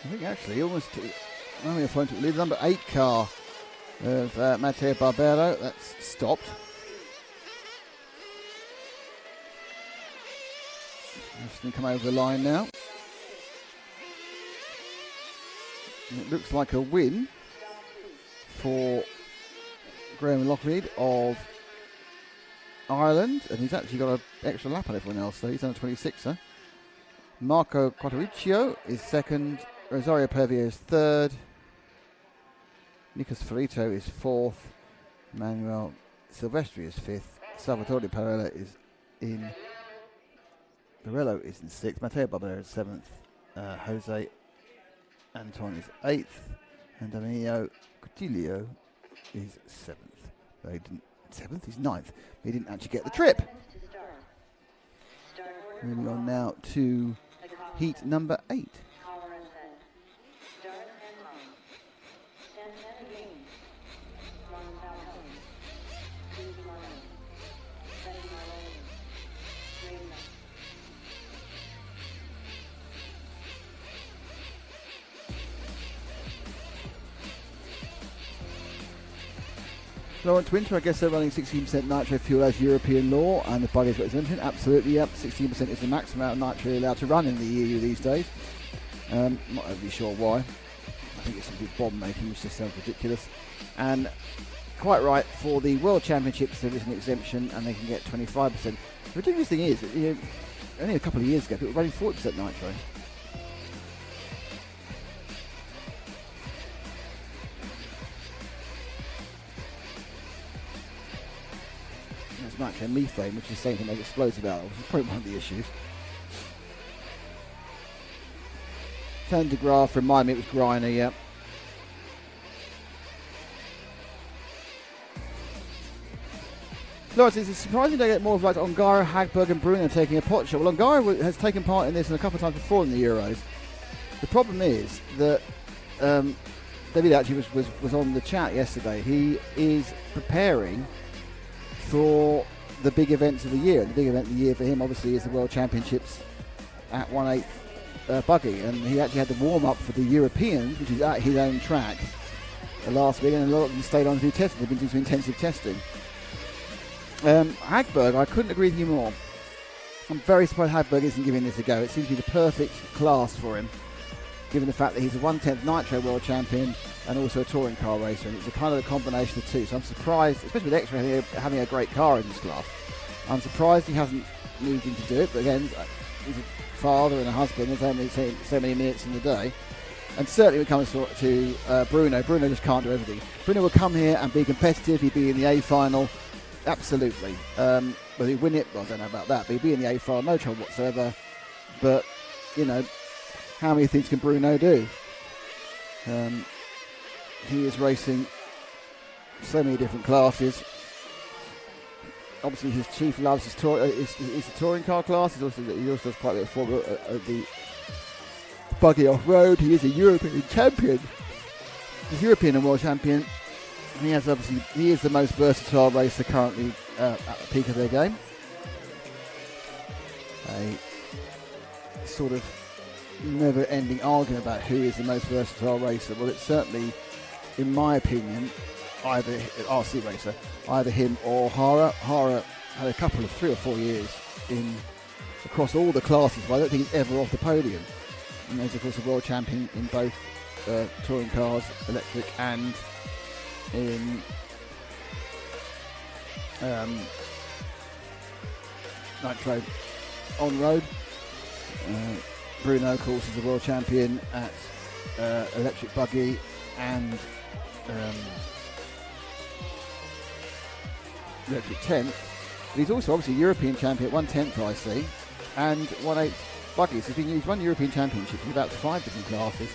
I think actually almost only a point to lead. Number 8 car of Matteo Barbero. That's stopped. Just going to come over the line now. And it looks like a win for Graham Locklead of Ireland, and he's actually got an extra lap on everyone else, so he's on a 26er. Marco Quattricchio is second, Rosario Pervier is third, Nicos Ferrito is fourth, Manuel Silvestri is fifth, Salvatore Parello is in sixth, Matteo Barbero is seventh, Jose Anton is eighth, and Damiano Coutillo is seventh. They didn't seventh, he's ninth. He didn't actually get the trip. Moving on now to heat number 8. Lawrence Winter, I guess they're running 16% nitro fuel as European law, and the buggy's got exemption. Absolutely, yep. 16% is the maximum amount of nitro allowed to run in the EU these days. Not overly sure why. I think it's some big bomb making, which just sounds ridiculous. And quite right, for the World Championships there is an exemption, and they can get 25%. The ridiculous thing is, that, only a couple of years ago, people were running 40% nitro. Nitro methane, which is the same thing as explosive alcohol, which is probably one of the issues. Turn to graph, remind me it was Griner, yeah. Lawrence, it's surprising they get more of like Ongaro, Hagberg and Bruno taking a pot shot. Well, Ongaro has taken part in this a couple of times before in the Euros. The problem is that David actually was on the chat yesterday. He is preparing for the big events of the year. The big event of the year for him obviously is the World Championships at 1/8 buggy, and he actually had to warm up for the Europeans, which is at his own track last week, and a lot of them stayed on to do testing. They've been doing some intensive testing. Hagberg, I couldn't agree with you more. I'm very surprised Hagberg isn't giving this a go. It seems to be the perfect class for him, given the fact that he's a 1/10 Nitro World Champion and also a touring car racer, and it's a kind of a combination of the two. So I'm surprised, especially with X-Ray having a great car in this class, I'm surprised he hasn't moved in to do it. But again, he's a father and a husband. There's only so many minutes in the day. And certainly when it comes to Bruno just can't do everything. Bruno will come here and be competitive. He'd be in the A final, absolutely. Whether he win it, well, I don't know about that, but he'd be in the A final, no trouble whatsoever. But, how many things can Bruno do? He is racing so many different classes. Obviously, his chief loves is the touring car class. He also does quite a bit of the buggy off-road. He is a European champion. He's European and world champion. And he is the most versatile racer currently at the peak of their game. A sort of never-ending argument about who is the most versatile racer. Well, it's certainly, in my opinion, either RC racer, either him or Hara. Hara had a couple of 3 or 4 years across all the classes, but I don't think he's ever off the podium. And he's, of course, a world champion in both touring cars, electric, and in Nitro on-road. Bruno, of course, is a world champion at electric buggy and electric 10. But he's also obviously a European champion at 1/10 IC and 1/8 buggies. He's won European championships in about 5 different classes.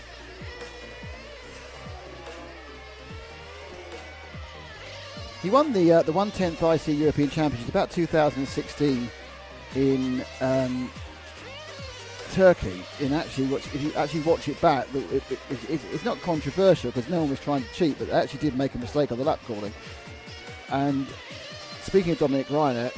He won the 1/10 IC European Championship about 2016 in Turkey. If you actually watch it back, it's not controversial because no one was trying to cheat, but they actually did make a mistake on the lap calling. And speaking of Dominic Reiner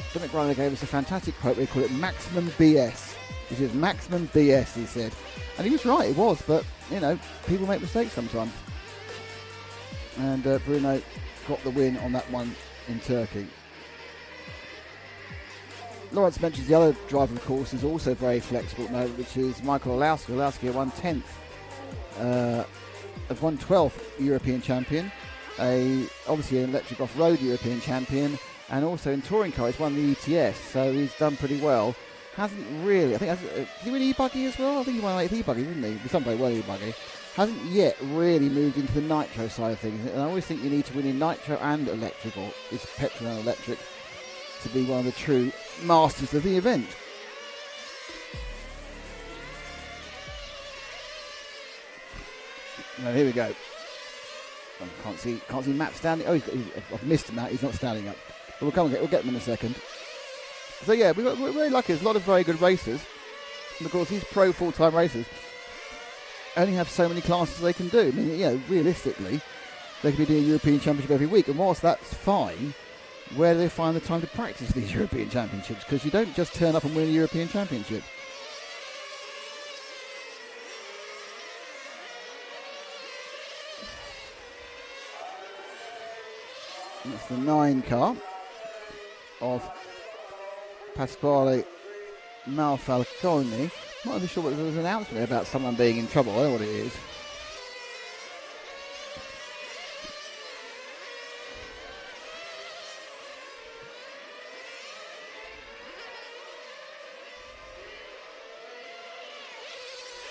gave us a fantastic quote. We call it maximum BS. He says maximum BS, he said. And he was right, it was, but, you know, people make mistakes sometimes. And Bruno got the win on that one in Turkey. Lawrence mentions the other driver, of course, is also very flexible at the moment, which is Michael Olowski. Olowski won 10th, won 12th European champion, obviously an electric off-road European champion, and also in touring car he's won the ETS, so he's done pretty well. Hasn't really, I think, did he win E-Buggy as well? I think he won E-Buggy, didn't he? He's done very well E-Buggy. Hasn't yet really moved into the Nitro side of things, and I always think you need to win in Nitro and electric, or it's petrol and electric, to be one of the true masters of the event. Now here we go. Can't see Matt standing. Oh, I've missed Matt. He's not standing up. But we'll get him in a second. So yeah, we're very lucky. There's a lot of very good racers. And of course, these pro full-time racers only have so many classes they can do. I mean, you know, realistically, they could be doing a European Championship every week. And whilst that's fine, where do they find the time to practice these European Championships? Because you don't just turn up and win a European Championship. That's the 9 car of Pasquale Malfalcone. Not really sure what there was an announcement about someone being in trouble. I don't know what it is.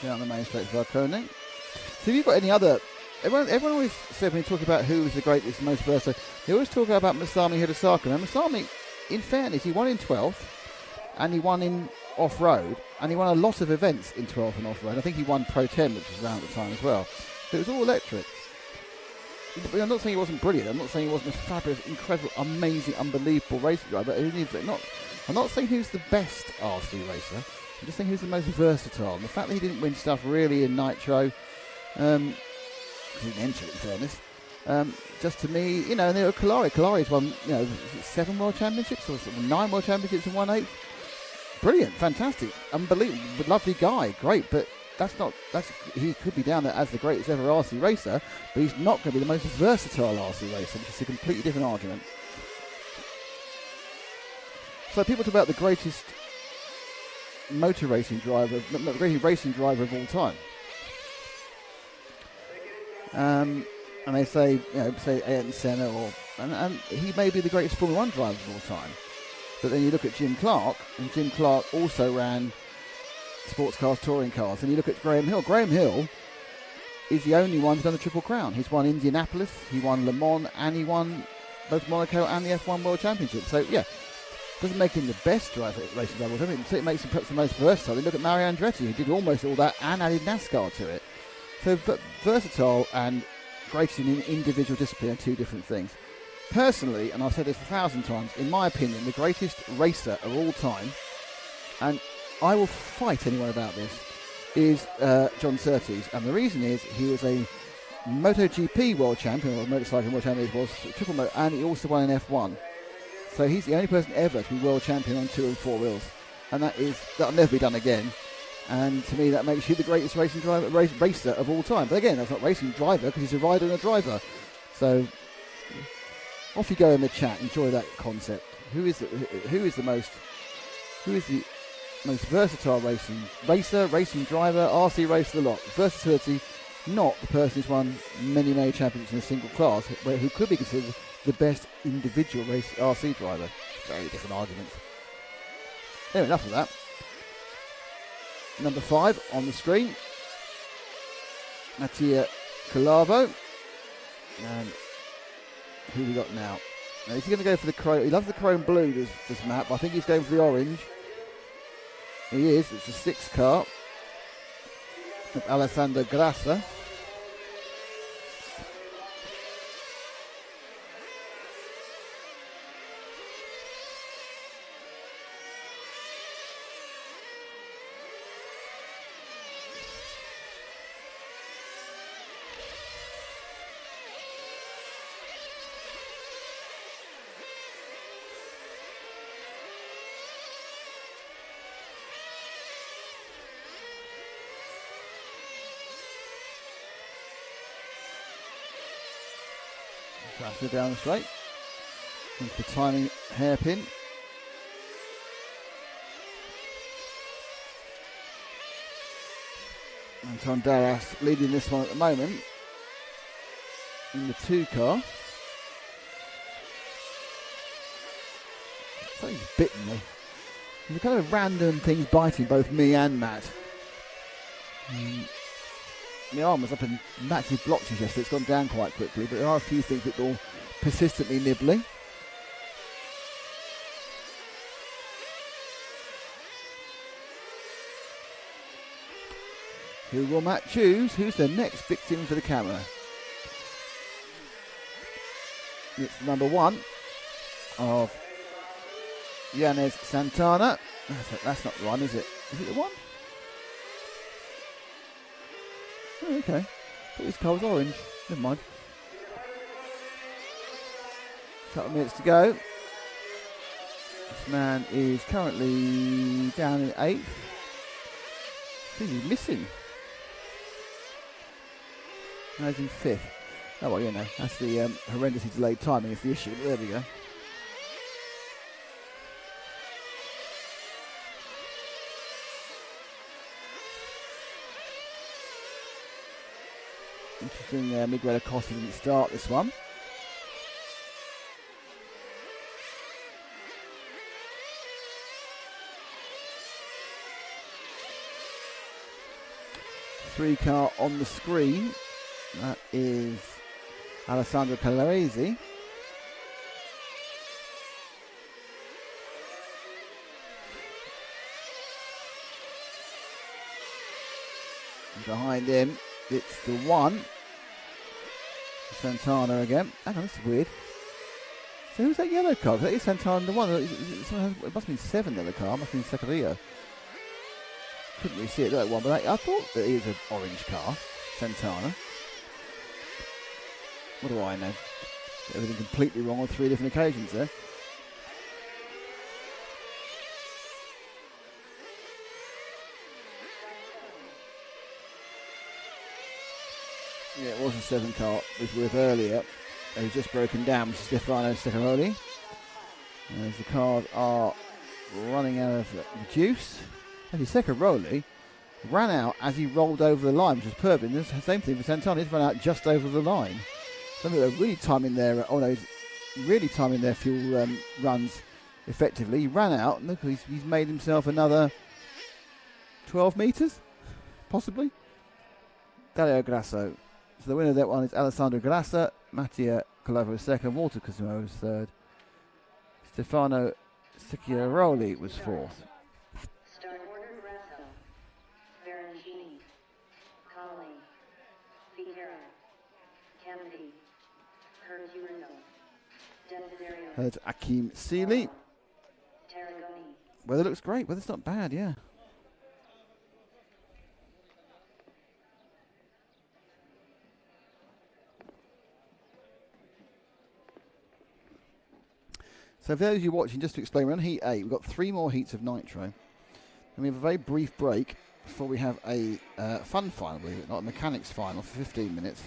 Down the main straight for Falcone. So have you got any other... Everyone always said when you talk about who was the greatest, most versatile, they always talk about Masami Hirosaka. And Masami, in fairness, he won in 12th, and he won in off-road, and he won a lot of events in 12th and off-road. I think he won Pro 10, which was around at the time as well. But it was all electric. But I'm not saying he wasn't brilliant. I'm not saying he wasn't a fabulous, incredible, amazing, unbelievable racing driver. I'm not saying who's the best RC racer. I'm just saying who's the most versatile. And the fact that he didn't win stuff really in Nitro, because he didn't enter it, in fairness, just to me, you know, and there were Kalari's won, you know, 7 World Championships or 9 World Championships and 1/8. Brilliant, fantastic, unbelievable, lovely guy, great, but he could be down there as the greatest ever RC racer, but he's not going to be the most versatile RC racer, which is a completely different argument. So people talk about the greatest motor racing driver, the greatest racing driver of all time. And they say, you know, say Ayrton Senna, and he may be the greatest Formula 1 driver of all time. But then you look at Jim Clark, and Jim Clark also ran sports cars, touring cars. And you look at Graham Hill. Graham Hill is the only one who's done the Triple Crown. He's won Indianapolis, he won Le Mans, and he won both Monaco and the F1 World Championship. So, yeah, doesn't make him the best driver at racing driver. It makes him perhaps the most versatile. You look at Mario Andretti, who did almost all that and added NASCAR to it. So versatile and greatest in individual discipline are two different things. Personally, and I've said this 1,000 times, in my opinion, the greatest racer of all time, and I will fight anyone about this, is John Surtees. And the reason is he was a MotoGP world champion, or motorcycle world champion, was triple moto, and he also won an F1. So he's the only person ever to be world champion on 2 and 4 wheels. And that'll never be done again. And to me, that makes you the greatest racing driver, racer of all time. But again, that's not racing driver, because he's a rider and a driver. So off you go in the chat. Enjoy that concept. Who is the most versatile racing racer, racing driver, RC racer, the lot? Versatility, not the person who's won many championships in a single class, who could be considered the best individual race RC driver. Very different arguments. Anyway, enough of that. Number 5 on the screen, Mattia Calavo. And who we got now? Now he's going to go for the chrome. He loves the chrome blue, this map, but I think he's going for the orange. He is. It's a 6 car of Alessandro Grassa. Grasser down the straight. Into the timing hairpin. Anton Darras leading this one at the moment in the 2 car. Something's bitten me. There's kind of random things biting both me and Matt. My arm was up in massive blotches yesterday. It's gone down quite quickly, but there are a few things that are persistently nibbling. Who will Matt choose? Who's the next victim for the camera? It's number 1 of Yanez Santana. That's not the one, is it? Is it the one? Oh, okay. Thought his car was orange. Never mind. Couple of minutes to go. This man is currently down in 8th. I think he's missing. No, he's in 5th. Oh, well, you know, that's the horrendously delayed timing is the issue. But there we go. Interesting, Miguel Acosta didn't start this one. Three car on the screen. That is Alessandro Calaresi. And behind him, it's the 1. Santana again. Hang on, this is weird. So who's that yellow car? That is Santana the 1. It must be 7 the other car. It must be Sicily. Couldn't really see it that one, but I thought that it is an orange car, Santana. What do I know? Everything completely wrong on 3 different occasions there. Yeah, it was a 7 car we were with earlier. He's just broken down with Stefano Secaroli. As the cars are running out of juice. Actually, Secaroli ran out as he rolled over the line, which was perfect. The same thing for Santana. He's run out just over the line. So they're really timing their really timing their fuel runs effectively. He ran out, and look, he's made himself another 12 metres, possibly. Dario Grasso. So the winner of that one is Alessandro Grassa, Mattia Colavo second, Walter Cosimo was third, Stefano Sicchiaroli was 4th. Start order Grasso, Ferrangini, Colley, Vieira, Kennedy, Curzuino, Desiderio, That's Akim Seeley. Tarragoni. Weather looks great. Weather's not bad, yeah. So for those of you watching, just to explain, we're on heat 8. We've got 3 more heats of Nitro. And we have a very brief break before we have a fun final, believe it or not, a mechanics final for 15 minutes.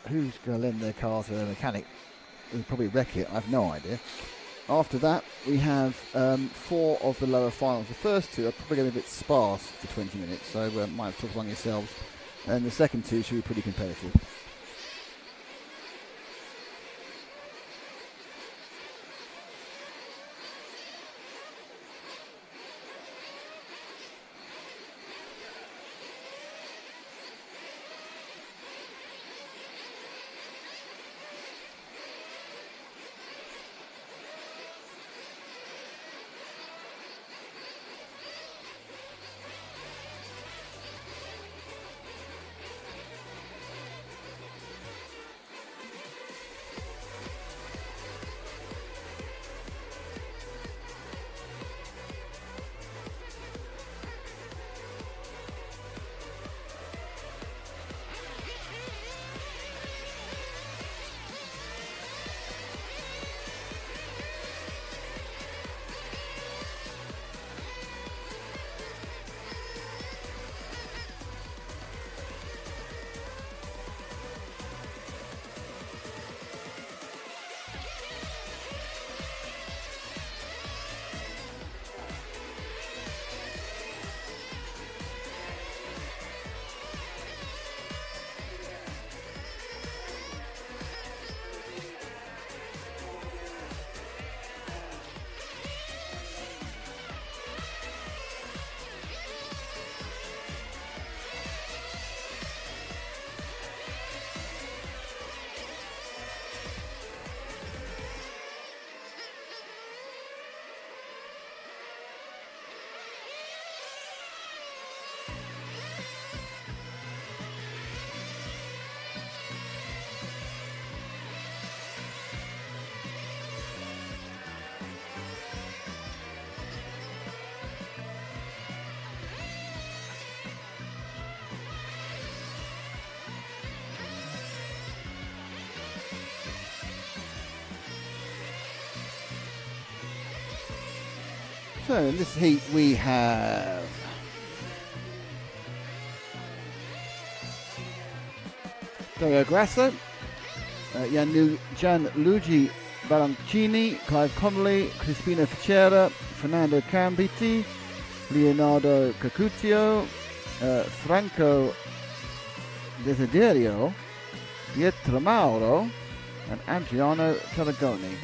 Who's going to lend their car to a mechanic? Who'll probably wreck it, I have no idea. After that, we have 4 of the lower finals. The first 2 are probably going to be a bit sparse for 20 minutes, so might have to talk among yourselves. And the second 2 should be pretty competitive. So in this heat we have Dario Grasso, Gianluigi Baroncini, Clive Connolly, Crispino Ficera, Fernando Cambiti, Leonardo Cacuccio, Franco Desiderio, Pietro Mauro, and Adriano Tarragoni.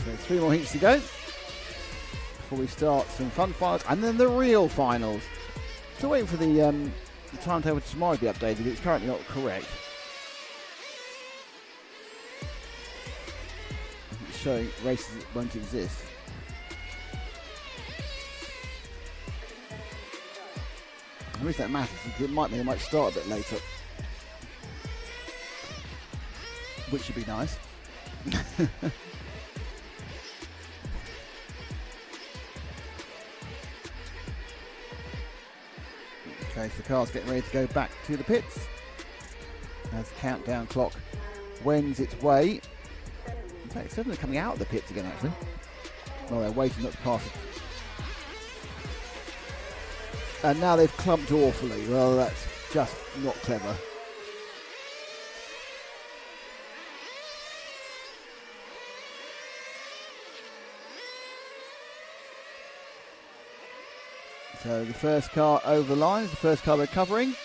So 3 more heats to go before we start some fun finals and then the real finals. Still waiting for the timetable for tomorrow to be updated. It's currently not correct. It's showing races that won't exist. The reason that matters is it might mean they might start a bit later, which would be nice. Okay, so the car's getting ready to go back to the pits as the countdown clock wends its way. In fact, it's suddenly coming out of the pits again, actually. Well, they're waiting not to pass it. And now they've clumped awfully. Well, that's just not clever. So the first car over the line is the first car we're covering.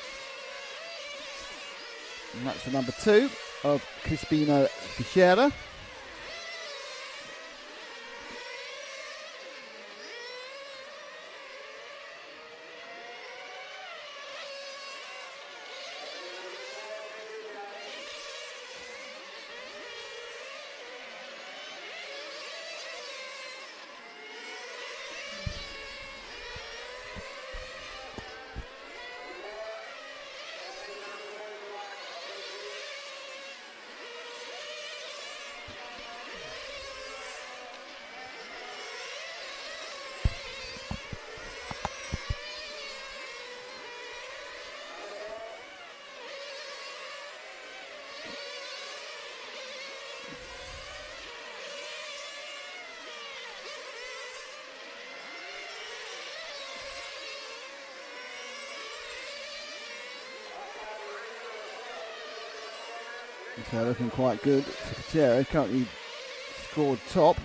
And that's the number 2 of Crispino Ficera. So looking quite good. Ficera currently scored top.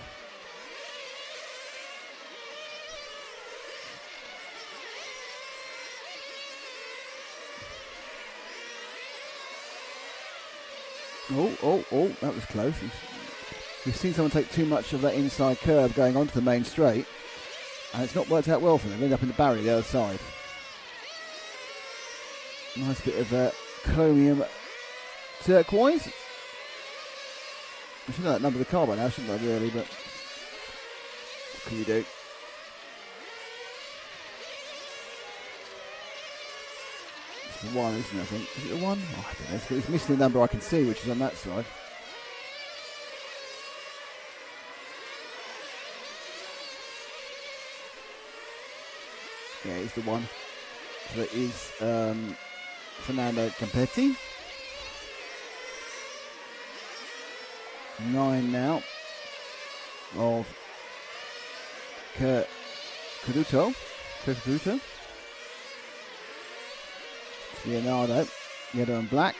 Oh, that was close. We've seen someone take too much of that inside curb going onto the main straight, and it's not worked out well for them. They end up in the barrier the other side. Nice bit of chromium turquoise. I should know that number of the car by now, shouldn't I, really, but what can you do? It's the 1, isn't it, I think? Is it the 1? Oh, I don't know. It's missing the number I can see, which is on that side. Yeah, it's the 1. So it is Fernando Campetti. 9 now of Caduto. Leonardo, yellow and black.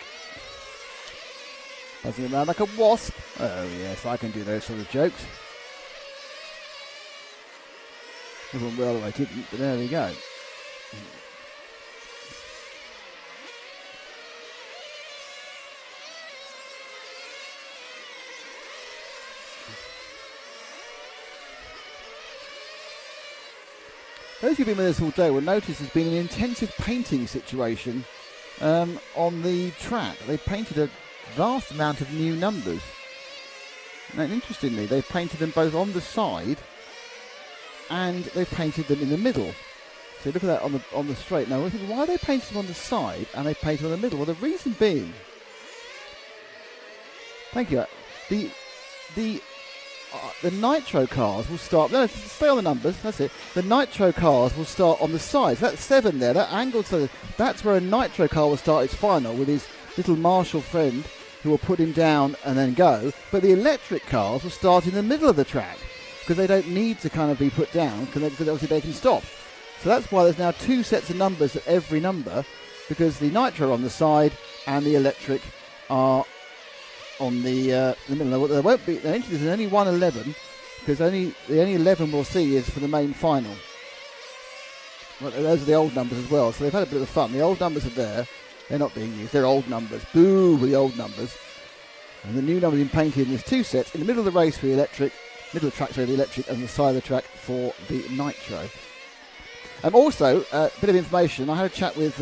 Buzzing around like a wasp. Oh yes, I can do those sort of jokes. Everyone well I didn't, but there we go. Those who've been with us all day will notice there's been an intensive painting situation on the track. They've painted a vast amount of new numbers. And interestingly, they've painted them both on the side and they've painted them in the middle. So look at that on the straight. Now, we're thinking, why are they painted them on the side and they painted them on the middle? Well, the reason being, thank you, the Nitro cars will start, no, stay on the numbers, that's it. The Nitro cars will start on the sides. That's 7 there, that angled, so that's where a Nitro car will start its final with his little Marshall friend who will put him down and then go. But the electric cars will start in the middle of the track because they don't need to kind of be put down because obviously they can stop. So that's why there's now 2 sets of numbers at every number, because the Nitro are on the side and the electric are on the middle. There won't be. There's only 111 because the only 11 we'll see is for the main final. Well, those are the old numbers as well, so they've had a bit of fun. The old numbers are there; they're not being used. They're old numbers. Boo for the old numbers. And the new numbers have been painted in there's 2 sets in the middle of the race for the electric, middle of the track for the electric, and the side of the track for the Nitro. Also, a bit of information. I had a chat with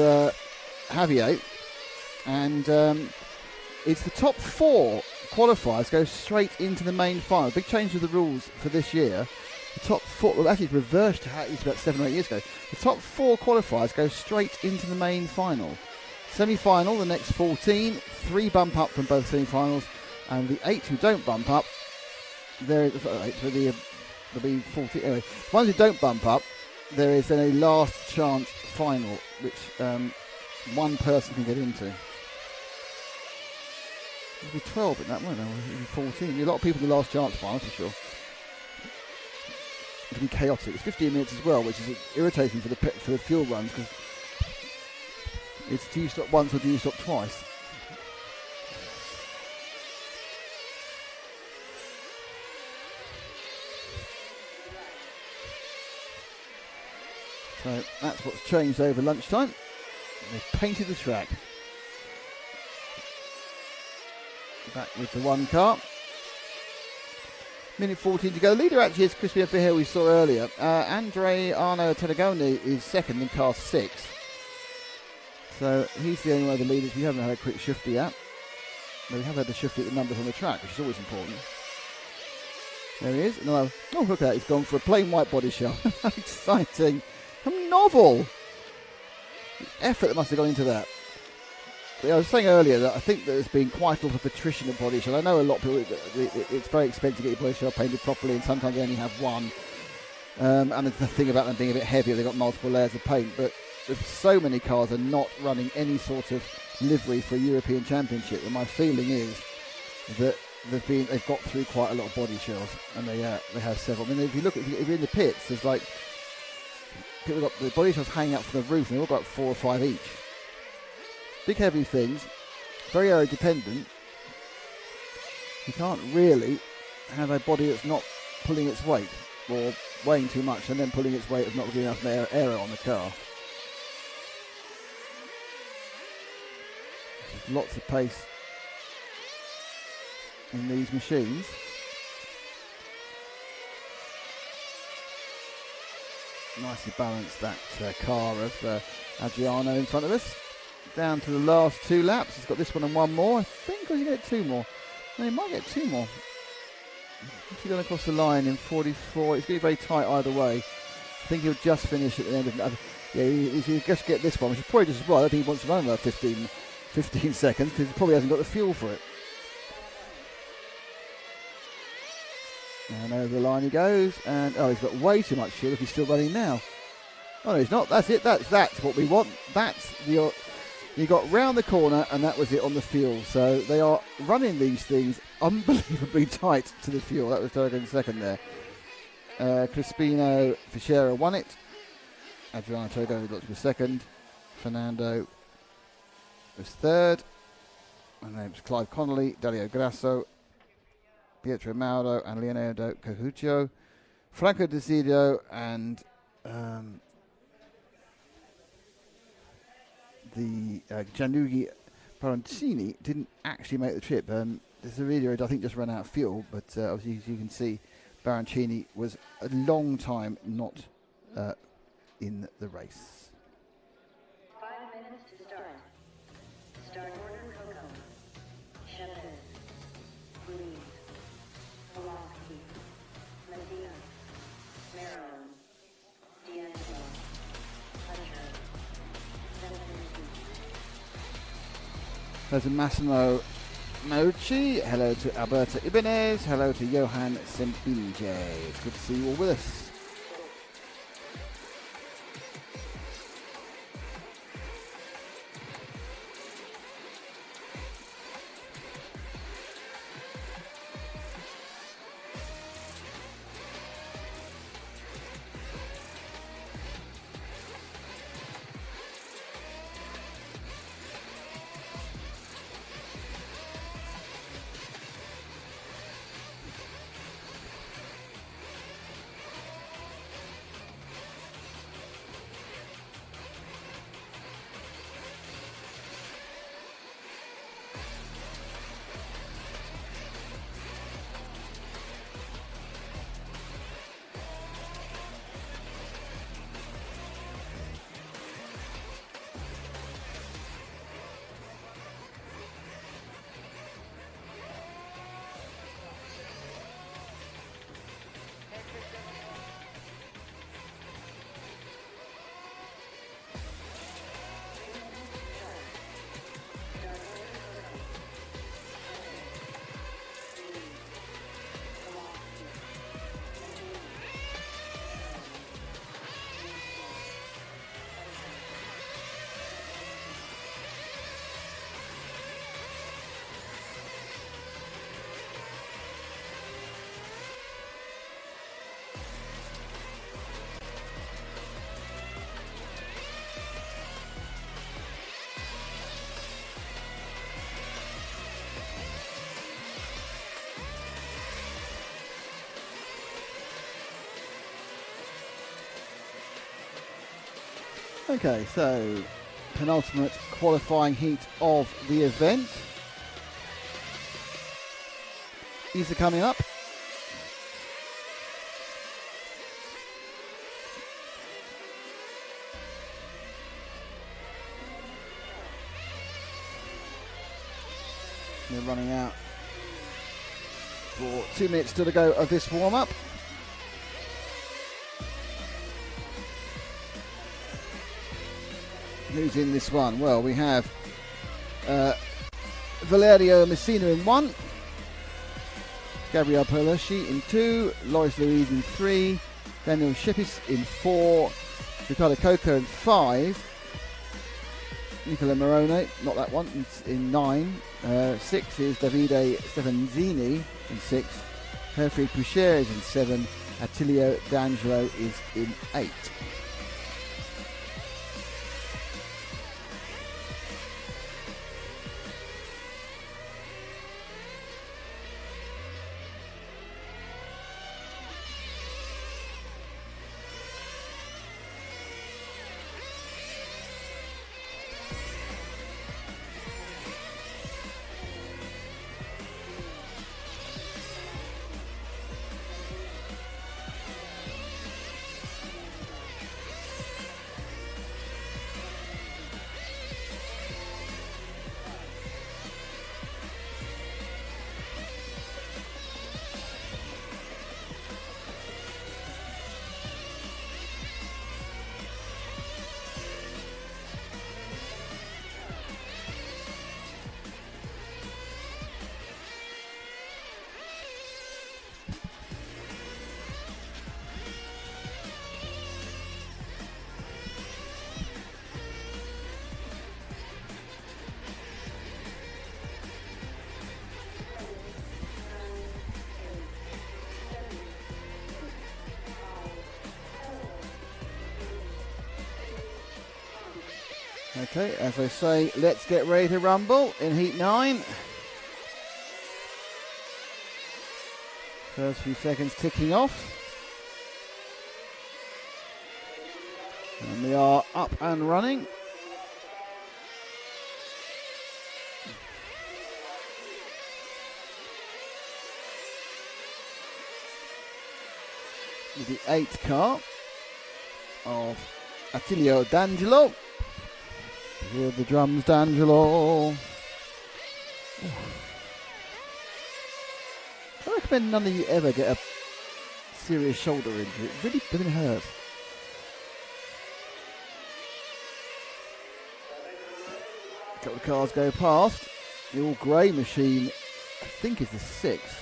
Javier, and it's the top 4 qualifiers go straight into the main final. Big change of the rules for this year. The top 4, well, actually it's reversed to how it used about 7 or 8 years ago. The top 4 qualifiers go straight into the main final. Semi-final, the next 14, 3 bump up from both semi-finals, and the 8 who don't bump up, there'll be 14. Anyway, the ones who don't bump up, there is then a last chance final, which one person can get into. There'll be 12 in that, won't there? Or 14. A lot of people in the last chance final, for sure. It'll be chaotic. It's 15 minutes as well, which is irritating for the fuel runs, because it's do you stop once or do you stop twice? So that's what's changed over lunchtime. They've painted the track. Back with the 1 car. Minute 14 to go. Leader actually is Crispin Verheer we saw earlier. Andre Arno Telegoni is second in car 6. So he's the only one of the leaders. We haven't had a quick shifty yet. But we have had a shifty at the numbers on the track, which is always important. There he is. No, oh, look at that. He's gone for a plain white body shell. Exciting. Novel. The effort that must have gone into that. But I was saying earlier that I think that there's been quite a lot of attrition of body shell. I know a lot of people, it's very expensive to get your body shell painted properly, and sometimes they only have one. And there's the thing about them being a bit heavier, they've got multiple layers of paint, but so many cars are not running any sort of livery for a European Championship, and my feeling is that they've got through quite a lot of body shells, and they have several. I mean, if you're in the pits, there's like people got the body shells hanging up from the roof, and they've all got 4 or 5 each. Big heavy things, very aero dependent. You can't really have a body that's not pulling its weight or weighing too much and then pulling its weight of not getting enough aero on the car. There's lots of pace in these machines. Nicely balanced, that car of Adriano in front of us. Down to the last 2 laps. He's got this one and 1 more. I think he'll get 2 more. No, he might get 2 more. If he's going across the line in 44, it's going to be very tight either way. I think he'll just finish at the end of. Yeah, he'll just get this one, which is probably just as well. I don't think he wants to run another 15 seconds because he probably hasn't got the fuel for it. And over the line he goes, and he's got way too much fuel if he's still running now. Oh no, he's not. That's it. That's what we want. That's the. You got round the corner, and that was it on the fuel. So they are running these things unbelievably tight to the fuel. That was Turgan second there. Crispino Fichera won it. Adriano Togo was second. Fernando was third. And then it was Clive Connolly, Dario Grasso, Pietro Mauro, and Leonardo Cahuccio. Franco Desidio and the Gianluigi Parancini didn't actually make the trip. There's a video I think just ran out of fuel, but obviously as you can see, Parancini was a long time not in the race. 5 minutes to start. Start order Coco. Chavez. Louise. Pulaski. Medina. Maryland. D'Angelo. Hunter. Senesi. Hello to Massimo Mochi. Hello to Alberto Ibanez. Hello to Johan Sempinje. It's good to see you all with us. Okay, so penultimate qualifying heat of the event. These are coming up. They're running out for 2 minutes still to go of this warm-up. Who's in this one? Well, we have Valerio Messina in 1, Gabriel Pelucci in 2, Loris Louise in 3, Daniel Shippis in 4, Ricardo Coco in 5, Nicola Morone, not that one, in 9, 6 is Davide Stefanzini in 6, Herfried Poucher is in 7, Attilio D'Angelo is in 8. Okay, as I say, let's get ready to rumble in Heat 9. First few seconds ticking off. And we are up and running. With the 8th car of Attilio D'Angelo. Hear the drums, D'Angelo. I recommend none of you ever get a serious shoulder injury. It really blooming hurts. A couple of cars go past. The all grey machine, I think, is the 6th.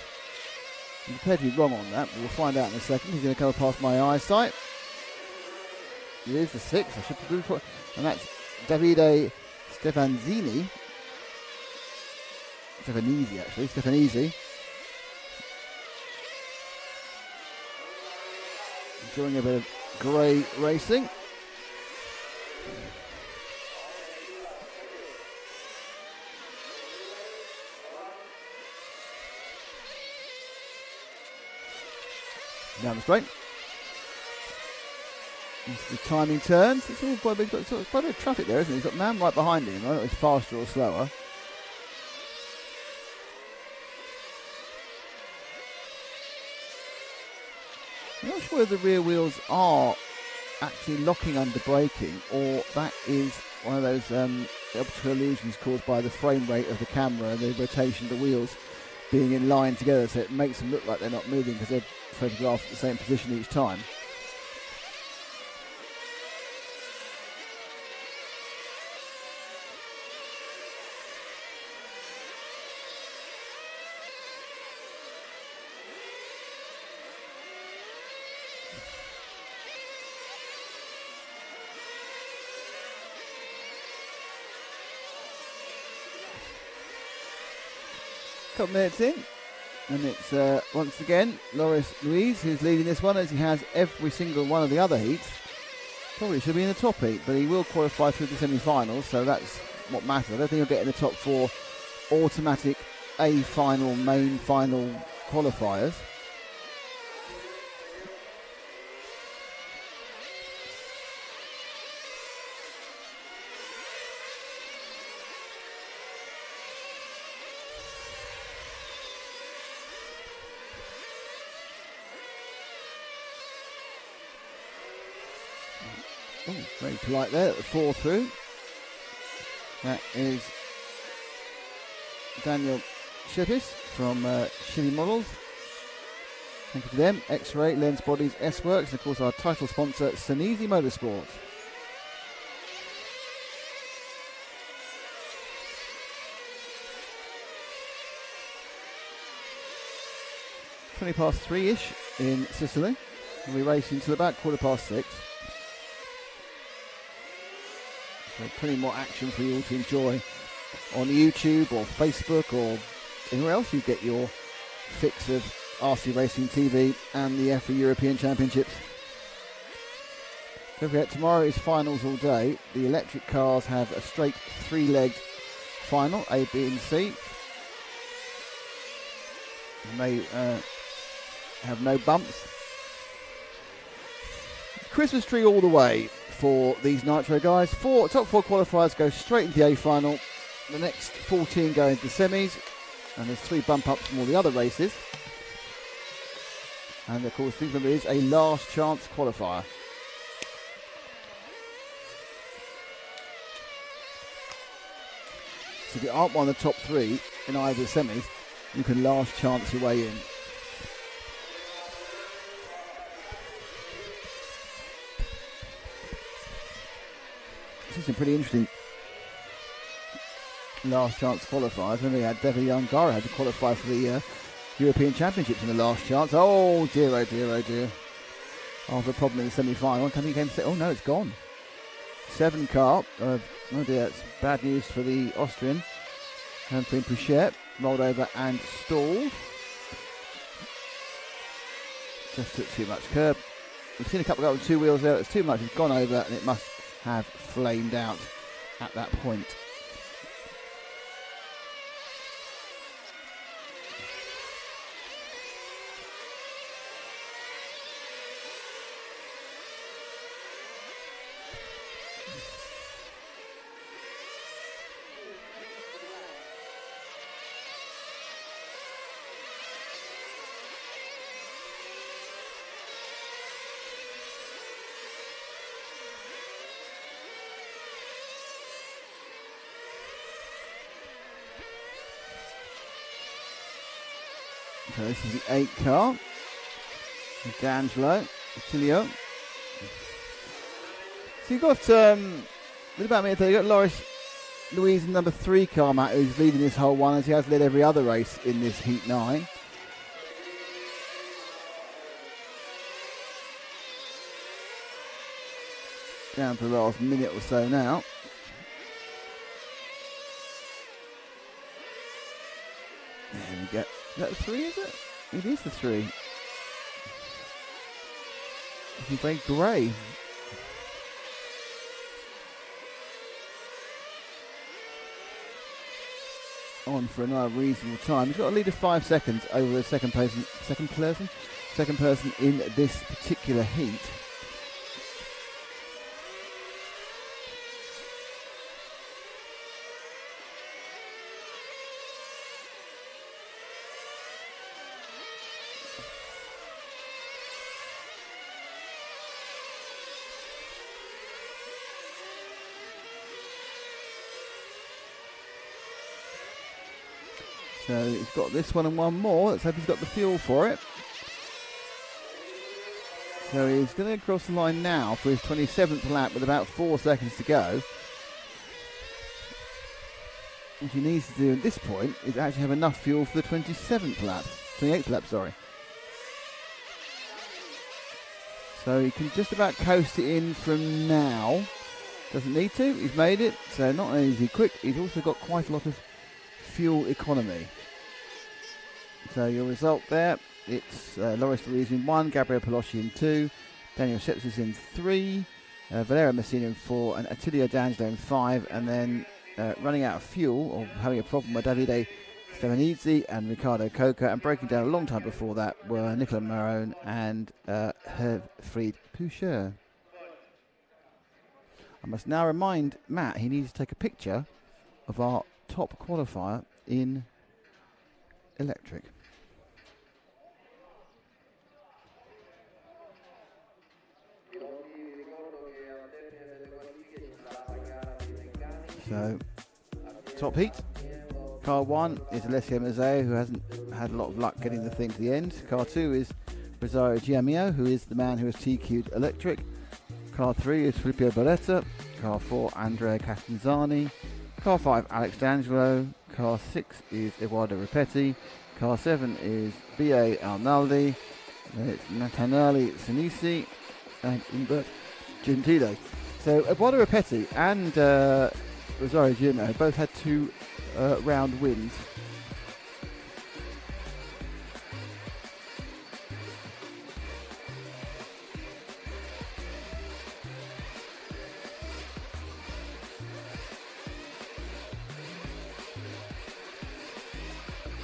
I'm prepared to be wrong on that, but we'll find out in a second. He's going to come past my eyesight. It is the 6th. I should probably and that's Davide Stefanzini. Stefanese, actually. Stefanese. Enjoying a bit of grey racing. Down the straight. Into the timing turns. It's all quite a bit of traffic there, isn't it? He's got a man right behind him. I don't know if it's faster or slower. I'm not sure whether the rear wheels are actually locking under braking, or that is one of those optical illusions caused by the frame rate of the camera and the rotation of the wheels being in line together, so it makes them look like they're not moving because they're photographed at the same position each time. Couple minutes in, and it's once again Loris Luis who's leading this one, as he has every single one of the other heats. Probably should be in the top heat, but he will qualify through the semi-finals, so that's what matters. I don't think he'll get in the top 4 automatic A final, main final qualifiers. Oh, very polite there at the 4 through. That is Daniel Shepis from Chile Models. Thank you to them. X-Ray, Lens Bodies, S-Works, and of course our title sponsor, Senesi Motorsport. Past 3-ish in Sicily. We'll be racing till about 6:15. So plenty more action for you all to enjoy on YouTube or Facebook or anywhere else you get your fix of RC Racing TV and the EFRA European Championships. Don't forget, tomorrow is finals all day. The electric cars have a straight 3-legged final, A, B and C. And they have no bumps. Christmas tree all the way for these Nitro guys. Top 4 qualifiers go straight into the A final. The next 14 go into the semis, and there's 3 bump ups from all the other races. And of course, there is a last chance qualifier. So if you aren't one of the top 3 in either the semis, you can last chance your way in. This is some pretty interesting last chance qualifiers. When we had Devi Angara had to qualify for the European Championships in the last chance. Oh dear, oh dear, oh dear. After a problem in the semi-final, oh no, it's gone. 7 car. Oh dear, it's bad news for the Austrian. Humphrey Pouchet rolled over and stalled. Just took too much curb. We've seen a couple go with 2 wheels there. It's too much. It's gone over, and it must have flamed out at that point. So this is the 8 car. D'Angelo, Tilio. So you've got, with about a minute there, you've got Loris Louise in number 3 car, Matt, who's leading this whole one, as he has led every other race in this Heat 9. Down to the last minute or so now. There we go. Is that the 3, is it? It is the 3. Looking very grey. On for another reasonable time. He's got a lead of 5 seconds over the second person in this particular heat. So he's got this one and one more. Let's hope he's got the fuel for it. So he's going to cross the line now for his 27th lap with about 4 seconds to go. What he needs to do at this point is actually have enough fuel for the 27th lap. 28th lap, sorry. So he can just about coast it in from now. Doesn't need to. He's made it. So not only is he quick, he's also got quite a lot of fuel economy. So your result there, it's Loris Louise in 1, Gabriel Pelosci in 2, Daniel Sepsis in 3, Valera Messina in 4, and Attilio D'Angelo in 5, and then running out of fuel, or having a problem with Davide Stefanizzi and Riccardo Coca, and breaking down a long time before that were Nicola Marone and Herfried Poucher. I must now remind Matt he needs to take a picture of our top qualifier in electric. So, top heat. Car 1 is Alessio Mazzeo, who hasn't had a lot of luck getting the thing to the end. Car 2 is Rosario Giamio, who is the man who has TQ'd electric. Car 3 is Filippo Barretta. Car 4, Andrea Castanzani. Car 5, Alex D'Angelo. Car 6 is Eduardo Ripetti. Car 7 is B.A. Arnaldi. It's Natanali Senesi and Umbert Gentile. So Eduardo Ripetti and Rosario Giamio both had 2 round wins.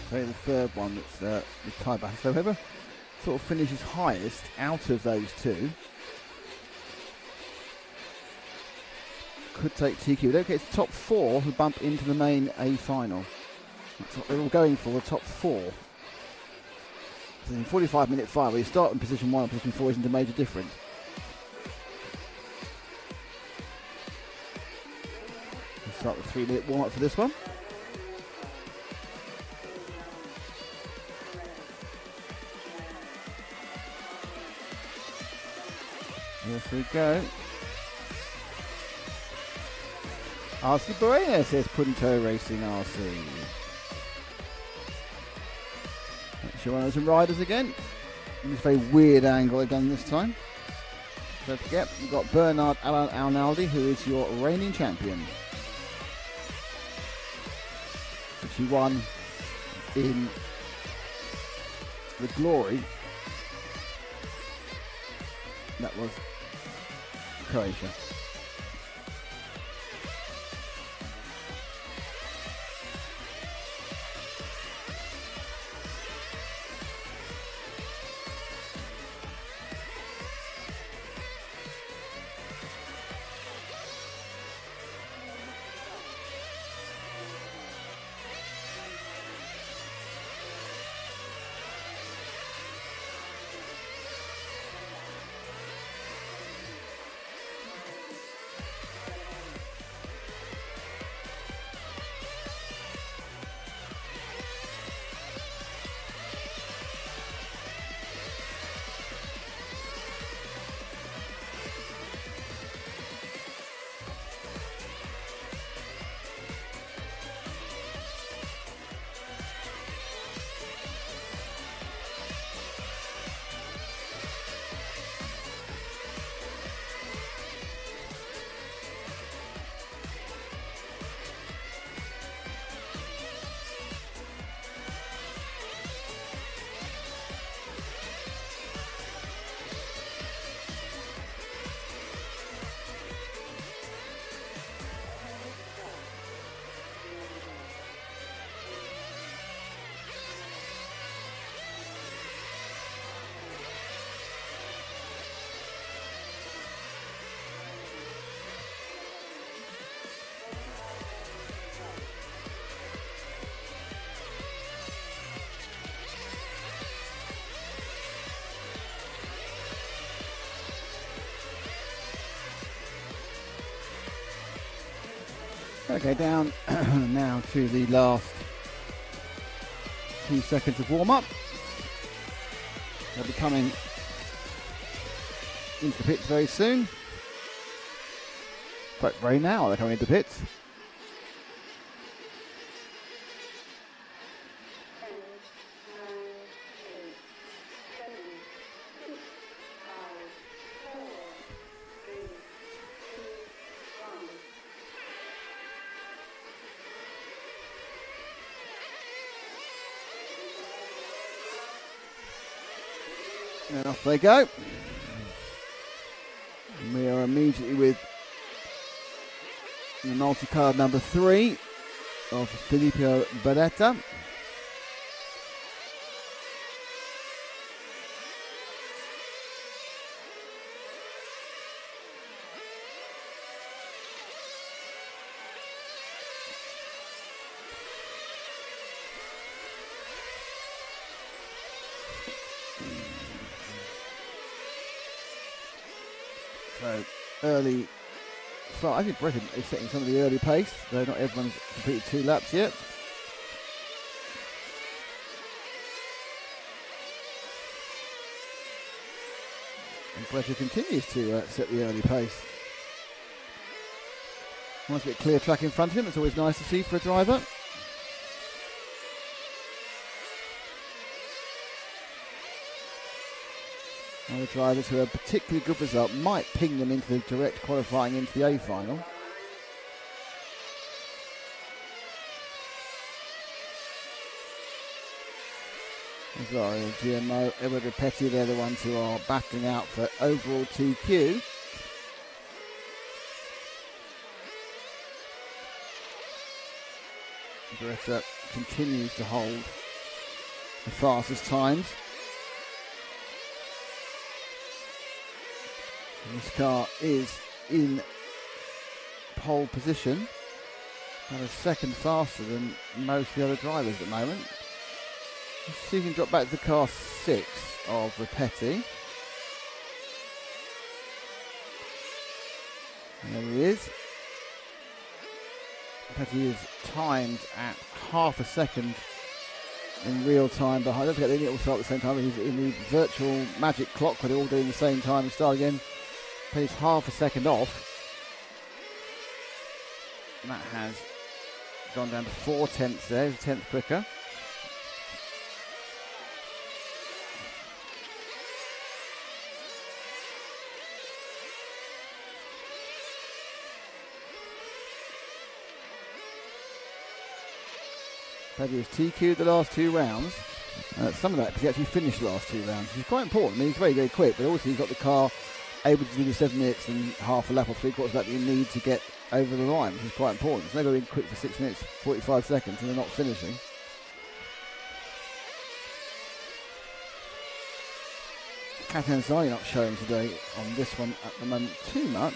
So the third one that's the tie-back. So whoever sort of finishes highest out of those 2 could take TQ. Don't get the top 4 who bump into the main A final. That's what they're all going for, the top 4. So in 45-minute fire, where you start in position 1 and position 4 isn't a major difference. We'll start the 3-minute warm-up for this one. Yes, we go. RC Borena says Punto Racing RC. Let's show one of some riders again. In this very weird angle they've done this time. Don't forget, you've got Bernard Arnaldi, who is your reigning champion, which he won in the Glory. That was Croatia. Okay, down now to the last 2 seconds of warm-up. They'll be coming into the pits very soon. In fact, very now they're coming into pits. And off they go. And we are immediately with the multi-card number 3 of Filippo Beretta. So early, I think Britain is setting some of the early pace, though not everyone's completed 2 laps yet. And Bretta continues to set the early pace. Nice bit of clear track in front of him, it's always nice to see for a driver. Other drivers who have a particularly good result might ping them into the direct qualifying into the A final. Rosario, GMO, Edward Repetti, they're the ones who are battling out for overall TQ. Beretta continues to hold the fastest times. This car is in pole position, about a second faster than most of the other drivers at the moment. Let's see if we can drop back to the car 6 of Repetti. And there he is. Repetti is timed at half a second in real time behind. Don't forget they all start at the same time. He's in the virtual magic clock where they're all doing the same time and start again. He's half a second off. And that has gone down to 4 tenths there, a tenth quicker. Paddy has TQ'd the last 2 rounds. Some of that because he actually finished the last 2 rounds, which is quite important. I mean, he's very, very quick, but also he's got the car able to do the 7 minutes and half a lap or 3/4 lap you need to get over the line, which is quite important. It's never been quick for 6 minutes, 45 seconds, and they're not finishing. Catanzari not showing today on this one at the moment too much.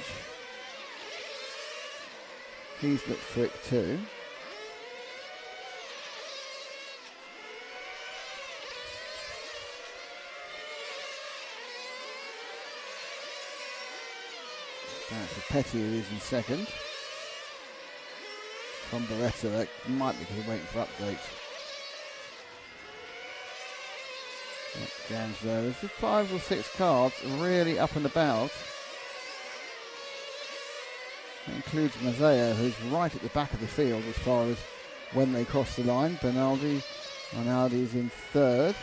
He's looked quick too. Petty is in second. From Beretta, that might be because we're waiting for updates. James there. There's 5 or 6 cars really up and about. That includes Mazzeo, who's right at the back of the field as far as when they cross the line. Bernaldi's in third.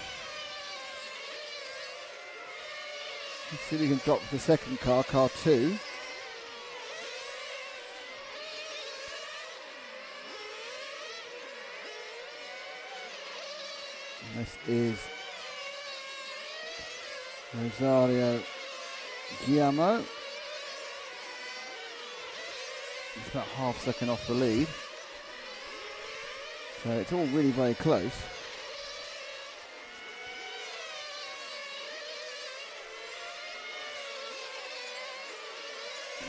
Let's see if we can drop the second car, car 2. This is Rosario Giamo. It's about half a second off the lead. So it's all really very close.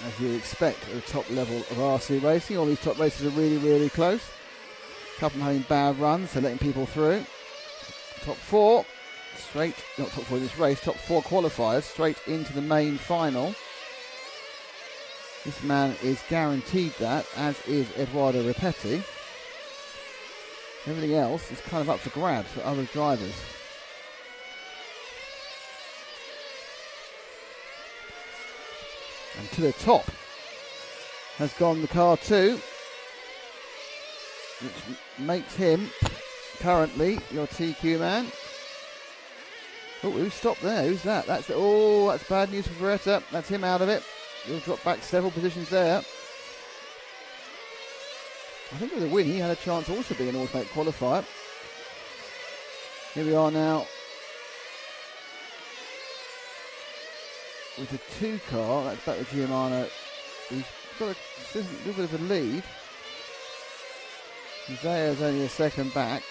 As you expect at the top level of RC racing, all these top races are really, really close. A couple of them having bad runs, so letting people through. Top 4, straight, not top 4 in this race, top 4 qualifiers straight into the main final. This man is guaranteed that, as is Edoardo Ripetti. Everything else is kind of up for grabs for other drivers. And to the top has gone the car 2, which makes him currently your TQ man. Oh, who stopped there? Who's that? That's bad news for Beretta. That's him out of it. He'll drop back several positions there. I think with a win, he had a chance also being an automatic qualifier. Here we are now with the 2 car. That's back with Giuliano. He's got a little bit of a lead. Zaya's only a second back.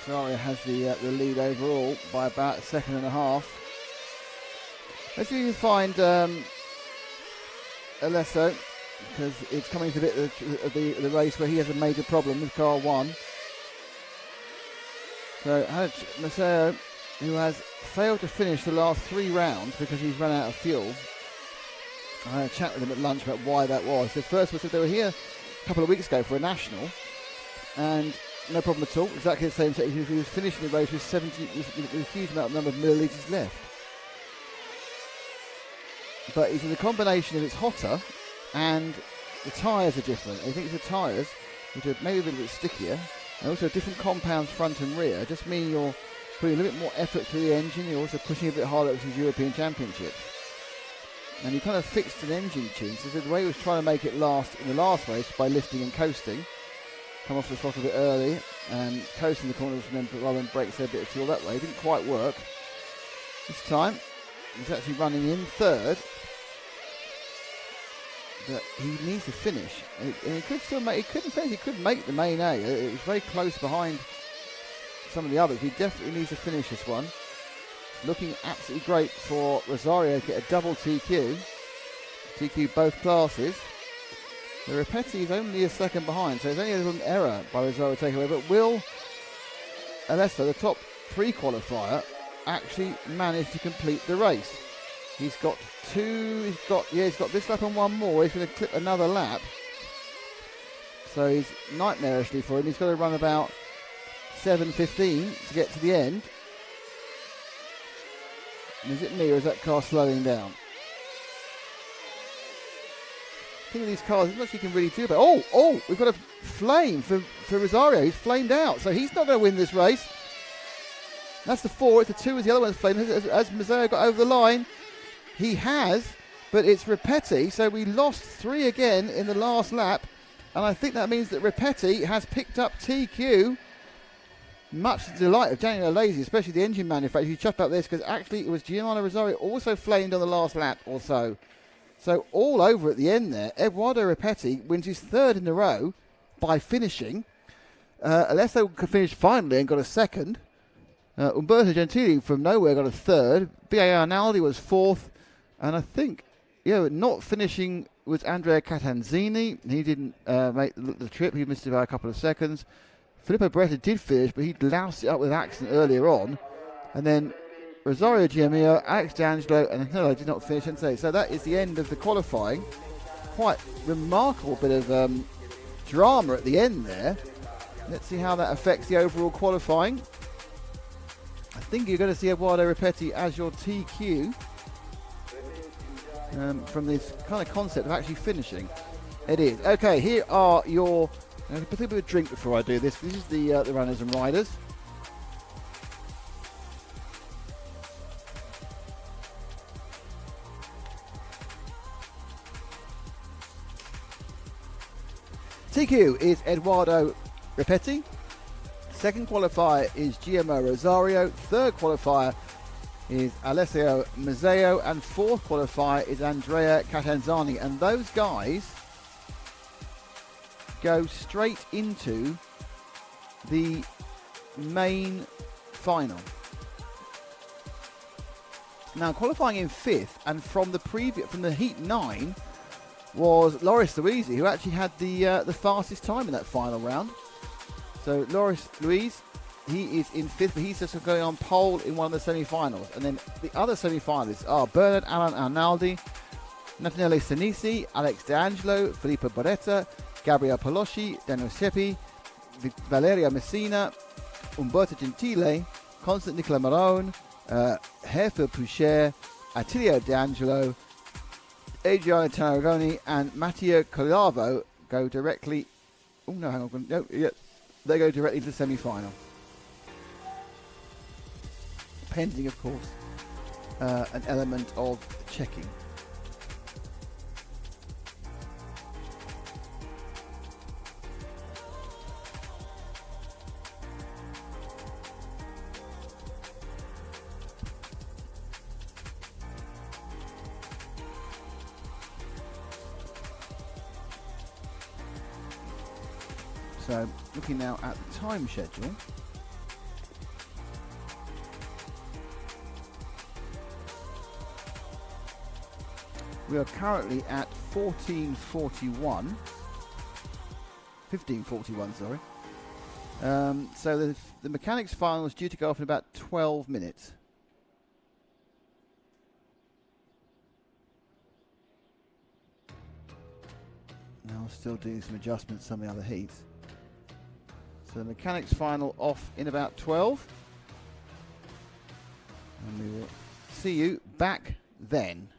Zaria has the lead overall by about a second and a half. Let's see if we can find Alesso, because it's coming to the bit of the race where he has a major problem with car 1. So Matteo, who has failed to finish the last 3 rounds because he's run out of fuel. I had a chat with him at lunch about why that was. The first was that they were here a couple of weeks ago for a national, and no problem at all. Exactly the same. He was finishing the race with a huge amount of number of millilitres left. But it's in the combination of it's hotter and the tyres are different. I think it's the tyres, which are maybe a little bit stickier, and also different compounds front and rear, just mean you're putting a little bit more effort through the engine. You're also pushing a bit harder at the European Championship. And he kind of fixed an engine tune. So the way he was trying to make it last in the last race by lifting and coasting, come off the throttle a bit early and coasting the corners and then rather than brakes a bit of fuel that way. It didn't quite work. This time he's actually running in 3rd. But he needs to finish. And he could still make, he could make the main A. It was very close behind some of the others. He definitely needs to finish this one. Looking absolutely great for Rosario to get a double TQ. TQ both classes. The Ripetti is only a second behind, so there's only a little error by Rosario takeaway. But will Alesso, the top pre-qualifier, actually manage to complete the race? He's got he's got this lap and 1 more. He's going to clip another lap. So he's nightmarishly for him. He's got to run about 7:15 to get to the end. And is it me or is that car slowing down? Think of these cars, there's not much you can really do about it. Oh, we've got a flame for Rosario. He's flamed out, so he's not going to win this race. That's the 4, it's the 2 as the other one's flamed. Has Mazzeo got over the line? He has, but it's Ripetti, so we lost 3 again in the last lap, and I think that means that Ripetti has picked up TQ, much to the delight of Daniel Lazy, especially the engine manufacturer, who chuffed about this, because actually it was Giuliano Rosario also flamed on the last lap or so. So all over at the end there, Edoardo Ripetti wins his 3rd in a row by finishing. Alesso finished finally and got a 2nd. Umberto Gentili from nowhere got a 3rd. B.A. Arnaldi was 4th. And I think, not finishing was Andrea Catanzini. He didn't make the trip. He missed it by a couple of seconds. Filippo Beretta did finish, but he loused it up with an accident earlier on. And then Rosario Giamillo, Alex D'Angelo, and Anello did not finish and say. So that is the end of the qualifying. Quite remarkable bit of drama at the end there. Let's see how that affects the overall qualifying. I think you're going to see Edoardo Ripetti as your TQ from this kind of concept of actually finishing. It is. Okay, here are your... I'm going to put a bit of a drink before I do this. This is the runners and riders. TQ is Edoardo Ripetti. Second qualifier is Guillermo Rosario. Third qualifier is Alessio Mazzeo. And fourth qualifier is Andrea Catanzani. And those guys go straight into the main final. Now, qualifying in fifth and from the heat 9 was Loris Luisi, who actually had the fastest time in that final round. So Loris Luis He is in 5th, but he's just going on pole in one of the semi-finals. And then the other semi-finalists are Bernard Alan Arnaldi, Nathaniele Senesi, Alex D'Angelo, Filippo Barretta, Gabriele Polosci, Daniel Seppi, Valeria Messina, Umberto Gentile, Constant Nicola Marone, Herford Poucher, Attilio D'Angelo, Adriano Tarragoni, and Matteo Colavo go directly. Oh no, hang on. No, yeah, they go directly to the semi-final. Pending, of course, an element of checking. So, looking now at the time schedule. We are currently at 15:41, sorry. So the mechanics final is due to go off in about 12 minutes. Now I'm still doing some adjustments on the other heats. So the mechanics final off in about 12. And we will see you back then.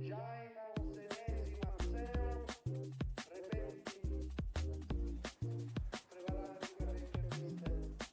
Jaina, Senesi, Mazzeo, repenti, preparati per le interviste.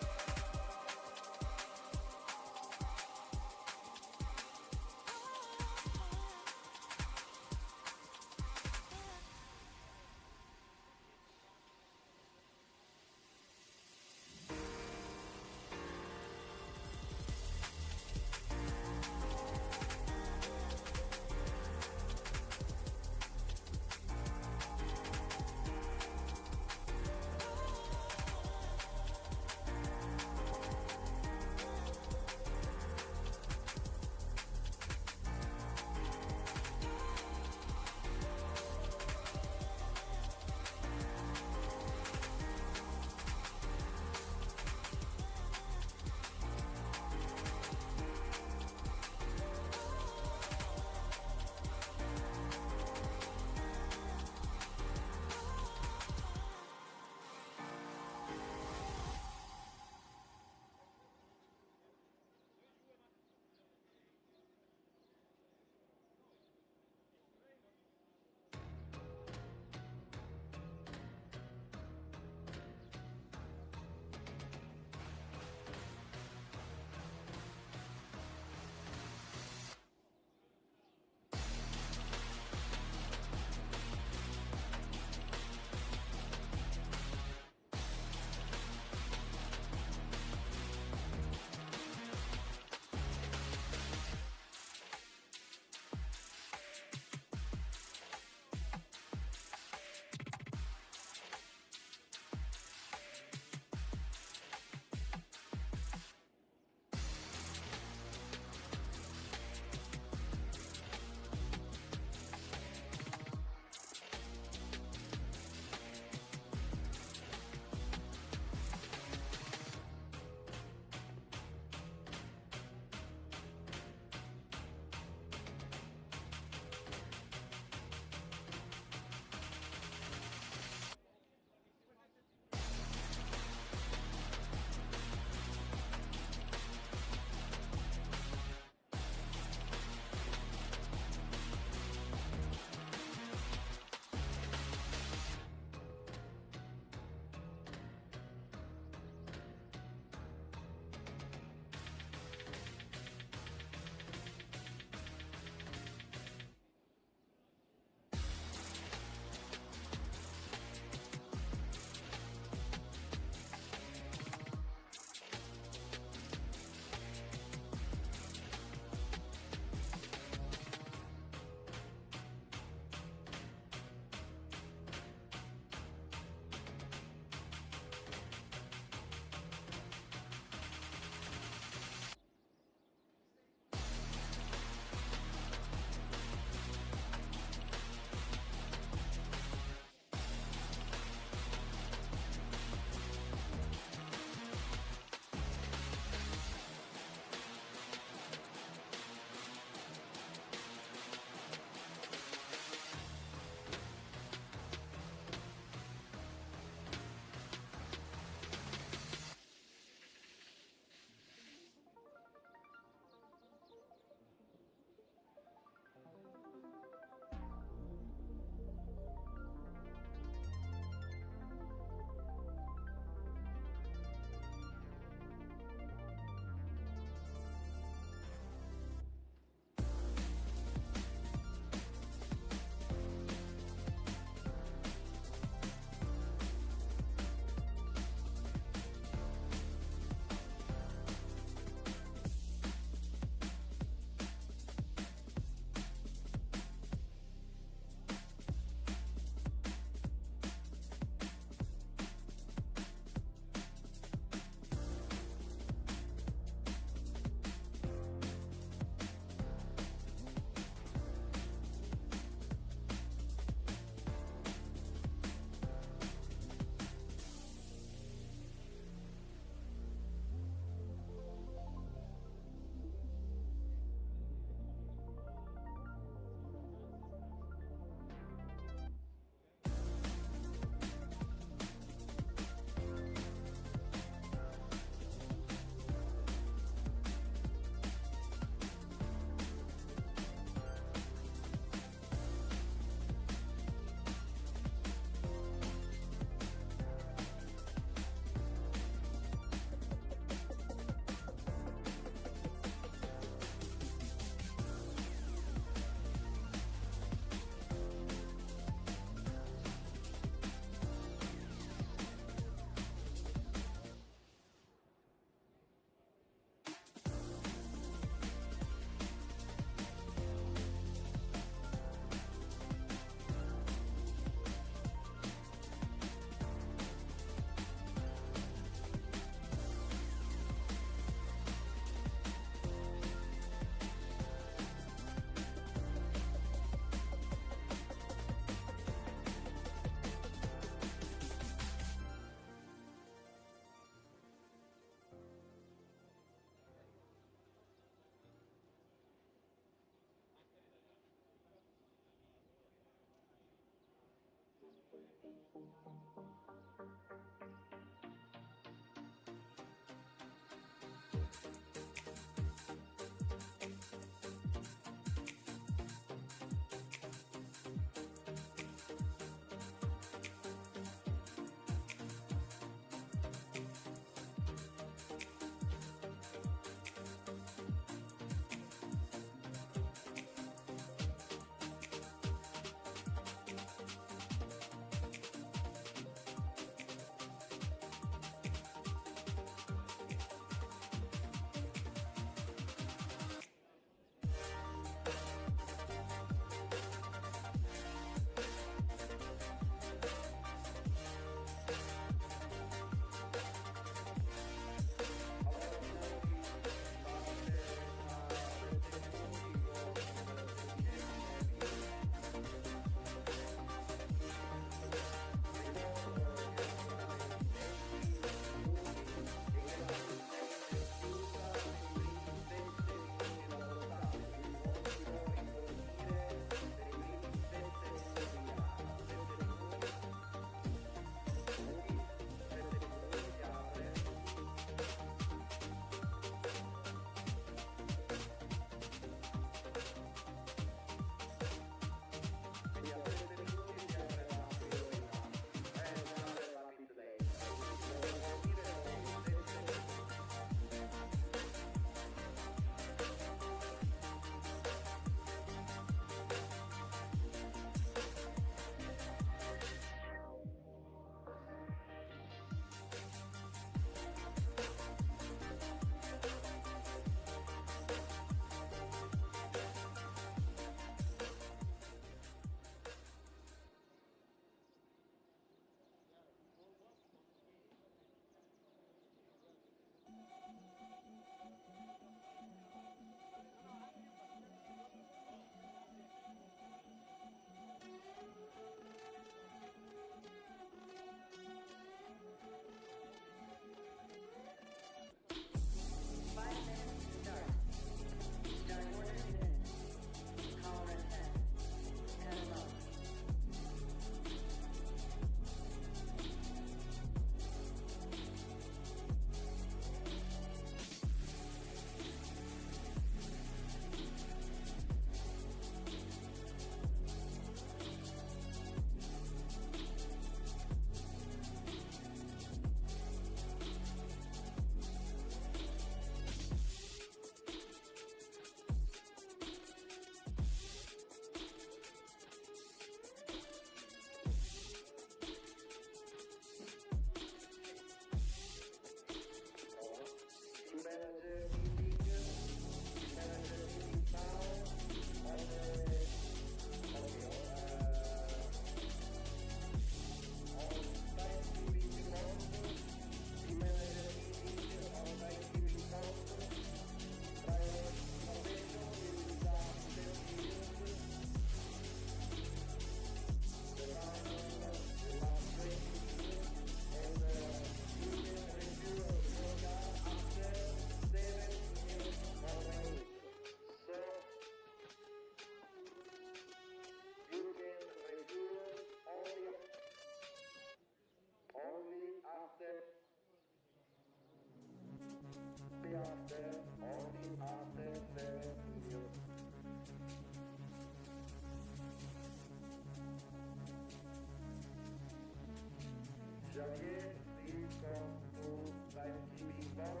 Javier leads on to live TV box.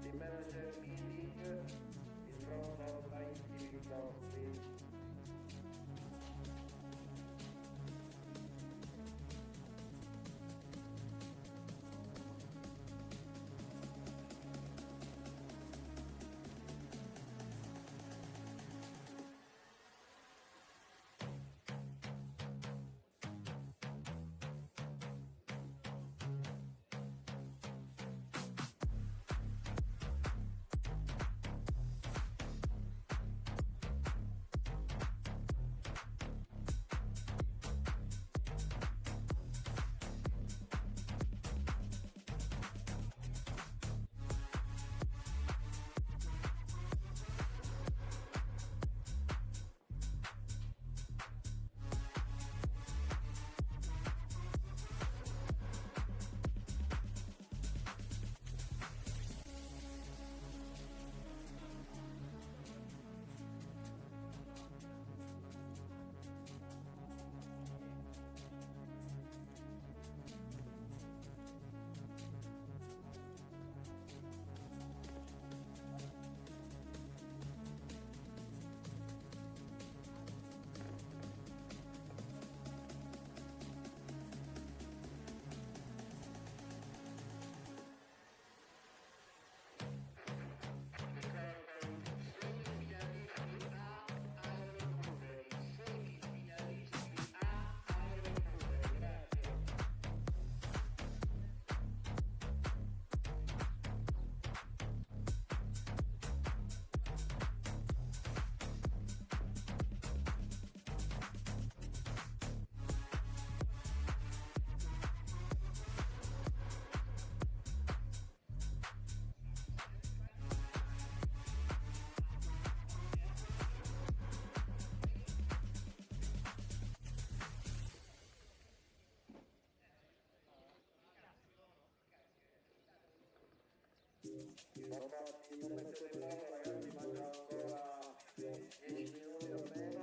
The manager meeting in front of live TV box, please. Informati il momento dell'uomo, ragazzi, manca ancora 10 minuti o meno.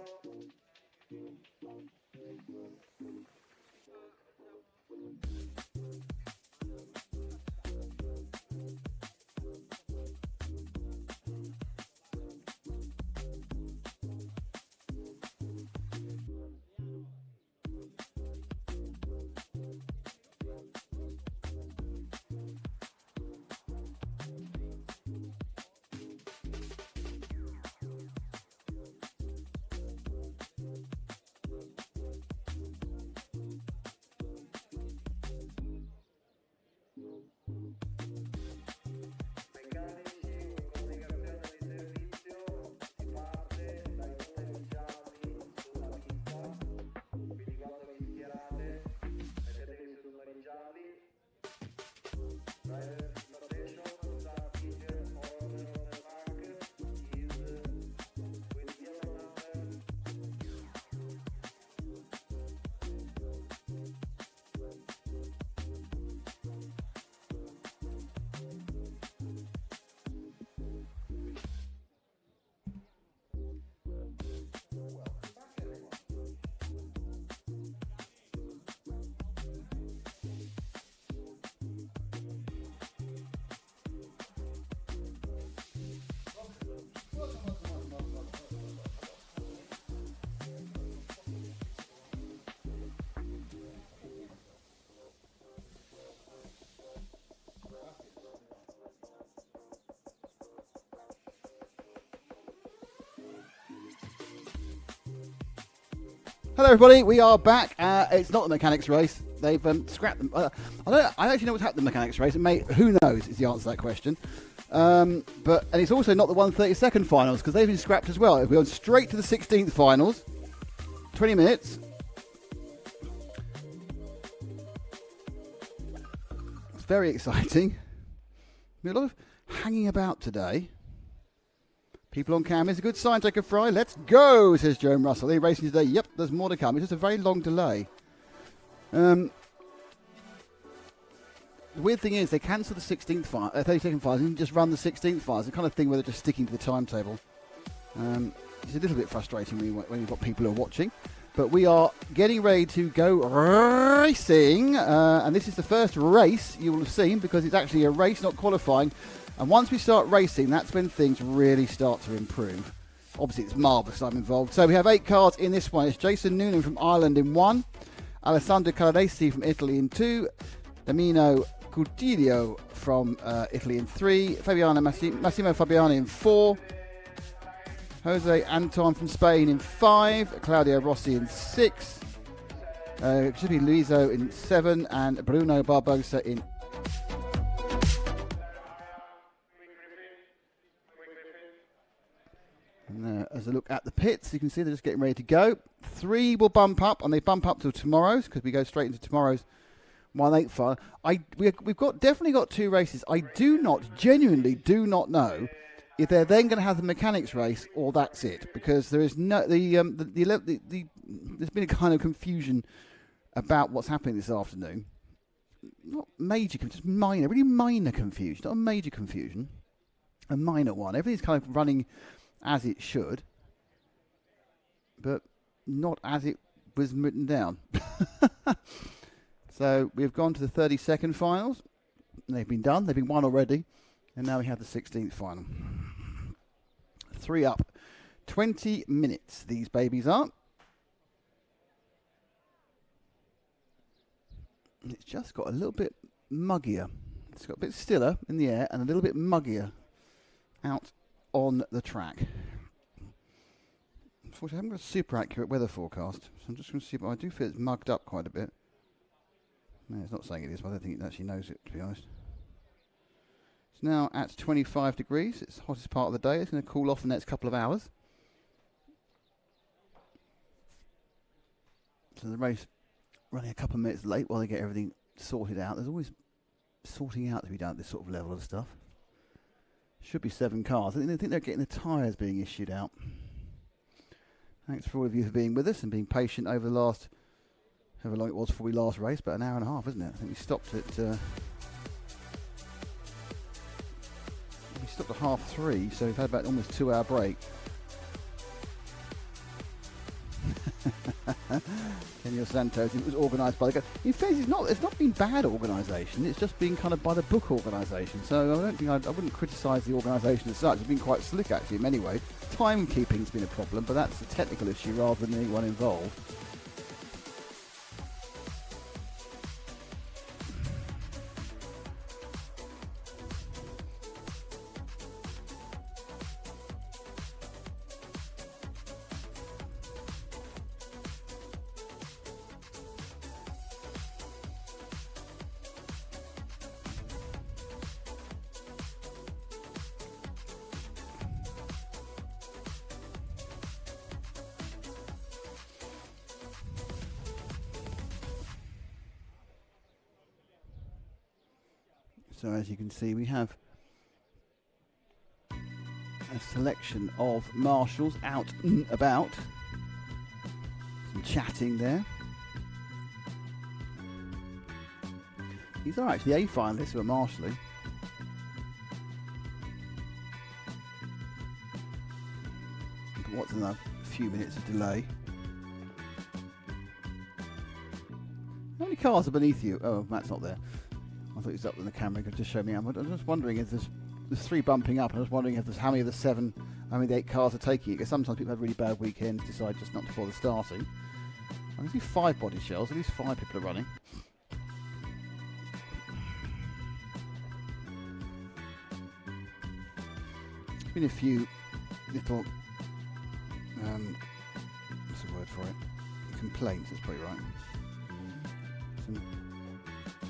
Meccanici, comunicazione di servizio, si parte dai numeri gialli sulla pista, quindi quando vi schierate mettetevi sui numeri gialli. Driver station, start teacher, order on the back is with yellow number. Hello, everybody. We are back. It's not the mechanics race. They've scrapped them. I don't actually know what's happened to the mechanics race. Who knows is the answer to that question. And it's also not the 132nd finals because they've been scrapped as well. We're going straight to the 16th finals. 20 minutes. It's very exciting. A lot of hanging about today. People on cam is a good sign, Jacob Fry. Let's go, says Joan Russell. They're racing today. Yep, there's more to come. It's just a very long delay. The weird thing is they cancel the 16th 32nd finals and just run the 16th finals. The kind of thing where they're just sticking to the timetable. It's a little bit frustrating when you've got people who are watching. But we are getting ready to go racing. And this is the first race you will have seen because it's actually a race, not qualifying. And once we start racing, that's when things really start to improve. Obviously, it's marvellous I'm involved. So we have 8 cars in this one. It's Jason Noonan from Ireland in 1. Alessandro Caradesi from Italy in 2. Damino Coutillo from Italy in 3. Massimo Fabiani in 4. Jose Anton from Spain in 5. Claudio Rossi in 6. Giuseppe Luiso in 7. And Bruno Barbosa in 8. And as I look at the pits, you can see they're just getting ready to go. 3 will bump up, and they bump up till tomorrow's because we go straight into tomorrow's 1/8 final. We've definitely got 2 races. I genuinely do not know if they're then going to have the mechanics race or that's it, because there is no there's been a kind of confusion about what's happening this afternoon. Not major, just minor, really minor confusion, not a major confusion, a minor one. Everything's kind of running as it should, but not as it was written down. So we've gone to the 32nd finals. They've been done. They've been won already. And now we have the 16th final. 3 up. 20 minutes these babies are. It's just got a little bit muggier. It's got a bit stiller in the air and a little bit muggier out on the track. Unfortunately, I haven't got a super accurate weather forecast, so I'm just going to see, but I do feel it's mugged up quite a bit. No, it's not saying it is, but I don't think it actually knows it, to be honest. It's now at 25 degrees. It's the hottest part of the day. It's going to cool off in the next couple of hours. So the race running a couple of minutes late while they get everything sorted out. There's always sorting out to be done at this sort of level of stuff. Should be 7 cars. I think they're getting the tyres being issued out. Thanks for all of you for being with us and being patient over the last, however long it was before we last raced, but an hour and a half, isn't it? I think we stopped at stopped at 3:30, so we've had about almost 2-hour break. Kenny Santos, it was organised by the guy. In fact, it's not been bad organisation, it's just been kind of by the book organisation. So I don't think I wouldn't criticise the organisation as such. It's been quite slick actually in many ways. Timekeeping's been a problem, but that's a technical issue rather than anyone involved. So as you can see, we have a selection of marshals out and about. Some chatting there. These are actually A finalists who are marshalling. But what's another few minutes of delay? How many cars are beneath you? Oh, Matt's not there. I thought he was up in the camera. He could just show me. I'm just wondering if there's 3 bumping up. I was wondering if there's how many of the 8 cars are taking it. Because sometimes people have really bad weekends, decide just not to bother starting. I can see 5 body shells. At least 5 people are running. There's been a few little what's the word for it? Complaints. That's probably right. Some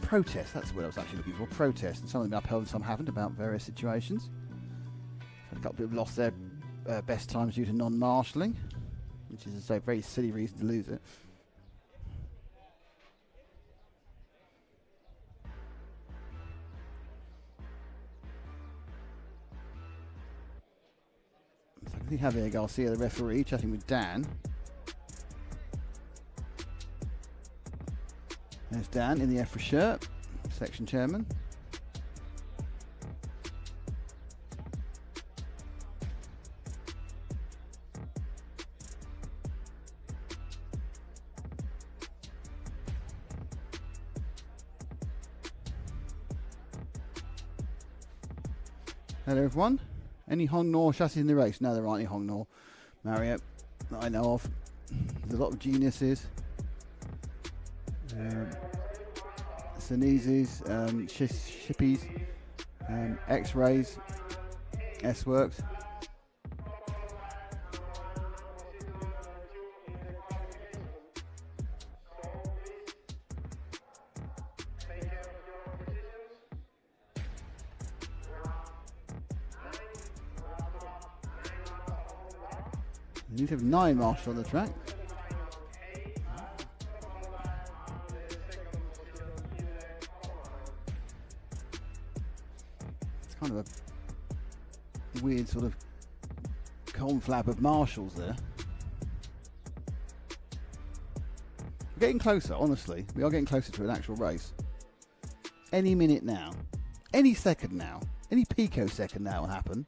protests, that's what I was actually looking for, protests, and some of them upheld and some haven't about various situations. A couple of people lost their best times due to non-marshalling, which is a very silly reason to lose it. So I can see Javier Garcia, the referee, chatting with Dan. There's Dan in the EFRA shirt, section chairman. Hello everyone. Any Hong Nor chassis in the race? No, there aren't any Hong Nor, Mario, that I know of. There's a lot of geniuses. Senesis, Shippies, X-Rays, S-Works. You need to have 9 marshals on the track. Kind of a weird sort of conflab of marshals there. We're getting closer, honestly. We are getting closer to an actual race. Any minute now, any second now, any picosecond now will happen.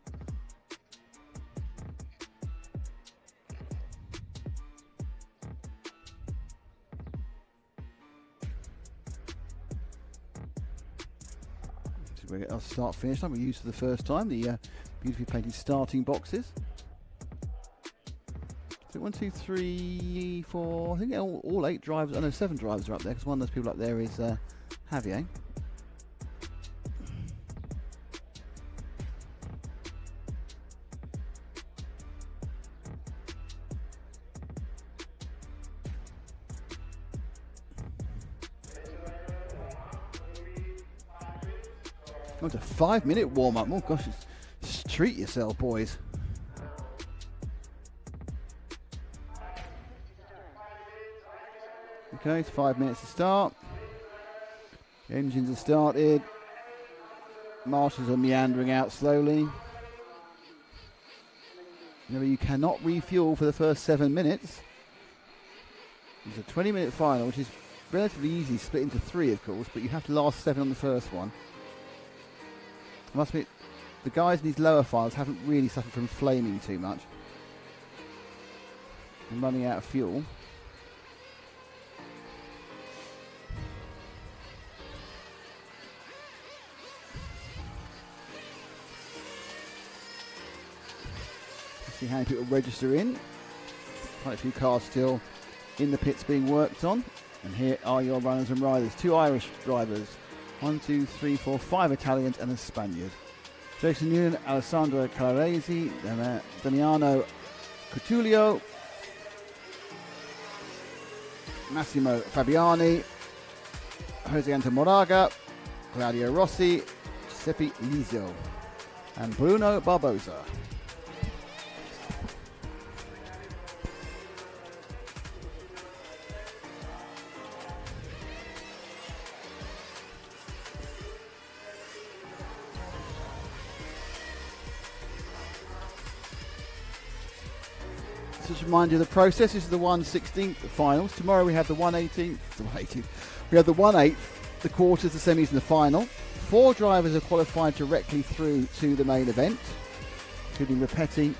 We get our start finish time. We used for the first time the beautifully painted starting boxes. So 1, 2, 3, 4. I think all 8 drivers. I know 7 drivers are up there because one of those people up there is Javier. Oh, it's a 5-minute warm-up. Oh gosh, treat yourself, boys. Okay, it's 5 minutes to start. Engines are started. Marshals are meandering out slowly. Remember, you cannot refuel for the first 7 minutes. It's a 20-minute final, which is relatively easy, split into 3, of course, but you have to last 7 on the first one. I must admit, the guys in these lower files haven't really suffered from flaming too much and running out of fuel. See how many people register in. Quite a few cars still in the pits being worked on. And here are your runners and riders. 2 Irish drivers. 1, 2, 3, 4, 5 Italians and a Spaniard. Jason Newman, Alessandro Calaresi, Damiano Cotulio, Massimo Fabiani, Jose Antonio Moraga, Claudio Rossi, Giuseppe Lizzo, and Bruno Barbosa. Just remind you of the process. This is the 1/16 finals. Tomorrow we have the 1/18. We have the 1/8, the quarters, the semis, and the final. 4 drivers are qualified directly through to the main event, including Rapetti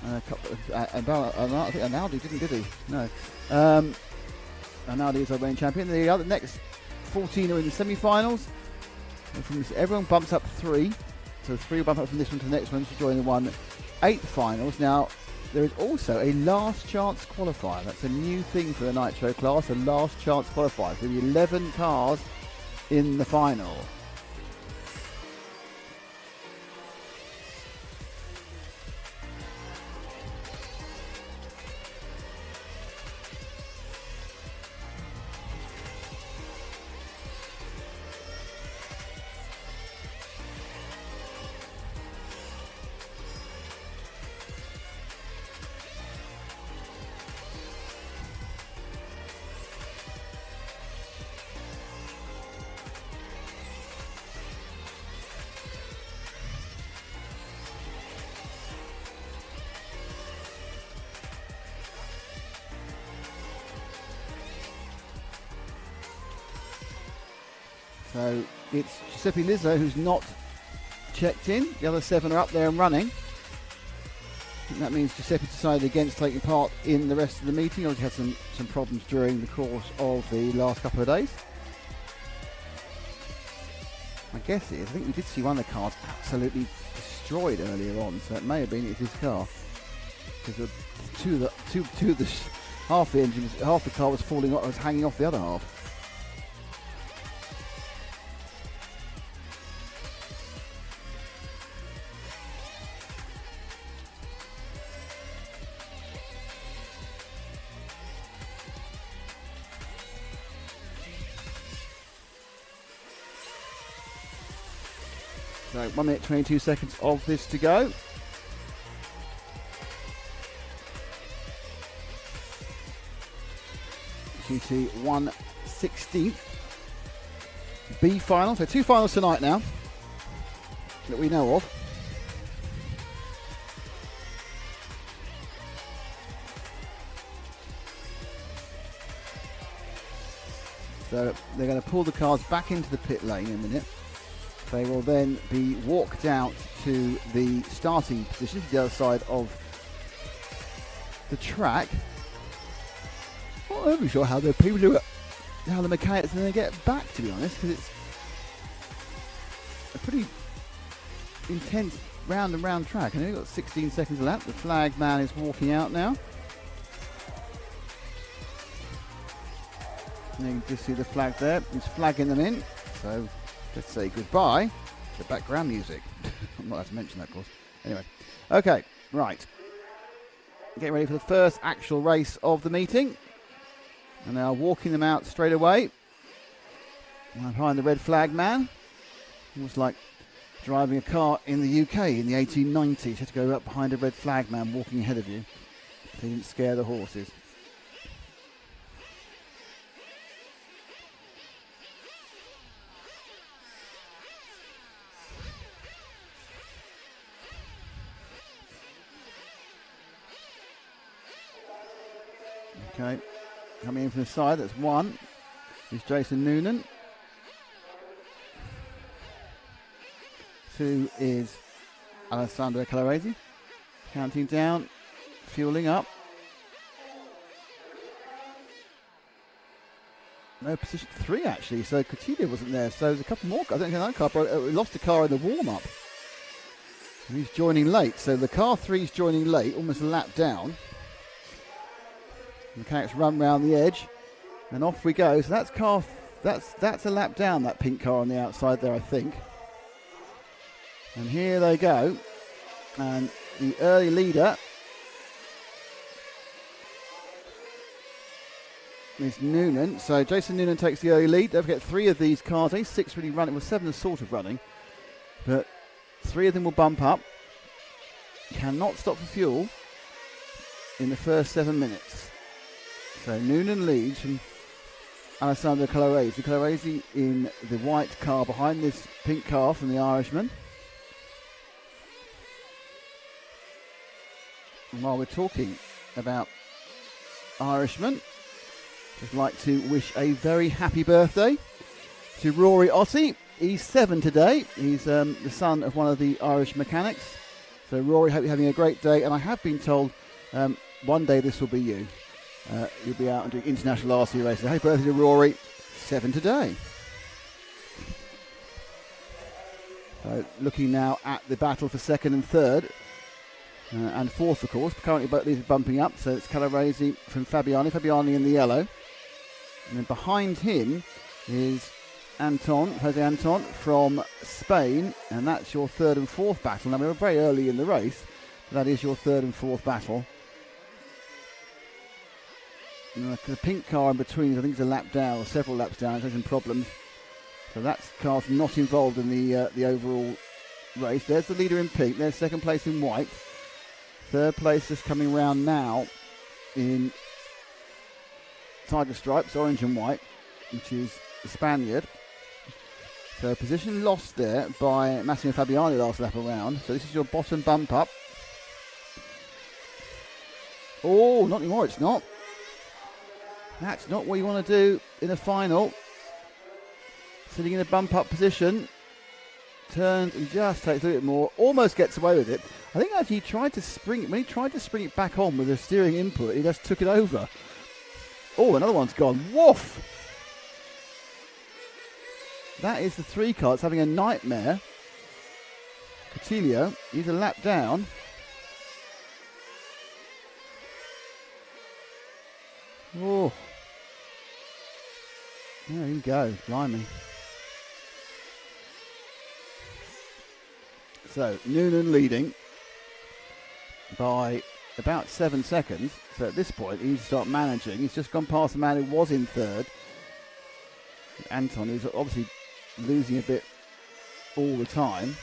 and a couple of. I think Analdi did he? No. Analdi is our reigning champion. The other next 14 are in the semi-finals. And from this, everyone bumps up 3. So 3 will bump up from this one to the next one to join the 1/8 finals. Now, there is also a last chance qualifier. That's a new thing for the Nitro class, a last chance qualifier. So there'll be 11 cars in the final. So it's Giuseppe Lizzo who's not checked in. The other 7 are up there and running. I think that means Giuseppe decided against taking part in the rest of the meeting. Obviously had some problems during the course of the last couple of days. My guess is, I think we did see one of the cars absolutely destroyed earlier on, so it may have been his car. Because half the engine, half the car was falling off, was hanging off the other half. So 1 minute 22 seconds of this to go. GT 1/16 B final. So 2 finals tonight now that we know of. So they're going to pull the cars back into the pit lane in a minute. They will then be walked out to the starting position, to the other side of the track. I'm not overly sure how the mechanics are going to get back, to be honest, because it's a pretty intense round and round track. And we've got 16 seconds left. The flag man is walking out now. And you can just see the flag there. He's flagging them in. So let's say goodbye to background music. I'm not allowed to mention that, of course. Anyway, okay, right. Getting ready for the first actual race of the meeting. And now walking them out straight away. Behind the red flag man. Almost like driving a car in the UK in the 1890s. You had to go up behind a red flag man walking ahead of you, so you didn't scare the horses. Okay, coming in from the side, that's 1. Is Jason Noonan. 2 is Alessandro Calaresi. Counting down, fueling up. No, position 3 actually, so Coutinho wasn't there. So there's a couple more. I don't think another car, we lost a car in the warm-up. He's joining late, so the car 3's joining late, almost a lap down. The mechanics run round the edge, and off we go. So that's a lap down, that pink car on the outside there, I think. And here they go, and the early leader is Noonan. So Jason Noonan takes the early lead. Don't forget 3 of these cars, only 6 really running, well 7 are sort of running, but 3 of them will bump up. Cannot stop for fuel in the first 7 minutes. So Noonan leads from Alessandro Calaresi. Calaresi in the white car behind this pink car from the Irishman. And while we're talking about Irishmen, just like to wish a very happy birthday to Rory Ottey. He's 7 today. He's the son of one of the Irish mechanics. So Rory, hope you're having a great day. And I have been told one day this will be you. You'll be out and doing international RC races. Happy birthday to Rory, 7 today. So looking now at the battle for 2nd and 3rd. And 4th, of course. Currently both these are bumping up. So it's Calaresi from Fabiani. Fabiani in the yellow. And then behind him is Jose Anton from Spain. And that's your 3rd and 4th battle. Now, we were very early in the race. But that is your 3rd and 4th battle. And the pink car in between, I think, is a lap down, or several laps down. It's having some problems. So that car's not involved in the overall race. There's the leader in pink. There's 2nd place in white. 3rd place is coming round now in Tiger Stripes, orange and white, which is the Spaniard. So position lost there by Massimo Fabiani last lap around. So this is your bottom bump up. Oh, not anymore, it's not. That's not what you want to do in a final. Sitting in a bump up position. Turns and just takes a little bit more. Almost gets away with it. I think actually he tried to spring it. When he tried to spring it back on with a steering input, he just took it over. Oh, another one's gone. Woof! That is the 3 car. It's having a nightmare. Coutinho, he's a lap down. Oh. There you go. Blimey. So, Noonan leading by about 7 seconds. So at this point, he needs to start managing. He's just gone past the man who was in 3rd. Anton, who's obviously losing a bit all the time.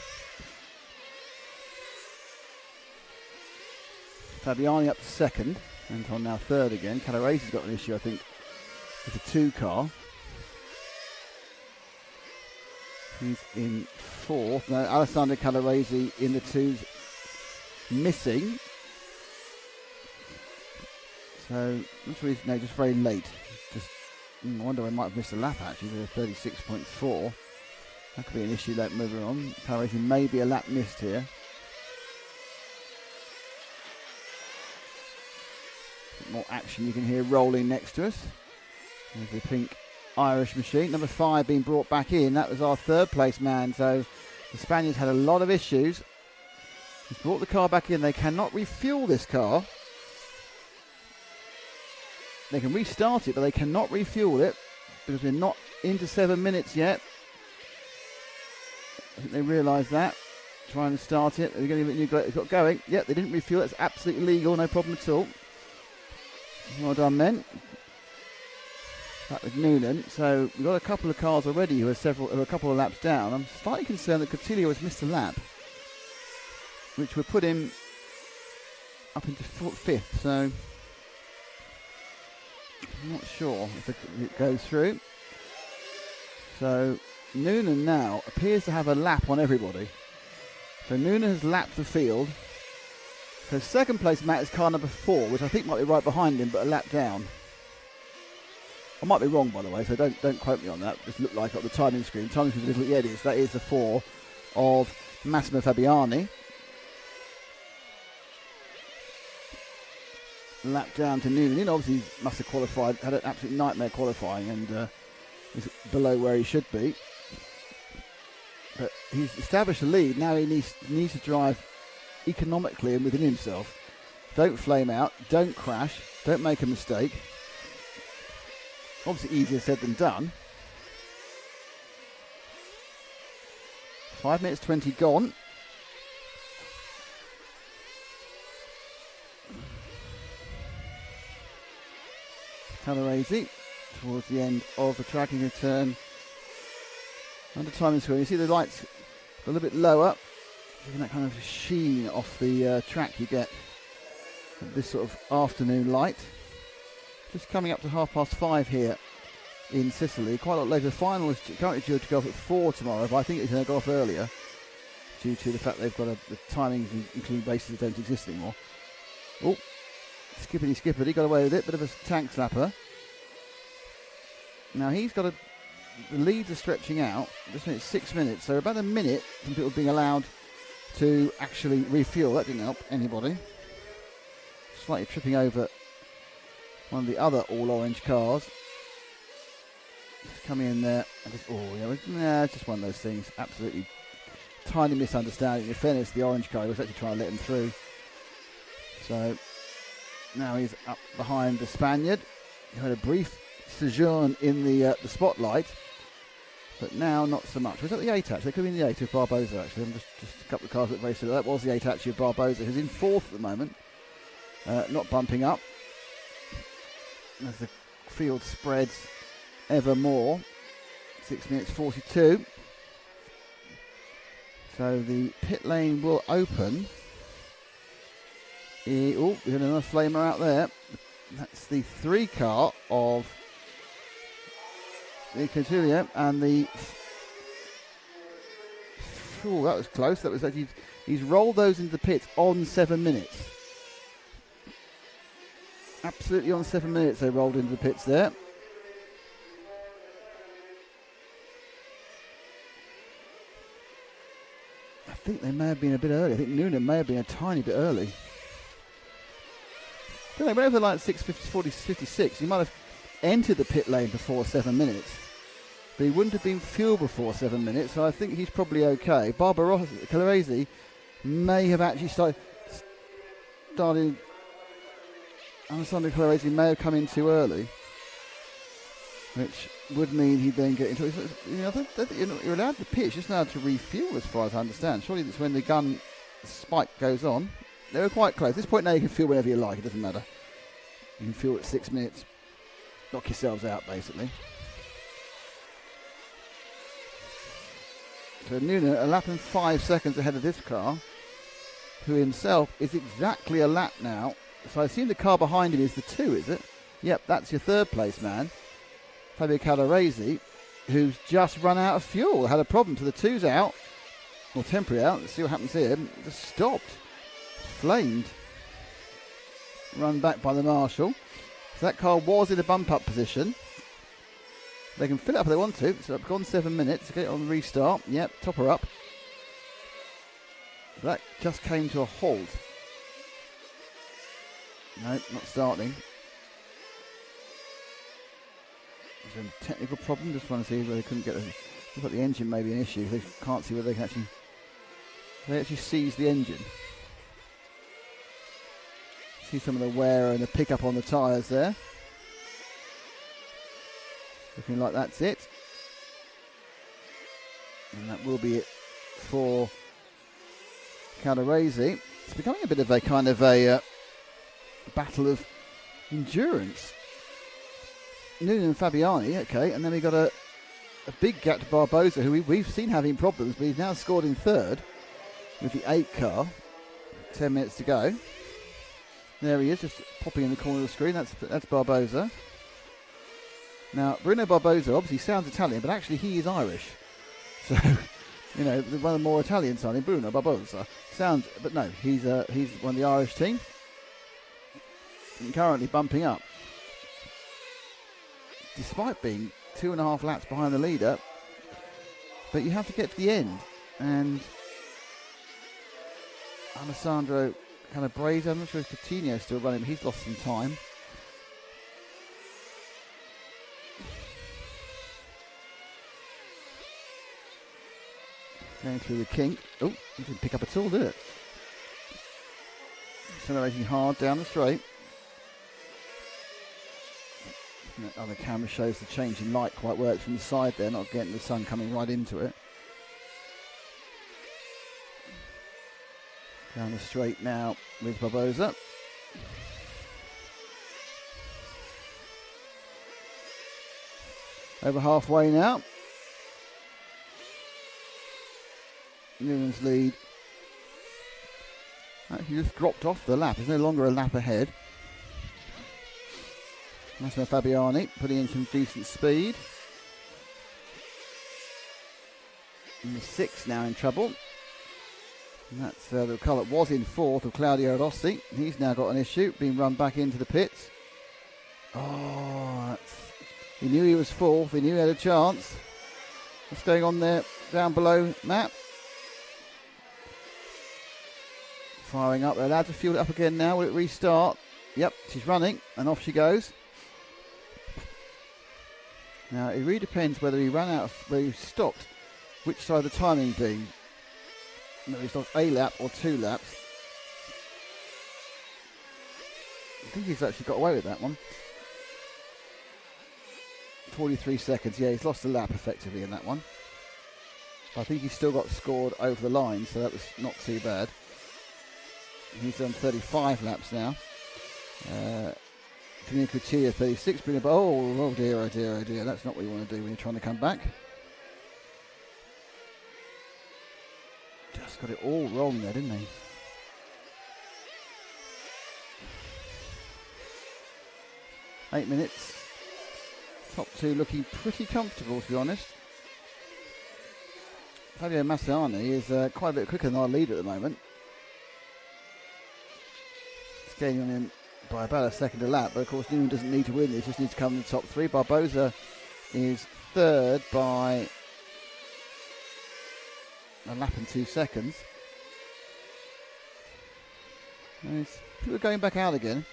Fabiani up to 2nd. Anton now 3rd again. Calaresi's got an issue, I think, with the 2 car. He's in 4th. Now, Alessandro Calaresi in the 2's missing. So, that's really, no, just very late. Just, I wonder I might have missed a lap actually with a 36.4. That could be an issue that moving on. Calaresi may be a lap missed here. More action you can hear rolling next to us. There's the pink Irish machine. Number 5 being brought back in. That was our 3rd place man. So the Spaniards had a lot of issues. He's brought the car back in. They cannot refuel this car. They can restart it, but they cannot refuel it because we're not into 7 minutes yet. I think they realise that. Trying to start it. They're going to get it going. Yep, they didn't refuel it. It's absolutely legal. No problem at all. Well done, men. That was Noonan. So we've got a couple of cars already who are a couple of laps down. I'm slightly concerned that Coutinho has missed a lap, which would put him up into 5th. So I'm not sure if it goes through. So Noonan now appears to have a lap on everybody. So Noonan has lapped the field. So 2nd place Matt is car number 4, which I think might be right behind him, but a lap down. I might be wrong, by the way, so don't quote me on that. Just look like on the timing screen. Timing screen, yeah, it is. That is the 4 of Massimo Fabiani. Lap down to Noonan. Obviously, he must have qualified, had an absolute nightmare qualifying, and is below where he should be. But he's established a lead. Now he needs to drive economically and within himself. Don't flame out. Don't crash. Don't make a mistake. Obviously, easier said than done. 5 minutes 20 gone. Calarese towards the end of the tracking return. Under timing score, you see the lights a little bit lower, giving that kind of sheen off the track you get at this sort of afternoon light. Just coming up to 5:30 here in Sicily. Quite a lot later. The final is currently due to go off at 4 tomorrow, but I think it's going to go off earlier due to the fact they've got the timings, including races that don't exist anymore. Oh, skippity, got away with it. Bit of a tank slapper. Now he's got the leads are stretching out. Just it's 6 minutes, so about a minute from people being allowed to actually refuel. That didn't help anybody. Slightly tripping over one of the other all-orange cars. Just coming in there. And just, it's just one of those things. Absolutely tiny misunderstanding. In fairness, the orange car was actually trying to let him through. So now he's up behind the Spaniard. He had a brief sojourn in the spotlight, but now not so much. Was that the 8 actually? It could be the 8 of Barbosa actually. I'm just a couple of cars that raced. That was the 8 actually of Barbosa, who's in 4th at the moment, not bumping up as the field spreads ever more. 6 minutes 42. So the pit lane will open. We had another flamer out there. That's the 3 car of the Cotilio, and the that was close. That was actually he's rolled those into the pits on 7 minutes. Absolutely on 7 minutes they rolled into the pits there. I think they may have been a bit early. I think Noonan may have been a tiny bit early. I don't know, whenever like 6:56, he might have entered the pit lane before 7 minutes. But he wouldn't have been fueled before 7 minutes, so I think he's probably okay. Calarese may have actually started. Alessandro Calarese may have come in too early, which would mean he'd then get into it. I think you're allowed to pitch, just allowed to refuel as far as I understand. Surely that's when the gun spike goes on. They were quite close. At this point now you can fuel whenever you like, it doesn't matter. You can fuel at 6 minutes. Knock yourselves out, basically. So Noonan, a lap and 5 seconds ahead of this car, who himself is exactly a lap now. So I assume the car behind him is the 2, is it? Yep, that's your 3rd place man. Fabio Calarese, who's just run out of fuel. Had a problem, so the 2's out, or temporary out. Let's see what happens here. Just stopped. Flamed. Run back by the marshal. So that car was in a bump up position. They can fill it up if they want to. So I've gone 7 minutes. Get it on the restart. Yep, top her up. That just came to a halt. No, not starting. There's a technical problem. Just want to see where they couldn't get the. Looks like the engine may be an issue. They can't see where they can actually. They actually seized the engine. See some of the wear and the pickup on the tyres there. Looking like that's it. And that will be it for Calarese. It's becoming a bit of a kind of a battle of endurance. Noonan and Fabiani, okay, and then we got a big gap to Barbosa, who we've seen having problems, but he's now scored in 3rd with the 8 car. 10 minutes to go. There he is, just popping in the corner of the screen. That's Barbosa. Now, Bruno Barbosa obviously sounds Italian, but actually he is Irish. So, one of the more Italian sounding, Bruno Barbosa. Sounds, but no, he's one of the Irish team. And currently bumping up. Despite being 2.5 laps behind the leader. But you have to get to the end. And Alessandro Calabrese. I'm not sure if Coutinho's still running, but he's lost some time. Going through the kink. Oh, he didn't pick up at all, did it? Accelerating hard down the straight. And the other camera shows the change in light quite works from the side there, not getting the sun coming right into it. Down the straight now with Barbosa. Over halfway now. Newman's lead actually just dropped off the lap. There's no longer a lap ahead. Massimo Fabiani putting in some decent speed. And the 6 now in trouble. And that's the car that was in 4th of Claudio Rossi. He's now got an issue, being run back into the pits. Oh, he knew he was 4th, he knew he had a chance. What's going on there down below, Matt? Firing up, they're allowed to fuel it up again now. Will it restart? Yep, she's running, and off she goes. Now, it really depends whether he ran out of, whether he stopped, which side of the timing beam. Whether he stopped a lap or 2 laps. I think he's actually got away with that one. 43 seconds, yeah, he's lost a lap effectively in that one. But I think he's still got scored over the line, so that was not too bad. He's done 35 laps now. Camille Coutinho 36. Oh dear, oh dear, oh dear. That's not what you want to do when you're trying to come back. Just got it all wrong there, didn't he? Eight minutes. Top 2 looking pretty comfortable, to be honest. Fabio Massiani is quite a bit quicker than our lead at the moment. Gaining on him by about a second a lap, but of course Newman doesn't need to win this, just needs to come in the top 3. Barbosa is 3rd by a lap and 2 seconds. And people are going back out again.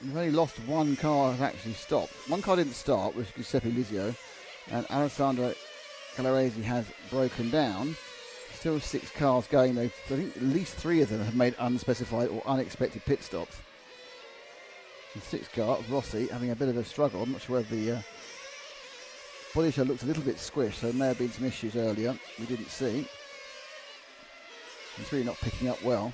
We've only lost one car has actually stopped. One car didn't start, which is Giuseppe Lizio, and Alessandro Calabrese has broken down. Still 6 cars going though. So I think at least 3 of them have made unspecified or unexpected pit stops. The 6th car, Rossi, having a bit of a struggle. I'm not sure whether the body show looks a little bit squished, so there may have been some issues earlier we didn't see. It's really not picking up well.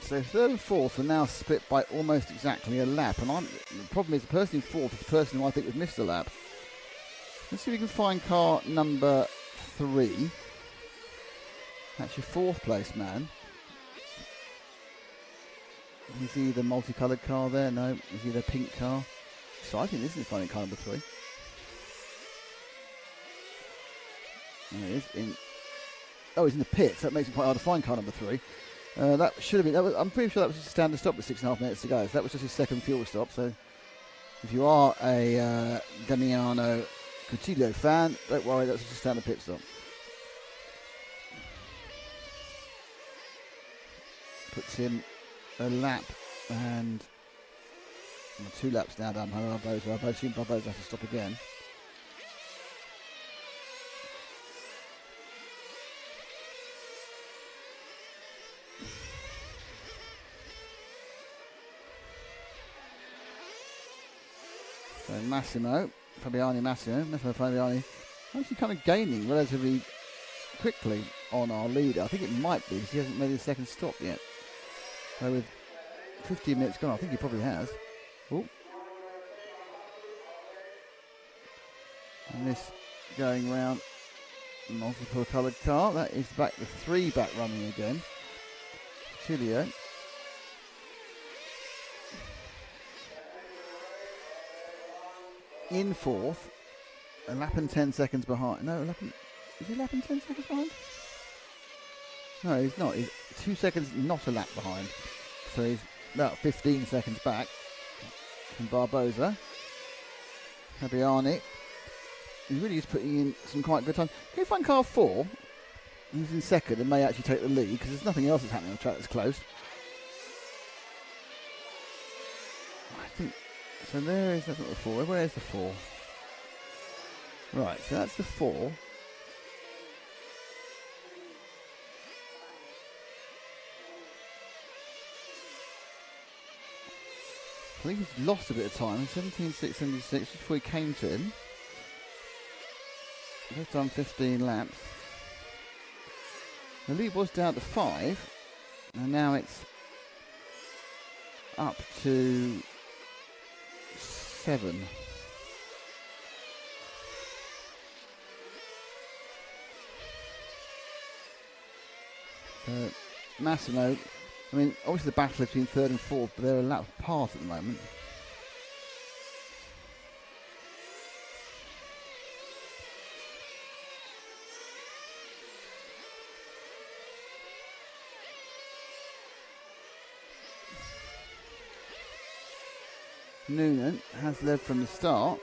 So 3rd and 4th are now split by almost exactly a lap, and the problem is the person in 4th is the person who I think would miss the lap. Let's see if we can find car number 3. That's your 4th place man. Is he the multicoloured car there? No. Is he the pink car? Exciting, isn't it, finding car number 3? There he is. He's in the pits. That makes it quite hard to find car number 3. That should have been. I'm pretty sure that was just a standard stop with 6.5 minutes to go. So that was just his 2nd fuel stop. So if you are a Damiano Coutinho fan, don't worry, that's just a standard pit stop. Puts him a lap and 2 laps now down behind Barbosa. I assume Barbosa has to stop again. So Massimo Fabiani actually kind of gaining relatively quickly on our leader. I think it might be because he hasn't made his 2nd stop yet. So with 15 minutes gone, I think he probably has. Ooh. And this going round multiple coloured car. That is back the 3 back running again. Chilio. In 4th, a lap and 10 seconds behind. No, is he a lap and 10 seconds behind? No, he's not. He's 2 seconds, not a lap behind. So he's about 15 seconds back from Barbosa. Fabiani He really is putting in some quite good time. Can you find car 4? He's in second and may actually take the lead because there's nothing else that's happening on the track that's close. I think so. That's not the 4. Where's the 4? Right, so that's the 4. I think he's lost a bit of time. 17.676 before he came to him. He's done 15 laps. The lead was down to 5, and now it's up to 7. Massimo, I mean, obviously the battle between 3rd and 4th, but they're a lap apart at the moment. Noonan has led from the start.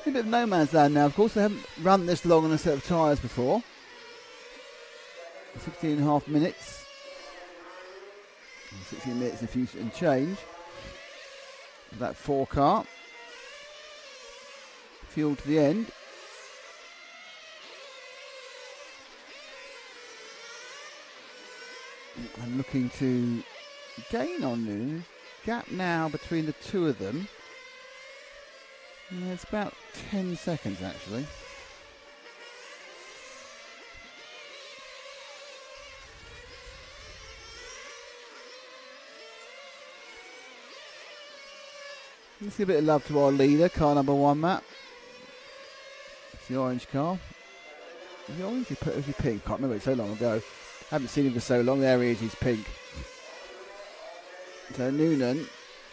A bit of no man's land now, of course. They haven't run this long on a set of tyres before. 16.5 minutes. 16 minutes and change. That 4 car. Fuel to the end. I'm looking to gain on Noonan. Gap now between the two of them. Yeah, it's about 10 seconds actually. Let's give a bit of love to our leader, car number 1, Matt. It's the orange car. Is he orange? Is he pink? Can't remember, it's so long ago. Haven't seen him for so long. There he is, he's pink. So Noonan,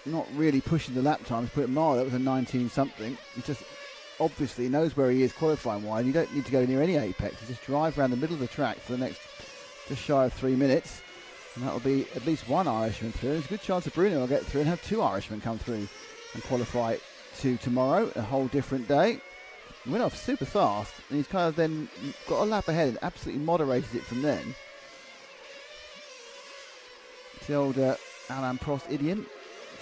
not really pushing the lap times, put it mild. That was a 19 something. He just obviously knows where he is qualifying wise. You don't need to go near any apex. You just drive around the middle of the track for the next just shy of 3 minutes. And that'll be at least one Irishman through. There's a good chance that Bruno will get through and have 2 Irishmen come through and qualify to tomorrow, a whole different day. He went off super fast, and he's kind of then got a lap ahead and absolutely moderated it from then. It's the old Alain Prost idiot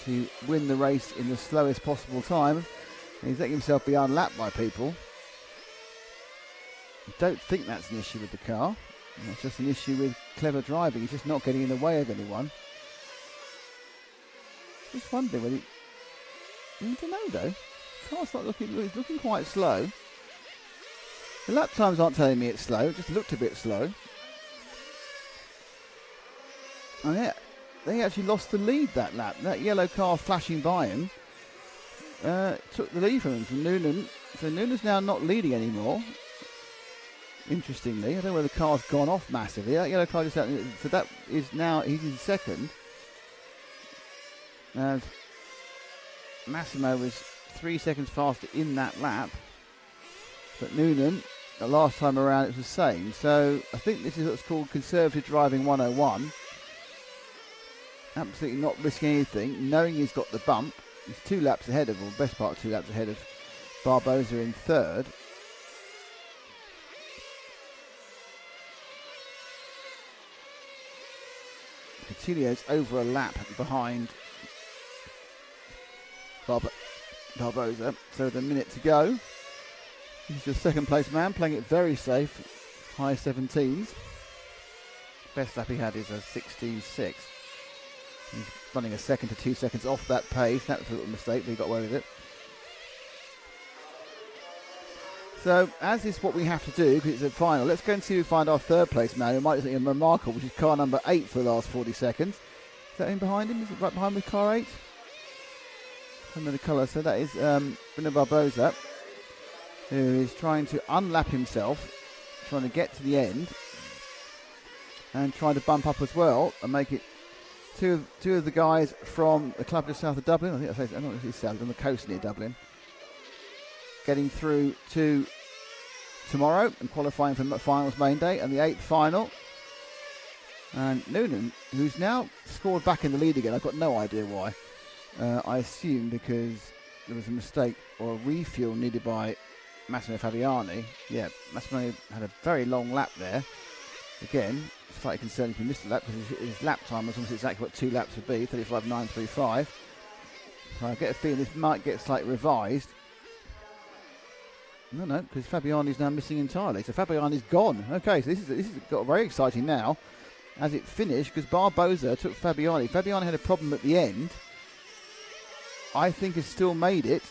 to win the race in the slowest possible time. And he's letting himself be unlapped by people. I don't think that's an issue with the car. It's just an issue with clever driving. He's just not getting in the way of anyone. Just wondering whether I don't know though. The car's not looking. It's looking quite slow. The lap times aren't telling me it's slow. It just looked a bit slow. And yeah, they actually lost the lead that lap. That yellow car flashing by him took the lead from him, from Noonan. So Noonan's now not leading anymore. Interestingly, I don't know whether the car's gone off massively. That yellow car just out. So that is now he's in second. And Massimo was 3 seconds faster in that lap, but Noonan, the last time around, it was the same. So I think this is what's called conservative driving 101. Absolutely not risking anything, knowing he's got the bump. He's 2 laps ahead of, or best part of 2 laps ahead of Barbosa in third. Coutinho's over a lap behind Barbosa, so with a minute to go. He's your second place man, playing it very safe, high 17s. Best lap he had is a 16.6. He's running a second to 2 seconds off that pace. That was a little mistake, but he got away with it. So, as is what we have to do, because it's a final, let's go and see if we find our third place man, who might do something remarkable, which is car number 8 for the last 40 seconds. Is that in behind him? Is it right behind with car 8? The colour, so that is Bruno Barbosa, who is trying to unlap himself, trying to get to the end, and trying to bump up as well and make it two of the guys from the club just south of Dublin. I think I don't know if it's south, on the coast near Dublin, getting through to tomorrow and qualifying for the finals main day and the 8th final. And Noonan, who's now scored back in the lead again. I've got no idea why. I assume because there was a mistake or a refuel needed by Massimo Fabiani. Yeah, Massimo had a very long lap there. Again, slightly concerned if he missed a lap because his lap time was almost exactly what 2 laps would be, 35.935. So I get a feeling this might get slightly revised. No, because Fabiani's now missing entirely. So Fabiani's gone. Okay, so this is got very exciting now as it finished because Barbosa took Fabiani. Fabiani had a problem at the end. I think has still made it.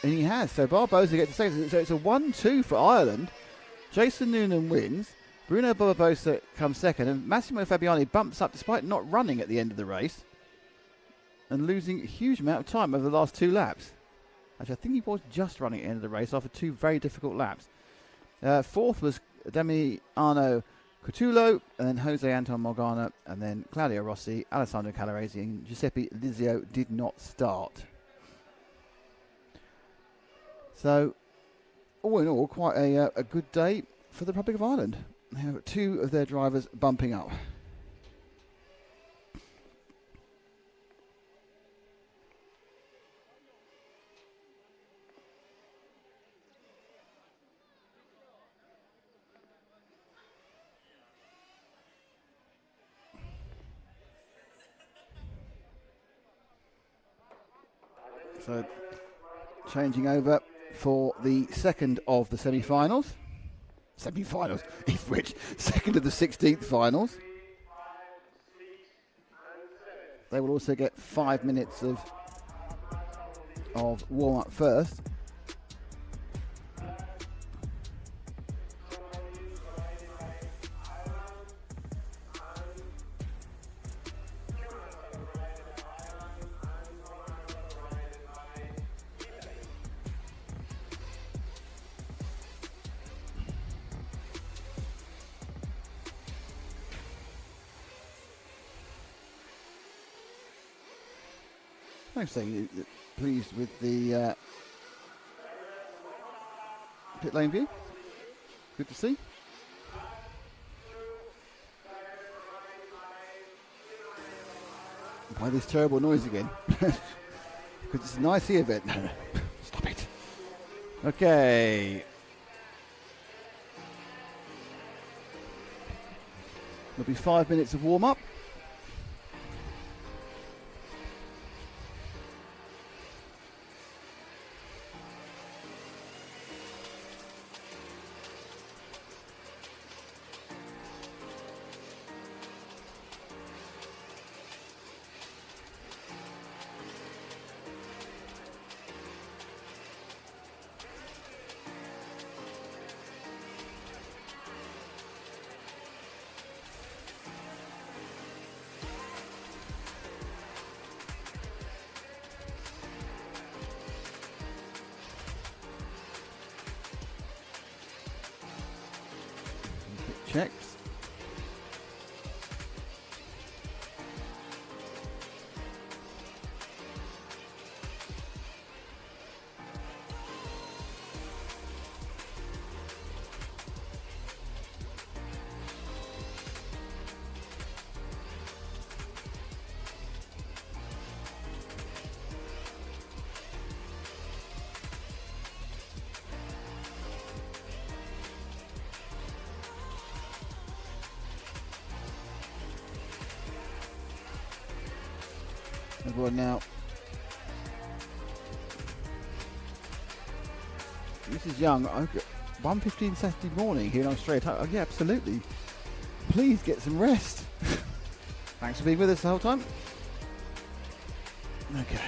And he has. So Barbosa gets to say, so it's a 1-2 for Ireland. Jason Noonan wins. Bruno Barbosa comes second. And Massimo Fabiani bumps up despite not running at the end of the race. And losing a huge amount of time over the last 2 laps. Actually, I think he was just running at the end of the race after 2 very difficult laps. Fourth was Damiano Cotullo, and then Jose Anton Morgana, and then Claudio Rossi, Alessandro Calaresi, and Giuseppe Lizio did not start. So, all in all, quite a good day for the Republic of Ireland. They have 2 of their drivers bumping up. So, changing over for the second of the semi-finals. Semi-finals, if which, second of the 16th finals. They will also get 5 minutes of warm-up first. I'm saying pleased with the pit lane view. Good to see. Why this terrible noise again? Because it's nice here, but no. Stop it. Okay. There'll be 5 minutes of warm up. Checks. Everyone now. This is Young. 1:15 Saturday morning here in Australia. Oh, yeah, absolutely. Please get some rest. Thanks for being with us the whole time. Okay.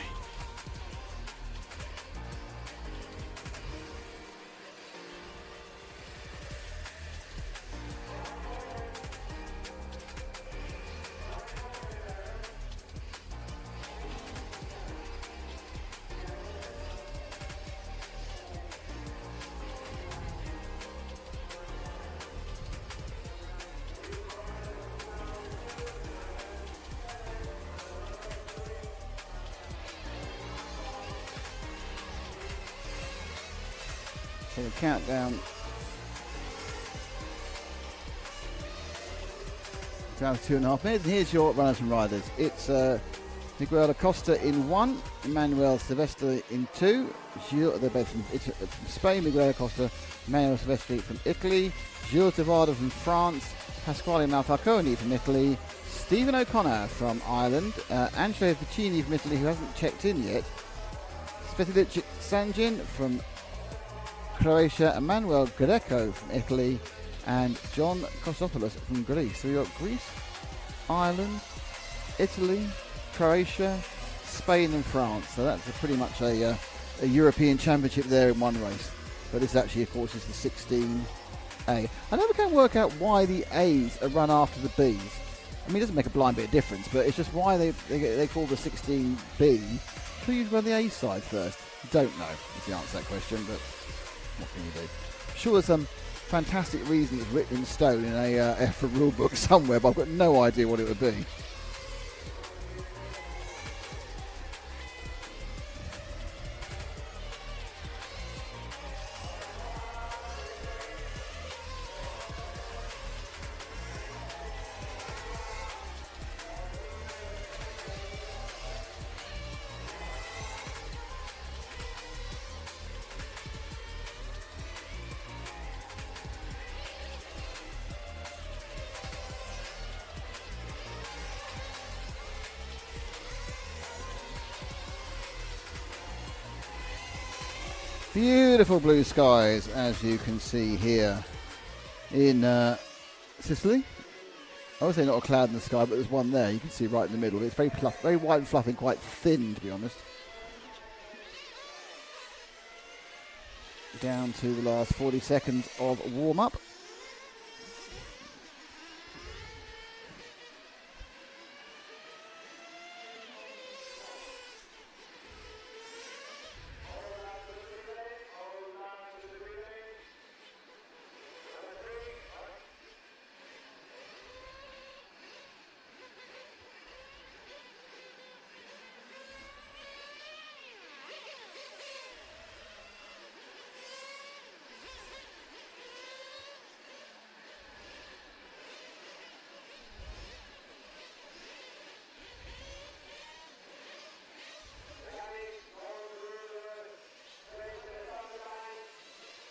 So the countdown down to 2.5 minutes. And here's your runners and riders. It's Miguel Acosta in 1, Emmanuel Silvestri in 2. They're both from Spain. Miguel Acosta, Emmanuel Silvestri from Italy. Gilles Tavada from France. Pasquale Malfalconi from Italy. Stephen O'Connor from Ireland. Angelo Vicini from Italy, who hasn't checked in yet. Svetilic Sanjin from Croatia. Emmanuel Greco from Italy. And John Kostopoulos from Greece. So we've got Greece, Ireland, Italy, Croatia, Spain and France. So that's pretty much a European Championship there in one race. But this actually, of course, is the 16A. I never can work out why the A's are run after the B's. I mean, it doesn't make a blind bit of difference, but it's just why they call the 16B. Who used to run the A side first? Don't know is the answer to that question, but what can you do? I'm sure there's some fantastic reason it's written in stone in a EFRA rule book somewhere, but I've got no idea what it would be. Beautiful blue skies, as you can see here in Sicily. I would say not a cloud in the sky, but there's one there. You can see right in the middle. It's very very white and fluffy, and quite thin, to be honest. Down to the last 40 seconds of warm-up.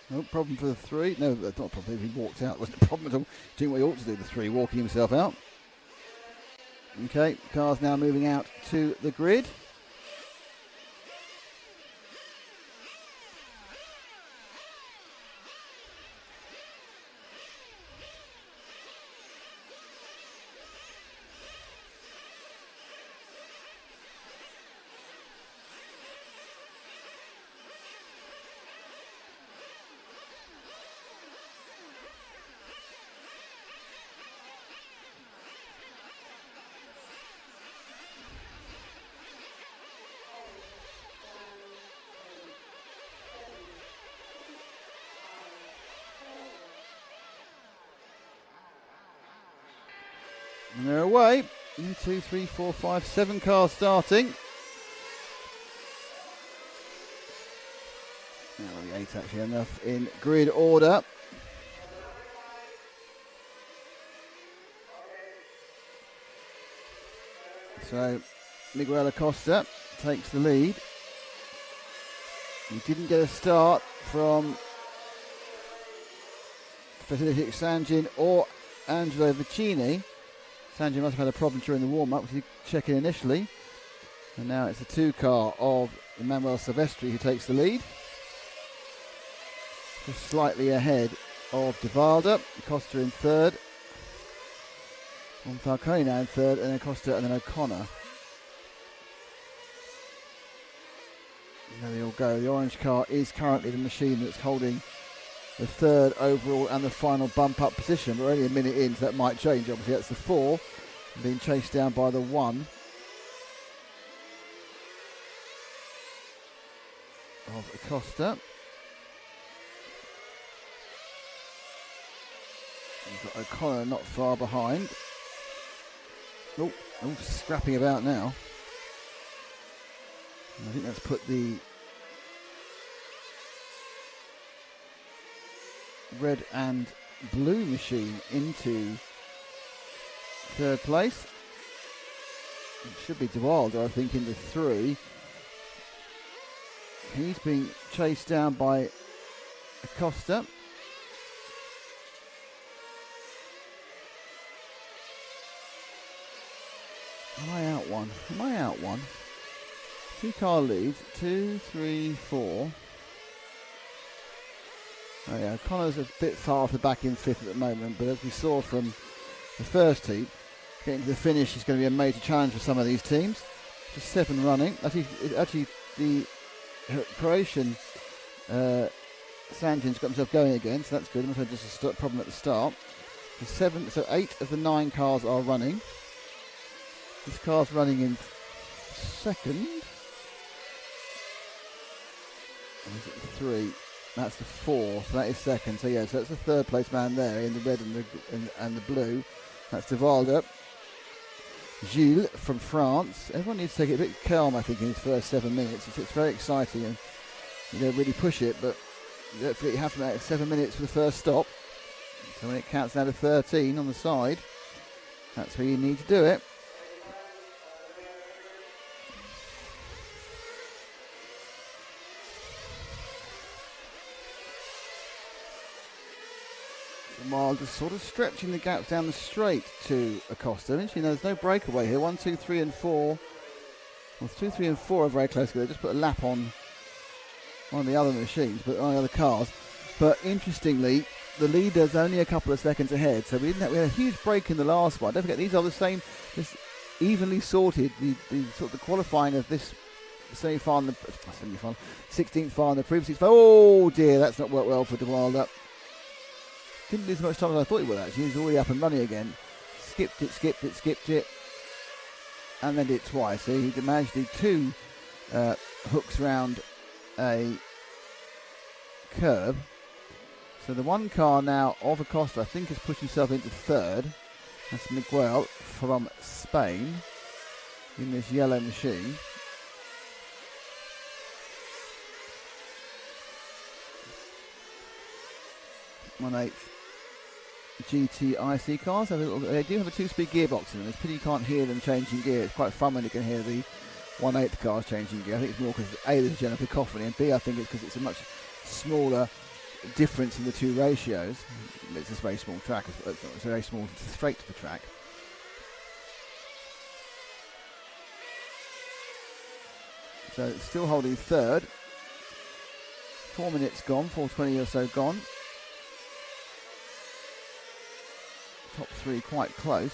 No problem for the 3. No, that's not a problem. He walked out. Wasn't a problem at all. Doing what he ought to do, the 3, walking himself out. Okay, car's now moving out to the grid. And they're away. 1, 2, 3, 4, 5, 7 cars starting. Now the 8 actually enough in grid order. So Miguel Acosta takes the lead. He didn't get a start from Svetilic Sanjin or Angelo Vicini. Sanjin must have had a problem during the warm-up, because he checked in initially. And now it's the 2 car of Emmanuel Silvestri who takes the lead. Just slightly ahead of Divalda. Acosta in 3rd. Falcone now in 3rd, and then Acosta and then O'Connor. And there they all go. The orange car is currently the machine that's holding the 3rd overall and the final bump-up position. We're only a minute in, so that might change. Obviously, that's the 4, being chased down by the 1 of Acosta. You've got O'Connor not far behind. Oh, scrapping about now. I think that's put the red and blue machine into 3rd place. It should be De Wilder, I think, in the 3. He's being chased down by Acosta. Am I out one? Am I out one? 2-car lead. 2, 3, 4. Oh yeah, Connor's a bit far off the back in 5th at the moment, but as we saw from the first heat, getting to the finish is going to be a major challenge for some of these teams. Just 7 running. Actually the Croatian Sanjin's got himself going again, so that's good. Must have just a problem at the start. So 8 of the 9 cars are running. This car's running in 2nd. Or is it the 3? That's the 4, so that is 2nd. So yeah, so that's the 3rd place man there in the red and the blue. That's De Wilder. Gilles from France. Everyone needs to take it a bit calm, I think, in his first 7 minutes. It's very exciting and you don't really push it, but you don't forget you have to make 7 minutes for the first stop. So when it counts down to 13 on the side, that's where you need to do it. While just sort of stretching the gaps down the straight to Acosta. Interesting, there's no breakaway here. 1, 2, 3 and 4. Well, 2, 3 and 4 are very close together. Just put a lap on one of the other machines, but on the other cars. But interestingly, the leader's only a couple of seconds ahead. So we had a huge break in the last one. Don't forget, these are the same, just evenly sorted. The sort of the qualifying of this semi-final, in the 16th final, in the previous. Oh dear, that's not worked well for De Wilder. Didn't lose as much time as I thought he would actually. He was already up and running again. Skipped it. And then did it twice. So he managed to do 2 hooks round a curb. So the 1 car now of Acosta, I think, has pushed himself into 3rd. That's Miguel from Spain in this yellow machine. 1/8 GT8 cars. They do have a 2-speed gearbox in them. It's pity you can't hear them changing gear. It's quite fun when you can hear the 1/8 cars changing gear. I think it's more because A, there's a general cacophony, and B, I think it's because it's a much smaller difference in the 2 ratios. It's a very small track. It's a very small straight to the track. So it's still holding 3rd. 4 minutes gone, 4:20 or so gone. Top 3 quite close.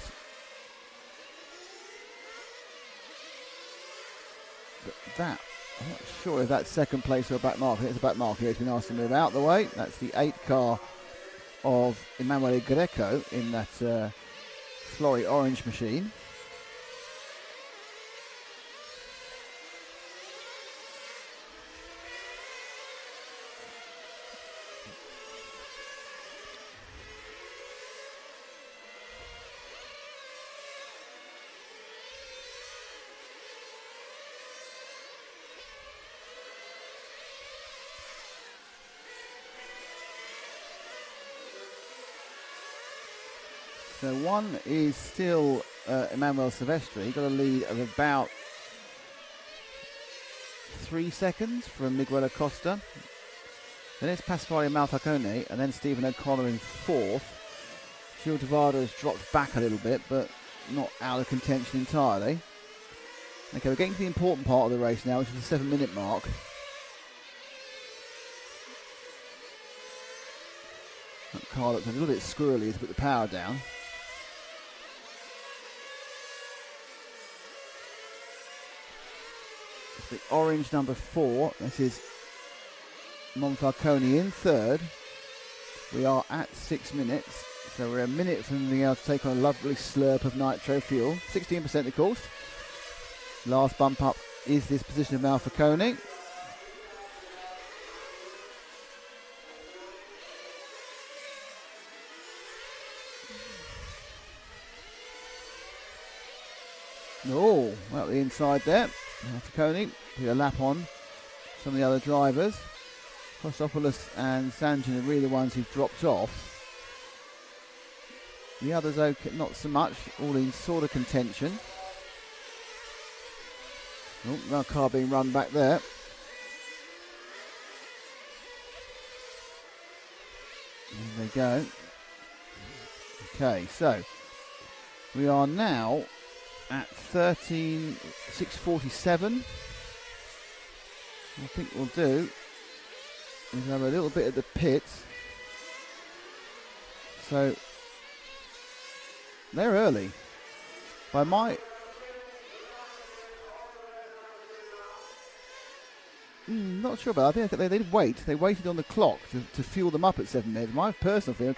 But that, I'm not sure if that's 2nd place or a back marker. It's a back marker. He's been asked to move out the way. That's the 8 car of Emanuele Greco in that flory orange machine. So 1 is still Emmanuel Silvestri. He got a lead of about 3 seconds from Miguel Acosta. Then it's Pasquale Malfacone and then Stephen O'Connor in 4th. Gilles De Wilder has dropped back a little bit, but not out of contention entirely. Okay, we're getting to the important part of the race now, which is the 7-minute mark. That car looks a little bit squirrely as we put the power down. The orange number 4, this is Monfalcone in 3rd. We are at 6 minutes, so we're a minute from being able to take on a lovely slurp of nitro fuel. 16% of course. Last bump up is this position of Monfalcone. Oh, well, the inside there. Monfalcone put a lap on some of the other drivers. Kostopoulos and Sanjin are really the ones who've dropped off. The others, okay, not so much, all in sort of contention. Oh, now car being run back there. There they go. Okay, so we are now at 6:47. I think we'll do is have a little bit of the pits. So they're early. By my not sure, but I think they did wait. They waited on the clock to fuel them up at 7 minutes. My personal feeling,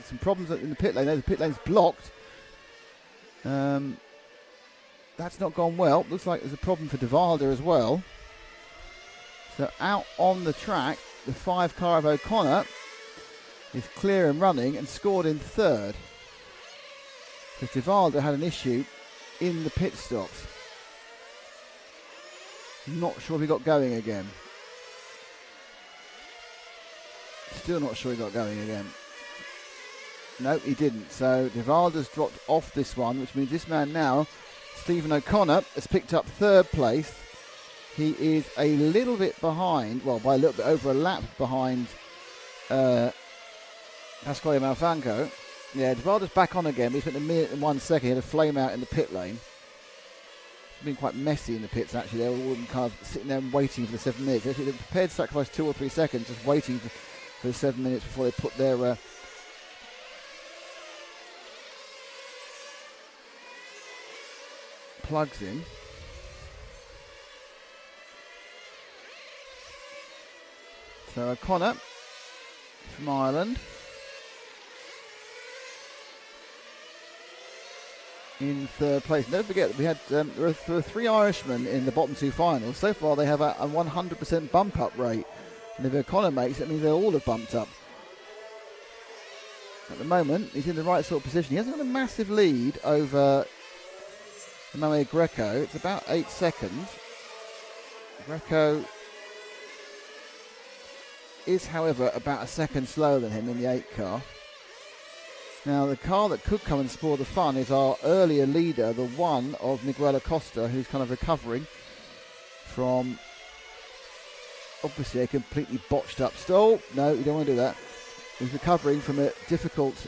some problems in the pit lane. The pit lane's blocked. That's not gone well. Looks like there's a problem for De Valder as well. So out on the track, the 5 car of O'Connor is clear and running and scored in third. Because De Valder had an issue in the pit stops. Not sure if he got going again. Still not sure he got going again. No, he didn't. So De Valder's dropped off this one, which means this man now, Stephen O'Connor, has picked up third place. He is a little bit behind, well, by a little bit over a lap behind Pasquale Malfanco. Yeah, De Valder's back on again. He spent a minute and 1 second. He had a flame out in the pit lane. It's been quite messy in the pits, actually. They were all kind of sitting there and waiting for the 7 minutes. Actually, they're prepared to sacrifice 2 or 3 seconds, just waiting for the 7 minutes before they put their plugs in. So O'Connor from Ireland in third place. Don't forget that we had there were 3 Irishmen in the bottom 2 finals. So far they have a 100% bump up rate, and if O'Connor makes it, means they all have bumped up. At the moment he's in the right sort of position. He hasn't got a massive lead over Emanuele Greco. It's about 8 seconds. Greco is, however, about a second slower than him in the 8 car. Now, the car that could come and spoil the fun is our earlier leader, the one of Miguel Acosta, who's kind of recovering from, obviously, a completely botched up stall. No, you don't want to do that. He's recovering from a difficult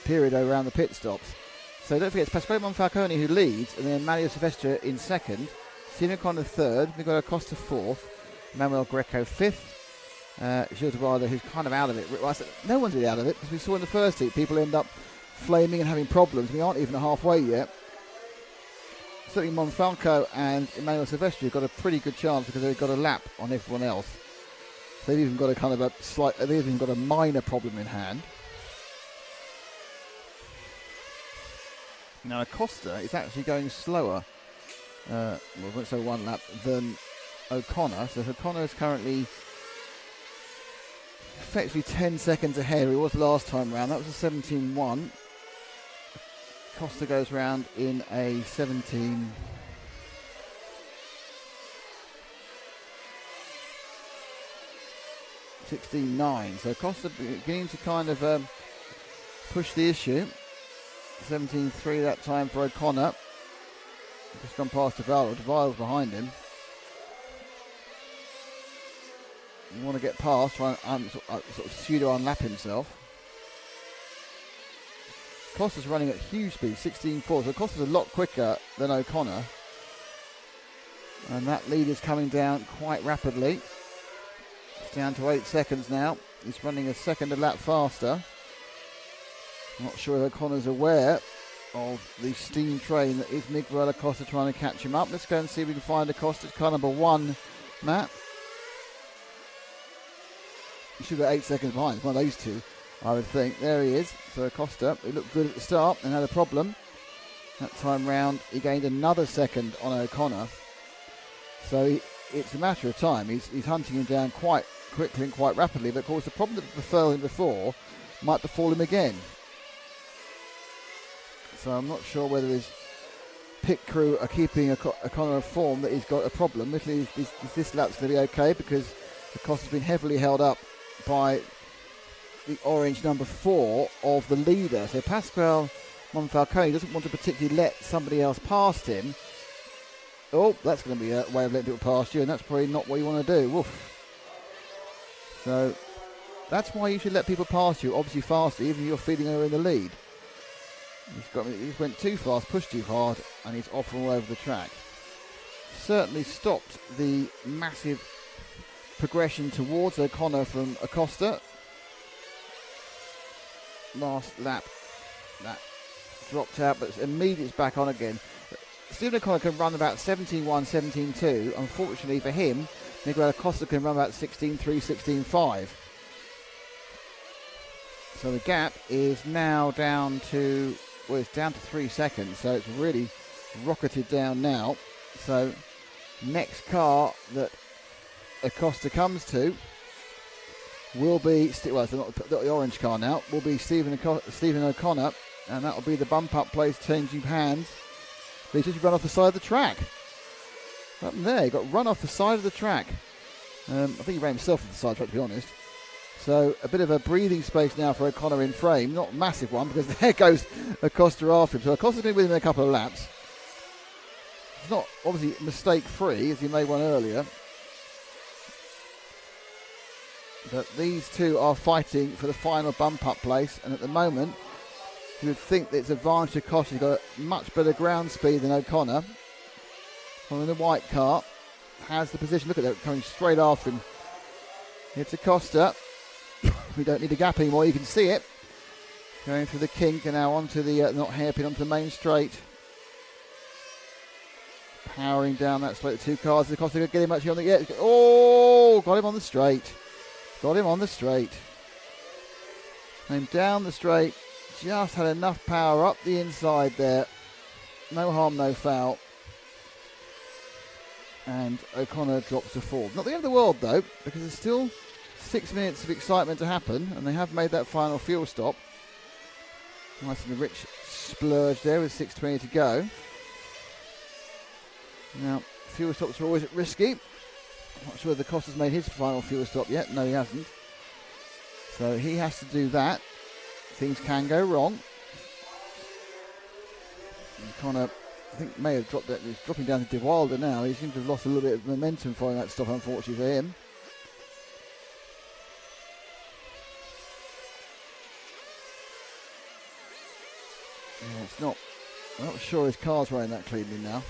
period around the pit stops. So don't forget, it's Pasquale Monfalcone who leads, and then Mario Silvestre in second, Stephen O'Connor third, Miguel Acosta fourth, Manuel Greco fifth, Gilles de Valder, who's kind of out of it. Well, no one's really out of it, because we saw in the first heat people end up flaming and having problems. We aren't even halfway yet. Certainly Monfalco and Emmanuel Silvestre have got a pretty good chance because they've got a lap on everyone else. They've even got a kind of they've even got a minor problem in hand. Now Acosta is actually going slower, well, so 1 lap than O'Connor. So O'Connor is currently effectively 10 seconds ahead. He was last time round. That was a 17.1. Costa goes round in a 16.9. So Costa beginning to kind of push the issue. 17.3 that time for O'Connor. Just gone past De Valder. De Valder's behind him. You want to get past, try and sort of pseudo unlap himself. Costa's running at huge speed, 16.4. So Costa's a lot quicker than O'Connor. And that lead is coming down quite rapidly. It's down to 8 seconds now. He's running a second a lap faster. I'm not sure if O'Connor's aware of the steam train that is Miguel Acosta trying to catch him up. Let's go and see if we can find Acosta. It's car number 1, Matt. He should be 8 seconds behind. It's one of those two, I would think. There he is. So Acosta, he looked good at the start and had a problem. That time round, he gained another second on O'Connor. So it's a matter of time. He's hunting him down quite quickly and quite rapidly. But of course, the problem that befell him before might befall him again. So I'm not sure whether his pit crew are keeping O'Connor informed that he's got a problem. Literally, this lap's going to be okay because Acosta's been heavily held up by the orange number 4 of the leader. So Pasquale Monfalcone doesn't want to particularly let somebody else past him. Oh, that's going to be a way of letting people past you, and that's probably not what you want to do. Woof. So that's why you should let people pass you, obviously faster, even if you're feeling they're in the lead. He just went too fast, pushed too hard, and he's off all over the track. Certainly stopped the massive progression towards O'Connor from Acosta. Last lap, that dropped out, but immediately it's back on again. Stephen O'Connor can run about 17.1, 17.2. Unfortunately for him, Miguel Acosta can run about 16.3, 16.5. So the gap is now down to, well, it's down to 3 seconds, so it's really rocketed down now. So next car that Acosta comes to will be, well, it's not the orange car now, will be Stephen O'Connor, and that will be the bump up place changing hands. But he's just run off the side of the track. Up there, he got run off the side of the track. I think he ran himself off the side of the track, to be honest. So a bit of a breathing space now for O'Connor in frame. Not a massive one, because there goes Acosta after him. So Acosta's going to be with him in a couple of laps. It's not obviously mistake-free, as he made one earlier. But these two are fighting for the final bump-up place. And at the moment, you would think that it's advantage to Acosta. He's got a much better ground speed than O'Connor. In the white car, has the position. Look at that, coming straight after him. It's Acosta. We don't need a gap anymore, you can see it. Going through the kink and now onto the, not hairpin, onto the main straight. Powering down that straight, the two cars. Acosta could get him actually on the, yeah, oh, got him on the straight. Got him on the straight. Came down the straight, just had enough power up the inside there. No harm, no foul. And O'Connor drops to fourth. Not the end of the world though, because there's still 6 minutes of excitement to happen, and they have made that final fuel stop. Nice and rich splurge there with 6:20 to go. Now, fuel stops are always risky. I'm not sure whether Costa's made his final fuel stop yet. No, he hasn't. So he has to do that. Things can go wrong. O'Connor, I think, may have dropped that. He's dropping down to De Wilder now. He seems to have lost a little bit of momentum following that stop, unfortunately for him. Yeah, it's not. I'm not sure his car's running that cleanly now.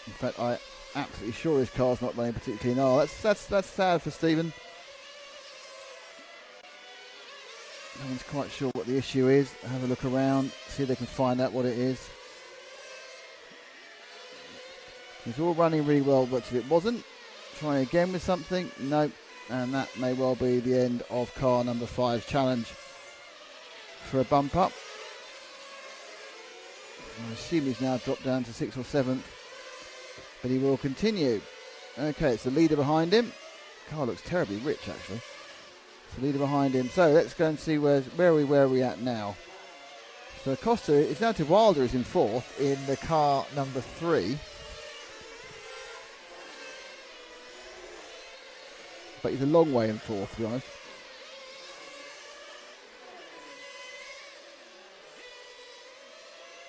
In fact, I'm absolutely sure his car's not running particularly clean. Oh, that's sad for Stephen. No one's quite sure what the issue is. Have a look around, see if they can find out what it is. It's all running really well, but if it wasn't, trying again with something, nope. And that may well be the end of car number 5's challenge for a bump up. I assume he's now dropped down to 6th or 7th, but he will continue. Okay, it's the leader behind him. Car looks terribly rich, actually. It's the leader behind him. So let's go and see where are we at now. So Acosta, it's now to Wilder is in 4th in the car number 3. But he's a long way in 4th, to be honest.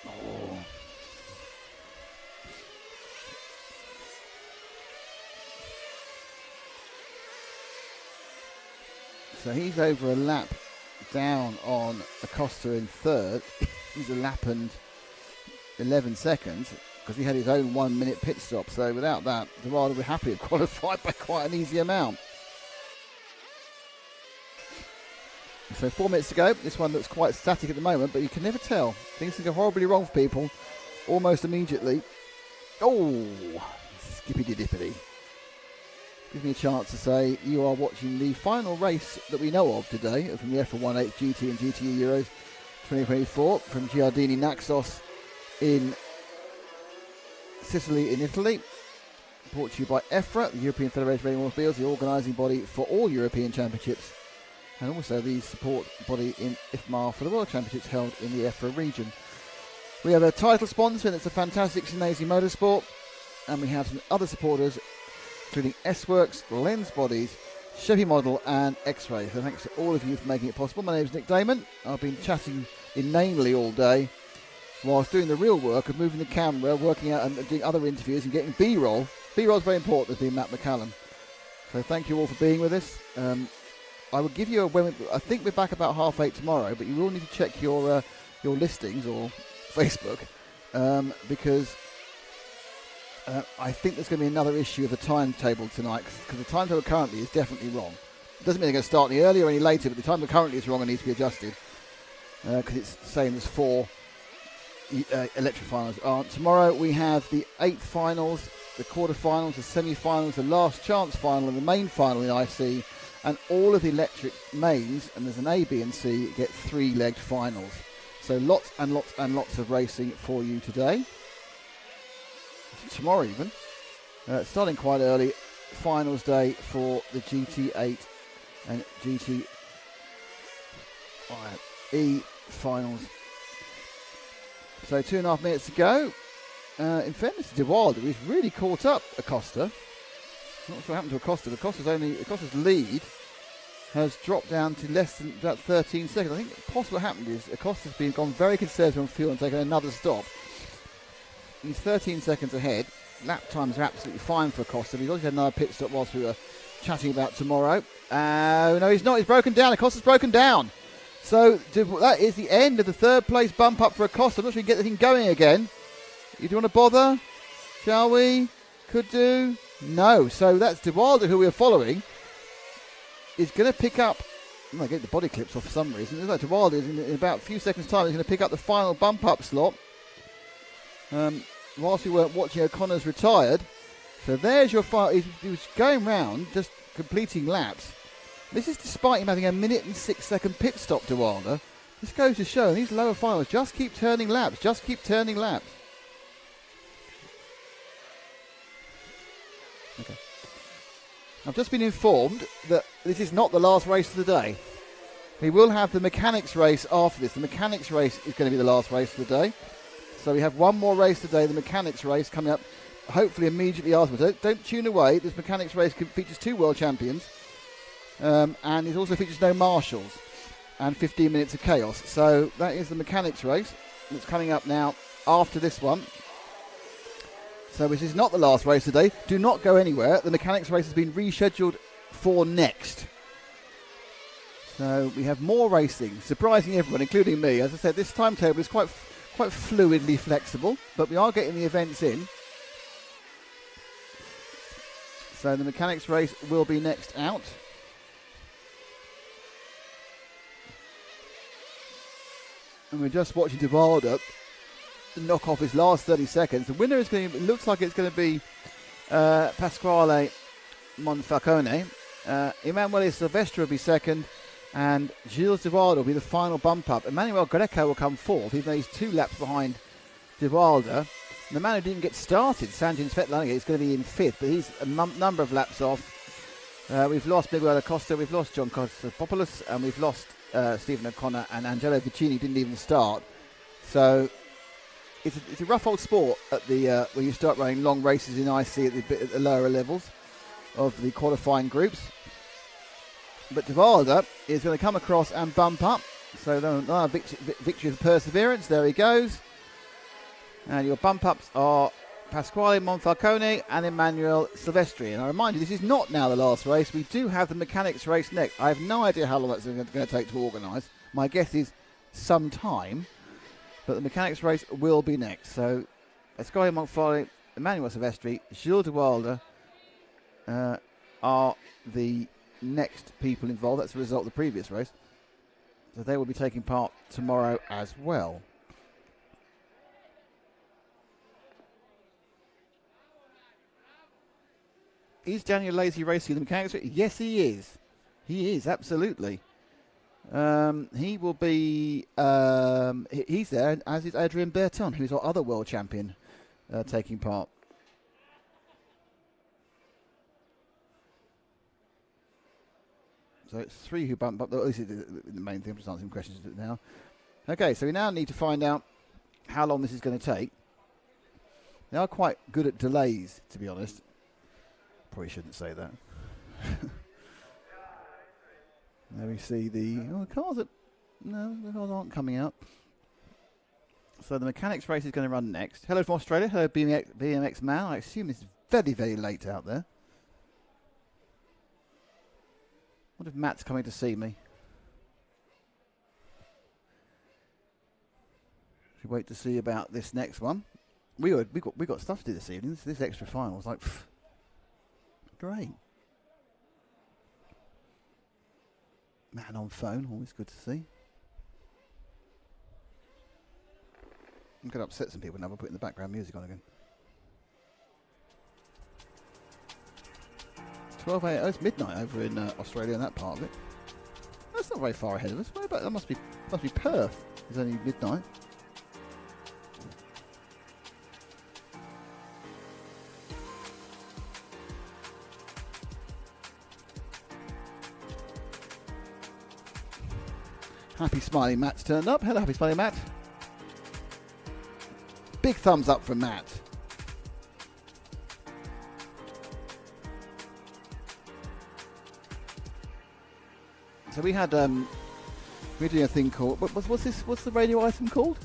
Oh. So he's over a lap down on Acosta in 3rd. He's a lap and 11 seconds because he had his own 1 minute pit stop. So without that, the rider would be happy to qualify by quite an easy amount. So 4 minutes to go. This one looks quite static at the moment, but you can never tell. Things can go horribly wrong for people almost immediately. Oh, skippity-dippity. Gives me a chance to say you are watching the final race that we know of today from the EFRA 18 GT and GTE Euros 2024 from Giardini Naxos in Sicily in Italy. Brought to you by EFRA, the European Federation of Racing Automobiles, the organising body for all European Championships, and also the support body in IFMAR for the World Championships held in the EFRA region. We have a title sponsor, and it's a fantastic Senesi Motorsport, and we have some other supporters, including S-Works, Lens Bodies, Chevy Model, and X-Ray. So thanks to all of you for making it possible. My name is Nick Damon. I've been chatting inanely all day, whilst doing the real work of moving the camera, working out and doing other interviews and getting B-roll. B-roll is very important, as being Matt McCallum. So thank you all for being with us. I will give you I think we're back about 8:30 tomorrow, but you will need to check your listings or Facebook because I think there's going to be another issue of the timetable tonight because the timetable currently is definitely wrong. It doesn't mean they're going to start any earlier or any later, but the timetable currently is wrong and needs to be adjusted because it's saying there's 4 electric finals. Tomorrow we have the 8 finals, the quarterfinals, the semi-finals, the last chance final and the main final in IC, and all of the electric mains, and there's an A, B and C, get 3-legged finals. So lots and lots and lots of racing for you today. Tomorrow even. Starting quite early, finals day for the GT8 and GT8 E finals. So 2.5 minutes to go. In fairness to De Wilder, he's really caught up Acosta. Not sure what happened to Acosta. Acosta's lead has dropped down to less than about 13 seconds. I think possibly what happened is Acosta's gone very conservative on fuel and taken another stop. He's 13 seconds ahead. Lap times are absolutely fine for Acosta. He's also had another pit stop whilst we were chatting about tomorrow. No, he's not. He's broken down. Acosta's broken down. So that is the end of the third place bump up for Acosta. I'm not sure we can get the thing going again. You do want to bother? Shall we? Could do? No. So that's De Wilder, who we are following, is going to pick up. I get the body clips off for some reason. It looks like De Wilder is in about a few seconds' time. He's going to pick up the final bump up slot. Whilst we weren't watching, O'Connor's retired. So there's your final. He was going round, just completing laps. This is despite him having a 1 and 6 second pit stop, De Wilder. This goes to show these lower finals just keep turning laps. Just keep turning laps. Okay. I've just been informed that this is not the last race of the day. We will have the mechanics race after this. The mechanics race is going to be the last race of the day. So we have one more race today, the mechanics race, coming up hopefully immediately afterwards. Don't tune away. This mechanics race features 2 world champions. And it also features no marshals and 15 minutes of chaos. So that is the mechanics race that's coming up now after this one. So this is not the last race today. Do not go anywhere. The mechanics race has been rescheduled for next. So we have more racing, surprising everyone, including me. As I said, this timetable is quite fluidly flexible, but we are getting the events in. So the mechanics race will be next out. And we're just watching De Wilder knock off his last 30 seconds. The winner is going to, it looks like it's going to be Pasquale Monfalcone. Emanuele Silvestri will be second, and Gilles De Wilder will be the final bump up. Emmanuel Greco will come fourth, even though he's 2 laps behind De Wilder. The man who didn't get started, Sanjin Svetlana, is going to be in 5th, but he's a number of laps off. We've lost Miguel Acosta, we've lost John Kostopoulos, and we've lost Stephen O'Connor, and Angelo Vicini didn't even start. So it's a rough old sport at the when you start running long races in IC at the lower levels of the qualifying groups. But De Wilder is going to come across and bump up. So victory of perseverance. There he goes. And your bump ups are Pasquale Monfalcone and Emmanuel Silvestri. And I remind you, this is not now the last race. We do have the mechanics race next. I have no idea how long that's going to take to organise. My guess is some time. But the mechanics race will be next. So Pasquale Monfalcone, Emmanuel Silvestri, Gilles De Wilder are the next people involved. That's the result of the previous race. So they will be taking part tomorrow as well. Is Daniel Lazy racing the mechanics? Yes, he is. He is, absolutely. He will be... he's there, as is Adrien Berton, who's our other world champion, taking part. So it's 3 who bump up. This is the main thing. I'm just answering questions now. Okay, so we now need to find out how long this is going to take. They are quite good at delays, to be honest. Probably shouldn't say that. There we see the cars. The cars aren't coming out. So the mechanics race is going to run next. Hello from Australia. Hello BMX man. I assume it's very, very late out there. What if Matt's coming to see me? Should wait to see about this next one. We got stuff to do this evening. This extra final was like, pff, great. Man on phone, always good to see. I'm going to upset some people now by putting the background music on again. 12 a.m. Oh, it's midnight over in Australia and that part of it. That's not very far ahead of us. Where about that must be Perth. It's only midnight. Happy Smiling Matt's turned up. Hello, Happy Smiling Matt. Big thumbs up from Matt. So we had we're doing a thing called what's the radio item called?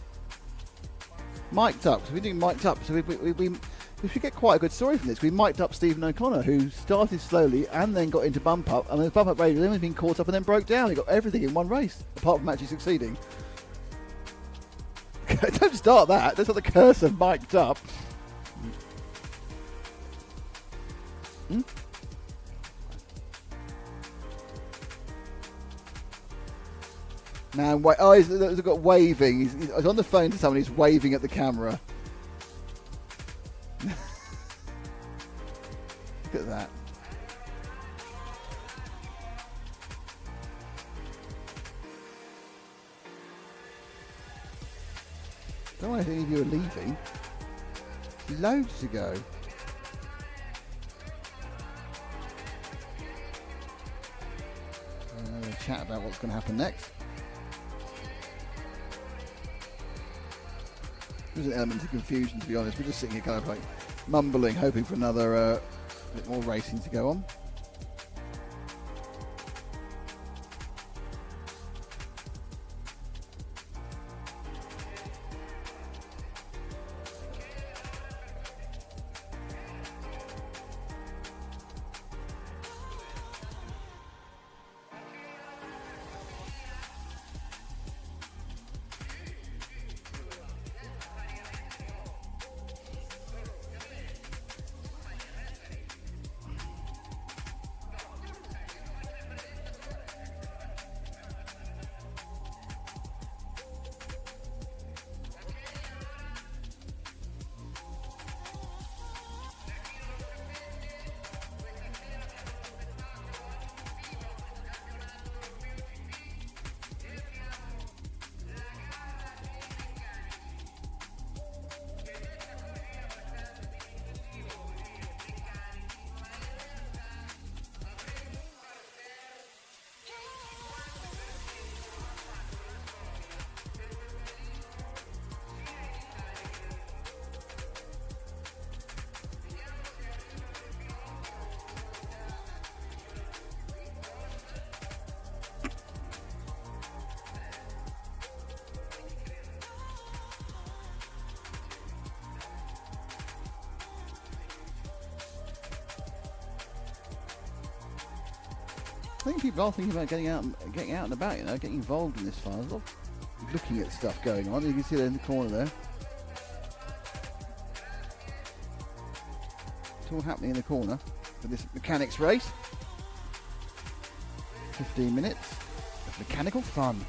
Mic'd Up. So we're doing Mic'd Up. So we should get quite a good story from this. We mic'd up Stephen O'Connor, who started slowly and then got into bump up, and then bump up radio, then he's been caught up and then broke down. He got everything in one race, apart from actually succeeding. Don't start that. That's not the curse of Mic'd Up. Hmm? Now, he's got waving. He's on the phone to someone. He's waving at the camera. Look at that. Don't know if any of you are leaving. Loads to go. Chat about what's going to happen next. There's an element of confusion, to be honest. We're just sitting here kind of like mumbling, hoping for another bit more racing to go on. I think people are thinking about getting out and about, you know, getting involved in this file. There's a lot of looking at stuff going on. You can see there in the corner there. It's all happening in the corner for this mechanics race. 15 minutes of mechanical fun.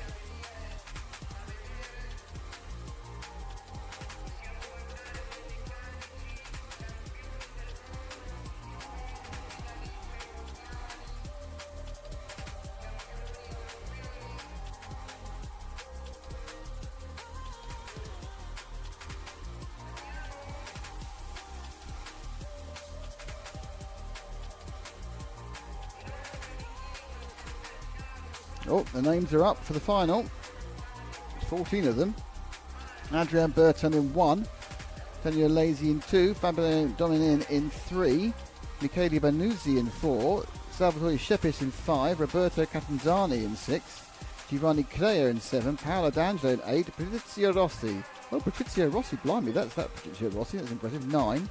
Oh, the names are up for the final. 14 of them. Adrian Burton in 1. Tanya Lazy in 2. Fabio Donin in 3. Michele Banuzzi in 4. Salvatore Shepis in 5. Roberto Catanzani in 6. Giovanni Crea in 7. Paolo D'Angelo in 8. Patrizio Rossi Oh, Patrizio Rossi, blimey, that's that Patrizio Rossi, that's impressive. 9.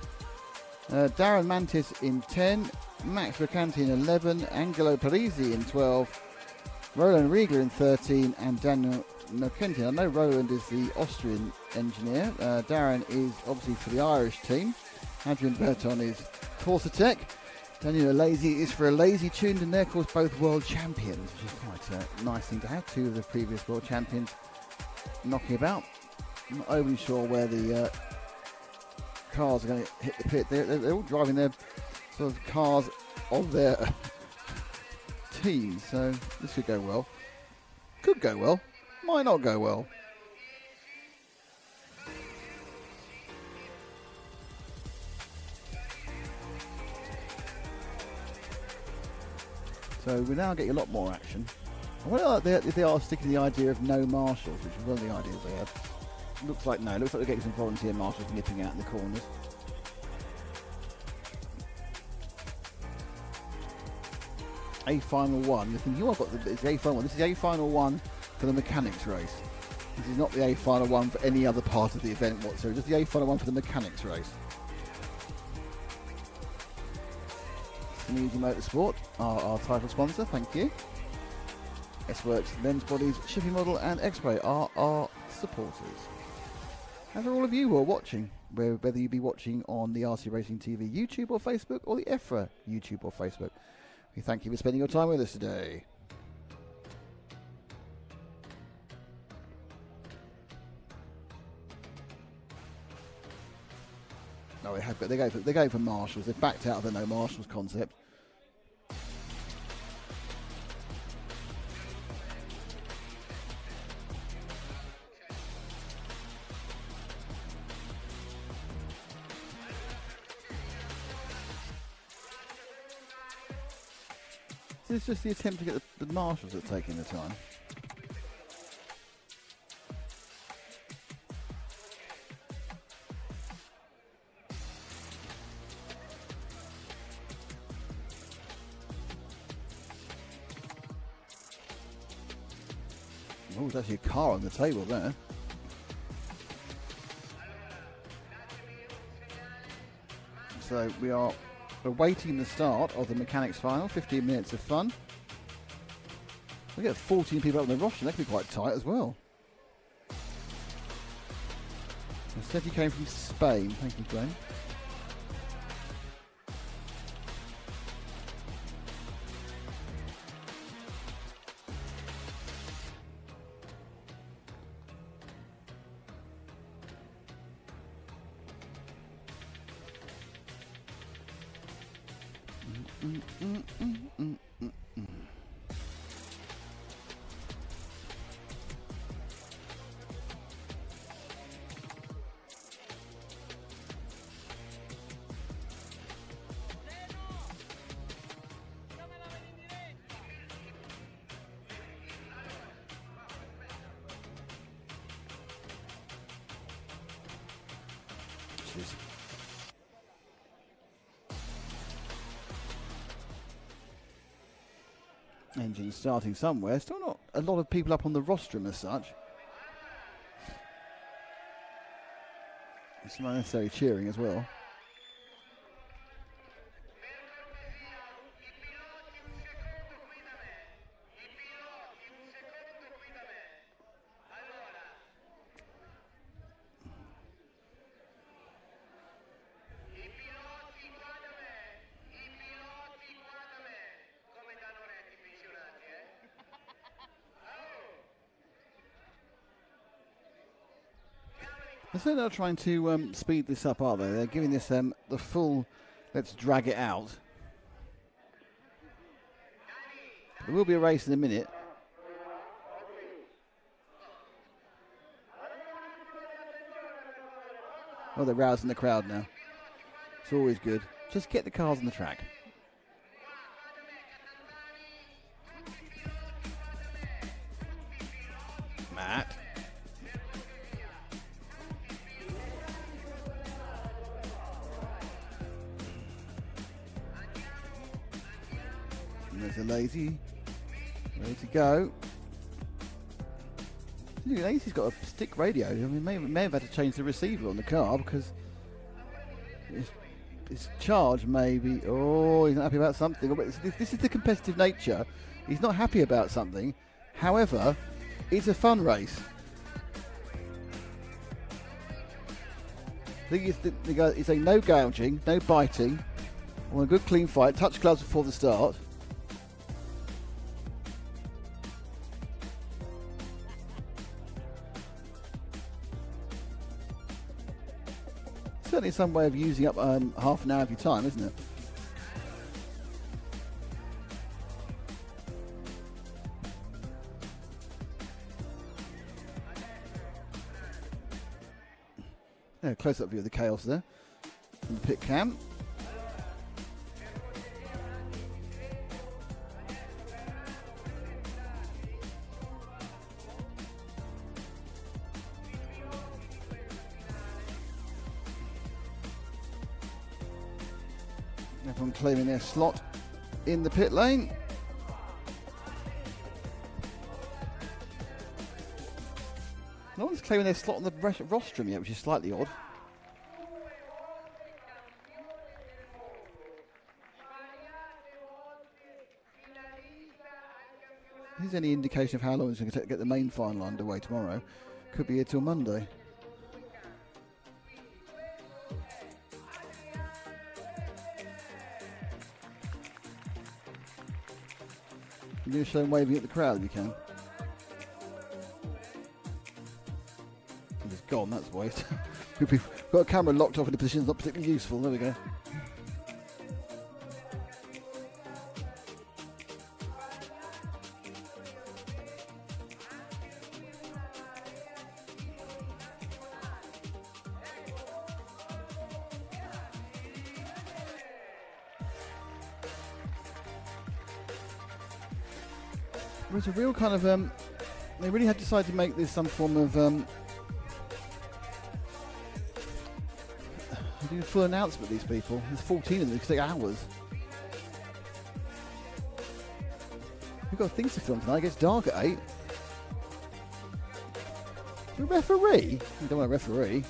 Darren Mantis in 10. Max Mercanti in 11. Angelo Parisi in 12. Roland Riegler in 13. And Daniel Mercanti. I know Roland is the Austrian engineer. Darren is obviously for the Irish team. Adrian Berton is Corsa-Tech. Daniel Lazy is for a Lazy Tuned, and they're, of course, both world champions, which is quite a nice thing to have. 2 of the previous world champions knocking about. I'm not overly sure where the cars are going to hit the pit. They're all driving their sort of cars of their team, so this could go well. Could go well. Might not go well. So we're now getting a lot more action. I wonder if they are sticking to the idea of no marshals, which is one of the ideas they have. Looks like no. Looks like they're getting some volunteer marshals nipping out in the corners. A final 1. You're thinking, I've got it's the A final 1. This is the A final 1 for the mechanics race. This is not the A final 1 for any other part of the event whatsoever. Just the A final 1 for the mechanics race. Senesi Motorsport, our title sponsor, thank you. S-Works, Lens Bodies, Shipping Model and X-Ray are our supporters. As are all of you who are watching, whether you be watching on the RC Racing TV YouTube or Facebook or the EFRA YouTube or Facebook. We thank you for spending your time with us today. No, they're going for marshals. They've backed out of the no marshals concept. So it's just the attempt to get the marshals that are taking the time. Oh, there's actually a car on the table there. So we are awaiting the start of the mechanics final. 15 minutes of fun. We get 14 people up on the roster. That could be quite tight as well. Instead, you came from Spain. Thank you, Glenn. Engine starting somewhere. Still not a lot of people up on the rostrum as such. Some unnecessary cheering as well. They're not trying to speed this up, are they? They're giving this the full, let's drag it out. There will be a race in a minute. Oh, they're rousing the crowd now. It's always good. Just get the cars on the track. Matt. There's a Lazy, ready to go. At least he's got a stick radio. I mean, may have had to change the receiver on the car because his charge maybe. Oh, he's not happy about something. This is the competitive nature. He's not happy about something. However, it's a fun race. He's saying no gouging, no biting. I want a good clean fight. Touch gloves before the start. Certainly some way of using up half an hour of your time, isn't it? Yeah, close-up view of the chaos there from the pit cam. Everyone claiming their slot in the pit lane. No one's claiming their slot on the rostrum yet, which is slightly odd. If there's any indication of how long it's going to take to get the main final underway tomorrow, could be here till Monday. Can you show them waving at the crowd if you can? It's gone, that's a waste. We've got a camera locked off in a position that's not particularly useful. There we go. There's a real kind of they really had decided to make this some form of do a full announcement. These people, there's 14 of them. It could take hours. We've got things to film tonight. It gets dark at 8. A referee? You don't want a referee.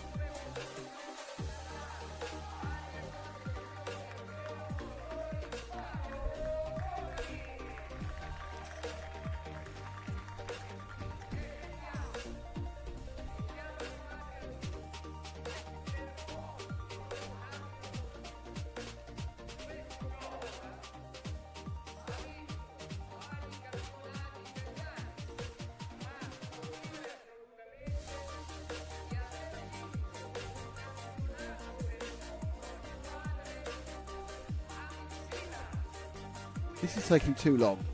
This is taking too long.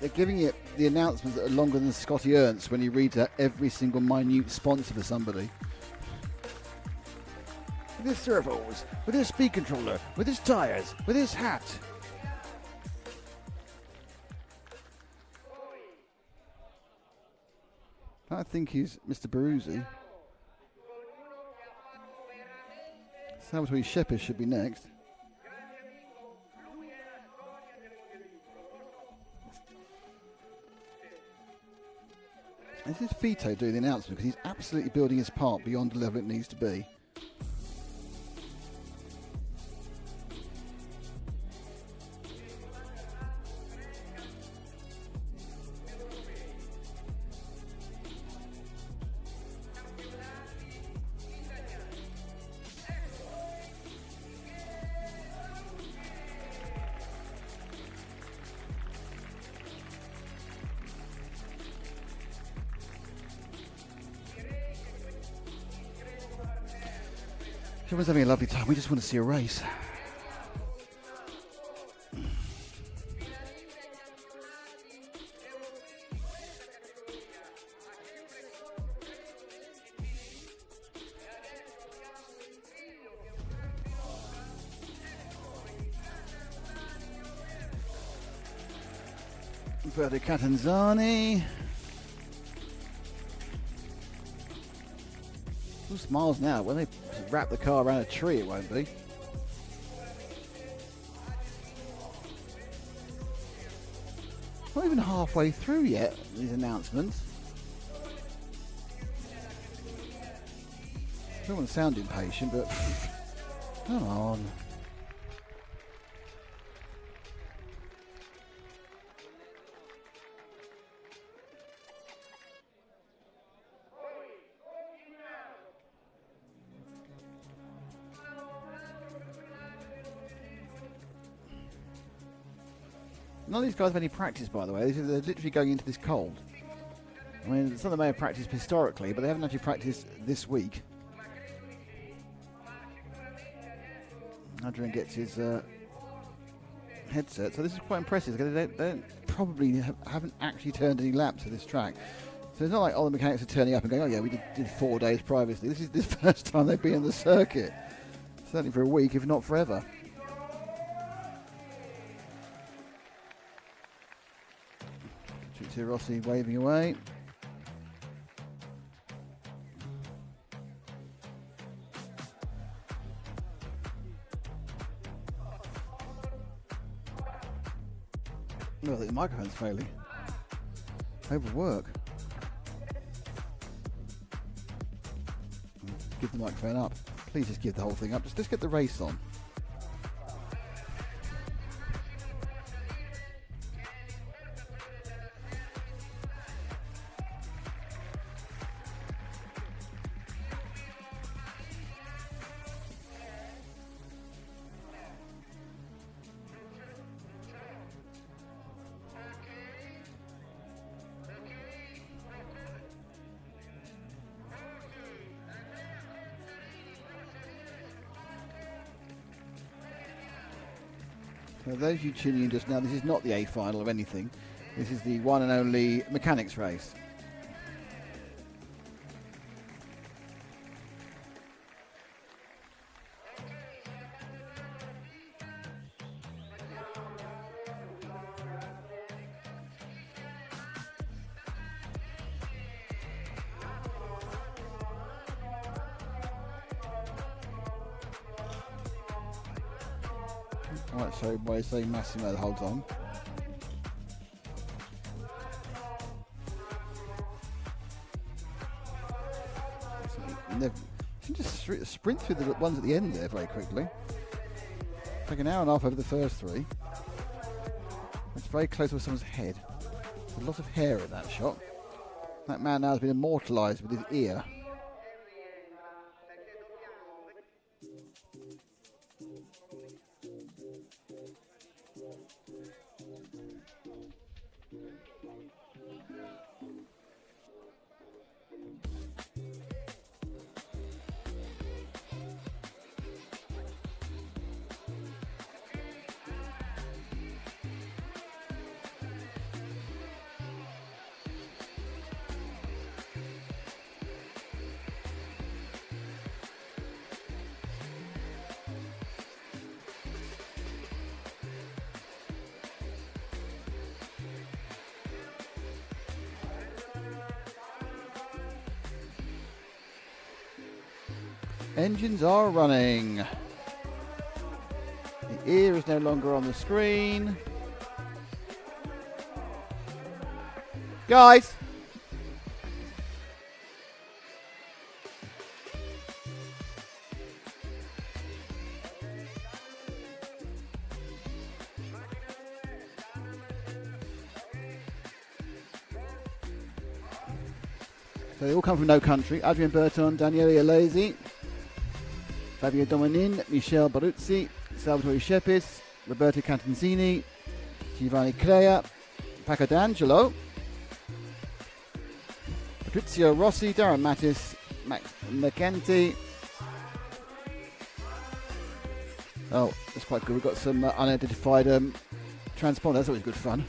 They're giving it the announcements that are longer than Scotty Ernst when he reads out every single minute sponsor for somebody. With his servos, with his speed controller, with his tyres, with his hat. I think he's Mr. Baruzzi. Salvatore Shepard should be next. This is Vito doing the announcement because he's absolutely building his part beyond the level it needs to be. Everyone's having a lovely time. We just want to see a race. Roberto Catanzani. Who smiles now? When they wrap the car around a tree, it won't be. Not even halfway through yet, these announcements. don't want to sound impatient, but come on. None of these guys have any practice, by the way. They're literally going into this cold. I mean, some of them may have practiced historically, but they haven't actually practiced this week. Adrian gets his headset, so this is quite impressive. They probably haven't actually turned any laps of this track. So it's not like all the mechanics are turning up and going, oh yeah, we did 4 days previously. This is the first time they've been in the circuit. Certainly for a week, if not forever. Rossi waving away. Oh, I think the microphone's failing. Overwork. Give the microphone up. Please just give the whole thing up. Just get the race on. For those of you tuning in just now, this is not the A final of anything. This is the one and only mechanics race. Right, so by saying Massimo holds on. You can just sprint through the ones at the end there very quickly. Take an hour and a half over the first 3. It's very close with someone's head. There's a lot of hair in that shot. That man now has been immortalised with his ear. Engines are running. The ear is no longer on the screen. Guys! So they all come from No Country. Adrian Berton, Daniele Alesi, Fabio Domanin, Michel Baruzzi, Salvatore Shepis, Roberto Cantanzini, Giovanni Crea, Paco D'Angelo, Patrizio Rossi, Darren Mattis, Max McEntee. Oh, that's quite good. We've got some unidentified transponders. That's always good fun.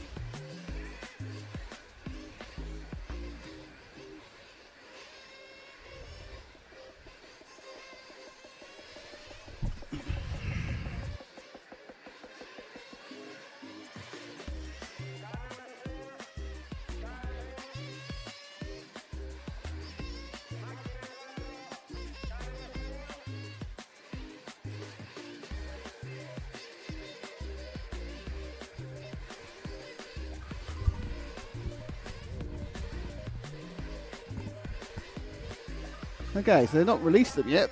Okay, so they've not released them yet,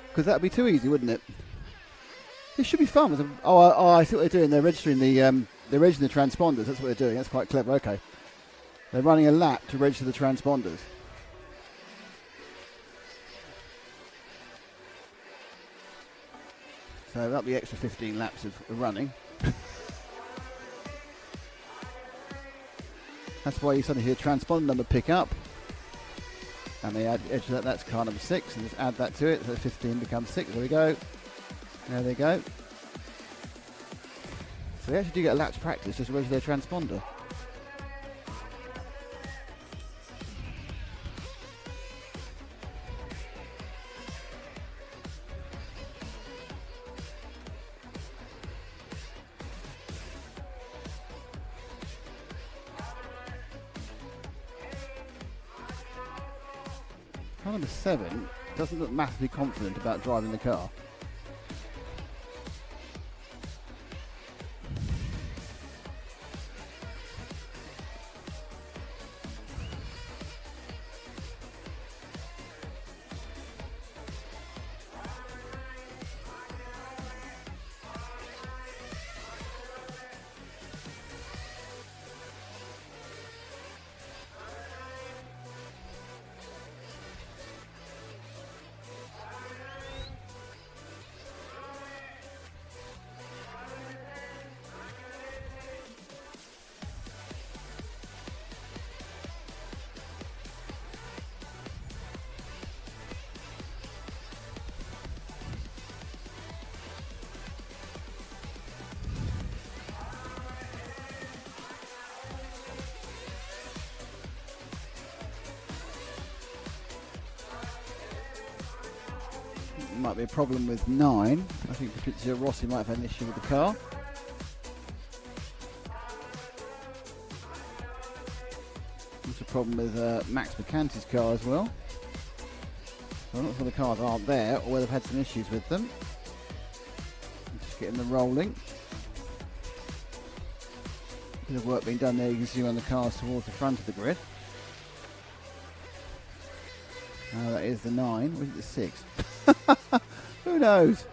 because that would be too easy, wouldn't it? This should be fun. I see what they're doing. They're registering the transponders. That's what they're doing. That's quite clever. Okay, they're running a lap to register the transponders. So that'll be extra 15 laps of running. That's why you suddenly hear transponder number pick up. And they add edge to that, that's car number 6, and just add that to it, so 15 becomes 6. There we go. There they go. So they actually do get a lap's practice just to register their transponder. Car number 7 doesn't look massively confident about driving the car. Might be a problem with 9. I think Patrizio Rossi might have had an issue with the car. There's a problem with Max McCanty's car as well. So I'm not sure the cars aren't there or whether they've had some issues with them. Just getting them rolling. Bit of work being done there, you can see on the cars towards the front of the grid. That is the 9. Where's the 6? Who knows?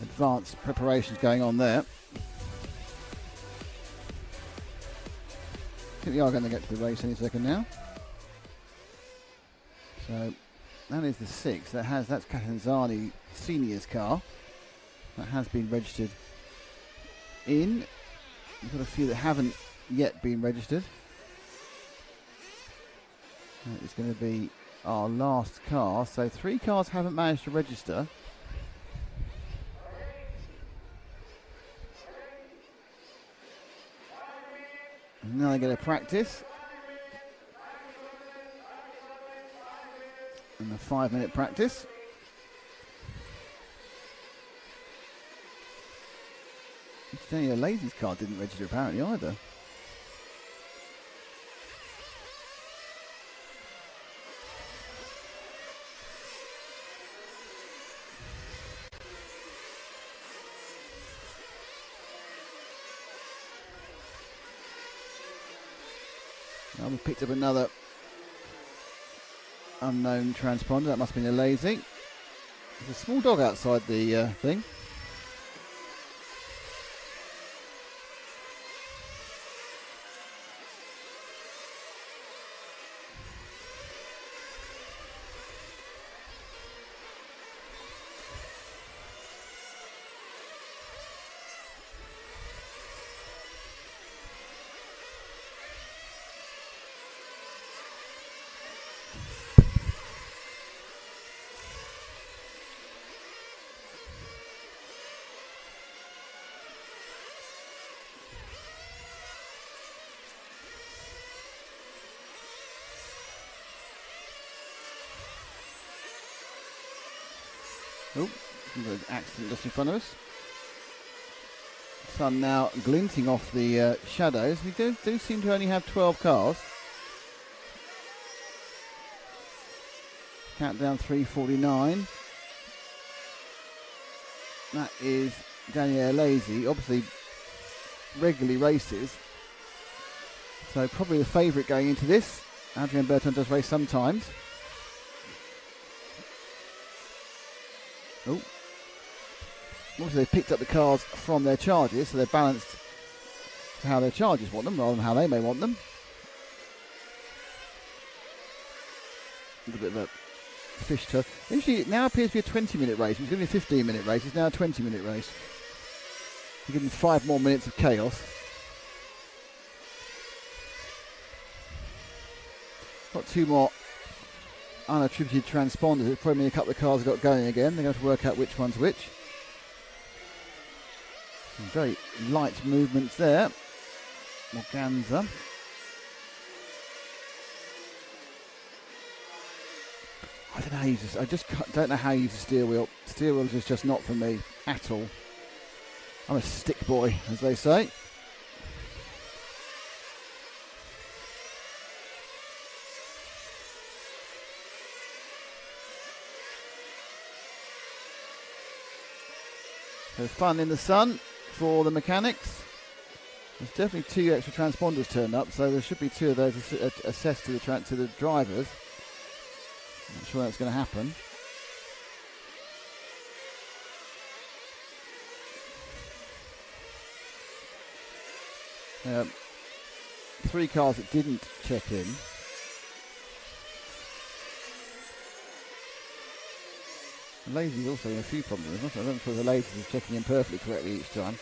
Advanced preparations going on there. I think we are going to get to the race any second now. So that is the 6. That's Catanzani Senior's car. That has been registered in. We've got a few that haven't yet been registered. It's going to be our last car. So 3 cars haven't managed to register. And now they get a practice. And a 5-minute practice. Daniel Lazy's car didn't register apparently either. Now we picked up another unknown transponder. That must have been a Lazy. There's a small dog outside the thing. Oh, there's an accident just in front of us. Sun now glinting off the shadows. We do seem to only have 12 cars. Countdown 3:49. That is Daniele Lazy. Obviously, regularly races So probably the favourite going into this. Adrian Berton does race sometimes. Oh. Also, they've picked up the cars from their charges, so they're balanced to how their charges want them rather than how they may want them. A little bit of a fish turn. Actually, it now appears to be a 20-minute race. It's going to be a 15-minute race. It's now a 20-minute race. We're giving 5 more minutes of chaos. Got 2 more unattributed transponders. It's probably a couple of cars got going again. They're going to have to work out which one's which. Some very light movements there. Morganza. I don't know how you use this. I just don't know how you use a steer wheel. Steer wheels is just not for me at all. I'm a stick boy, as they say. So fun in the sun for the mechanics. There's definitely 2 extra transponders turned up, so there should be 2 of those assessed to the drivers. Not sure that's going to happen. Um, 3 cars that didn't check in. The Lazy's also in a few problems. I don't know if the Lazy is checking in perfectly correctly each time.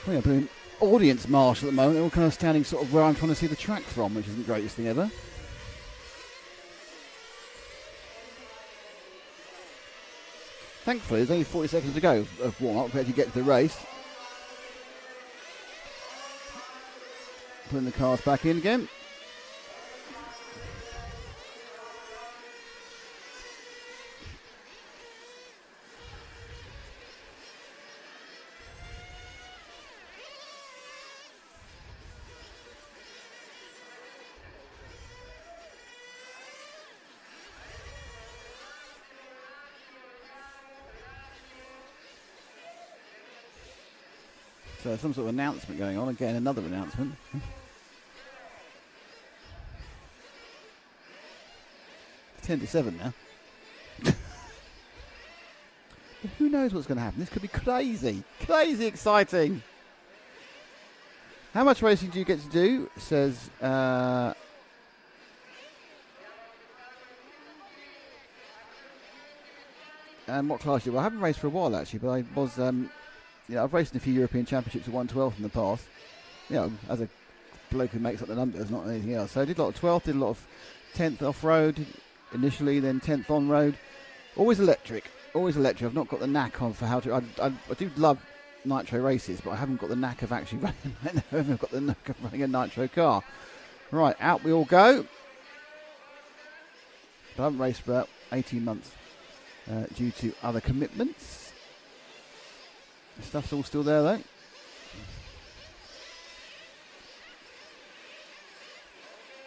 We're doing audience march at the moment. They're all kind of standing sort of where I'm trying to see the track from, which isn't the greatest thing ever. Thankfully, there's only 40 seconds to go of warm-up before you get to the race. Putting the cars back in again. So some sort of announcement going on. Again, another announcement. 10-7 now. But who knows what's going to happen? This could be crazy. Crazy exciting. How much racing do you get to do? Says... and what class do you? Well, I haven't raced for a while actually, but I was... I've raced in a few European Championships at 112 in the past. As a bloke who makes up the numbers, not anything else. So I did a lot of 12th, did a lot of 10th off-road initially, then 10th on-road. Always electric. I've not got the knack on for how to... I do love Nitro races, but I haven't got the knack of actually running... I haven't got the knack of running a Nitro car. Right, out we all go. But I haven't raced for about 18 months due to other commitments. The stuff's all still there though.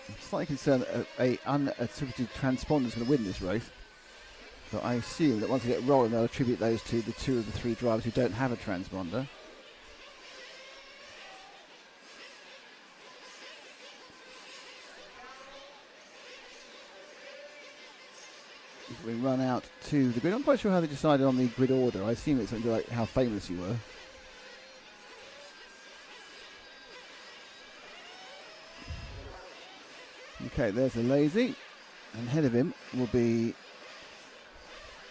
I'm slightly concerned that a unattributed transponder is going to win this race. But I assume that once they get rolling, they'll attribute those to the 2 of the 3 drivers who don't have a transponder. We run out to the grid. I'm not quite sure how they decided on the grid order. I assume it's something like how famous you were. Okay, there's a lazy, and ahead of him will be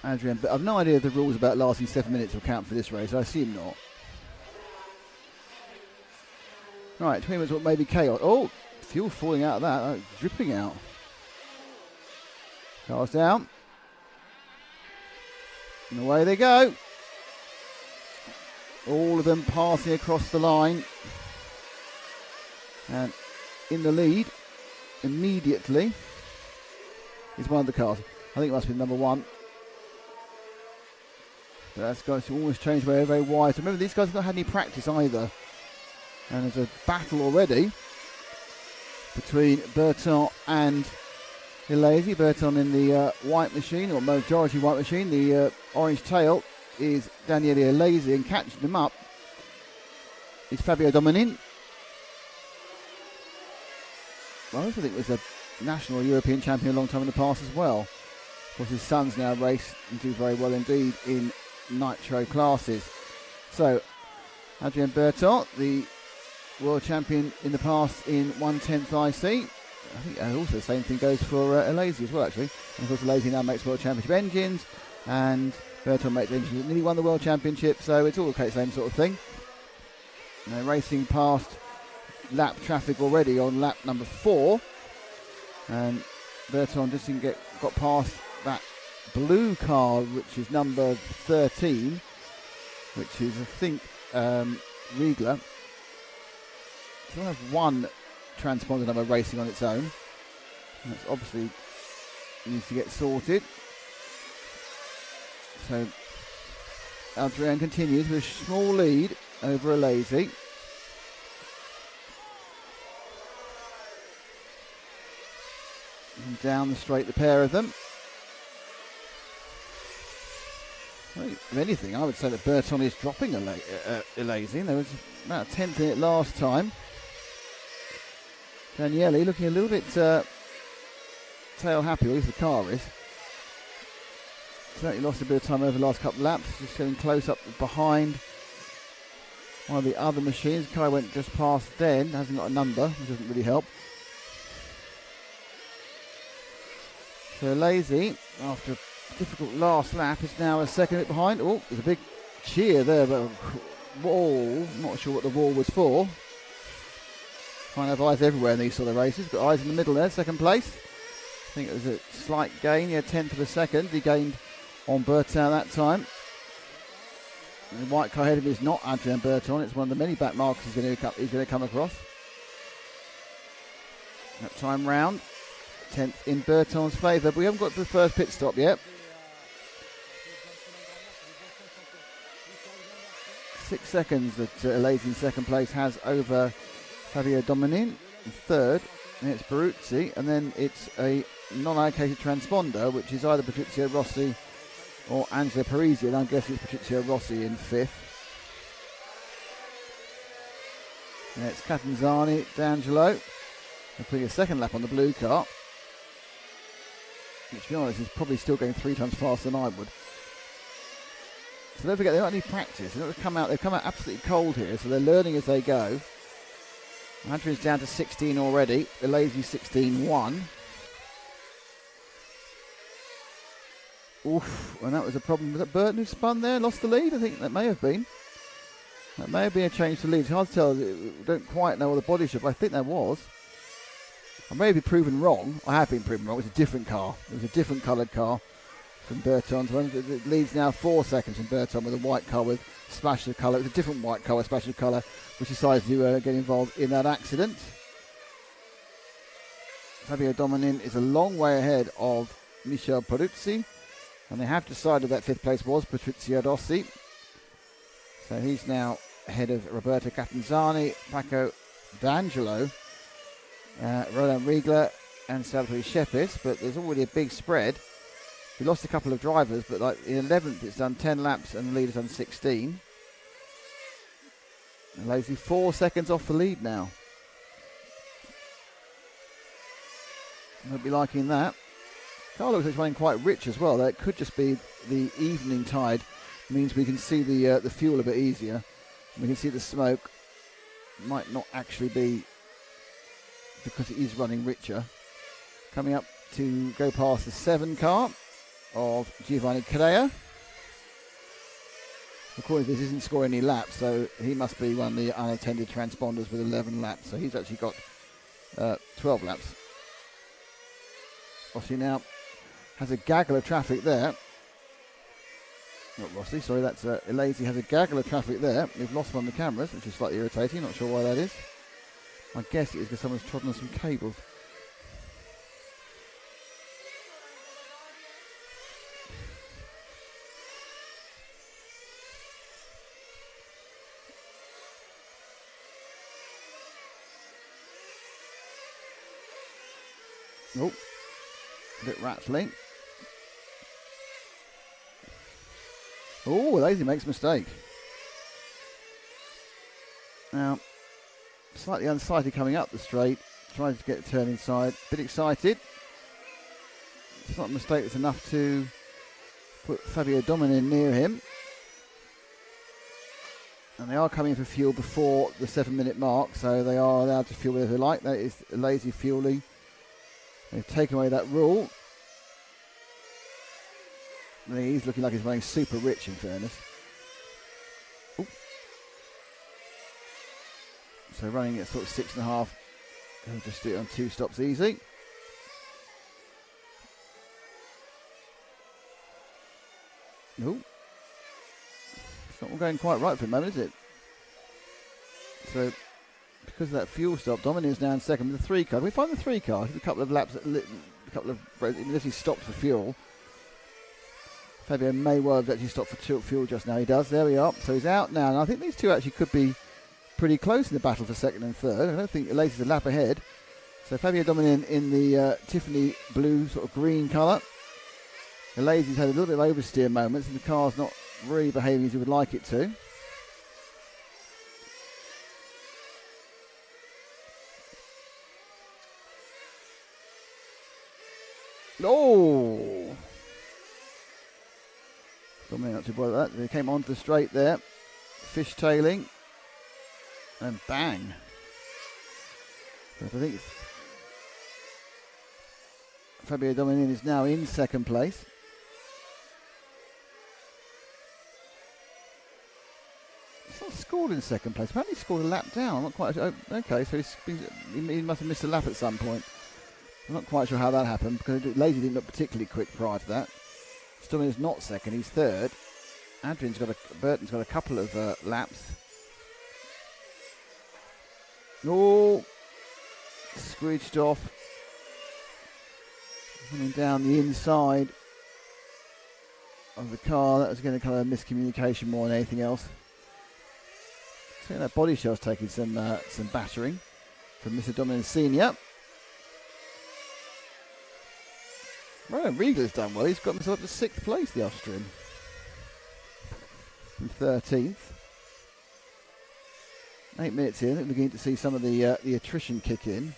Adrian. But I've no idea if the rules about lasting 7 minutes will count for this race. I assume not. Right, 20 minutes, what may be chaos. Oh, fuel falling out of that, dripping out. Cars down. And away they go. All of them passing across the line. And in the lead, immediately, is one of the cars. I think it must be number 1. But that's going to almost change very, very wide. So remember, these guys have not had any practice either. And there's a battle already between Berton and Hilesi. Berton in the white machine, or majority white machine. The orange tail is Daniele Hilesi, and catching them up is Fabio Dominin. I also think was a national European champion a long time in the past as well. Of course, his sons now race and do very well indeed in Nitro classes. So, Adrien Berton, the world champion in the past in 1/10th IC. I think also the same thing goes for Hilesi as well, actually. And of course, Hilesi now makes World Championship engines, and Berton makes engines that nearly won the World Championship, so it's all the same sort of thing. And they're racing past lap traffic already on lap number 4, and Berton just didn't got past that blue car, which is number 13, which is, I think, Riegler. Still has one transponder number racing on its own. That's obviously needs to get sorted. So Adrian continues with a small lead over Hilesi. And down the straight, the pair of them. Well, if anything, I would say that Berton is dropping Hilesi. There was about a 10th in it last time. Daniele looking a little bit tail happy, or at least the car is. Certainly lost a bit of time over the last couple of laps, just getting close up behind one of the other machines. The car went just past then, hasn't got a number, which doesn't really help. So Hilesi, after a difficult last lap, is now a second bit behind. Oh, there's a big cheer there, but a wall, not sure what the wall was for. Kind of eyes everywhere in these sort of races, but eyes in the middle there, second place. I think it was a slight gain, 10th of a second. He gained on Berton that time. And the white car ahead of him is not Adrien Berton, it's one of the many back markers he's going to come across. That time round, 10th in Berton's favour, but we haven't got to the first pit stop yet. 6 seconds that Hilesi in second place has over Fabio Dominin in third, and it's Baruzzi, and then it's a non-allocated transponder, which is either Patrizio Rossi or Angelo Parisi, and I'm guessing it's Patrizio Rossi in fifth. And it's Catanzani, D'Angelo. They're putting a second lap on the blue car, which, to be honest, is probably still going 3 times faster than I would. So don't forget, they don't need practice. They've come out absolutely cold here, so they're learning as they go. Adrian's down to 16 already. Hilesi 16-1. Oof, and that was a problem. Was that Burton who spun there, lost the lead? I think that may have been. That may have been a change to lead. It's hard to tell. I don't quite know what the body shop, but I think there was. I may be proven wrong. I have been proven wrong. It's a different car. It was a different coloured car from Berton's one. It leads now 4 seconds from Berton with a white car with splash of colour. It was a different white car with splash of colour, which decided to get involved in that accident. Fabio Dominin is a long way ahead of Michel Peruzzi, and they have decided that 5th place was Patrizio Rossi. So he's now ahead of Roberto Catanzani, Paco D'Angelo, Roland Riegler and Salvatore Shepis, but there's already a big spread. We lost a couple of drivers, but like in 11th it's done 10 laps and the leader's done 16. And Hilesi 4 seconds off the lead now. Won't be liking that. Car looks like it's running quite rich as well. That could just be the evening tide. Means we can see the fuel a bit easier. We can see the smoke. Might not actually be because it is running richer. Coming up to go past the 7 car of Giovanni Cadea. According to this, isn't scoring any laps, so he must be one of the unattended transponders with 11 laps. So he's actually got 12 laps. Rossi now has a gaggle of traffic there. Not Rossi, sorry, that's Elasi has a gaggle of traffic there. We've lost one of the cameras, which is slightly irritating. Not sure why that is. I guess it is because someone's trodden on some cables. Oh, a bit rattling. Oh, Lazy makes a mistake. Now, slightly unsighted coming up the straight, trying to get a turn inside. Bit excited. It's not a mistake that's enough to put Fabio Dominin near him. And they are coming for fuel before the 7-minute mark, so they are allowed to fuel wherever they like. That is lazy fueling. They've taken away that rule. He's looking like he's running super rich, in fairness. Ooh. So running at sort of 6.5. He'll just do it on 2 stops easy. Ooh. It's not all going quite right for the moment, is it? So, because of that fuel stop, Dominic is now in second with the 3 car. We find the 3 car. A couple of laps, unless he stopped for fuel. Fabio may well have actually stopped for fuel just now. He does. There we are. So he's out now. And I think these two actually could be pretty close in the battle for second and third. I don't think Elasi's a lap ahead. So Fabio Dominin in the Tiffany blue sort of green colour. Elasi's had a little bit of oversteer moments and the car's not really behaving as he would like it to. Oh! Dominic not too bothered with that. They came onto the straight there. Fishtailing. And bang. But I think Fabio Dominin is now in second place. He's not scored in second place. Apparently he scored a lap down. I'm not quite sure. Okay, so he must have missed a lap at some point. I'm not quite sure how that happened because Lazy didn't look particularly quick prior to that. Dominic is not second, he's third. Burton's got a couple of laps. Oh, screeched off. Coming down the inside of the car. That was going to kind of miscommunication more than anything else. So that body shell's taking some battering from Mr. Dominic Senior. Rowan Riegel's done well. He's got himself up to 6th place, the Austrian. From 13th. 8 minutes in, we're beginning to see some of the attrition kick in.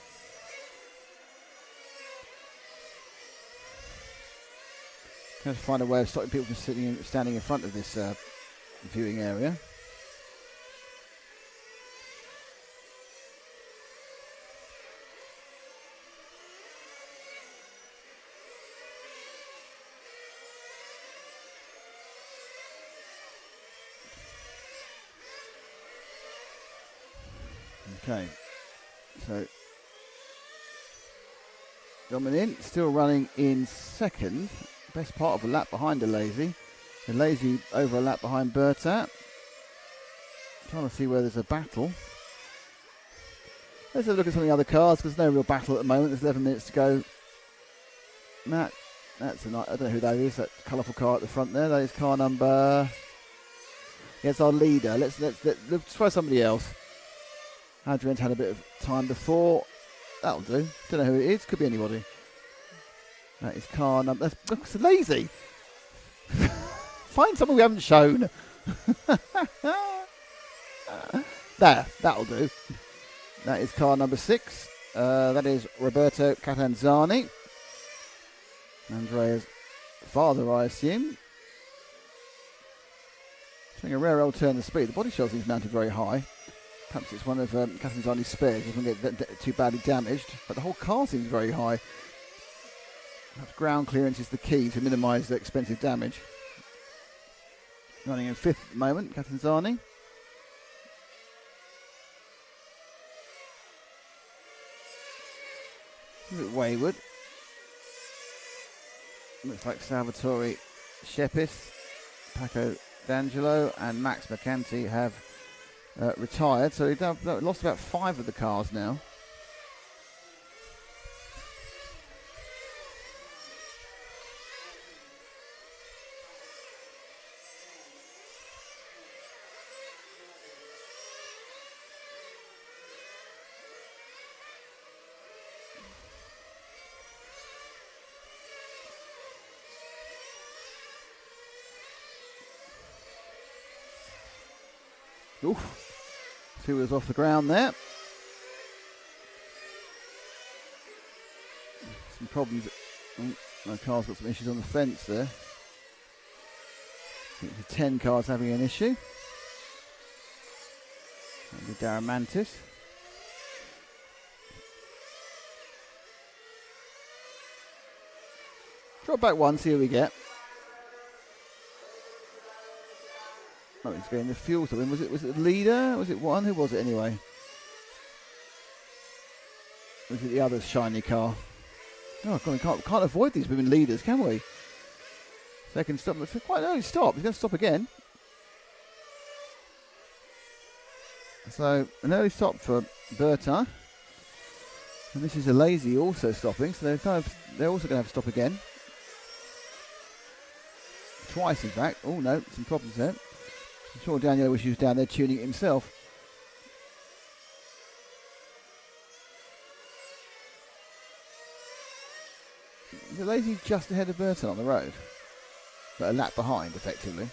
Trying to find a way of stopping people from standing in front of this viewing area. Okay, so Dominic still running in second, best part of a lap behind Elasi. Elasi over a lap behind Bertat. Trying to see where there's a battle. Let's have a look at some of the other cars because there's no real battle at the moment. There's 11 minutes to go. Matt, that's I don't know who that is. That colourful car at the front there. That is car number. Yeah, it's our leader. Let's try somebody else. Adrian's had a bit of time before. That'll do. Don't know who it is. Could be anybody. That is car number. That's Lazy. Find someone we haven't shown. There. That'll do. That is car number 6. That is Roberto Catanzani. Andrea's father, I assume. Showing a rare old turn of speed. The body shell seems mounted very high. Perhaps it's one of Catherine's only spares. It doesn't get too badly damaged. But the whole car seems very high. Perhaps ground clearance is the key to minimise the expensive damage. Running in 5th at the moment, Catanzani. A bit wayward. Looks like Salvatore Shepis, Paco D'Angelo and Max Mercanti have retired. So they've lost about 5 of the cars now. Oof. 2 wheels off the ground there. Some problems. My car's got some issues on the fence there. I think the 10 car's having an issue. That'll be Daramantis. Drop back 1, see what we get. Oh, he's getting the fuel to him. Was it the leader? Was it 1? Who was it anyway? Was it the other shiny car? Oh, God, we can't avoid these women leaders, can we? Second stop. It's quite early stop. He's going to stop again. So, an early stop for Berta. And this is a lazy also stopping, so they're also going to have to stop again. Twice, in fact. Oh, no, some problems there. I'm sure Daniel wish he was down there tuning it himself. Is the lazy just ahead of Burton on the road? But a lap behind, effectively.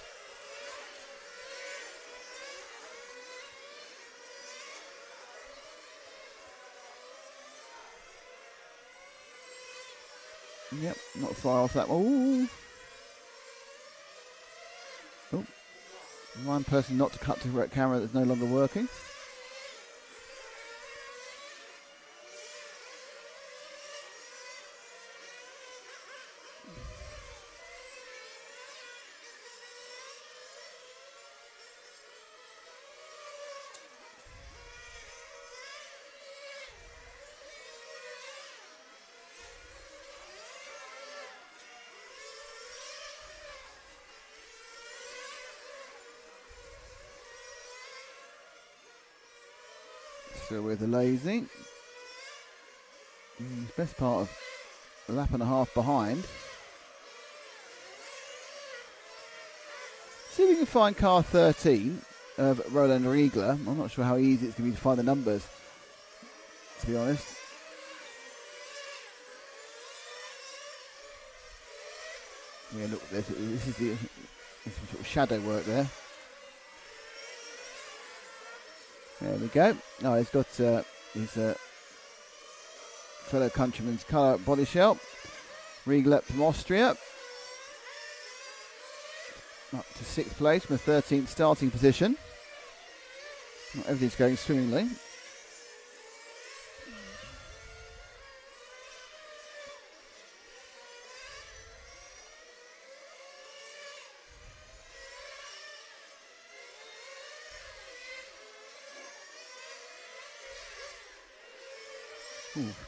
Yep, not far off that one. Ooh. Oh. One person not to cut to camera that's no longer working. Still with the lazy. Best part of a lap and a half behind. See if we can find car 13 of Roland Riegler. I'm not sure how easy it's going to be to find the numbers, to be honest. Yeah, look, this is the sort of shadow work there. There we go. Oh, he's got his fellow countryman's colour body shell. Riegler from Austria. Up to 6th place from a 13th starting position. Not everything's going swimmingly.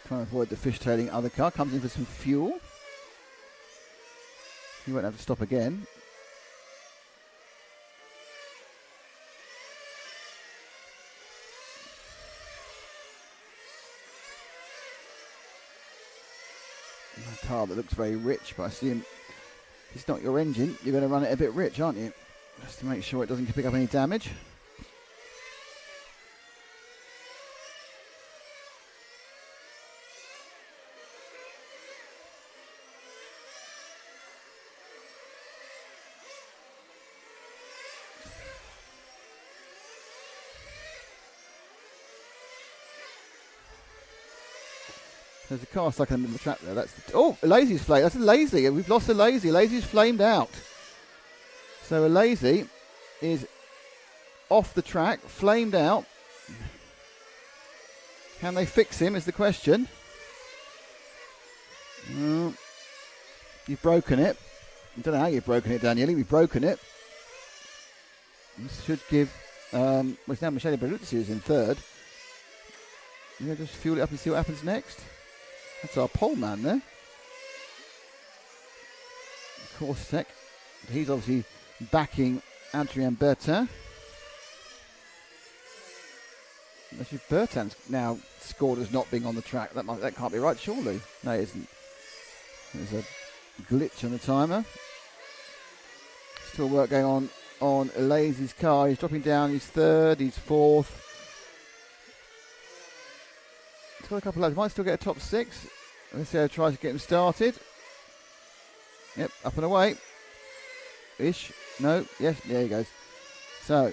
Trying to avoid the fishtailing other car. Comes in for some fuel. He won't have to stop again. A car that looks very rich, but I assume if it's not your engine, you're going to run it a bit rich, aren't you? Just to make sure it doesn't pick up any damage. There's a car stuck in the middle of the track there. That's Lazy's flamed. That's a Lazy. We've lost a Lazy. Lazy's flamed out. So a Lazy is off the track, flamed out. Can they fix him is the question. You've broken it. I don't know how you've broken it, Daniele. You've broken it. This should give... it's now Michele Bertuzzi who's in third. Just fuel it up and see what happens next. That's our pole man there. Corsetec. He's obviously backing Adrien Bertin. Actually, Bertin's now scored as not being on the track. That can't be right, surely. No, it isn't. There's a glitch on the timer. Still work going on Lazy's car. He's dropping down. He's third. He's fourth. He's got a couple of laps. Might still get a top six. Let's see how he tries to get him started. Yep, up and away. Ish. No. Yes. There he goes. So,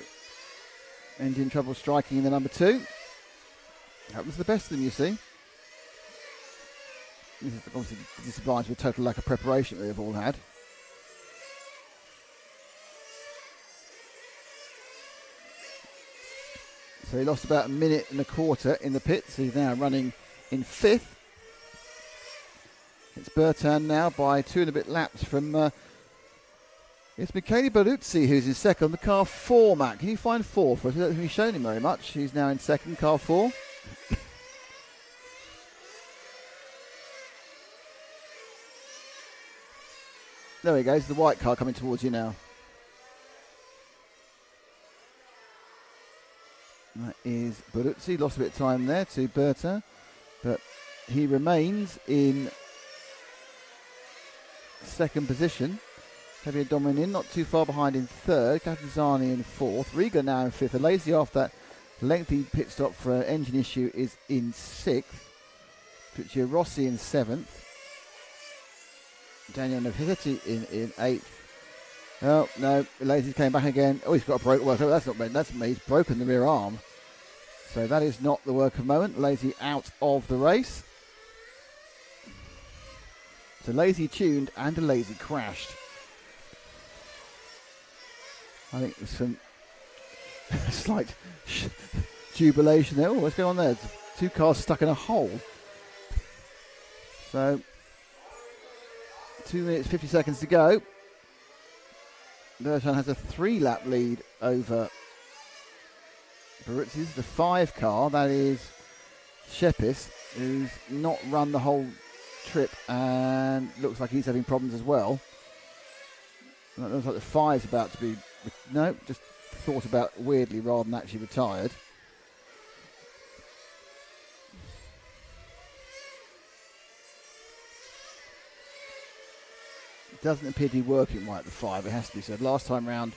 engine trouble striking in the number 2. Happens to the best of them, you see. This is obviously the disadvantage with total lack of preparation that they've all had. So he lost about a minute and a quarter in the pits. He's now running in 5th. It's Bertin now by 2 and a bit laps from... it's Michele Bertuzzi who's in second. The car 4, Matt. Can you find 4 for us? I don't think we've shown him very much. He's now in second, car 4. There he goes, the white car coming towards you now. That is Bertuzzi. Lost a bit of time there to Bertin, but he remains in second position. Javier Domin not too far behind in third. Cattanzani in fourth. Riga now in fifth. A Lazy after that lengthy pit stop for an engine issue is in sixth. Puccio Rossi in seventh. Daniel Novitetti in eighth. Oh, no. Lazy came back again. Oh, he's got a broke. Well, that's not bad. That's me. He's broken the rear arm. So that is not the work of the moment. Lazy out of the race. So Lazy tuned and a Lazy crashed. I think there's some slight jubilation there. Oh, what's going on there? There's 2 cars stuck in a hole. So 2 minutes 50 seconds to go. Bertin has a 3-lap lead over Bertuzzi's the 5 car. That is Shepis, who's not run the whole trip and looks like he's having problems as well. And it looks like the 5's about to be... No, just thought about weirdly rather than actually retired. It doesn't appear to be working right at the 5, it has to be said. Last time round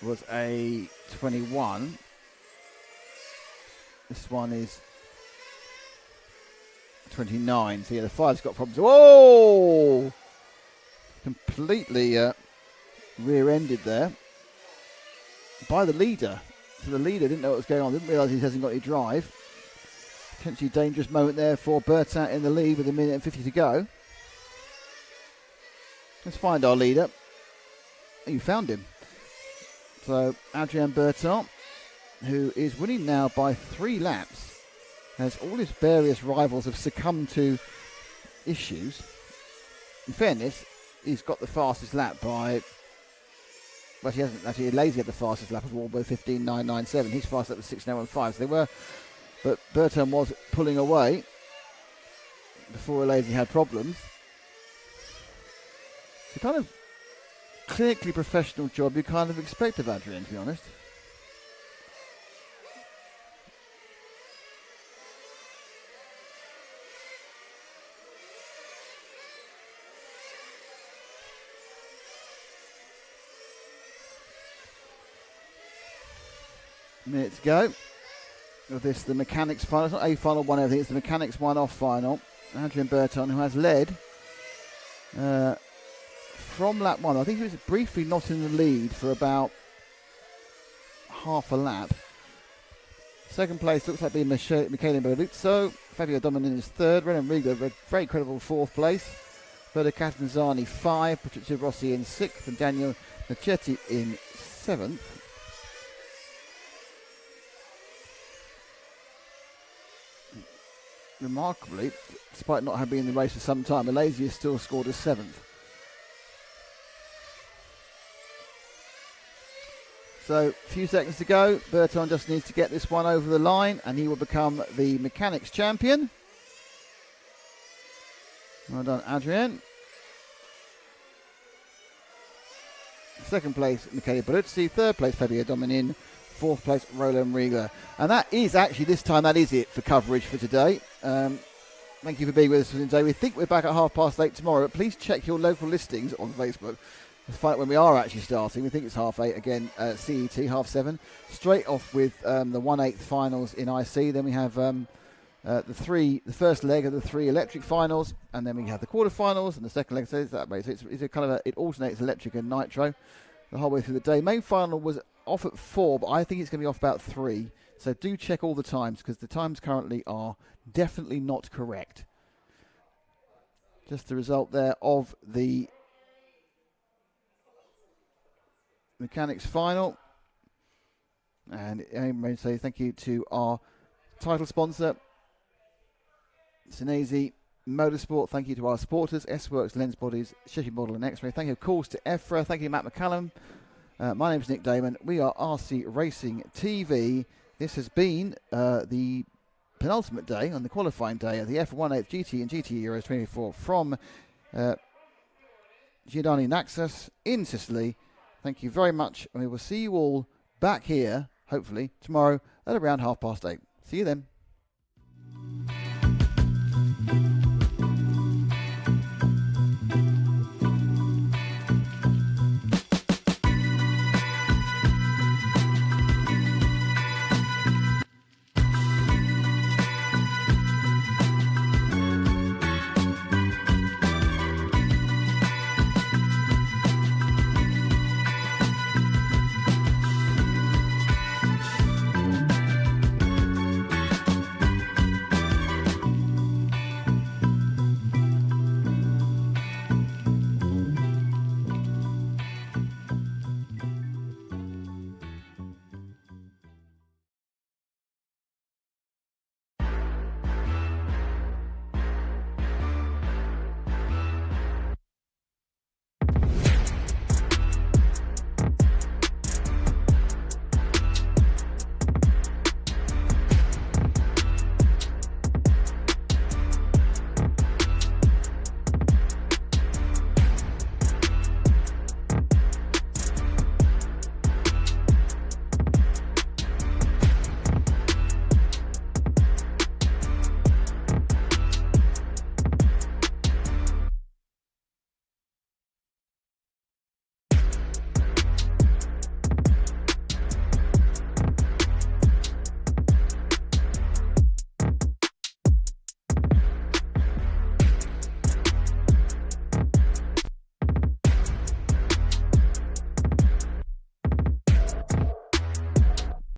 was a 21. This one is 29. So yeah, the 5's got problems. Whoa! Completely rear-ended there by the leader. So the leader didn't know what was going on, didn't realise he hasn't got any drive. Potentially dangerous moment there for Bertin in the lead with 1 minute and 50 to go. Let's find our leader. Oh, you found him. So Adrien Bertin, who is winning now by 3 laps, as all his various rivals have succumbed to issues. In fairness, he's got the fastest lap by... Well, he hasn't actually. Lazy had the fastest lap of all, by 15.997. His fastest lap was 6.915. So they were, but Bertin was pulling away before Lazy had problems. It's a kind of clinically professional job you kind of expect of Adrien, to be honest. Minute to go. With this, the mechanics final. It's not a final one, everything. It's the mechanics one-off final. Adrien Bertin, who has led from lap 1. I think he was briefly not in the lead for about half a lap. Second place looks like being Michele Bertuzzi. Fabio Dominin is third. Roland Riga, very credible fourth place. Roberto Catanzani 5. Patrizio Rossi in 6th. And Daniel Nachetti in 7th. Remarkably, despite not having been in the race for some time, Malaysia still scored a 7th. So, a few seconds to go. Berton just needs to get this one over the line, and he will become the mechanics champion. Well done, Adrian. Second place, Michele Baruzzi. Third place, Fabio Dominin. Fourth place, Roland Riegler. And that is actually, this time, that is it for coverage for today. Thank you for being with us today. We think we're back at 8:30 tomorrow, but please check your local listings on Facebook to find out when we are actually starting. We think it's 8:30 again, CET, 7:30. Straight off with the 1/8 finals in IC. Then we have the first leg of the 3 electric finals, and then we have the quarterfinals and the second leg. So it's that way. So it's a kind of it alternates electric and nitro the whole way through the day. Main final was off at 4, but I think it's going to be off about 3. So do check all the times, because the times currently are definitely not correct. Just the result there of the mechanics final. And I'm going to say thank you to our title sponsor, Senesi Motorsport. Thank you to our supporters, S-Works, Lens Bodies, Sheffield Model and X-Ray. Thank you, of course, to EFRA. Thank you, Matt McCallum. My name is Nick Damon. We are RC Racing TV. This has been the penultimate day, on the qualifying day of the F1/8 GT and GT Euros 24 from Giordani Naxos in Sicily. Thank you very much, and we will see you all back here, hopefully, tomorrow at around 8:30. See you then.